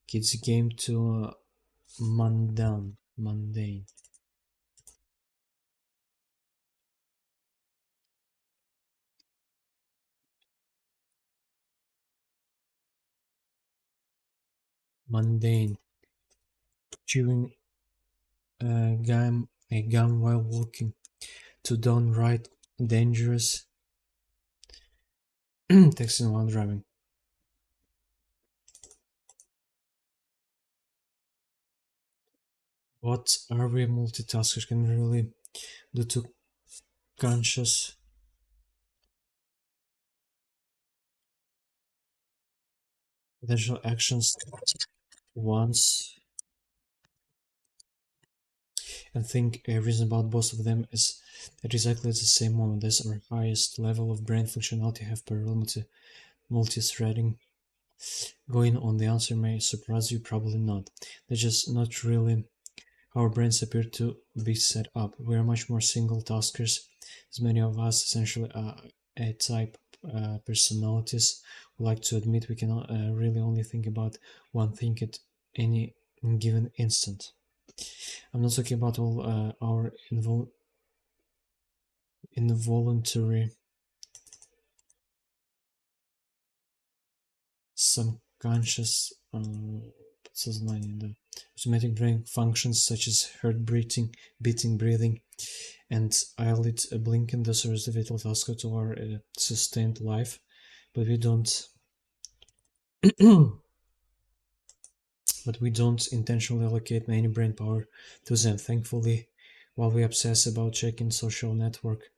kids game to mundane. Mundane. Chewing a gum while walking, to downright dangerous, texting while driving. What are we multitaskers? Can we really do two conscious potential actions once and think a reason about both of them is at exactly the same moment? That's our highest level of brain functionality. Have parallel multi-threading going on. The answer may surprise you, probably not. That's just not really how our brains appear to be set up. We are much more single taskers, as many of us essentially are A-type personalities who like to admit we can really only think about one thing at any given instant. I'm not talking about all our involuntary subconscious подсознание, да. Automatic brain functions such as heart beating, breathing, and eyelid blinking. Those are the vital tasks to our sustained life, but we don't but we don't intentionally allocate any brain power to them. Thankfully, while we obsess about checking social network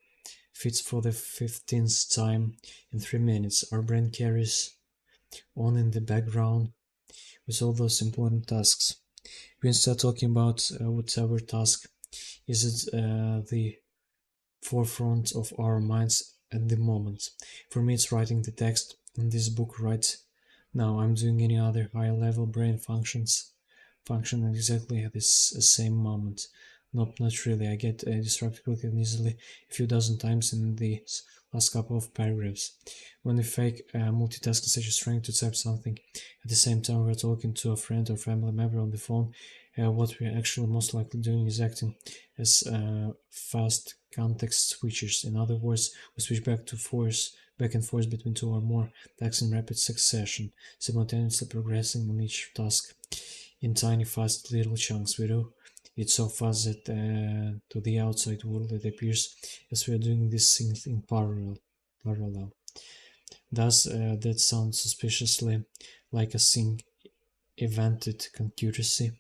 feeds for the 15th time in 3 minutes, our brain carries on in the background with all those important tasks. We instead talking about whatever task is at the forefront of our minds at the moment. For me, it's writing the text in this book right now. I'm doing any other higher level brain function exactly at this same moment. Nope, not really. I get distracted quickly and easily a few dozen times in the last couple of paragraphs. When we fake multitasking, such as trying to type something at the same time we're talking to a friend or family member on the phone, what we're actually most likely doing is acting as fast context switches. In other words, we switch back and forth between two or more tasks in rapid succession, simultaneously progressing on each task in tiny, fast little chunks. We do it so fast that to the outside world it appears as we are doing these things in parallel. Thus, that sounds suspiciously like a thing invented concurrency.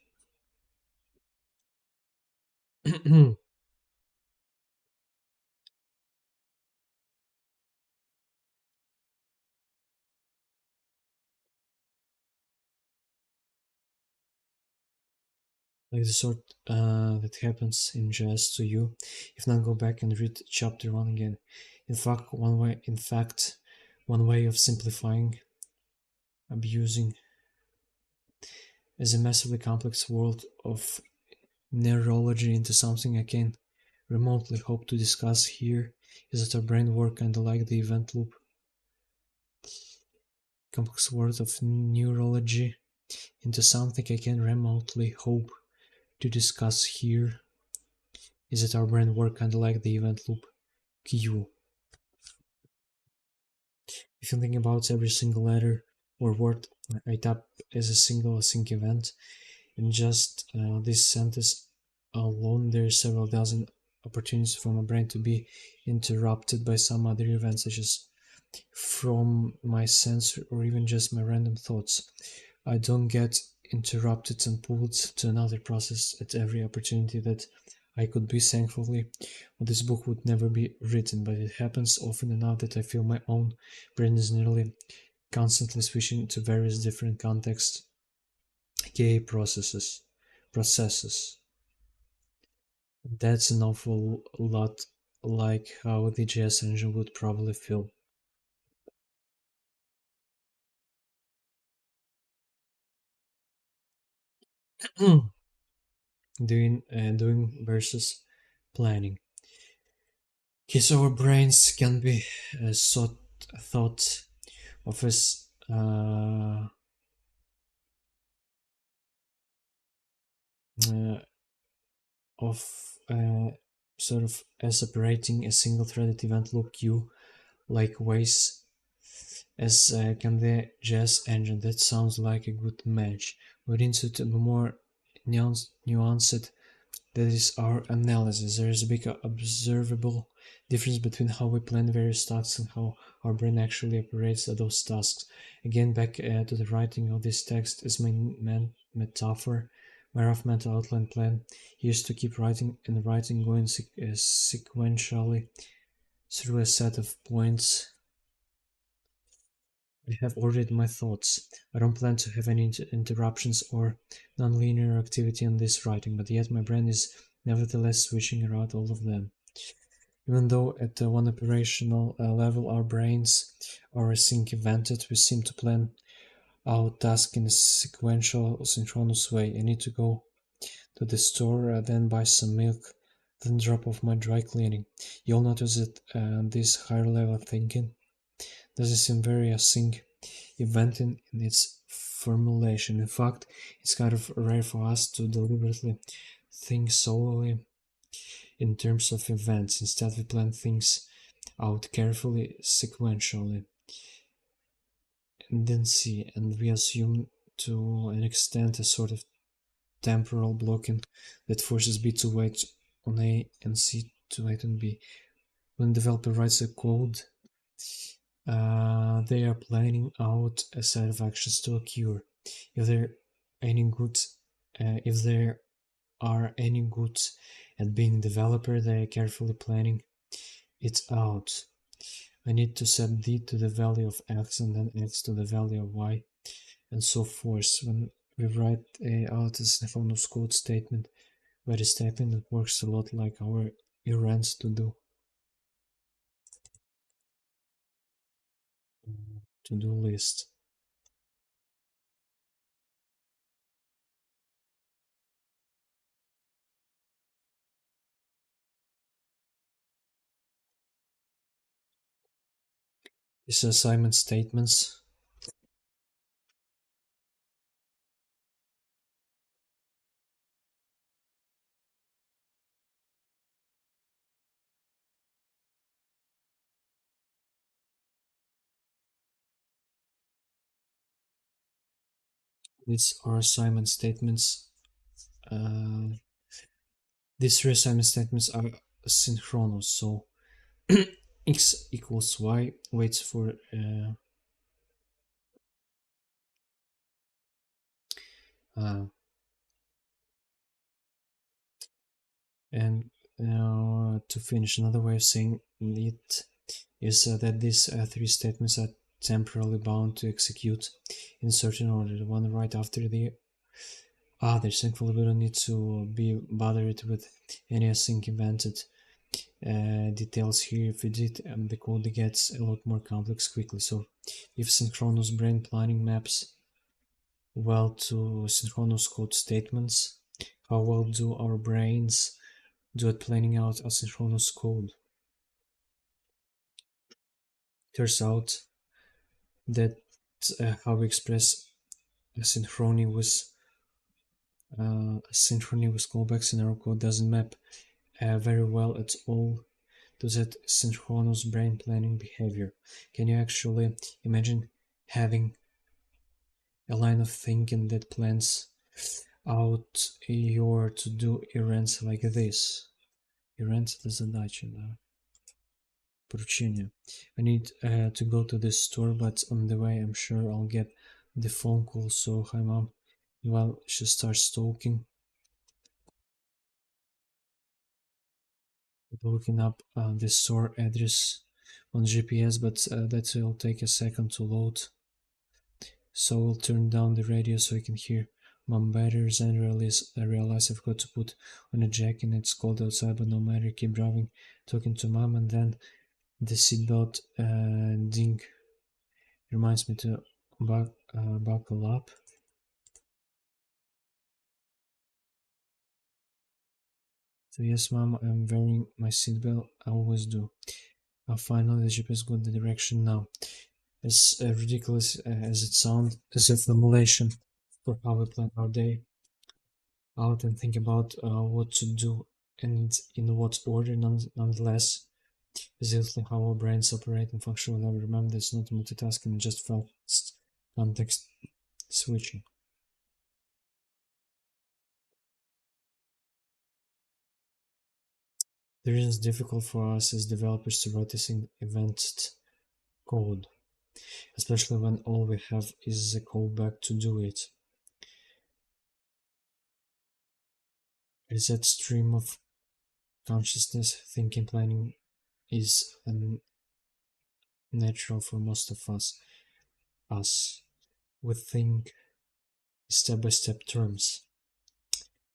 Like the sort that happens in jazz to you if not go back and read chapter 1 again. In fact one way of simplifying abusing as a massively complex world of neurology into something I can remotely hope to discuss here is that our brain work kinda like the event loop. Complex world of neurology into something I can remotely hope to discuss here is that our brain work kinda like the event loop Q. If you think about every single letter or word I tap as a single sync event, in just this sentence alone, there are several dozen opportunities for my brain to be interrupted by some other event, such as from my sense or even just my random thoughts. I don't get interrupted and pulled to another process at every opportunity that I could be. Thankfully, well, this book would never be written, but it happens often enough that I feel my own brain is nearly constantly switching to various different contexts, aka processes. That's an awful lot like how the jazz engine would probably feel. Doing versus planning. Okay, so our brains can be thought of as uh, of sort of as operating a single-threaded event loop queue like ways as can the jazz engine. That sounds like a good match. We need to be more nuanced. That is our analysis. There is a big observable difference between how we plan various tasks and how our brain actually operates at those tasks. Again, back to the writing of this text is my metaphor. My rough mental outline plan used to keep writing and writing going sequentially through a set of points. I have ordered my thoughts. I don't plan to have any interruptions or nonlinear activity in this writing, but yet my brain is nevertheless switching around all of them. Even though at one operational level our brains are async evented, we seem to plan our task in a sequential, synchronous way. I need to go to the store, then buy some milk, then drop off my dry cleaning. You'll notice that this higher level thinking doesn't seem very async event in its formulation. In fact, it's kind of rare for us to deliberately think solely in terms of events. Instead, we plan things out carefully, sequentially, and then see, and we assume to an extent a sort of temporal blocking that forces B to wait on A and C to wait on B. When the developer writes a code, they are planning out a set of actions to occur. If there any good, if there are any goods at being developer, they are carefully planning it out. I need to set D to the value of X and then X to the value of Y and so forth. When we write out a synchronous code statement, where the statement works a lot like our errands to-do list. These assignment statements these are assignment statements. These three assignment statements are synchronous, so x equals y waits for and to finish, another way of saying it is that these three statements are temporally bound to execute in certain order, the one right after the others. Thankfully, we don't need to be bothered with any async invented details here. If we did, the code gets a lot more complex quickly. So if synchronous brain planning maps well to synchronous code statements, how well do our brains do at planning out asynchronous code? Turns out that how we express asynchrony with callbacks in our code doesn't map very well at all to that synchronous brain planning behavior. Can you actually imagine having a line of thinking that plans out your to-do errands like this? Errands — это задача, да. Поручение. I need to go to this store, but on the way I'm sure I'll get the phone call, so hi mom. Well, she starts talking, looking up the store address on GPS, but that will take a second to load. So I'll turn down the radio so I can hear mom better. Then realize I've got to put on a jacket. It's cold outside, but no matter, keep driving, talking to mom, and then the seatbelt ding reminds me to buckle up. So yes, mom, I'm wearing my seatbelt. I always do. Finally, the GPS got the direction now. As ridiculous as it sounds, as a formulation for how we plan our day out and think about what to do and in what order. Nonetheless, is how our brains operate and function. Whenever remember, it's not multitasking, just fast context switching. The reason it's difficult for us as developers to write this event code, especially when all we have is a callback to do it. Is that stream of consciousness, thinking, planning is natural for most of us. We think step-by-step terms,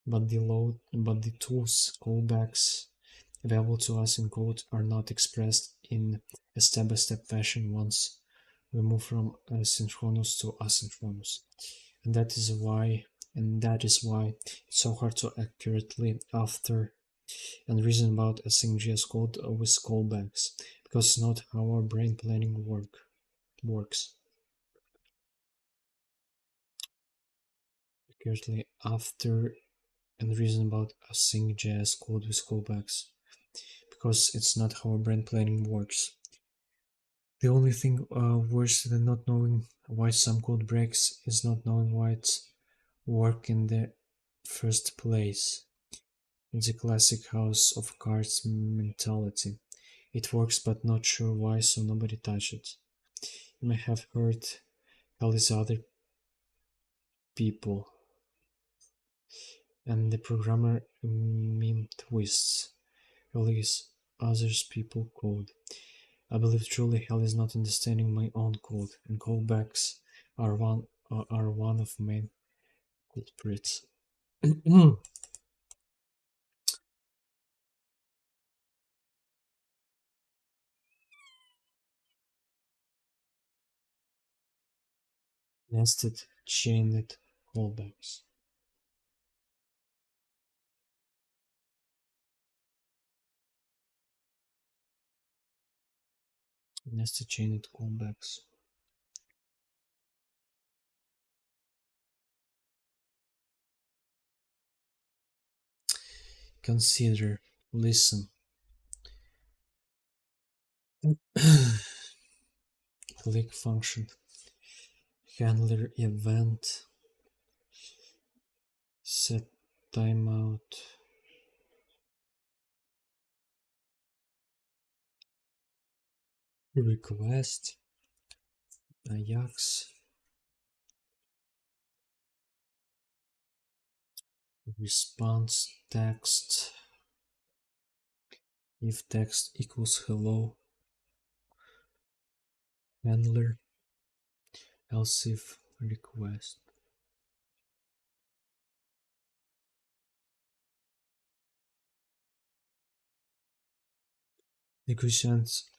but the tools, callbacks available to us in code are not expressed in a step-by-step fashion once we move from synchronous to asynchronous. And that is why it's so hard to accurately author and reason about async.js code with callbacks, because it's not how our brain planning works. Accurately after and reason about async JS code with callbacks, because it's not how brain planning works. The only thing worse than not knowing why some code breaks is not knowing why it's work in the first place. It's a classic house of cards mentality. It works but not sure why, so nobody touch it. You may have heard all these other people, and the programmer meme twists all these others people code. I believe truly hell is not understanding my own code, and callbacks are one of main culprits. Nested chained callbacks. Nested chained callbacks. Consider, listen. Click function. Handler event. Set timeout. Request. Ajax. Response text. If text equals hello. Handler. Else if request.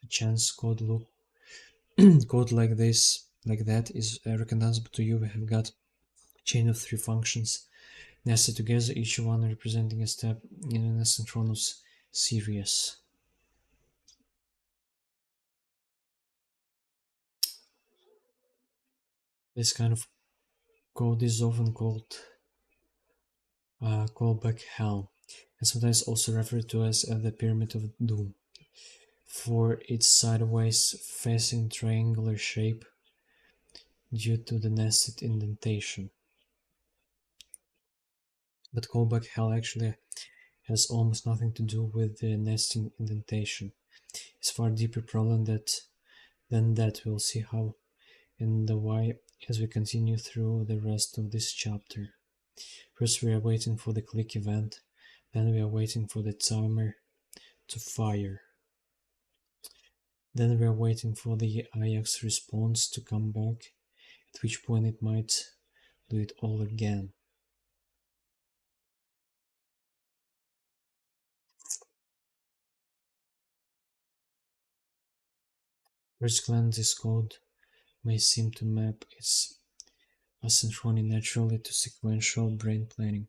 Chance code loop code like this, like that, is recognizable to you. We have got a chain of 3 functions nested together, each one representing a step in an asynchronous series. This kind of code is often called callback hell, and sometimes also referred to as the pyramid of doom, for its sideways facing triangular shape due to the nested indentation. But callback hell actually has almost nothing to do with the nesting indentation. It's far deeper problem than that. We'll see how and the why as we continue through the rest of this chapter. First we are waiting for the click event, then we are waiting for the timer to fire. Then we are waiting for the Ajax response to come back, at which point it might do it all again. First glance, this code may seem to map its asynchrony naturally to sequential brain planning.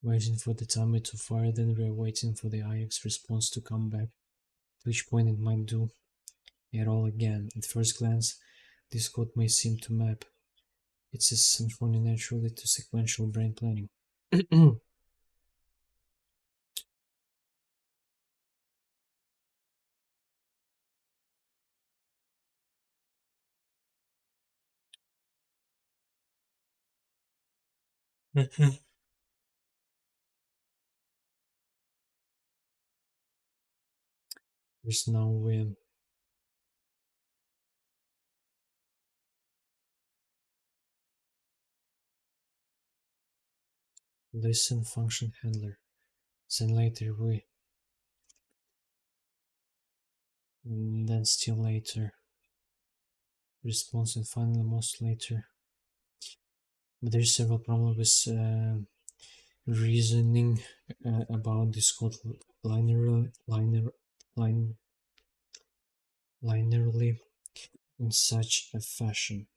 Waiting for the timer to fire, then we are waiting for the Ajax response to come back, at which point it might do it all again. At first glance, this code may seem to map its asynchrony naturally to sequential brain planning. There's now listen function handler. Then later then still later response, and finally most later. But there's several problems with reasoning about this code linearly in such a fashion.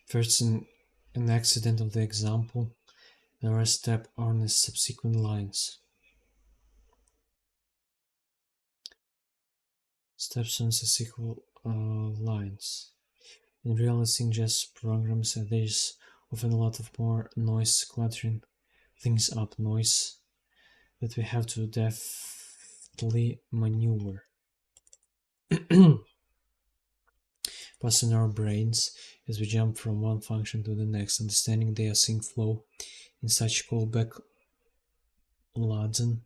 First, an accident of the example, the rest step on the subsequent lines. Steps on subsequent lines. In real suggests programs, there's often a lot of more noise cluttering things up, noise that we have to deftly maneuver. Passing our brains as we jump from one function to the next, understanding the async flow in such callback laden.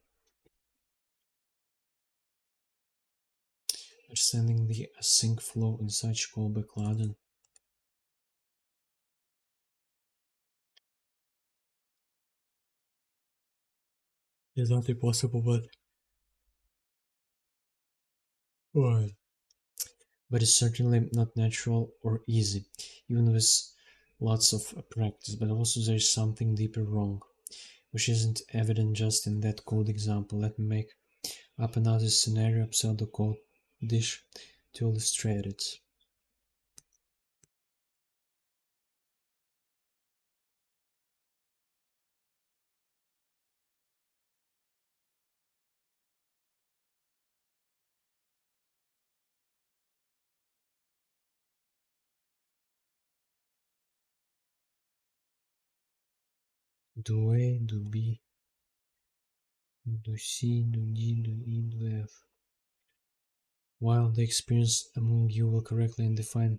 Understanding the async flow in such callback laden. Is not impossible, but it's certainly not natural or easy, even with lots of practice. But also there's something deeper wrong, which isn't evident just in that code example. Let me make up another scenario, pseudocode dish, to illustrate it. Do A, do B, do C, do D, do E, do F. While the experienced among you will correctly define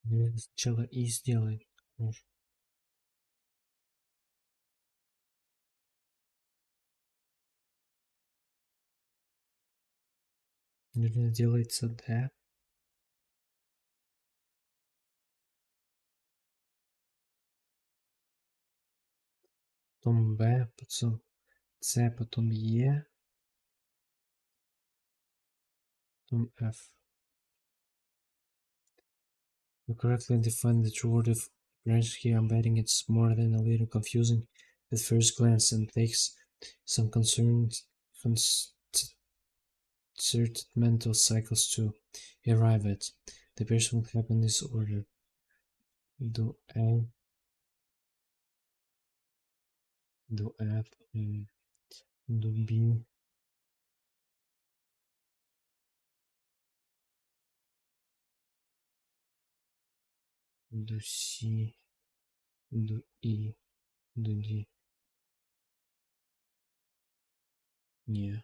сначала И сделай. Наверное, делается D, потом B, потом C, потом E, потом F. You correctly define the true word of branch here. I'm betting it's more than a little confusing at first glance and takes some concerted mental cycles to arrive at. The pairs won't happen in this order. Do A, do F, do B, do C, do E, do D. Yeah.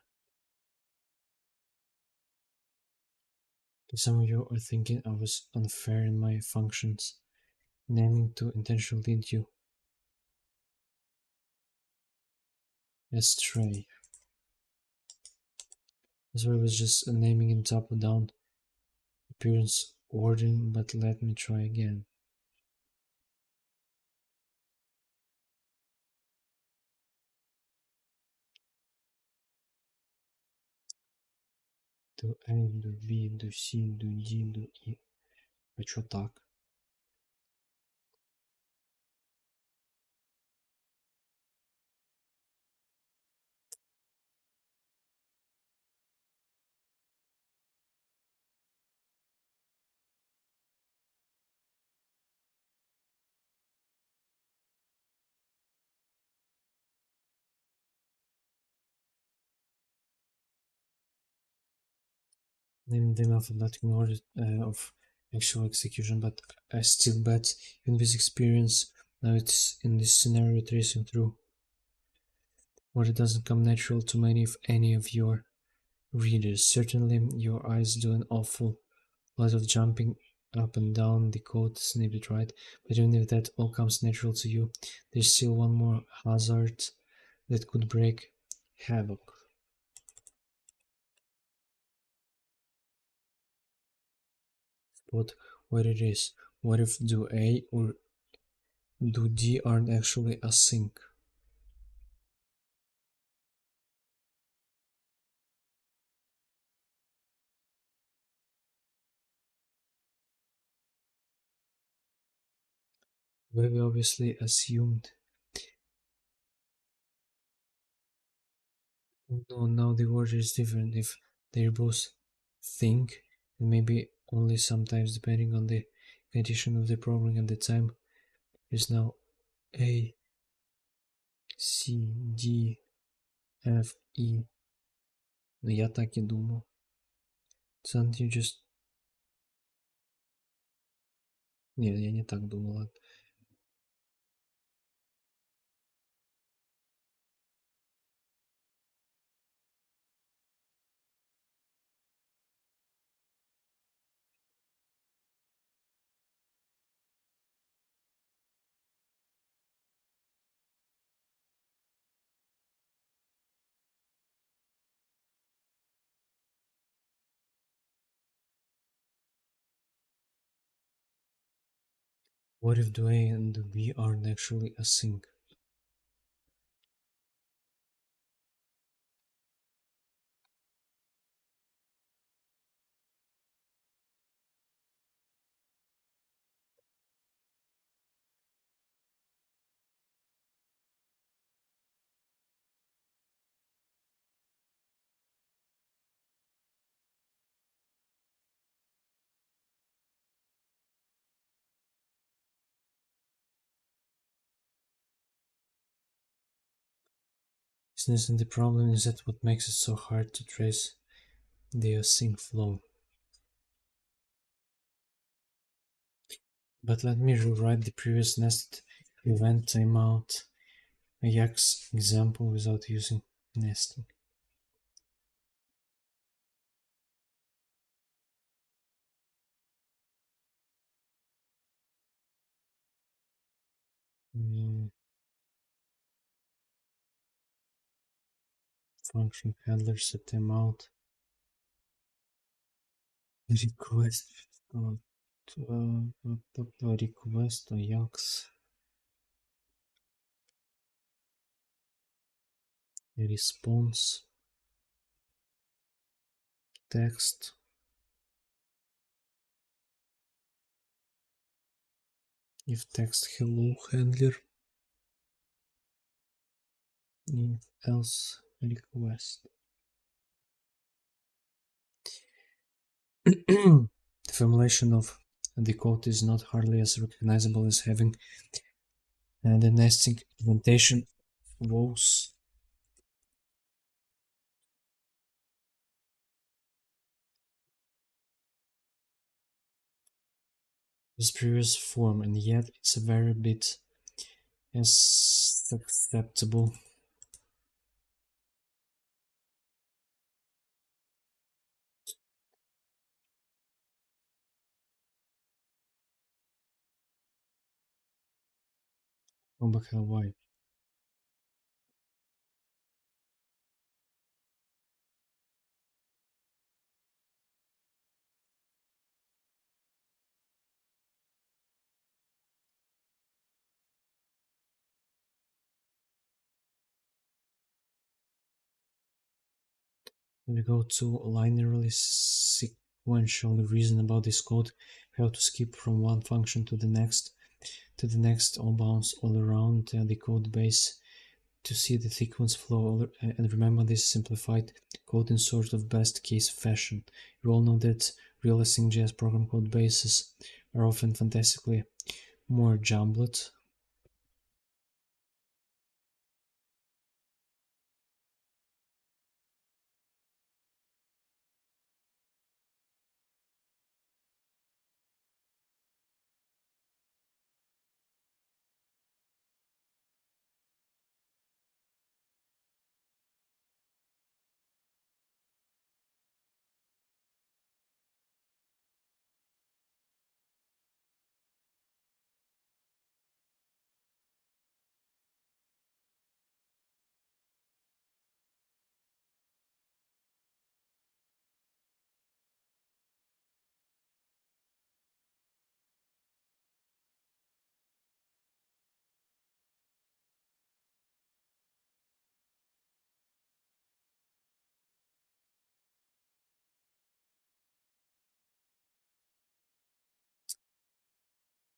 Some of you are thinking I was unfair in my functions, naming to intentionally lead you astray. That's why I was just naming in top or down appearance order, but let me try again. Do A, do B, do C, do D, do E. А чё так? name them alphabetic in order of actual execution, but I still bet, even with experience, now it's in this scenario tracing through what it doesn't come natural to many, if any, of your readers. Certainly, your eyes do an awful lot of jumping up and down the code, snip it right, but even if that all comes natural to you, there's still one more hazard that could break havoc. Spot what it is. What if do A or do D aren't actually async? We obviously assumed. No, now the order is different. If they're both think, and maybe only sometimes depending on the condition of the program at the time, is now A, C, D, F, E. Ну, я так и думал. Something just... Нет, я не так думал. What if do A and do B aren't actually async? Isn't the problem is that what makes it so hard to trace the async flow? But let me rewrite the previous nested event timeout Ajax example without using nesting. Function handler set timeout request request Ajax response text if text hello handler if else request. The formulation of the code is not hardly as recognizable as having the nesting implementation woes. This previous form, and yet it's a very bit as acceptable. Oh, but why? When we go to linearly sequential reason about this code, we have to skip from one function to the next, all bounce all around the code base to see the sequence flow. And remember, this simplified code in sort of best case fashion. You all know that real async.js program code bases are often fantastically more jumbled.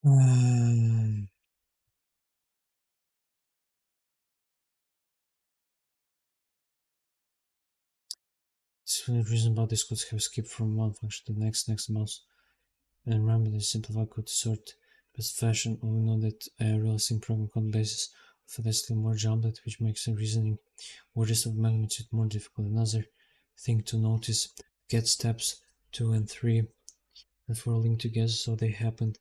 Um, it's really reason about this could have skipped from one function to the next mouse. And remember the simplified code to sort best fashion. We know that realizing program code basis of vastly more jumbled, which makes the reasoning orders of magnitude more difficult. Another thing to notice: get steps 2 and 3 and 4 linked together, so they happen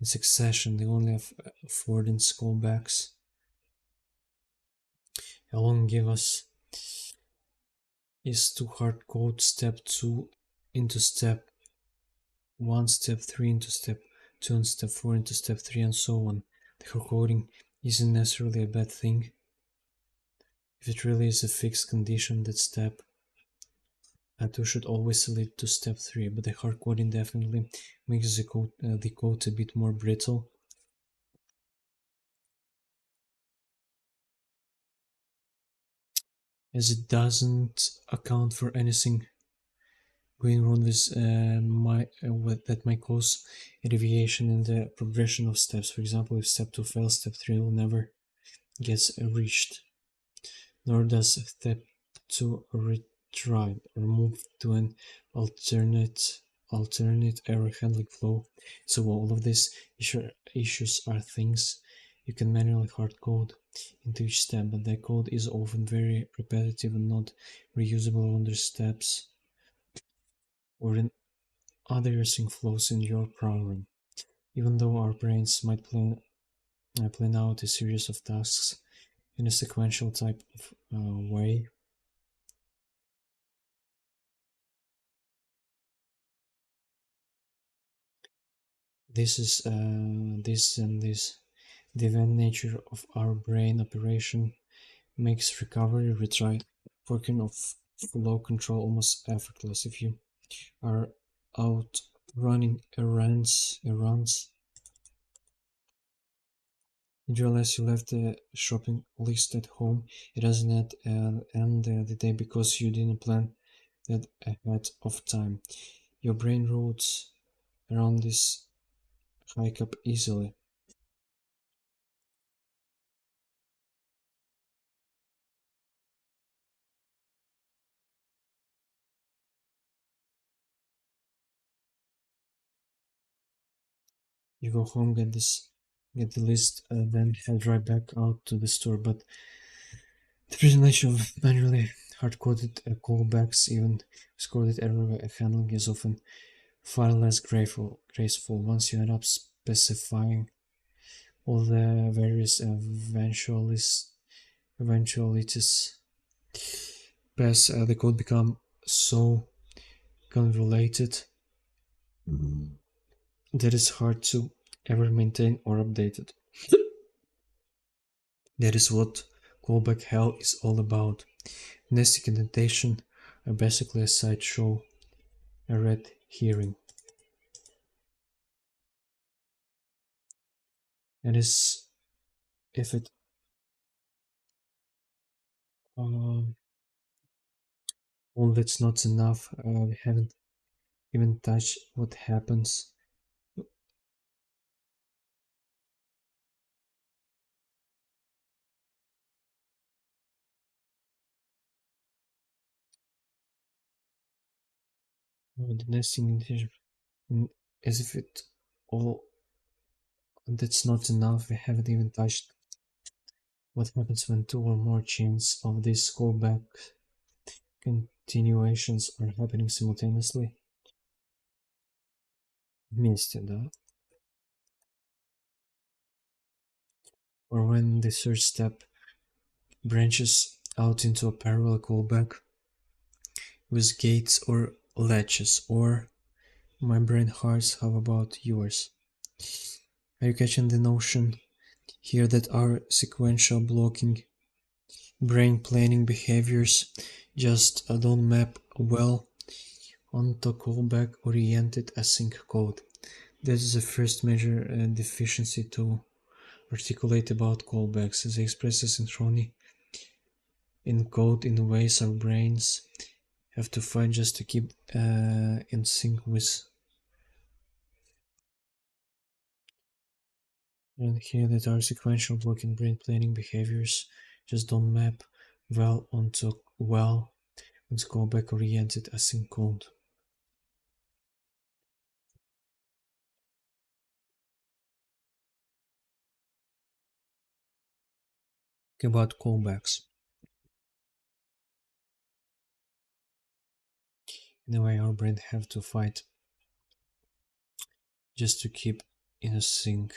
in succession. They only have affordance callbacks. Along give us is to hard code step 2 into step 1, step 3 into step 2, and step 4 into step 3, and so on. The hard coding isn't necessarily a bad thing if it really is a fixed condition. That step 2 should always lead to step 3, but the hard coding definitely makes the code a bit more brittle. As it doesn't account for anything going wrong with that might cause a deviation in the progression of steps. For example, if step 2 fails, step 3 will never get reached, nor does step 2 retried or move to an alternate error handling flow. So all of these issues are things you can manually hard code into each step, but that code is often very repetitive and not reusable on the steps or in other sync flows in your program. Even though our brains might plan out a series of tasks in a sequential type of way, this the event nature of our brain operation makes recovery, retry, working of flow control almost effortless. If you are out running errands, and you realize you left the shopping list at home, it doesn't end the day because you didn't plan that ahead of time. Your brain routes around this hiccup easily. You go home, get the list, then head right back out to the store. But the presentation of manually hard-coded callbacks, even with coded error handling, is often far less graceful once you end up specifying all the various eventualities past the code become so convoluted that it's hard to ever maintain or update it. That is what callback hell is all about. Nesting indentation are basically a sideshow, a red herring. And is if it um, all that's not enough, we haven't even touched what happens. The nesting indentation, as if it all that's not enough, we haven't even touched what happens when two or more chains of these callback continuations are happening simultaneously. Вместе, да? Or when the third step branches out into a parallel callback with gates or latches, or my brain hearts, how about yours? Are you catching the notion here that our sequential blocking brain planning behaviors just don't map well onto callback oriented async code? This is the first major deficiency to articulate about callbacks. They express asynchrony in code in ways our brains have to fight just to keep in sync with And here that our sequential blocking brain planning behaviors just don't map well onto callback oriented async code. About callbacks. In a way, our brain have to fight just to keep in a sync.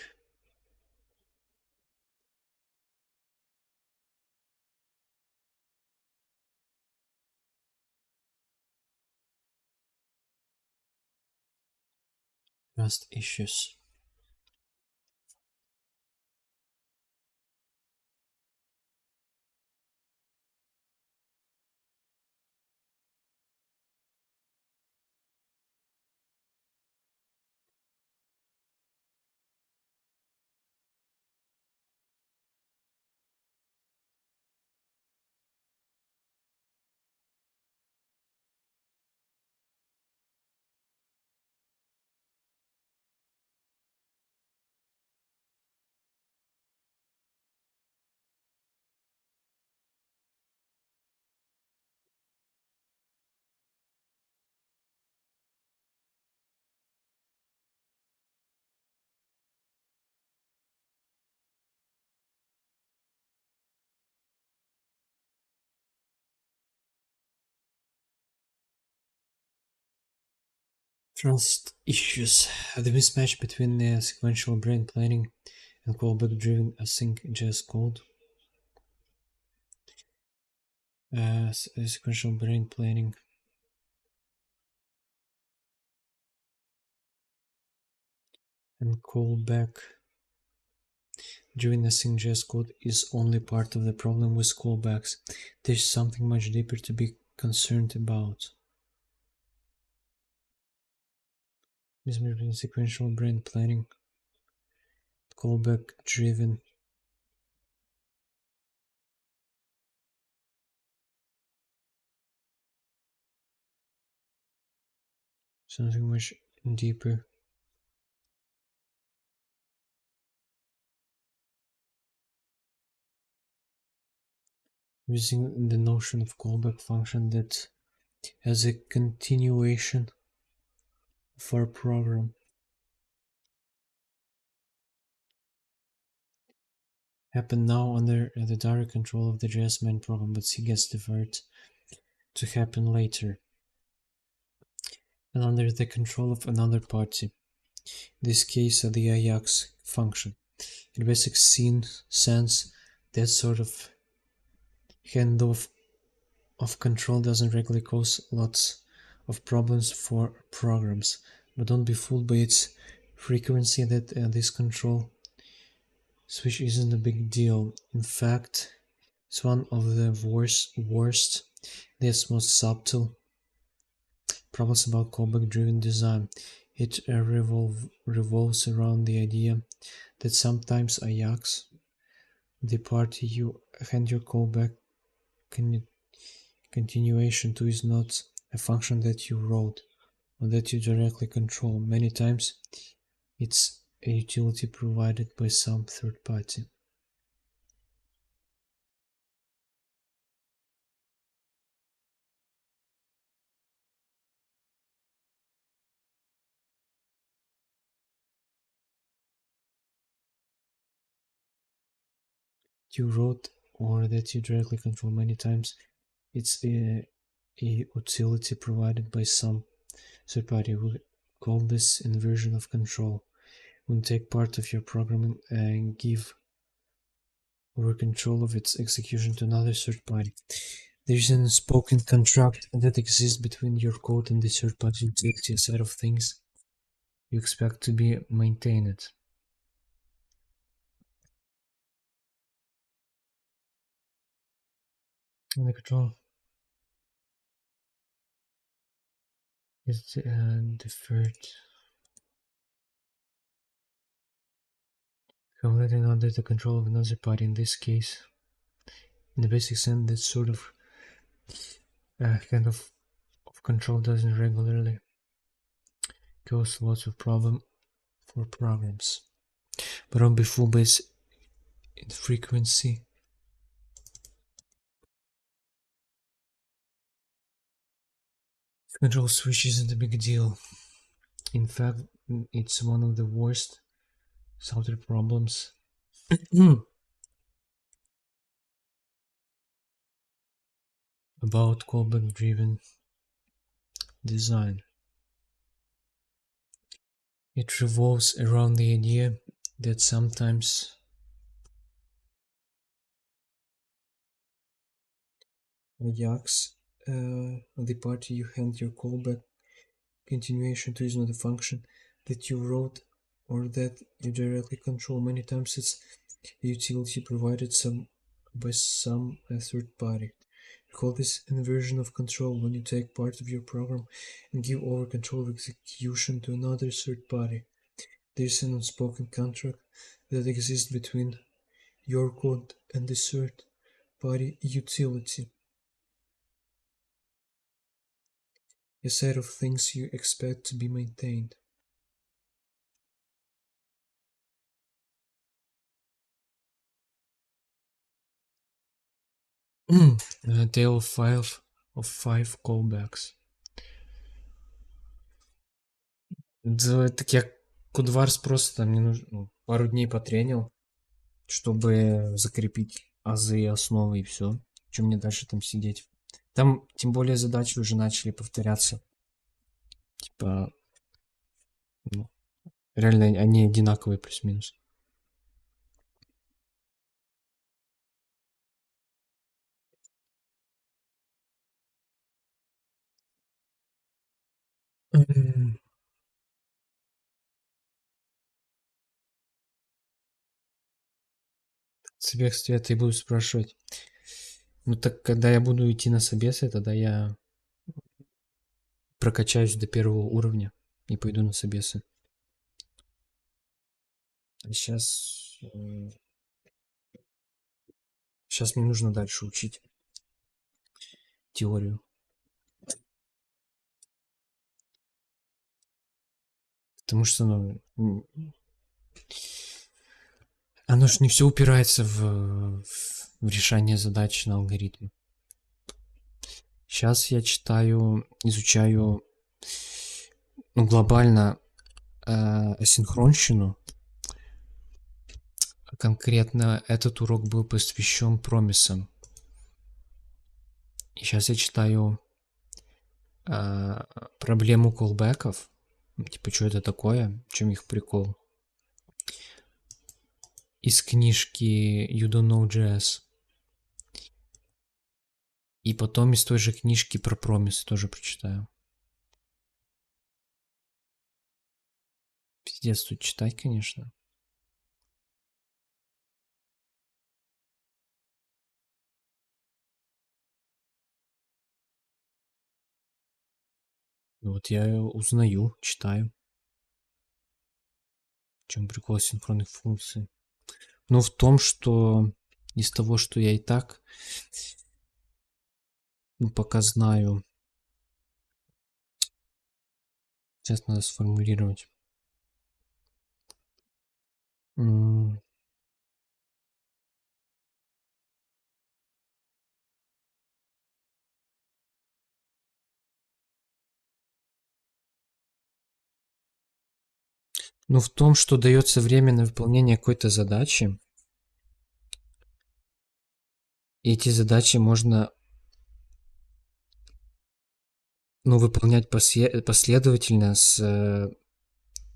Trust issues. Trust issues. The mismatch between the sequential brain planning and callback driven async JS code. Sequential brain planning and callback driven async JS code is only part of the problem with callbacks. There's something much deeper to be concerned about. Mismatch between sequential brain planning, callback driven something much deeper. Using the notion of callback function that as a continuation of our program happen now under the direct control of the JS main program, but C gets deferred to happen later and under the control of another party, in this case the Ajax function. In basic sense, that sort of handoff of control doesn't regularly cause lots of problems for programs, but don't be fooled by its frequency that this control switch isn't a big deal. In fact, it's one of the worst, that's most subtle problems about callback-driven design. It revolves around the idea that sometimes Ajax, the party you hand your callback continuation to, is not a function that you wrote or that you directly control. Many times it's a utility provided by some third party. You wrote or that you directly control. Many times it's a utility provided by some third party. We call this inversion of control. When you take part of your program and give over control of its execution to another third party. There is an unspoken contract that exists between your code and the third party utility side of things you expect to be maintained. And the control is deferred completely under the control of another party. In this case, in the basic sense, that sort of kind of control doesn't regularly cause lots of problem for programs. but on be full base in frequency. Control switch isn't a big deal. In fact, it's one of the worst software problems. About callback driven design. It revolves around the idea that sometimes Ajax, the party you hand your callback continuation to is not a function that you wrote or that you directly control. Many times it's a utility provided by some third party. We call this inversion of control when you take part of your program and give over control of execution to another third party. There is an unspoken contract that exists between your code and the third party utility. A set of things you expect to be maintained. A tale of five callbacks. Да, так я Кодварс просто мне нужно пару дней потренил, чтобы закрепить азы и основы и все. Чем мне дальше там сидеть? Там тем более задачи уже начали повторяться. Типа, ну, реально они одинаковые плюс-минус. Тебя, кстати, я буду спрашивать. Ну так, когда я буду идти на собесы, тогда я прокачаюсь до первого уровня и пойду на собесы. А сейчас мне нужно дальше учить теорию. Потому что, оно ж не все упирается в решение задач на алгоритм. Сейчас я изучаю, глобально асинхронщину. Конкретно этот урок был посвящен промисам. И сейчас я читаю проблему колбеков. Типа, что это такое? В чем их прикол? Из книжки You Don't Know JS. И потом из той же книжки про промисы тоже прочитаю. Пиздец тут читать, конечно. Вот я узнаю, читаю. В чем прикол синхронных функций? Ну, в том, что из того, что я и так пока знаю. Сейчас надо сформулировать. Ну, в том, что дается время на выполнение какой-то задачи. И эти задачи можно выполнять последовательно с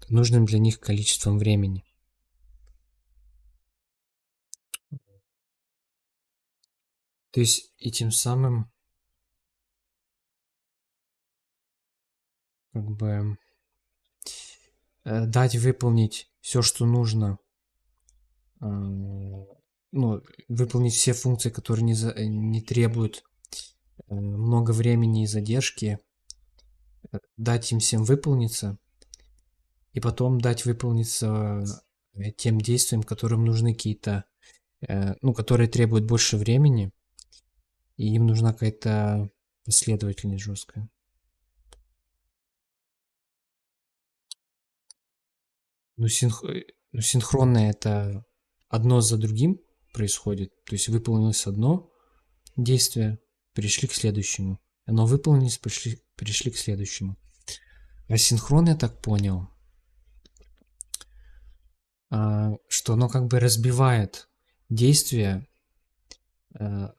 нужным для них количеством времени. То есть и тем самым как бы дать выполнить все, что нужно, выполнить все функции, которые не требуют много времени и задержки, дать им всем выполниться, и потом дать выполниться тем действиям, которым нужны какие-то, которые требуют больше времени, и им нужна какая-то последовательность жесткая. Ну, синхронное это одно за другим происходит. То есть выполнилось одно действие, перешли к следующему. Оно выполнилось, перешли к следующему. А синхрон, я так понял, что оно как бы разбивает действие на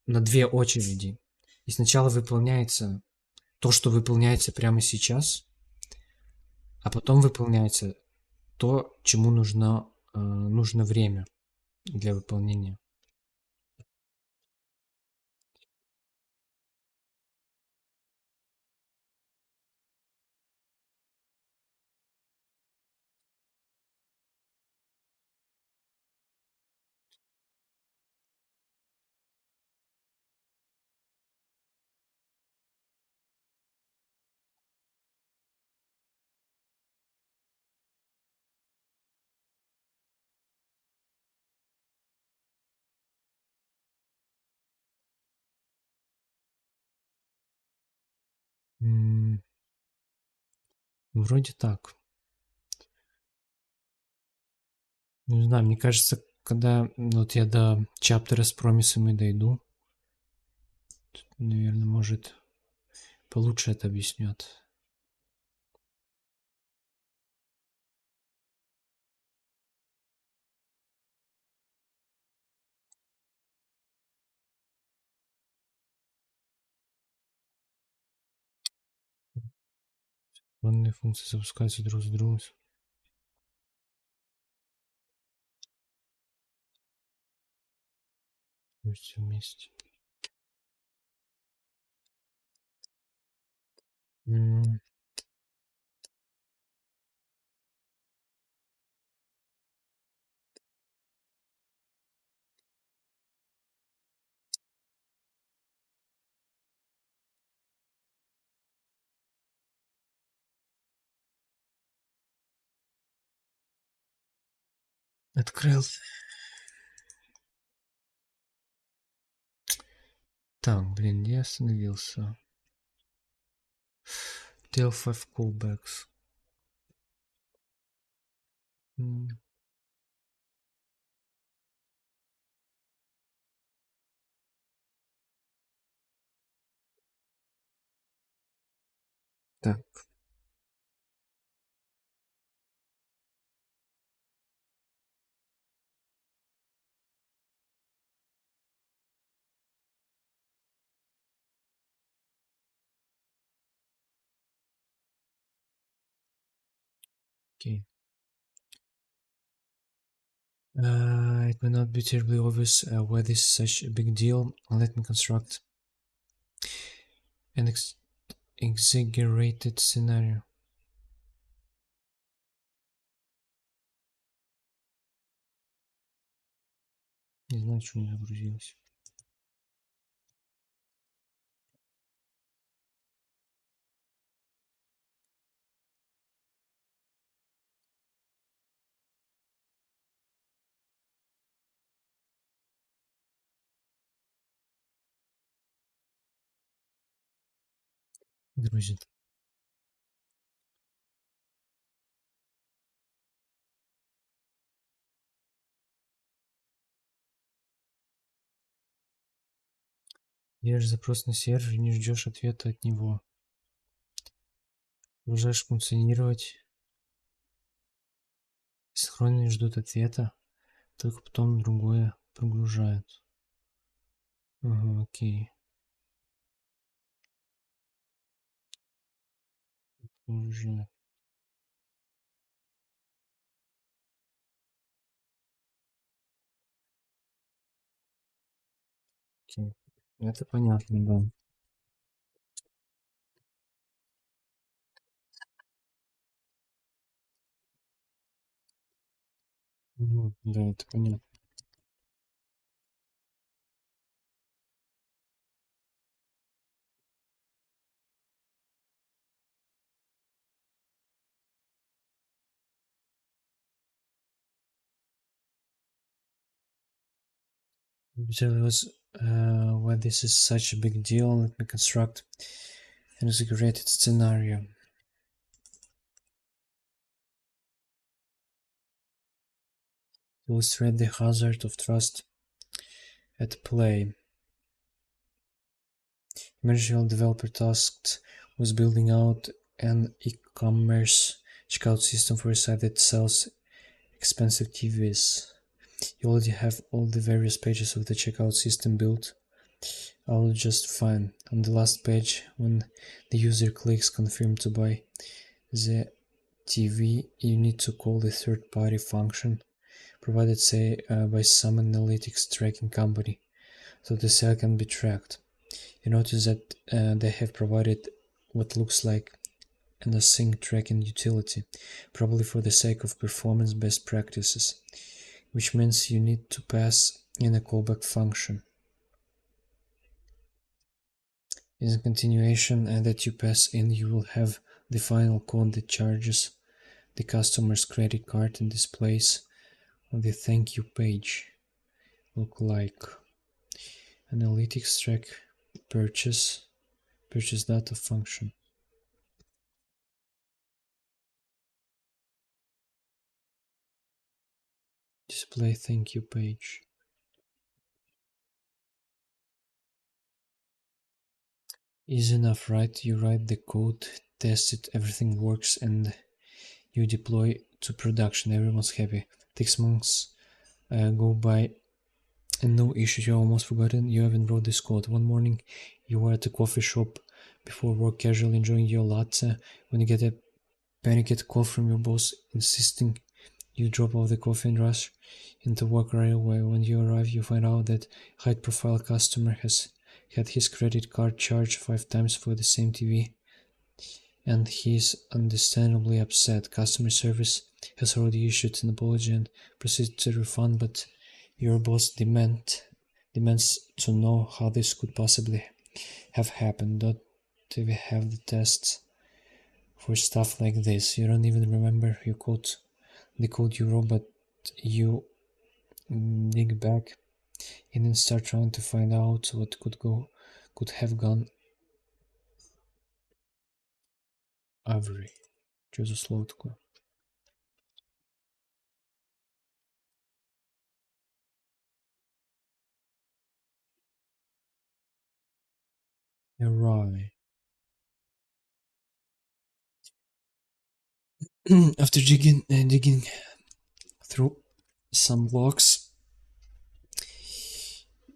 две очереди. И сначала выполняется то, что выполняется прямо сейчас, а потом выполняется то, чему нужно время для выполнения. Вроде так. Не знаю, мне кажется, когда вот я до чаптера с промисами дойду, наверное, может, получше это объяснят. Данные функции запускаются друг с другом. Все вместе. Открыл. Так, блин, где я остановился? TL5 callbacks. Так. Окей. It may not be terribly obvious why this is such a big deal. Let me construct an exaggerated scenario. Не знаю, почему не загрузилось. Грузит. Делаешь запрос на сервер и не ждешь ответа от него. Продолжаешь функционировать. Синхронные ждут ответа, только потом другое прогружают. Ага, окей. Уже. Окей. Это понятно, да. Да, это понятно. Was why this is such a big deal. Let me construct an exaggerated scenario. illustrate the hazard of trust at play. Imagine a developer tasked with building out an e-commerce checkout system for a site that sells expensive TVs. You already have all the various pages of the checkout system built out just fine. On the last page, when the user clicks confirm to buy the TV, you need to call the third-party function provided, say, by some analytics tracking company, so the sale can be tracked. You notice that they have provided what looks like an async tracking utility, probably for the sake of performance best practices, which means you need to pass in a callback function. In the continuation that you pass in, you will have the final code that charges the customer's credit card and displays on the thank you page. Look like analytics track purchase data function. Display thank you page. Easy enough, right? You write the code, test it, everything works, and you deploy to production. Everyone's happy. 6 months go by and no issues. You're almost forgotten you haven't wrote this code. One morning you were at a coffee shop before work, casually enjoying your latte, when you get a panicked call from your boss insisting you drop off the coffee and rush into work right away. When you arrive, you find out that high-profile customer has had his credit card charged 5 times for the same TV, and he's understandably upset. Customer service has already issued an apology and proceeded to refund, but your boss demands to know how this could possibly have happened. Don't we have the tests for stuff like this? You don't even remember the code you wrote, but you dig back in and start trying to find out what could have gone awry. Что за слово такое? Awry. After digging through some logs,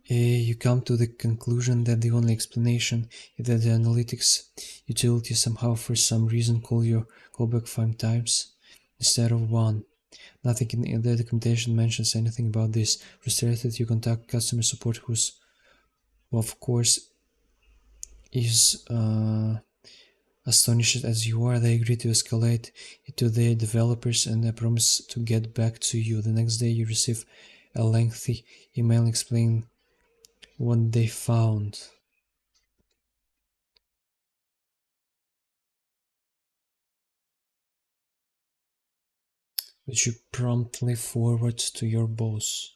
you come to the conclusion that the only explanation is that the analytics utility somehow, for some reason, call your callback 5 times instead of 1. Nothing in the documentation mentions anything about this. Frustrated, you contact customer support, who of course is astonished as you are. They agree to escalate it to their developers and they promise to get back to you. The next day you receive a lengthy email explaining what they found. Which you promptly forward to your boss.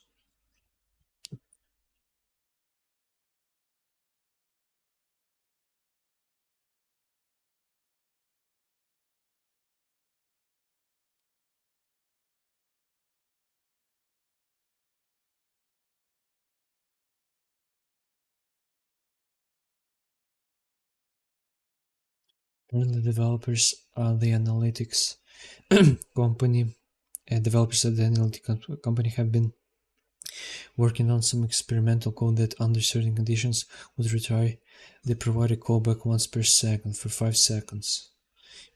Apparently developers are the analytics company. Developers at the analytics company have been working on some experimental code that under certain conditions would retry the provided callback once per second for 5 seconds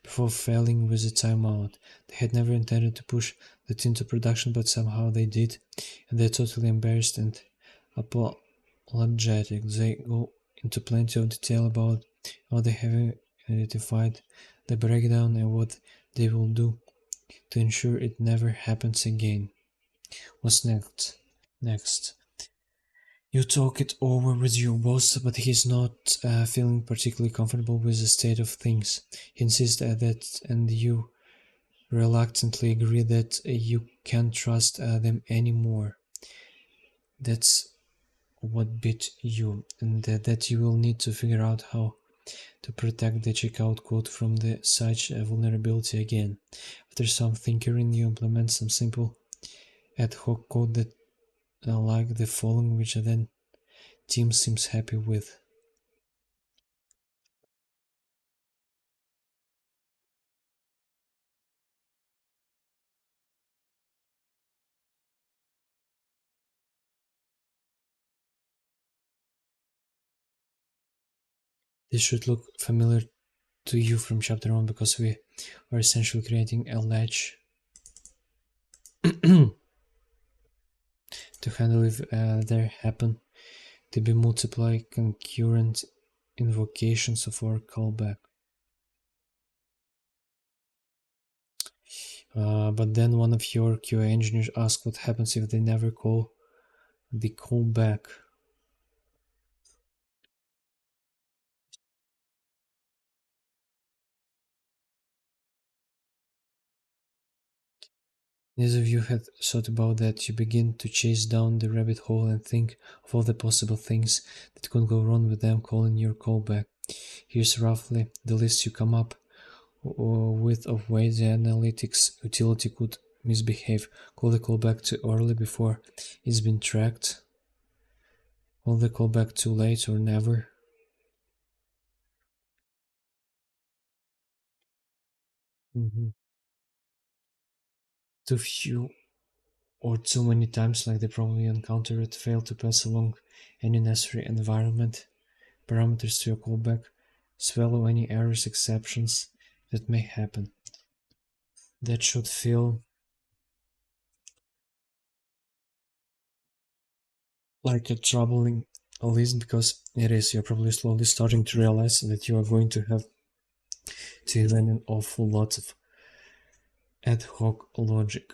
before failing with a timeout. They had never intended to push that into production, but somehow they did, and they're totally embarrassed and apologetic. They go into plenty of detail about how they have identified the breakdown and what they will do to ensure it never happens again. What's next? You talk it over with your boss, but he's not feeling particularly comfortable with the state of things. He insists that, and you reluctantly agree that you can't trust them anymore. That's what bit you, and that you will need to figure out how to protect the checkout code from such vulnerability again. After some tinkering, you implement some simple ad hoc code that like the following, which then team seems happy with. This should look familiar to you from chapter 1 because we are essentially creating a latch to handle if there happen to be multiply concurrent invocations of our callback. But then one of your QA engineers asks what happens if they never call the callback. Neither of you had thought about that. You begin to chase down the rabbit hole and think of all the possible things that could go wrong with them calling your callback. Here's roughly the list you come up with of ways the analytics utility could misbehave. Call the callback too early before it's been tracked. Call the callback too late or never. Too few or too many times, like they probably encountered, fail to pass along any necessary environment parameters to your callback. Swallow any errors, exceptions that may happen. That should feel like a troubling list because it is. You're probably slowly starting to realize that you are going to have to invent an awful lot of ad hoc logic.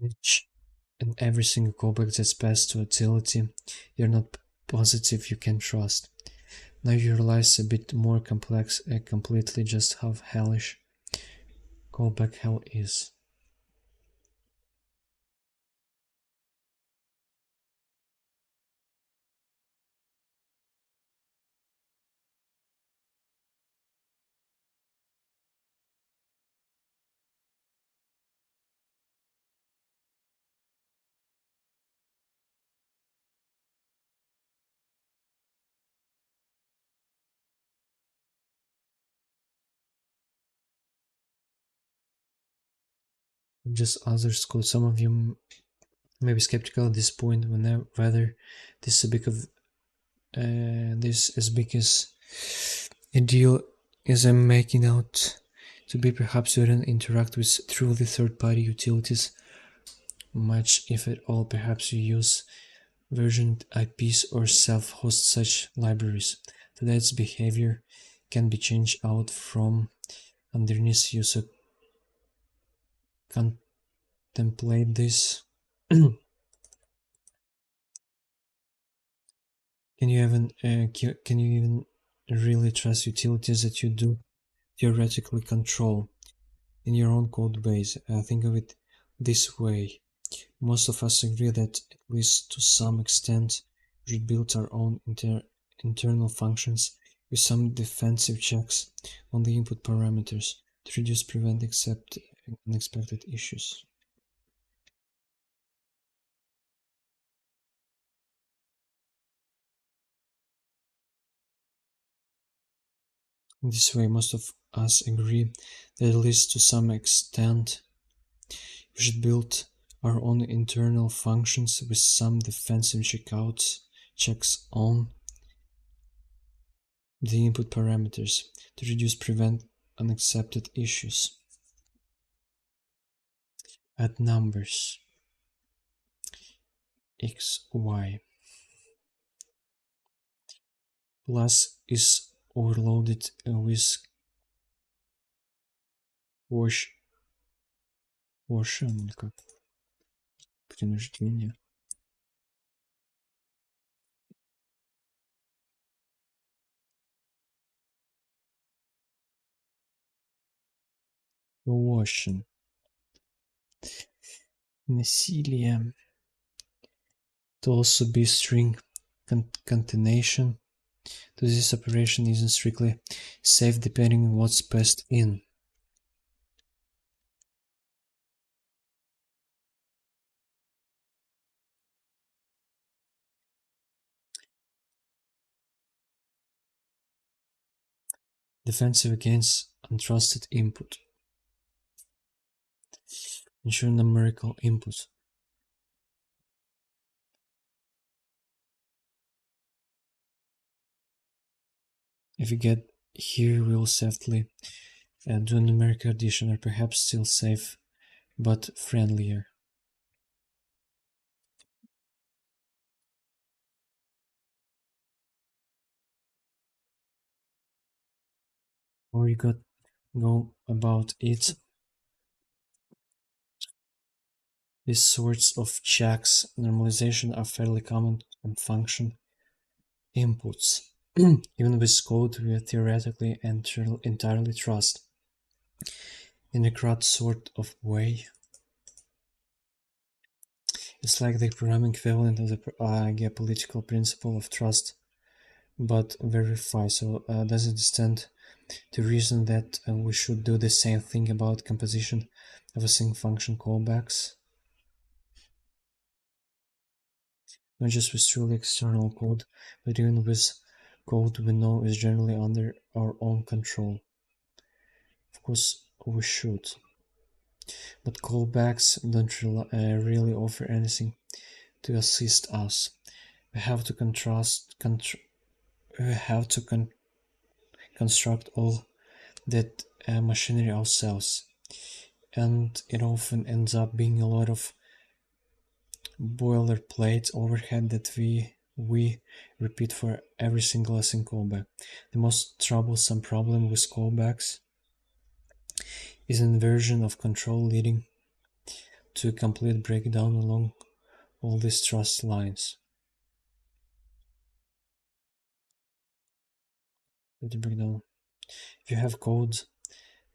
Each and every single callback that's passed to utility, you're not positive you can trust. Now you realize a bit more complex and completely just how hellish callback hell is. Just others could. Some of you may be skeptical at this point whether this is a big of this as big as a deal as I'm making out to be. Perhaps you don't interact with truly third-party utilities much, if at all. Perhaps you use versioned IPs or self-host such libraries. Today's behavior can be changed out from underneath you, so contemplate this. Can you even really trust utilities that you do theoretically control in your own code base? Think of it this way. Most of us agree that, at least to some extent, we should build our own internal functions with some defensive checks on the input parameters to reduce prevent unexpected issues. In this way, most of us agree that, at least to some extent, we should build our own internal functions with some defensive checks on the input parameters to reduce prevent unaccepted issues. Add numbers x, y. Plus is overloaded with quotient или как? Принуждение. Quotient. Насилие. To also be string concatenation Thus this operation isn't strictly safe depending on what's passed in. Defensive against untrusted input. Ensure numerical input. If you get here, we will safely do a numerical addition, or perhaps still safe but friendlier. Or you could go about it. These sorts of checks normalization are fairly common on function inputs, even with code we theoretically entirely trust. In a crowd sort of way, it's like the programming equivalent of the geopolitical principle of trust but verify. So does it stand to reason that we should do the same thing about composition of a single function callbacks? Not just with truly external code, but even with code we know is generally under our own control. Of course, we should. But callbacks don't really offer anything to assist us. We have to construct all that machinery ourselves, and it often ends up being a lot of boilerplate overhead that we repeat for every single async callback. The most troublesome problem with callbacks is inversion of control, leading to a complete breakdown along all these trust lines. If you have code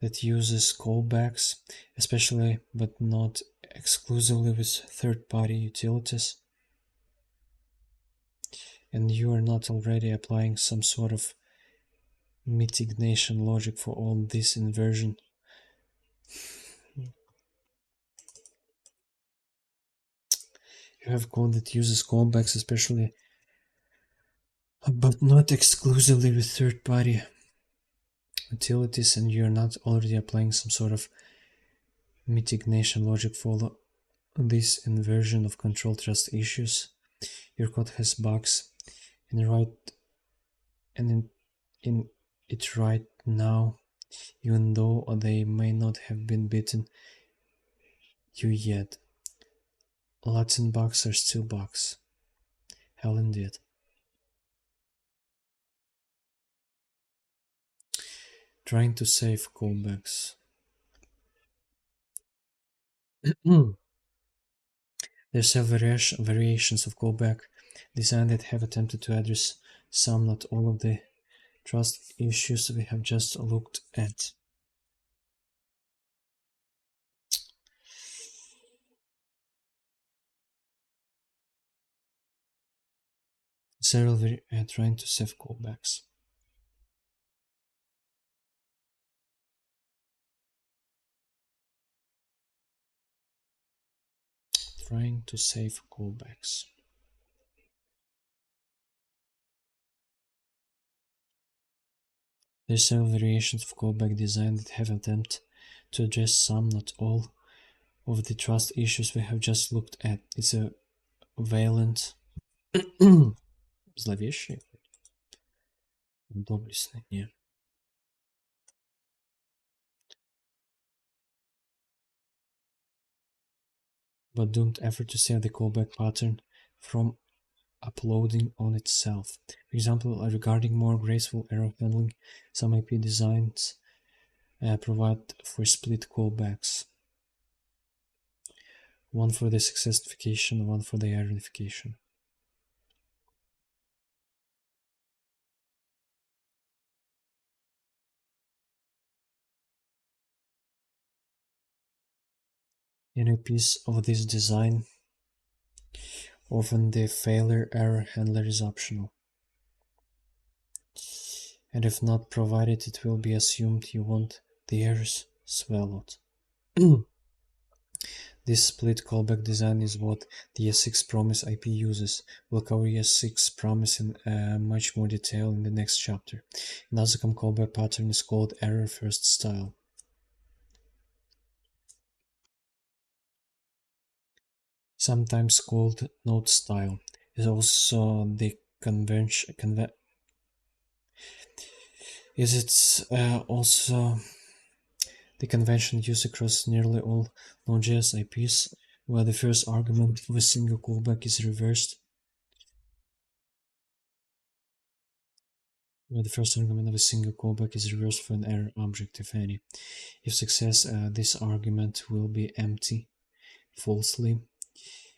that uses callbacks, especially but not exclusively with third-party utilities, and you are not already applying some sort of mitigation logic for all this inversion, you have code that uses callbacks, especially but not exclusively with third-party utilities, and you're not already applying some sort of mitigation logic for this inversion of control trust issues. Your code has bugs in it right now, even though they may not have been beaten you yet. Latin bugs are still bugs. Hell indeed. Trying to save callbacks. There are several variations of callback design that have attempted to address some, not all, of the trust issues we have just looked at. Several trying to save callbacks. Trying to save callbacks. There are several variations of callback design that have attempted to address some, not all, of the trust issues we have just looked at. It's a valent зловещий, доблестный, не. But doomed effort to save the callback pattern from uploading on itself. For example, regarding more graceful error handling, some IP designs provide for split callbacks. One for the success notification, one for the error notification. In a piece of this design, often the failure error handler is optional. and if not provided, it will be assumed you want the errors swallowed. This split callback design is what the S6 promise IP uses. We'll cover S6 promise in much more detail in the next chapter. Another callback pattern is called error first style. Sometimes called node style, is also the convention. Also the convention used across nearly all Node.js IPs, where the first argument of a single callback is reversed. Where the first argument of a single callback is reversed for an error object, if any. If success, this argument will be empty, falsely,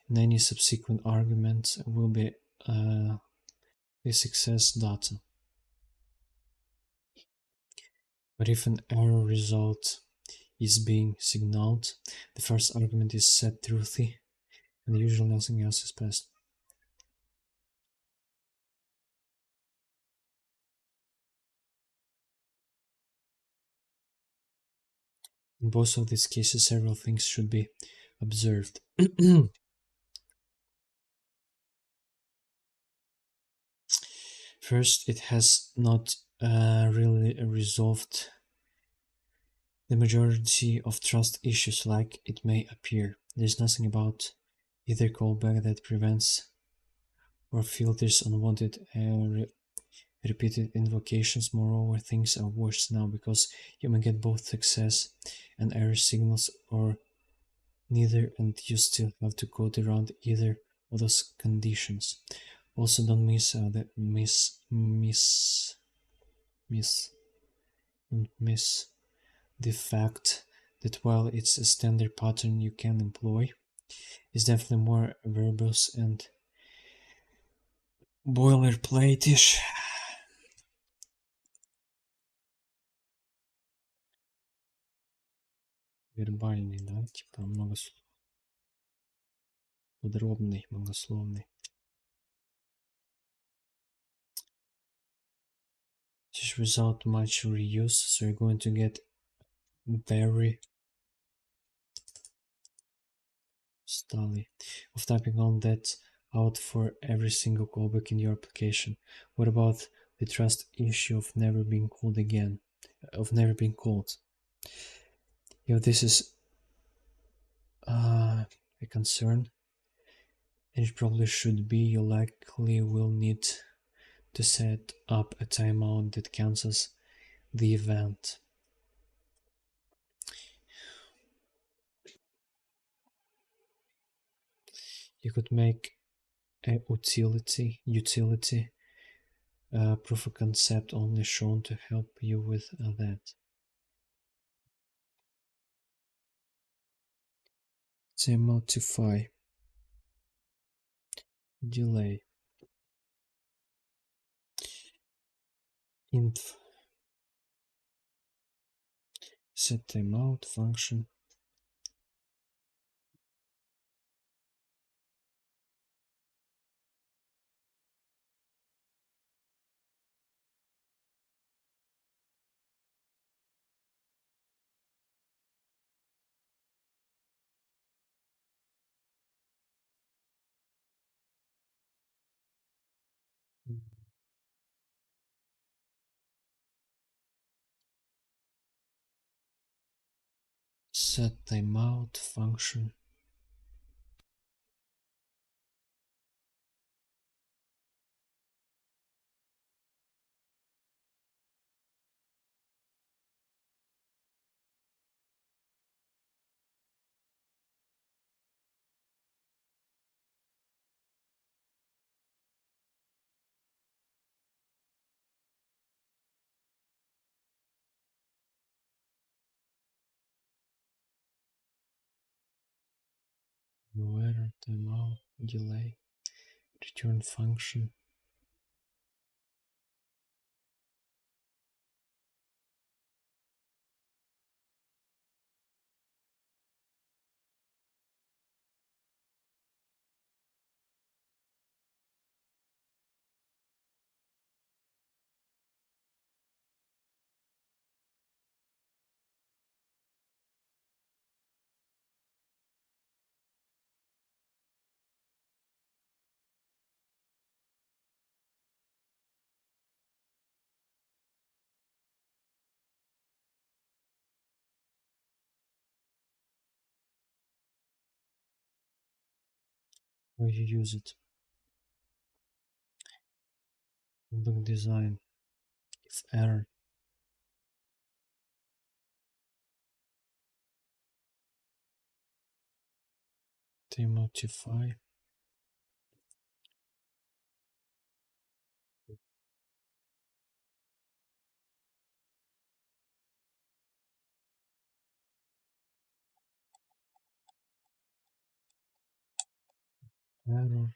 and any subsequent argument will be the success data. But if an error result is being signaled, the first argument is set truthy, and usually nothing else is passed. In both of these cases, several things should be observed. First, it has not really resolved the majority of trust issues like it may appear. There's nothing about either callback that prevents or filters unwanted repeated invocations. Moreover, things are worse now because you may get both success and error signals or neither, and you still have to code around either of those conditions. Also, don't miss the fact that while it's a standard pattern you can employ, it's definitely more verbose and boilerplate-ish. Вербальный, да, типа подробный, многословный. Just without much reuse, so you're going to get very stally of typing all that out for every single callback in your application. What about the trust issue of never being called again, of never being called? If this is a concern, and it probably should be, you likely will need to set up a timeout that cancels the event. You could make a utility proof of concept only shown to help you with that. Timeoutify delay inf set timeout function set timeout function where timeout delay return function how you use it. Look design. If error. Demodify. Error.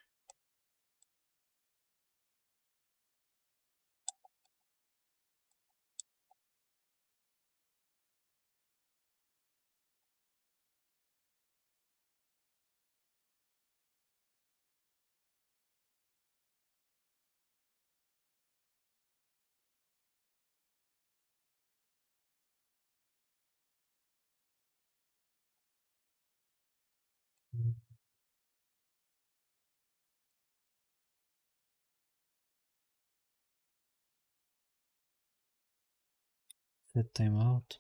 Set timeout.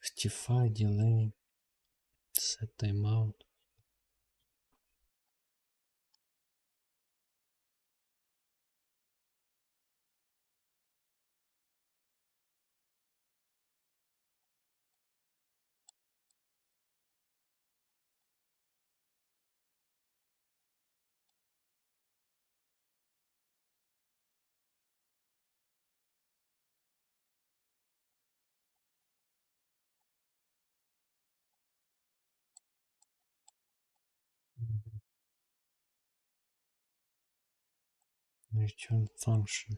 Rectify delay. Set timeout. Return function.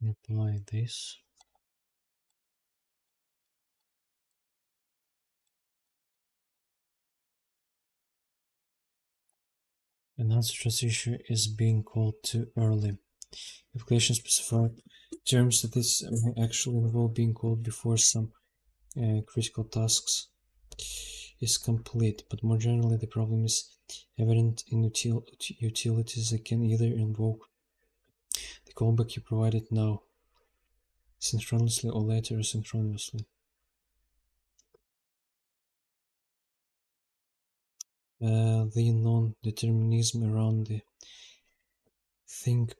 Apply this. Another trust issue is being called too early. Application specify terms that this may actually involve being called before some critical tasks is complete, but more generally the problem is evident in utilities that can either invoke the callback you provided now synchronously or later asynchronously. The non-determinism around the thing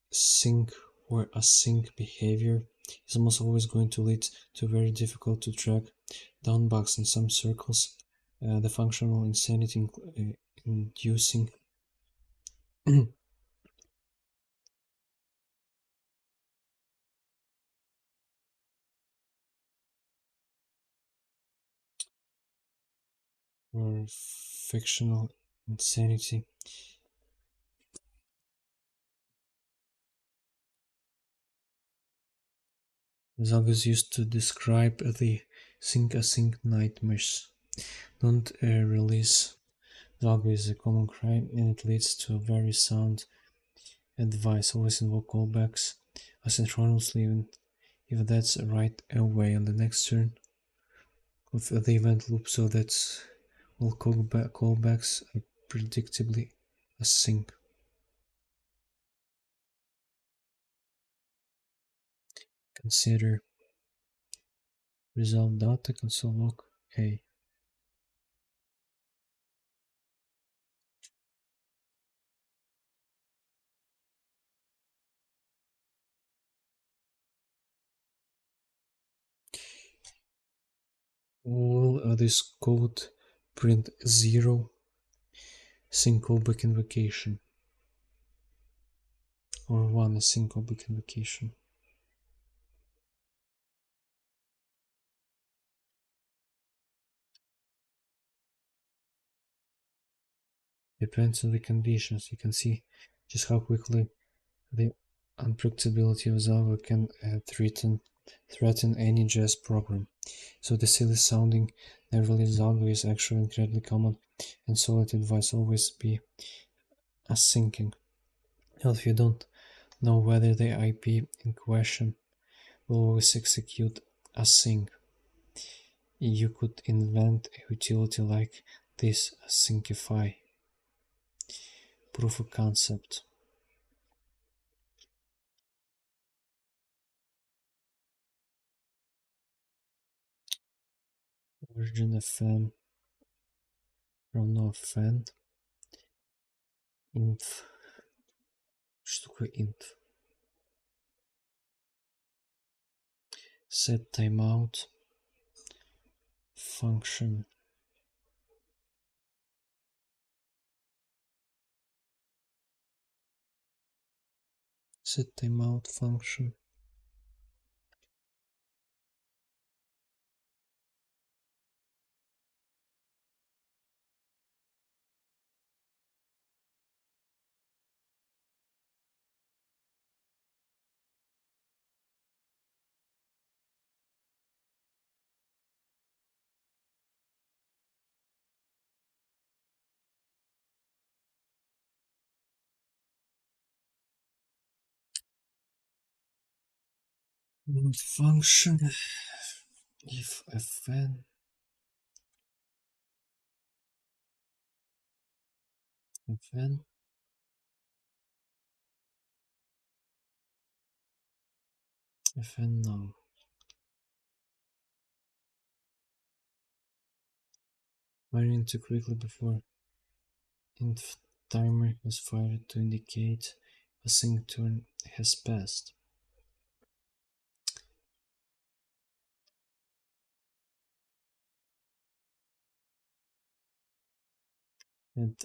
sync or async behavior is almost always going to lead to very difficult to track down bugs in some circles. The functional insanity inducing or fictional insanity is always used to describe the sync async nightmares. Don't release Zalgo is a common crime and it leads to a very sound advice. Always invoke callbacks asynchronously, even if that's right away on the next turn of the event loop, so that all callbacks are predictably async. Consider resolve data console log A. Will this code print 0 async callback invocation or 1 async callback invocation? Depends on the conditions. You can see just how quickly the unpredictability of Java can threaten any JS program. So the silly sounding nevertheless Java is actually incredibly common, and solid advice always be asyncing. Well, if you don't know whether the IP in question will always execute async, you could invent a utility like this asyncify proof of concept. Origin fn равно fn inf. Что такое int? Set timeout function set timeout function function if fn fn fn now. Firing too quickly before inf timer is fired to indicate a sync turn has passed. And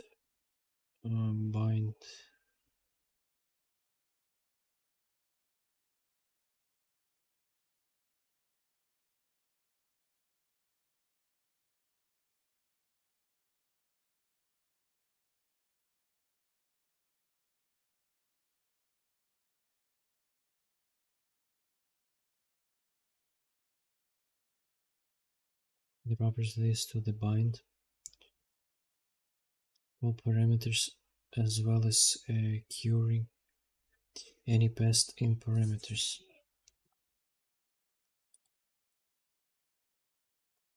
bind the properties list to the bind all parameters as well as curing any passed in parameters.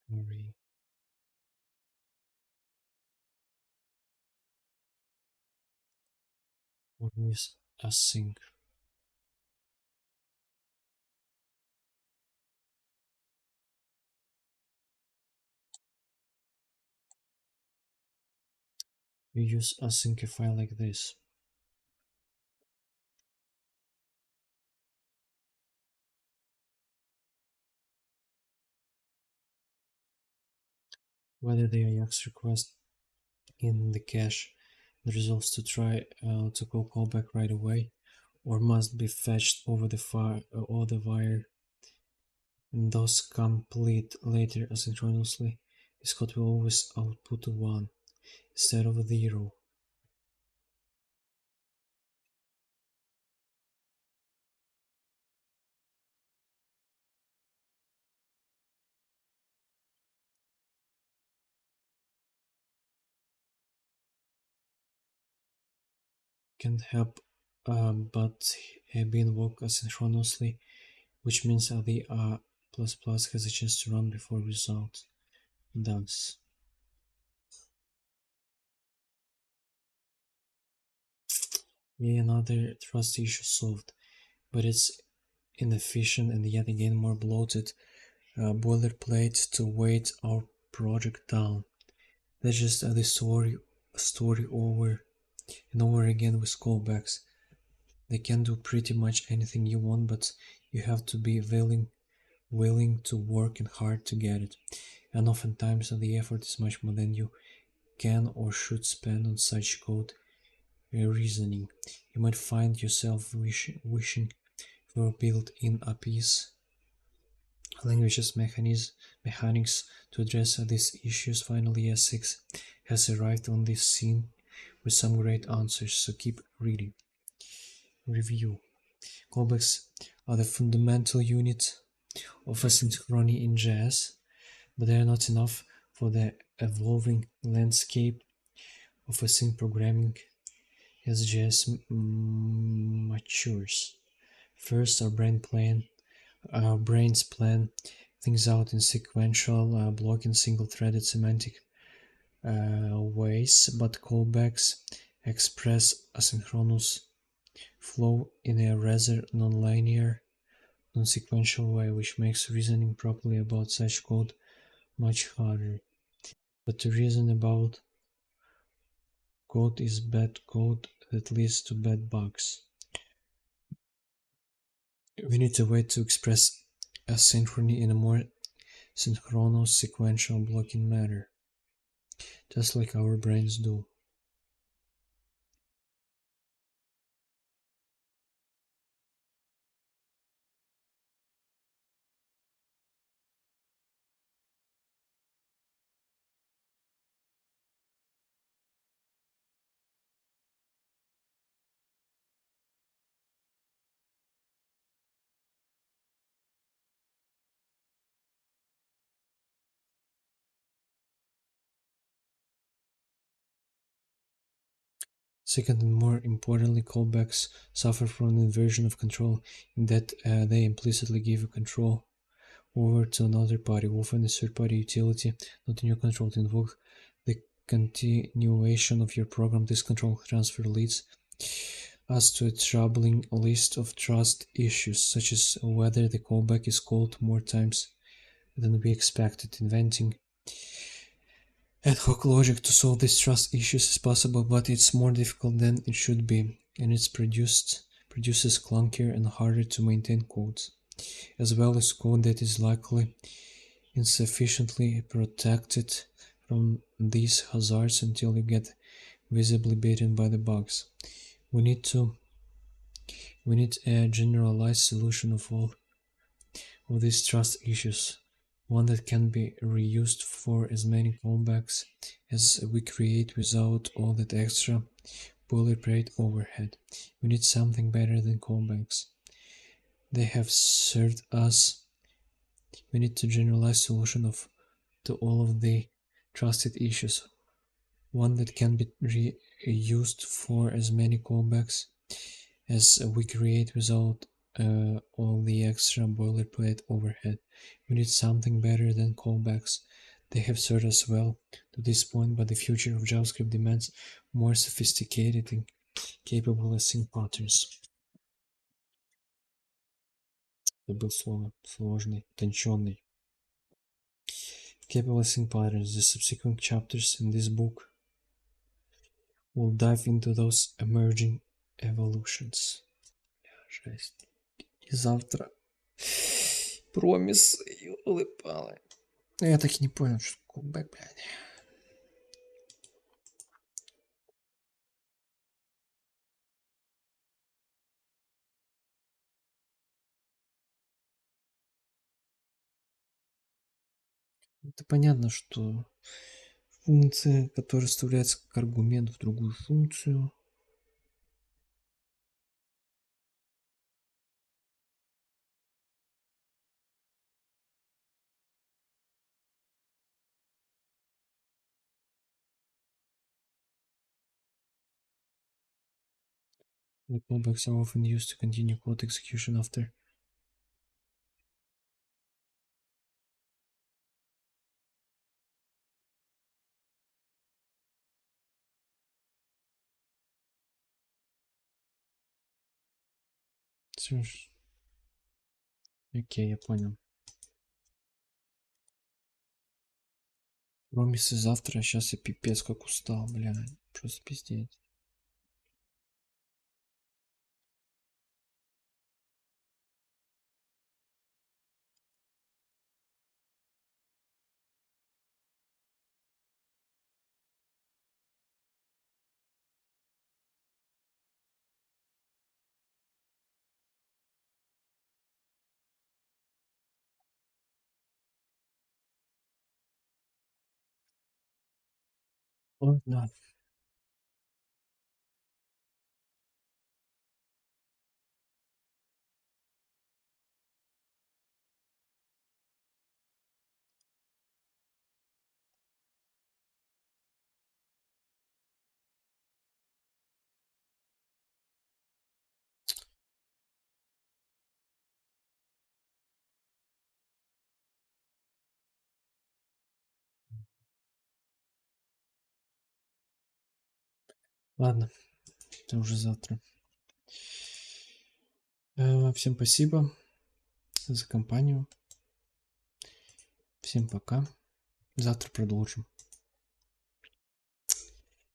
Query always async. You use asyncify like this. Whether the Ajax request in the cache that resolves to try to call callback right away, or must be fetched over the fire or the wire and thus complete later asynchronously, this code will always output 1 instead of 0. can't help but be invoked asynchronously, which means the plus plus has a chance to run before result does. Yay, another trust issue solved, but it's inefficient and yet again more bloated boilerplate to weight our project down. That's just the story over and over again with callbacks. They can do pretty much anything you want, but you have to be willing to work and hard to get it. And oftentimes the effort is much more than you can or should spend on such code reasoning. You might find yourself wishing for built-in APIs, languages, mechanics to address these issues. Finally, S6 has arrived on this scene with some great answers, so keep reading. Review. Callbacks are the fundamental unit of asynchrony in JS, but they are not enough for the evolving landscape of async programming as JS matures. First, our brains plan things out in sequential, blocking single-threaded semantic ways, but callbacks express asynchronous flow in a rather non-linear, non-sequential way, which makes reasoning properly about such code much harder. But to reason about code is bad code that leads to bad bugs. We need a way to express asynchrony in a more synchronous, sequential blocking manner, just like our brains do. Second, and more importantly, callbacks suffer from an inversion of control in that they implicitly give control over to another party, often a third-party utility not in your control, to invoke the continuation of your program. This control transfer leads us to a troubling list of trust issues, such as whether the callback is called more times than we expected. Inventing ad hoc logic to solve these trust issues is possible, but it's more difficult than it should be, and it produces clunkier and harder to maintain codes, as well as code that is likely insufficiently protected from these hazards until you get visibly beaten by the bugs. We need a generalized solution of all of these trust issues, one that can be reused for as many callbacks as we create without all that extra boilerplate overhead. We need something better than callbacks. They have served us. We need a generalized solution to all of the trusted issues, one that can be reused for as many callbacks as we create without all the extra boilerplate overhead. We need something better than callbacks. They have served us well to this point, but the future of JavaScript demands more sophisticated and capable async patterns. Забыл слово. Сложный, утонченный. Capable async patterns. The subsequent chapters in this book will dive into those emerging evolutions. Жесть. И завтра промисы, ёлы-палы. Я так и не понял, что кулбэк, блядь. Это понятно, что функция, которая вставляется как аргумент в другую функцию, The callbacks are often used to continue code execution after. Окей, я понял. Промисы завтра, сейчас я пипец как устал, бля. Просто пиздец. Ладно. Ладно, это уже завтра. Всем спасибо за компанию. Всем пока. Завтра продолжим.